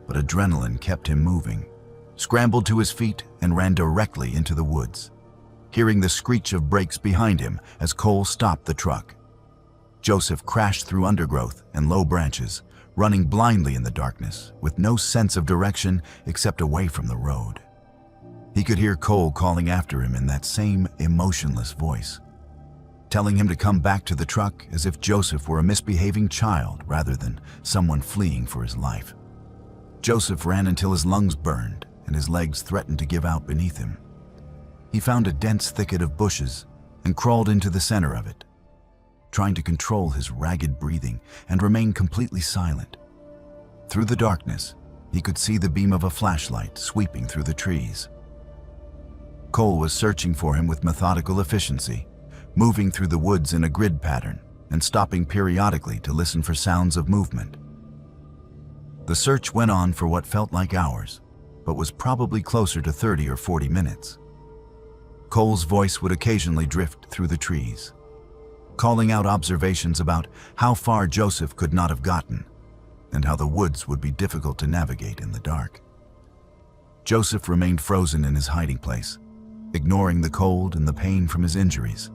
but adrenaline kept him moving, scrambled to his feet and ran directly into the woods, hearing the screech of brakes behind him as Cole stopped the truck. Joseph crashed through undergrowth and low branches, running blindly in the darkness with no sense of direction except away from the road. He could hear Cole calling after him in that same emotionless voice, telling him to come back to the truck as if Joseph were a misbehaving child rather than someone fleeing for his life. Joseph ran until his lungs burned and his legs threatened to give out beneath him. He found a dense thicket of bushes and crawled into the center of it, trying to control his ragged breathing and remain completely silent. Through the darkness, he could see the beam of a flashlight sweeping through the trees. Cole was searching for him with methodical efficiency, moving through the woods in a grid pattern and stopping periodically to listen for sounds of movement. The search went on for what felt like hours, but was probably closer to 30 or 40 minutes. Cole's voice would occasionally drift through the trees, calling out observations about how far Joseph could not have gotten and how the woods would be difficult to navigate in the dark. Joseph remained frozen in his hiding place, ignoring the cold and the pain from his injuries.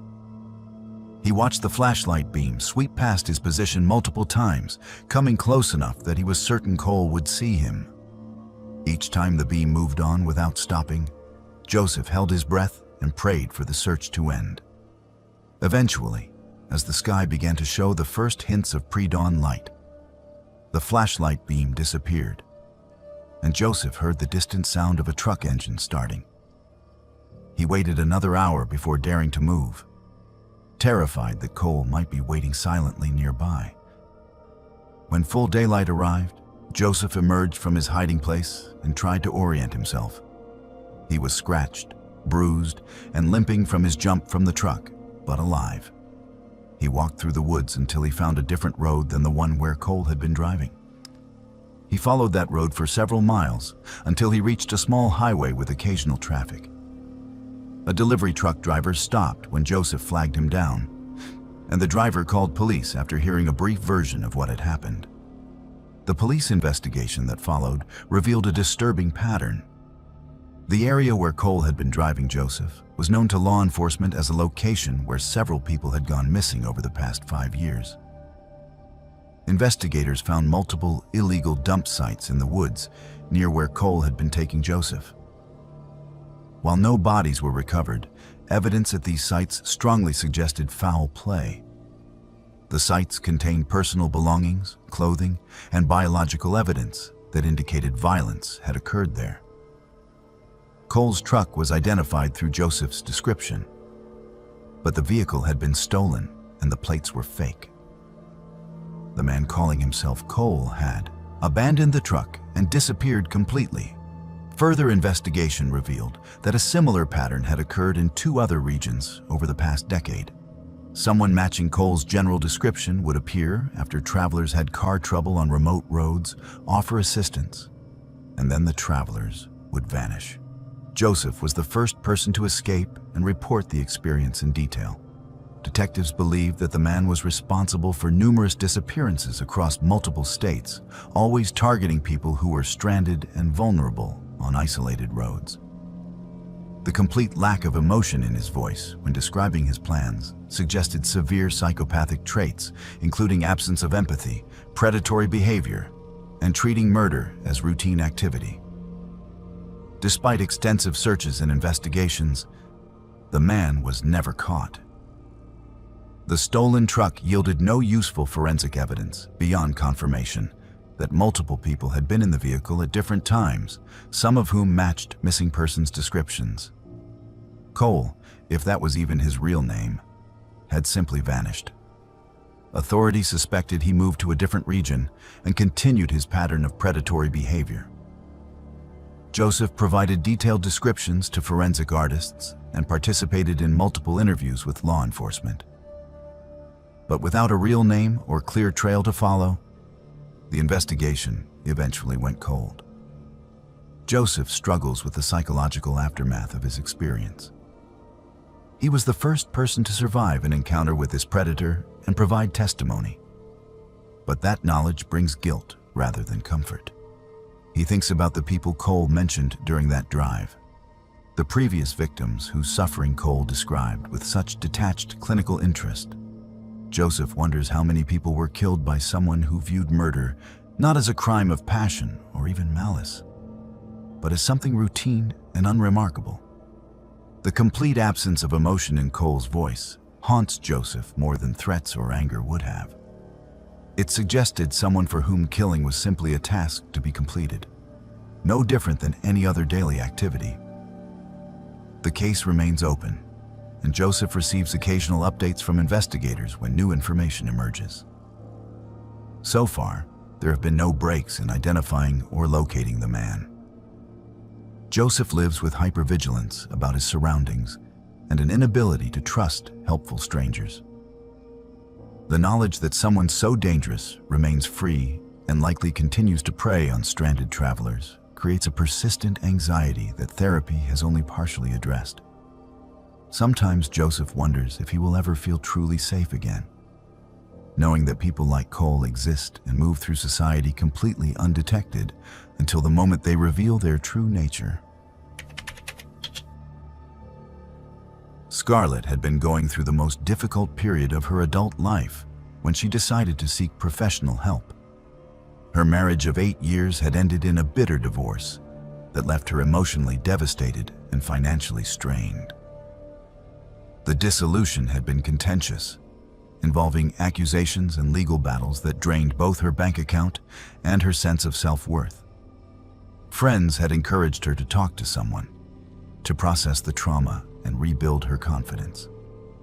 He watched the flashlight beam sweep past his position multiple times, coming close enough that he was certain Cole would see him. Each time the beam moved on without stopping, Joseph held his breath and prayed for the search to end. Eventually, as the sky began to show the first hints of pre-dawn light, the flashlight beam disappeared, and Joseph heard the distant sound of a truck engine starting. He waited another hour before daring to move, terrified that Cole might be waiting silently nearby. When full daylight arrived, Joseph emerged from his hiding place and tried to orient himself. He was scratched, bruised, and limping from his jump from the truck, but alive. He walked through the woods until he found a different road than the one where Cole had been driving. He followed that road for several miles until he reached a small highway with occasional traffic. A delivery truck driver stopped when Joseph flagged him down, and the driver called police after hearing a brief version of what had happened. The police investigation that followed revealed a disturbing pattern. The area where Cole had been driving Joseph was known to law enforcement as a location where several people had gone missing over the past 5 years. Investigators found multiple illegal dump sites in the woods near where Cole had been taking Joseph. While no bodies were recovered, evidence at these sites strongly suggested foul play. The sites contained personal belongings, clothing, and biological evidence that indicated violence had occurred there. Cole's truck was identified through Joseph's description, but the vehicle had been stolen and the plates were fake. The man calling himself Cole had abandoned the truck and disappeared completely. Further investigation revealed that a similar pattern had occurred in 2 other regions over the past decade. Someone matching Cole's general description would appear after travelers had car trouble on remote roads, offer assistance, and then the travelers would vanish. Joseph was the first person to escape and report the experience in detail. Detectives believed that the man was responsible for numerous disappearances across multiple states, always targeting people who were stranded and vulnerable on isolated roads. The complete lack of emotion in his voice when describing his plans suggested severe psychopathic traits, including absence of empathy, predatory behavior, and treating murder as routine activity. Despite extensive searches and investigations, the man was never caught. The stolen truck yielded no useful forensic evidence beyond confirmation that multiple people had been in the vehicle at different times, some of whom matched missing persons' descriptions. Cole, if that was even his real name, had simply vanished. Authorities suspected he moved to a different region and continued his pattern of predatory behavior. Joseph provided detailed descriptions to forensic artists and participated in multiple interviews with law enforcement. But without a real name or clear trail to follow, the investigation eventually went cold. Joseph struggles with the psychological aftermath of his experience. He was the first person to survive an encounter with this predator and provide testimony. But that knowledge brings guilt rather than comfort. He thinks about the people Cole mentioned during that drive, the previous victims whose suffering Cole described with such detached clinical interest. Joseph wonders how many people were killed by someone who viewed murder not as a crime of passion or even malice, but as something routine and unremarkable. The complete absence of emotion in Cole's voice haunts Joseph more than threats or anger would have. It suggested someone for whom killing was simply a task to be completed, no different than any other daily activity. The case remains open, and Joseph receives occasional updates from investigators when new information emerges. So far, there have been no breaks in identifying or locating the man. Joseph lives with hypervigilance about his surroundings and an inability to trust helpful strangers. The knowledge that someone so dangerous remains free and likely continues to prey on stranded travelers creates a persistent anxiety that therapy has only partially addressed. Sometimes Joseph wonders if he will ever feel truly safe again, knowing that people like Cole exist and move through society completely undetected until the moment they reveal their true nature. Scarlett had been going through the most difficult period of her adult life when she decided to seek professional help. Her marriage of 8 years had ended in a bitter divorce that left her emotionally devastated and financially strained. The dissolution had been contentious, involving accusations and legal battles that drained both her bank account and her sense of self-worth. Friends had encouraged her to talk to someone, to process the trauma and rebuild her confidence.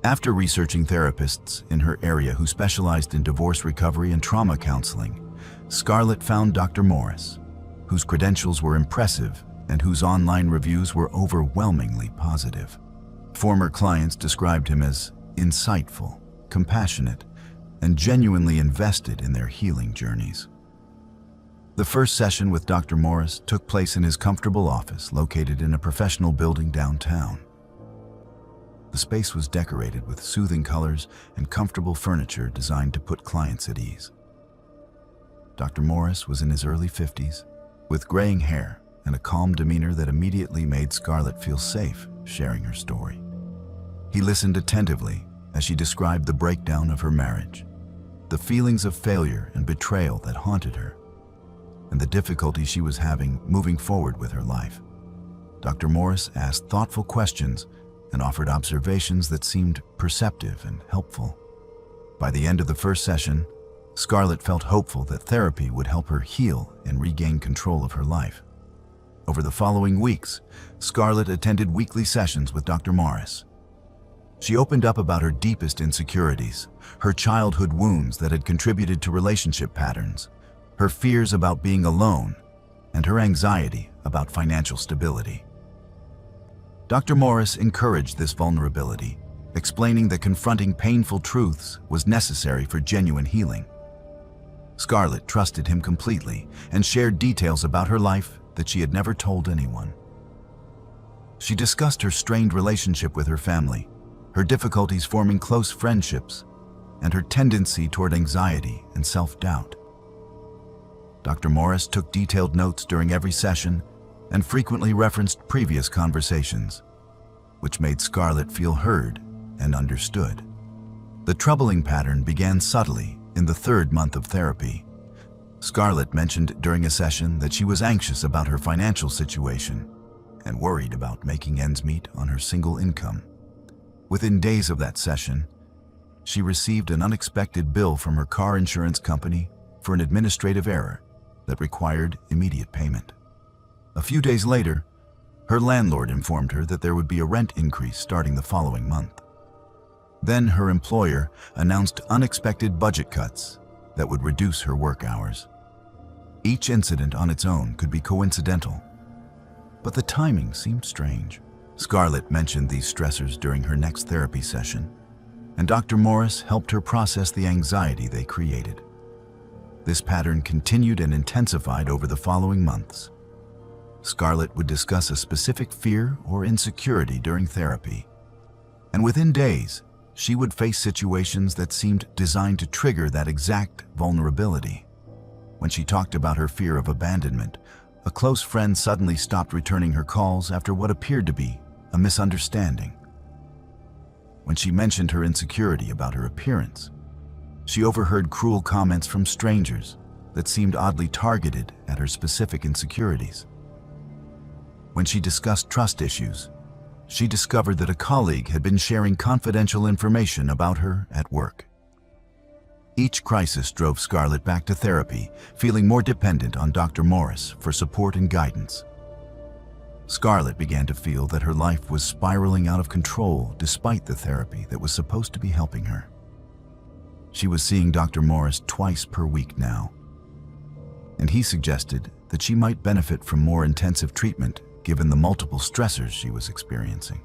After researching therapists in her area who specialized in divorce recovery and trauma counseling, Scarlett found Dr. Morris, whose credentials were impressive and whose online reviews were overwhelmingly positive. Former clients described him as insightful, compassionate, and genuinely invested in their healing journeys. The first session with Dr. Morris took place in his comfortable office located in a professional building downtown. The space was decorated with soothing colors and comfortable furniture designed to put clients at ease. Dr. Morris was in his early 50s, with graying hair and a calm demeanor that immediately made Scarlett feel safe sharing her story. He listened attentively as she described the breakdown of her marriage, the feelings of failure and betrayal that haunted her, and the difficulty she was having moving forward with her life. Dr. Morris asked thoughtful questions and offered observations that seemed perceptive and helpful. By the end of the first session, Scarlett felt hopeful that therapy would help her heal and regain control of her life. Over the following weeks, Scarlett attended weekly sessions with Dr. Morris. She opened up about her deepest insecurities, her childhood wounds that had contributed to relationship patterns, her fears about being alone, and her anxiety about financial stability. Dr. Morris encouraged this vulnerability, explaining that confronting painful truths was necessary for genuine healing. Scarlett trusted him completely and shared details about her life that she had never told anyone. She discussed her strained relationship with her family, her difficulties forming close friendships, and her tendency toward anxiety and self-doubt. Dr. Morris took detailed notes during every session and frequently referenced previous conversations, which made Scarlett feel heard and understood. The troubling pattern began subtly in the third month of therapy. Scarlett mentioned during a session that she was anxious about her financial situation and worried about making ends meet on her single income. Within days of that session, she received an unexpected bill from her car insurance company for an administrative error that required immediate payment. A few days later, her landlord informed her that there would be a rent increase starting the following month. Then her employer announced unexpected budget cuts that would reduce her work hours. Each incident on its own could be coincidental, but the timing seemed strange. Scarlett mentioned these stressors during her next therapy session, and Dr. Morris helped her process the anxiety they created. This pattern continued and intensified over the following months. Scarlett would discuss a specific fear or insecurity during therapy, and within days, she would face situations that seemed designed to trigger that exact vulnerability. When she talked about her fear of abandonment, a close friend suddenly stopped returning her calls after what appeared to be a misunderstanding. When she mentioned her insecurity about her appearance, she overheard cruel comments from strangers that seemed oddly targeted at her specific insecurities. When she discussed trust issues, she discovered that a colleague had been sharing confidential information about her at work. Each crisis drove Scarlett back to therapy, feeling more dependent on Dr. Morris for support and guidance. Scarlett began to feel that her life was spiraling out of control despite the therapy that was supposed to be helping her. She was seeing Dr. Morris twice per week now, and he suggested that she might benefit from more intensive treatment given the multiple stressors she was experiencing.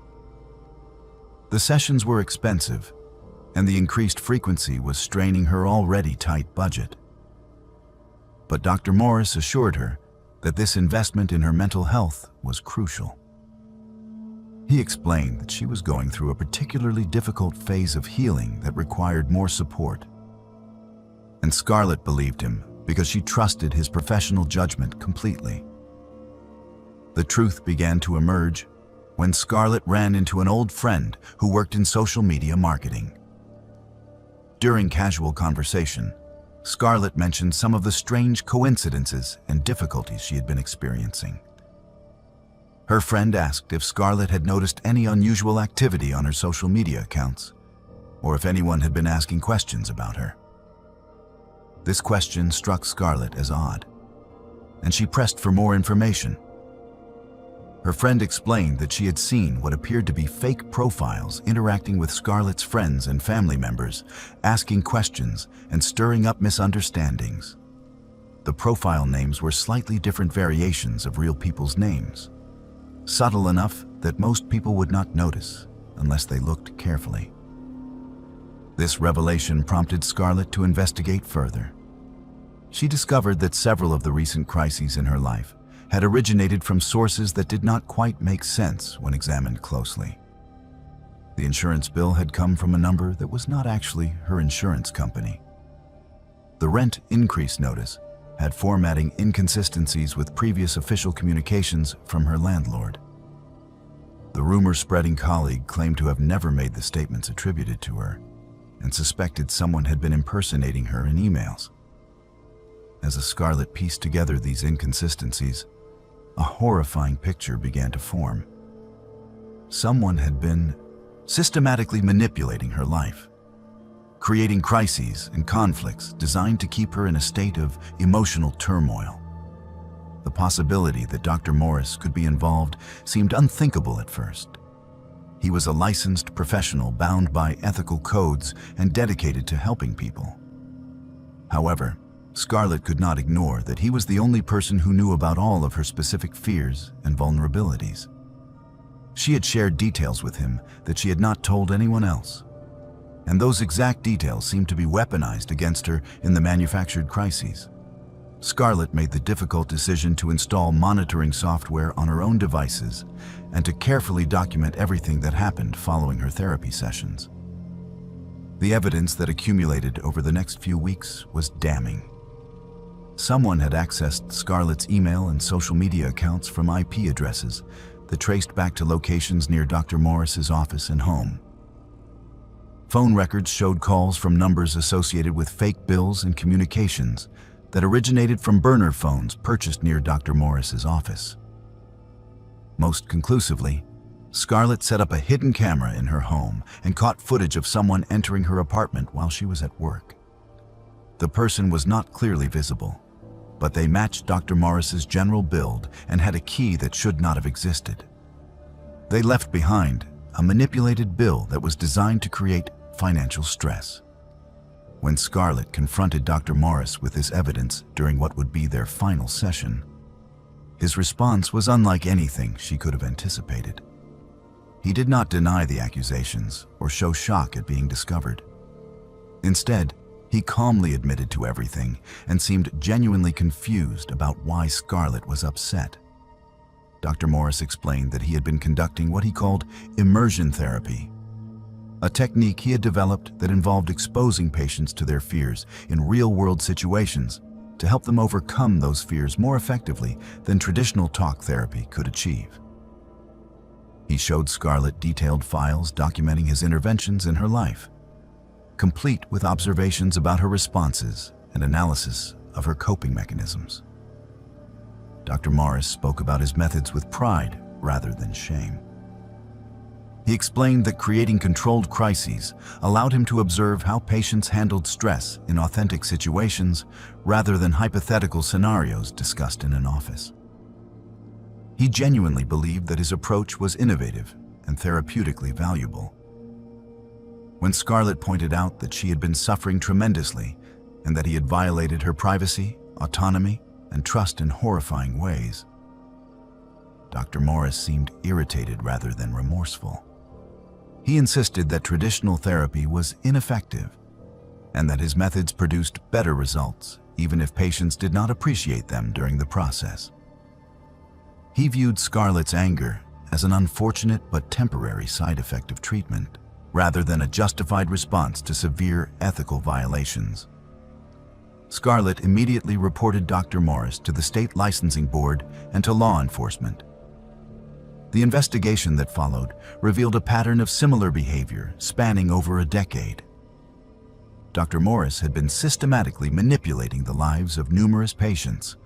The sessions were expensive, and the increased frequency was straining her already tight budget. But Dr. Morris assured her that this investment in her mental health was crucial. He explained that she was going through a particularly difficult phase of healing that required more support. And Scarlett believed him because she trusted his professional judgment completely. The truth began to emerge when Scarlett ran into an old friend who worked in social media marketing. During casual conversation, Scarlett mentioned some of the strange coincidences and difficulties she had been experiencing. Her friend asked if Scarlett had noticed any unusual activity on her social media accounts, or if anyone had been asking questions about her. This question struck Scarlett as odd, and she pressed for more information. Her friend explained that she had seen what appeared to be fake profiles interacting with Scarlett's friends and family members, asking questions and stirring up misunderstandings. The profile names were slightly different variations of real people's names, subtle enough that most people would not notice unless they looked carefully. This revelation prompted Scarlett to investigate further. She discovered that several of the recent crises in her life had originated from sources that did not quite make sense when examined closely. The insurance bill had come from a number that was not actually her insurance company. The rent increase notice had formatting inconsistencies with previous official communications from her landlord. The rumor-spreading colleague claimed to have never made the statements attributed to her and suspected someone had been impersonating her in emails. As Scarlett pieced together these inconsistencies, a horrifying picture began to form. Someone had been systematically manipulating her life, creating crises and conflicts designed to keep her in a state of emotional turmoil. The possibility that Dr. Morris could be involved seemed unthinkable at first. He was a licensed professional bound by ethical codes and dedicated to helping people. However, Scarlett could not ignore that he was the only person who knew about all of her specific fears and vulnerabilities. She had shared details with him that she had not told anyone else, and those exact details seemed to be weaponized against her in the manufactured crises. Scarlett made the difficult decision to install monitoring software on her own devices and to carefully document everything that happened following her therapy sessions. The evidence that accumulated over the next few weeks was damning. Someone had accessed Scarlett's email and social media accounts from IP addresses that traced back to locations near Dr. Morris's office and home. Phone records showed calls from numbers associated with fake bills and communications that originated from burner phones purchased near Dr. Morris's office. Most conclusively, Scarlett set up a hidden camera in her home and caught footage of someone entering her apartment while she was at work. The person was not clearly visible, but they matched Dr. Morris's general build and had a key that should not have existed. They left behind a manipulated bill that was designed to create financial stress. When Scarlett confronted Dr. Morris with this evidence during what would be their final session, his response was unlike anything she could have anticipated. He did not deny the accusations or show shock at being discovered. Instead, he calmly admitted to everything and seemed genuinely confused about why Scarlett was upset. Dr. Morris explained that he had been conducting what he called immersion therapy, a technique he had developed that involved exposing patients to their fears in real-world situations to help them overcome those fears more effectively than traditional talk therapy could achieve. He showed Scarlett detailed files documenting his interventions in her life, complete with observations about her responses and analysis of her coping mechanisms. Dr. Morris spoke about his methods with pride rather than shame. He explained that creating controlled crises allowed him to observe how patients handled stress in authentic situations rather than hypothetical scenarios discussed in an office. He genuinely believed that his approach was innovative and therapeutically valuable. When Scarlett pointed out that she had been suffering tremendously and that he had violated her privacy, autonomy, and trust in horrifying ways, Dr. Morris seemed irritated rather than remorseful. He insisted that traditional therapy was ineffective and that his methods produced better results, even if patients did not appreciate them during the process. He viewed Scarlett's anger as an unfortunate but temporary side effect of treatment, rather than a justified response to severe ethical violations. Scarlett immediately reported Dr. Morris to the state licensing board and to law enforcement. The investigation that followed revealed a pattern of similar behavior spanning over a decade. Dr. Morris had been systematically manipulating the lives of numerous patients,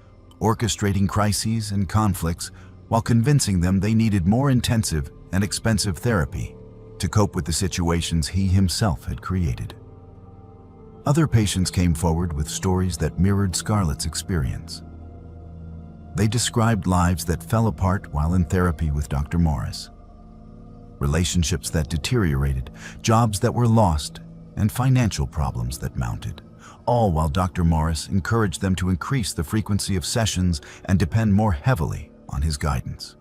orchestrating crises and conflicts while convincing them they needed more intensive and expensive therapy to cope with the situations he himself had created. Other patients came forward with stories that mirrored Scarlett's experience. They described lives that fell apart while in therapy with Dr. Morris, relationships that deteriorated, jobs that were lost, and financial problems that mounted, all while Dr. Morris encouraged them to increase the frequency of sessions and depend more heavily on his guidance.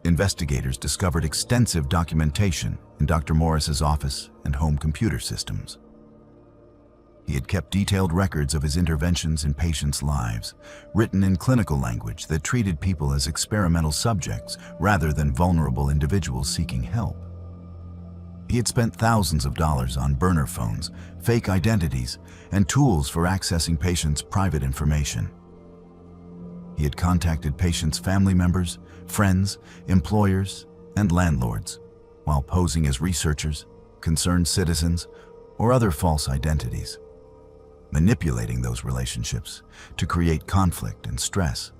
Investigators discovered extensive documentation in Dr. Morris's office and home computer systems. He had kept detailed records of his interventions in patients' lives, written in clinical language that treated people as experimental subjects rather than vulnerable individuals seeking help. He had spent thousands of dollars on burner phones, fake identities, and tools for accessing patients' private information. He had contacted patients' family members, friends, employers, and landlords, while posing as researchers, concerned citizens, or other false identities, manipulating those relationships to create conflict and stress.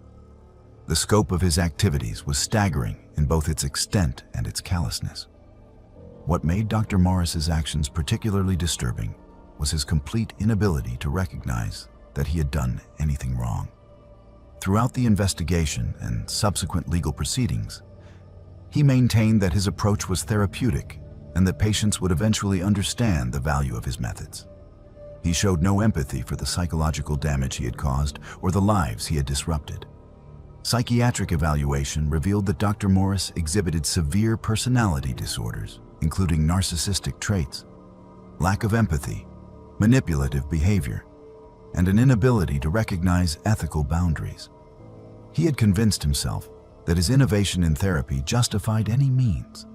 The scope of his activities was staggering in both its extent and its callousness. What made Dr. Morris's actions particularly disturbing was his complete inability to recognize that he had done anything wrong. Throughout the investigation and subsequent legal proceedings, he maintained that his approach was therapeutic and that patients would eventually understand the value of his methods. He showed no empathy for the psychological damage he had caused or the lives he had disrupted. Psychiatric evaluation revealed that Dr. Morris exhibited severe personality disorders, including narcissistic traits, lack of empathy, manipulative behavior, and an inability to recognize ethical boundaries. He had convinced himself that his innovation in therapy justified any means,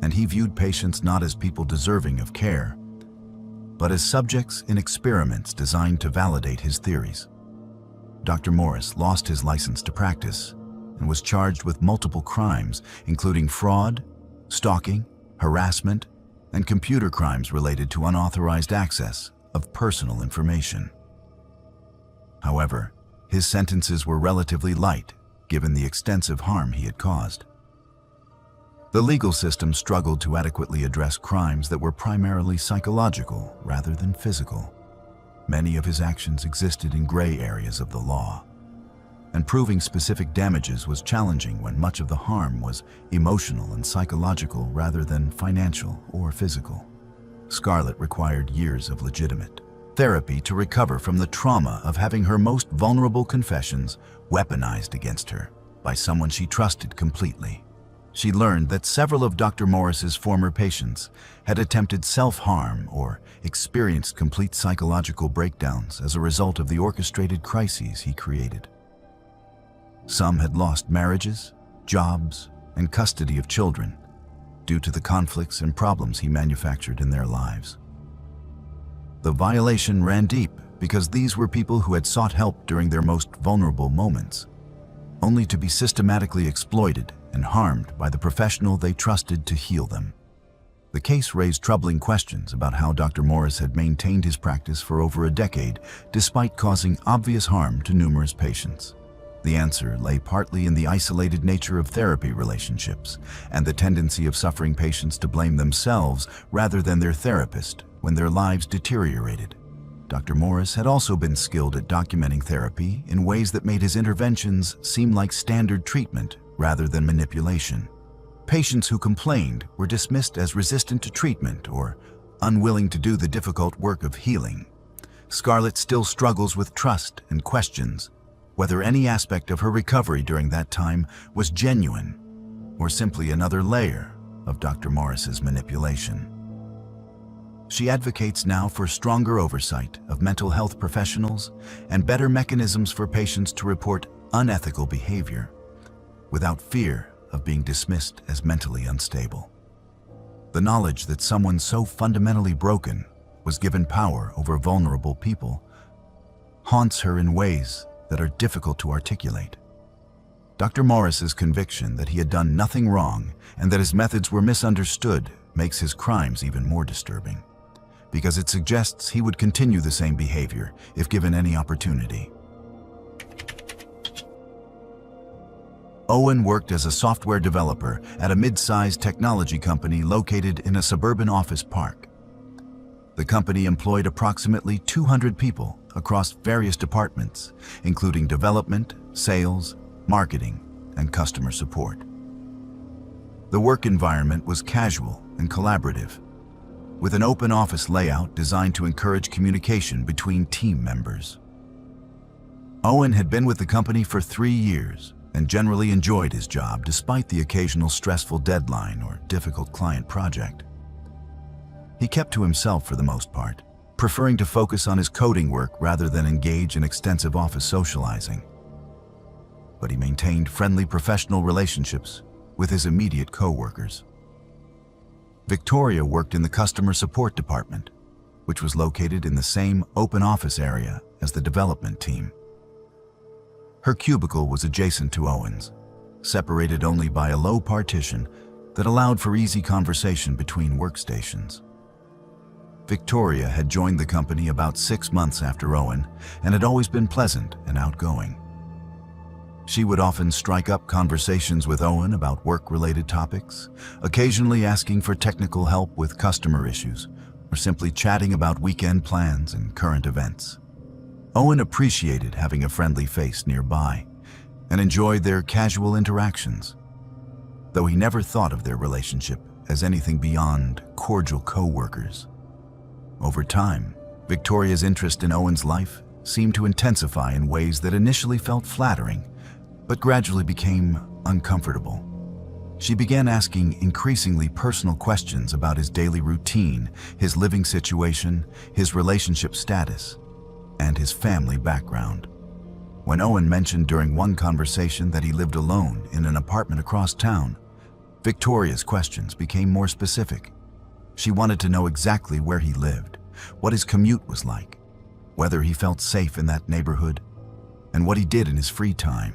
and he viewed patients not as people deserving of care, but as subjects in experiments designed to validate his theories. Dr. Morris lost his license to practice and was charged with multiple crimes, including fraud, stalking, harassment, and computer crimes related to unauthorized access of personal information. However, his sentences were relatively light, given the extensive harm he had caused. The legal system struggled to adequately address crimes that were primarily psychological rather than physical. Many of his actions existed in gray areas of the law, and proving specific damages was challenging when much of the harm was emotional and psychological rather than financial or physical. Scarlett required years of legitimate therapy to recover from the trauma of having her most vulnerable confessions weaponized against her by someone she trusted completely. She learned that several of Dr. Morris's former patients had attempted self-harm or experienced complete psychological breakdowns as a result of the orchestrated crises he created. Some had lost marriages, jobs, and custody of children due to the conflicts and problems he manufactured in their lives. The violation ran deep because these were people who had sought help during their most vulnerable moments, only to be systematically exploited and harmed by the professional they trusted to heal them. The case raised troubling questions about how Dr. Morris had maintained his practice for over a decade despite causing obvious harm to numerous patients. The answer lay partly in the isolated nature of therapy relationships and the tendency of suffering patients to blame themselves rather than their therapist when their lives deteriorated. Dr. Morris had also been skilled at documenting therapy in ways that made his interventions seem like standard treatment rather than manipulation. Patients who complained were dismissed as resistant to treatment or unwilling to do the difficult work of healing. Scarlett still struggles with trust and questions whether any aspect of her recovery during that time was genuine or simply another layer of Dr. Morris's manipulation. She advocates now for stronger oversight of mental health professionals and better mechanisms for patients to report unethical behavior without fear of being dismissed as mentally unstable. The knowledge that someone so fundamentally broken was given power over vulnerable people haunts her in ways that are difficult to articulate. Dr. Morris's conviction that he had done nothing wrong and that his methods were misunderstood makes his crimes even more disturbing, because it suggests he would continue the same behavior if given any opportunity. Owen worked as a software developer at a mid-sized technology company located in a suburban office park. The company employed approximately 200 people across various departments, including development, sales, marketing, and customer support. The work environment was casual and collaborative, with an open office layout designed to encourage communication between team members. Owen had been with the company for 3 years and generally enjoyed his job despite the occasional stressful deadline or difficult client project. He kept to himself for the most part, preferring to focus on his coding work rather than engage in extensive office socializing. But he maintained friendly professional relationships with his immediate co-workers. Victoria worked in the customer support department, which was located in the same open office area as the development team. Her cubicle was adjacent to Owen's, separated only by a low partition that allowed for easy conversation between workstations. Victoria had joined the company about 6 months after Owen and had always been pleasant and outgoing. She would often strike up conversations with Owen about work-related topics, occasionally asking for technical help with customer issues, or simply chatting about weekend plans and current events. Owen appreciated having a friendly face nearby and enjoyed their casual interactions, though he never thought of their relationship as anything beyond cordial co-workers. Over time, Victoria's interest in Owen's life seemed to intensify in ways that initially felt flattering, but gradually became uncomfortable. She began asking increasingly personal questions about his daily routine, his living situation, his relationship status, and his family background. When Owen mentioned during one conversation that he lived alone in an apartment across town, Victoria's questions became more specific. She wanted to know exactly where he lived, what his commute was like, whether he felt safe in that neighborhood, and what he did in his free time.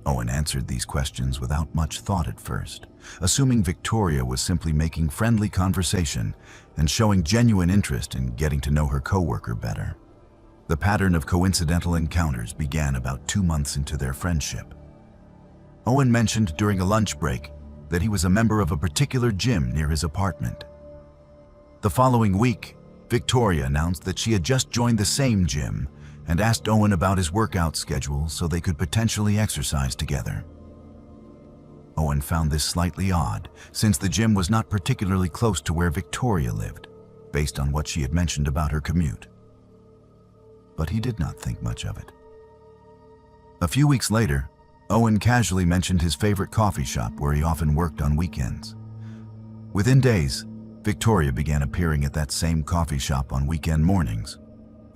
Owen answered these questions without much thought at first, assuming Victoria was simply making friendly conversation and showing genuine interest in getting to know her coworker better. The pattern of coincidental encounters began about 2 months into their friendship. Owen mentioned during a lunch break that he was a member of a particular gym near his apartment. The following week, Victoria announced that she had just joined the same gym and asked Owen about his workout schedule so they could potentially exercise together. Owen found this slightly odd, since the gym was not particularly close to where Victoria lived, based on what she had mentioned about her commute. But he did not think much of it. A few weeks later, Owen casually mentioned his favorite coffee shop where he often worked on weekends. Within days, Victoria began appearing at that same coffee shop on weekend mornings,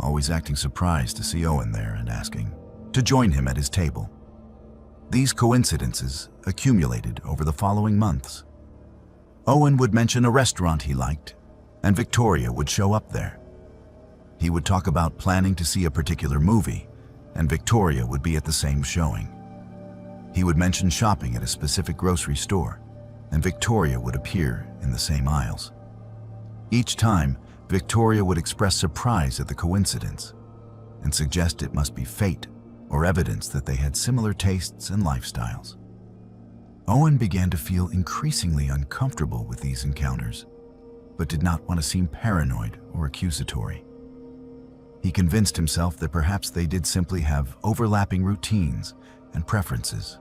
always acting surprised to see Owen there and asking to join him at his table. These coincidences accumulated over the following months. Owen would mention a restaurant he liked, and Victoria would show up there. He would talk about planning to see a particular movie, and Victoria would be at the same showing. He would mention shopping at a specific grocery store, and Victoria would appear in the same aisles. Each time, Victoria would express surprise at the coincidence and suggest it must be fate or evidence that they had similar tastes and lifestyles. Owen began to feel increasingly uncomfortable with these encounters, but did not want to seem paranoid or accusatory. He convinced himself that perhaps they did simply have overlapping routines and preferences,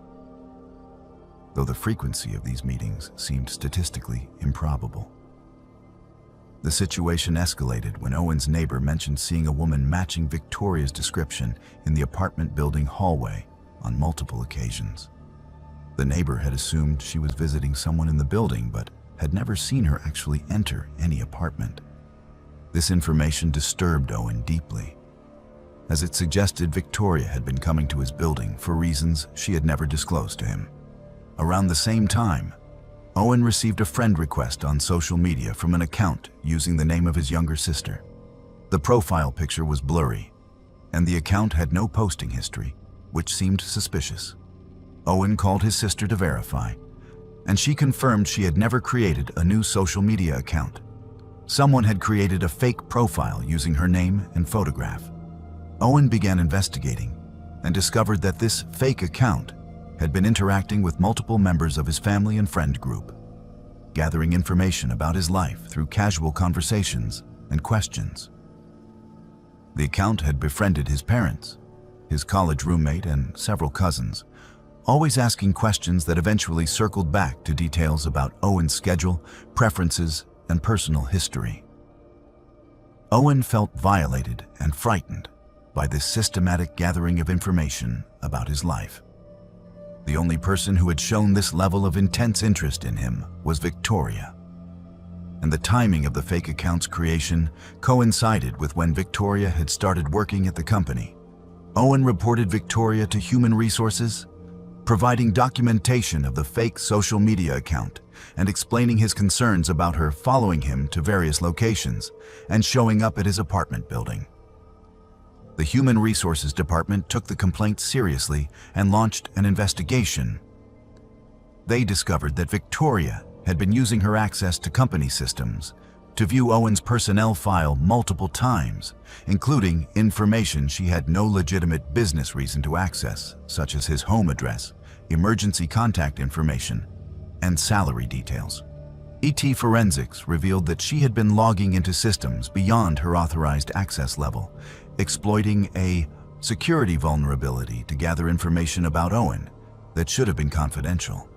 though the frequency of these meetings seemed statistically improbable. The situation escalated when Owen's neighbor mentioned seeing a woman matching Victoria's description in the apartment building hallway on multiple occasions. The neighbor had assumed she was visiting someone in the building, but had never seen her actually enter any apartment. This information disturbed Owen deeply, as it suggested Victoria had been coming to his building for reasons she had never disclosed to him. Around the same time, Owen received a friend request on social media from an account using the name of his younger sister. The profile picture was blurry, and the account had no posting history, which seemed suspicious. Owen called his sister to verify, and she confirmed she had never created a new social media account. Someone had created a fake profile using her name and photograph. Owen began investigating and discovered that this fake account had been interacting with multiple members of his family and friend group, gathering information about his life through casual conversations and questions. The account had befriended his parents, his college roommate, and several cousins, always asking questions that eventually circled back to details about Owen's schedule, preferences, and personal history. Owen felt violated and frightened by this systematic gathering of information about his life. The only person who had shown this level of intense interest in him was Victoria. And the timing of the fake account's creation coincided with when Victoria had started working at the company. Owen reported Victoria to Human Resources, providing documentation of the fake social media account and explaining his concerns about her following him to various locations and showing up at his apartment building. The Human Resources Department took the complaint seriously and launched an investigation. They discovered that Victoria had been using her access to company systems to view Owen's personnel file multiple times, including information she had no legitimate business reason to access, such as his home address, emergency contact information, and salary details. ET Forensics revealed that she had been logging into systems beyond her authorized access level, exploiting a security vulnerability to gather information about Owen that should have been confidential.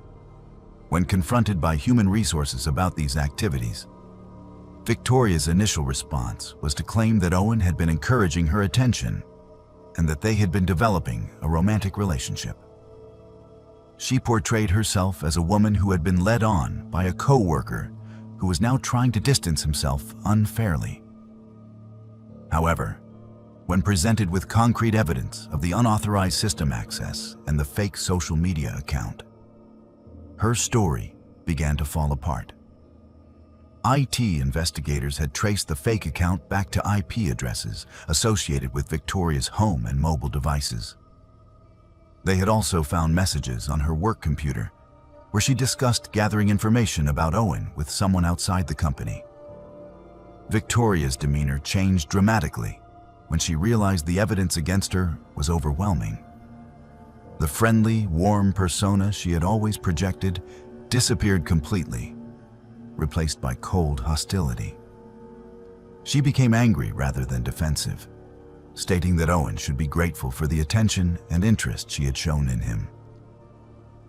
When confronted by Human Resources about these activities, Victoria's initial response was to claim that Owen had been encouraging her attention and that they had been developing a romantic relationship. She portrayed herself as a woman who had been led on by a co-worker who was now trying to distance himself unfairly. However, when presented with concrete evidence of the unauthorized system access and the fake social media account, her story began to fall apart. IT investigators had traced the fake account back to IP addresses associated with Victoria's home and mobile devices. They had also found messages on her work computer where she discussed gathering information about Owen with someone outside the company. Victoria's demeanor changed dramatically when she realized the evidence against her was overwhelming. The friendly, warm persona she had always projected disappeared completely, replaced by cold hostility. She became angry rather than defensive, stating that Owen should be grateful for the attention and interest she had shown in him.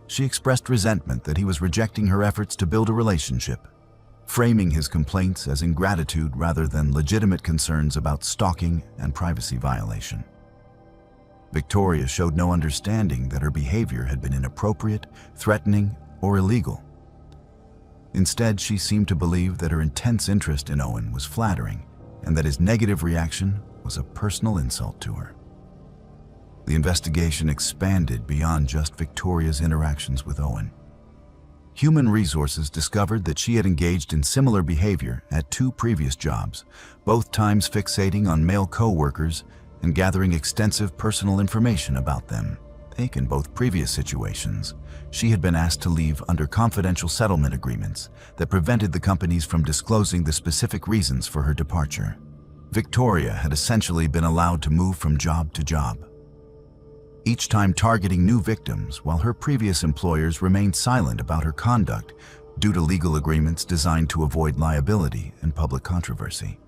She expressed resentment that he was rejecting her efforts to build a relationship, framing his complaints as ingratitude rather than legitimate concerns about stalking and privacy violation. Victoria showed no understanding that her behavior had been inappropriate, threatening, or illegal. Instead, she seemed to believe that her intense interest in Owen was flattering and that his negative reaction was a personal insult to her. The investigation expanded beyond just Victoria's interactions with Owen. Human Resources discovered that she had engaged in similar behavior at 2 previous jobs, both times fixating on male co-workers and gathering extensive personal information about them. In both previous situations, she had been asked to leave under confidential settlement agreements that prevented the companies from disclosing the specific reasons for her departure. Victoria had essentially been allowed to move from job to job, each time targeting new victims while her previous employers remained silent about her conduct due to legal agreements designed to avoid liability and public controversy.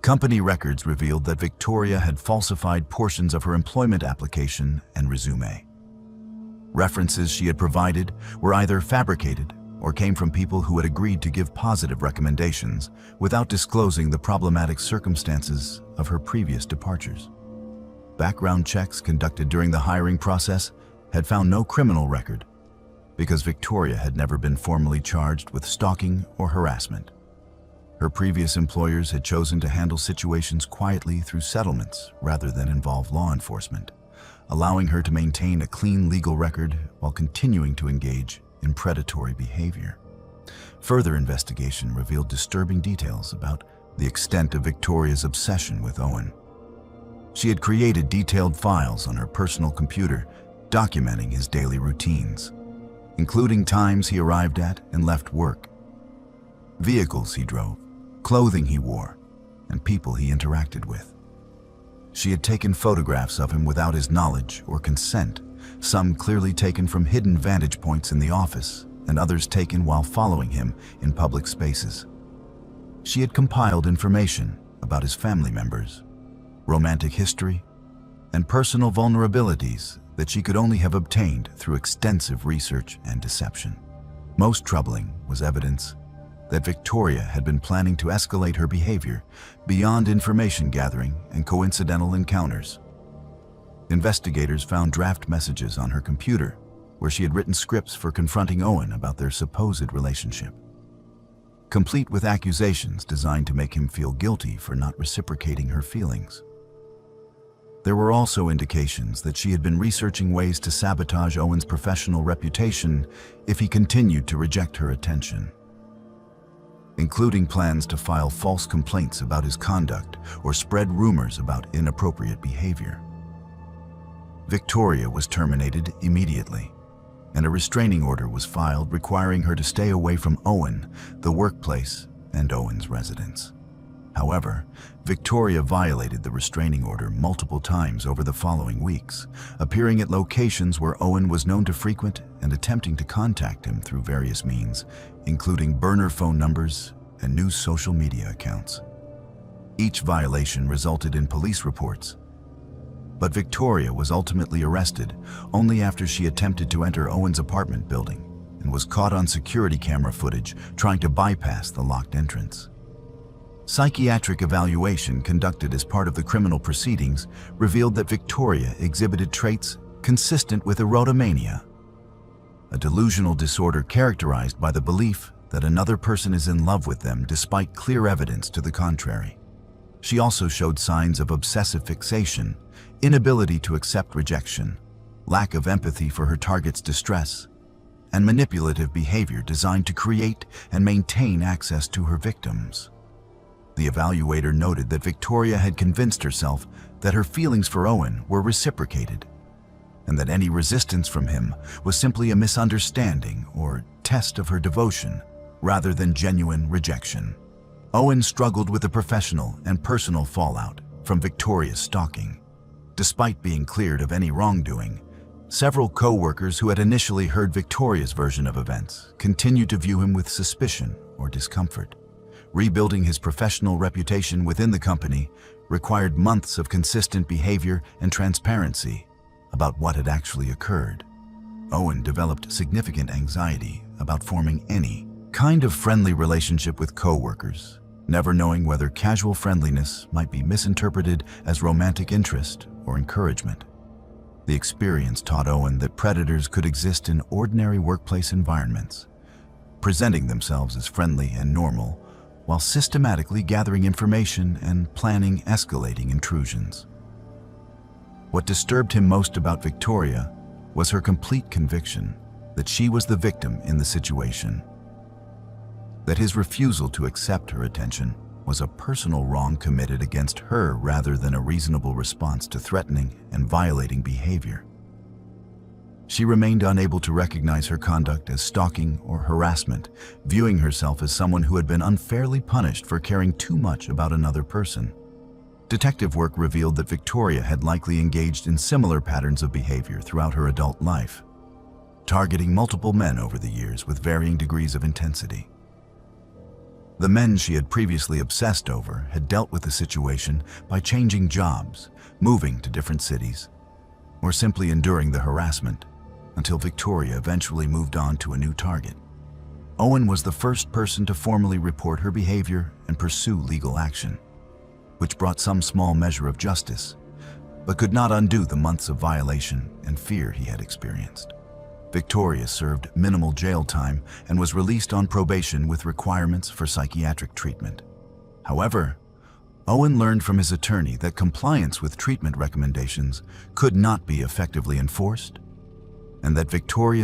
Company records revealed that Victoria had falsified portions of her employment application and resume. References she had provided were either fabricated or came from people who had agreed to give positive recommendations without disclosing the problematic circumstances of her previous departures. Background checks conducted during the hiring process had found no criminal record because Victoria had never been formally charged with stalking or harassment. Her previous employers had chosen to handle situations quietly through settlements rather than involve law enforcement, allowing her to maintain a clean legal record while continuing to engage in predatory behavior. Further investigation revealed disturbing details about the extent of Victoria's obsession with Owen. She had created detailed files on her personal computer documenting his daily routines, including times he arrived at and left work, vehicles he drove, clothing he wore, and people he interacted with. She had taken photographs of him without his knowledge or consent, some clearly taken from hidden vantage points in the office and others taken while following him in public spaces. She had compiled information about his family members, romantic history, and personal vulnerabilities that she could only have obtained through extensive research and deception. Most troubling was evidence that Victoria had been planning to escalate her behavior beyond information gathering and coincidental encounters. Investigators found draft messages on her computer where she had written scripts for confronting Owen about their supposed relationship, complete with accusations designed to make him feel guilty for not reciprocating her feelings. There were also indications that she had been researching ways to sabotage Owen's professional reputation if he continued to reject her attention, including plans to file false complaints about his conduct or spread rumors about inappropriate behavior. Victoria was terminated immediately, and a restraining order was filed requiring her to stay away from Owen, the workplace, and Owen's residence. However, Victoria violated the restraining order multiple times over the following weeks, appearing at locations where Owen was known to frequent and attempting to contact him through various means, including burner phone numbers and new social media accounts. Each violation resulted in police reports, but Victoria was ultimately arrested only after she attempted to enter Owen's apartment building and was caught on security camera footage trying to bypass the locked entrance. Psychiatric evaluation conducted as part of the criminal proceedings revealed that Victoria exhibited traits consistent with erotomania, a delusional disorder characterized by the belief that another person is in love with them despite clear evidence to the contrary. She also showed signs of obsessive fixation, inability to accept rejection, lack of empathy for her target's distress, and manipulative behavior designed to create and maintain access to her victims. The evaluator noted that Victoria had convinced herself that her feelings for Owen were reciprocated, and that any resistance from him was simply a misunderstanding or test of her devotion rather than genuine rejection. Owen struggled with the professional and personal fallout from Victoria's stalking. Despite being cleared of any wrongdoing, several co-workers who had initially heard Victoria's version of events continued to view him with suspicion or discomfort. Rebuilding his professional reputation within the company required months of consistent behavior and transparency about what had actually occurred. Owen developed significant anxiety about forming any kind of friendly relationship with co-workers, never knowing whether casual friendliness might be misinterpreted as romantic interest or encouragement. The experience taught Owen that predators could exist in ordinary workplace environments, presenting themselves as friendly and normal while systematically gathering information and planning escalating intrusions. What disturbed him most about Victoria was her complete conviction that she was the victim in the situation, that his refusal to accept her attention was a personal wrong committed against her rather than a reasonable response to threatening and violating behavior. She remained unable to recognize her conduct as stalking or harassment, viewing herself as someone who had been unfairly punished for caring too much about another person. Detective work revealed that Victoria had likely engaged in similar patterns of behavior throughout her adult life, targeting multiple men over the years with varying degrees of intensity. The men she had previously obsessed over had dealt with the situation by changing jobs, moving to different cities, or simply enduring the harassment until Victoria eventually moved on to a new target. Owen was the first person to formally report her behavior and pursue legal action, which brought some small measure of justice, but could not undo the months of violation and fear he had experienced. Victoria served minimal jail time and was released on probation with requirements for psychiatric treatment. However, Owen learned from his attorney that compliance with treatment recommendations could not be effectively enforced, and that Victoria's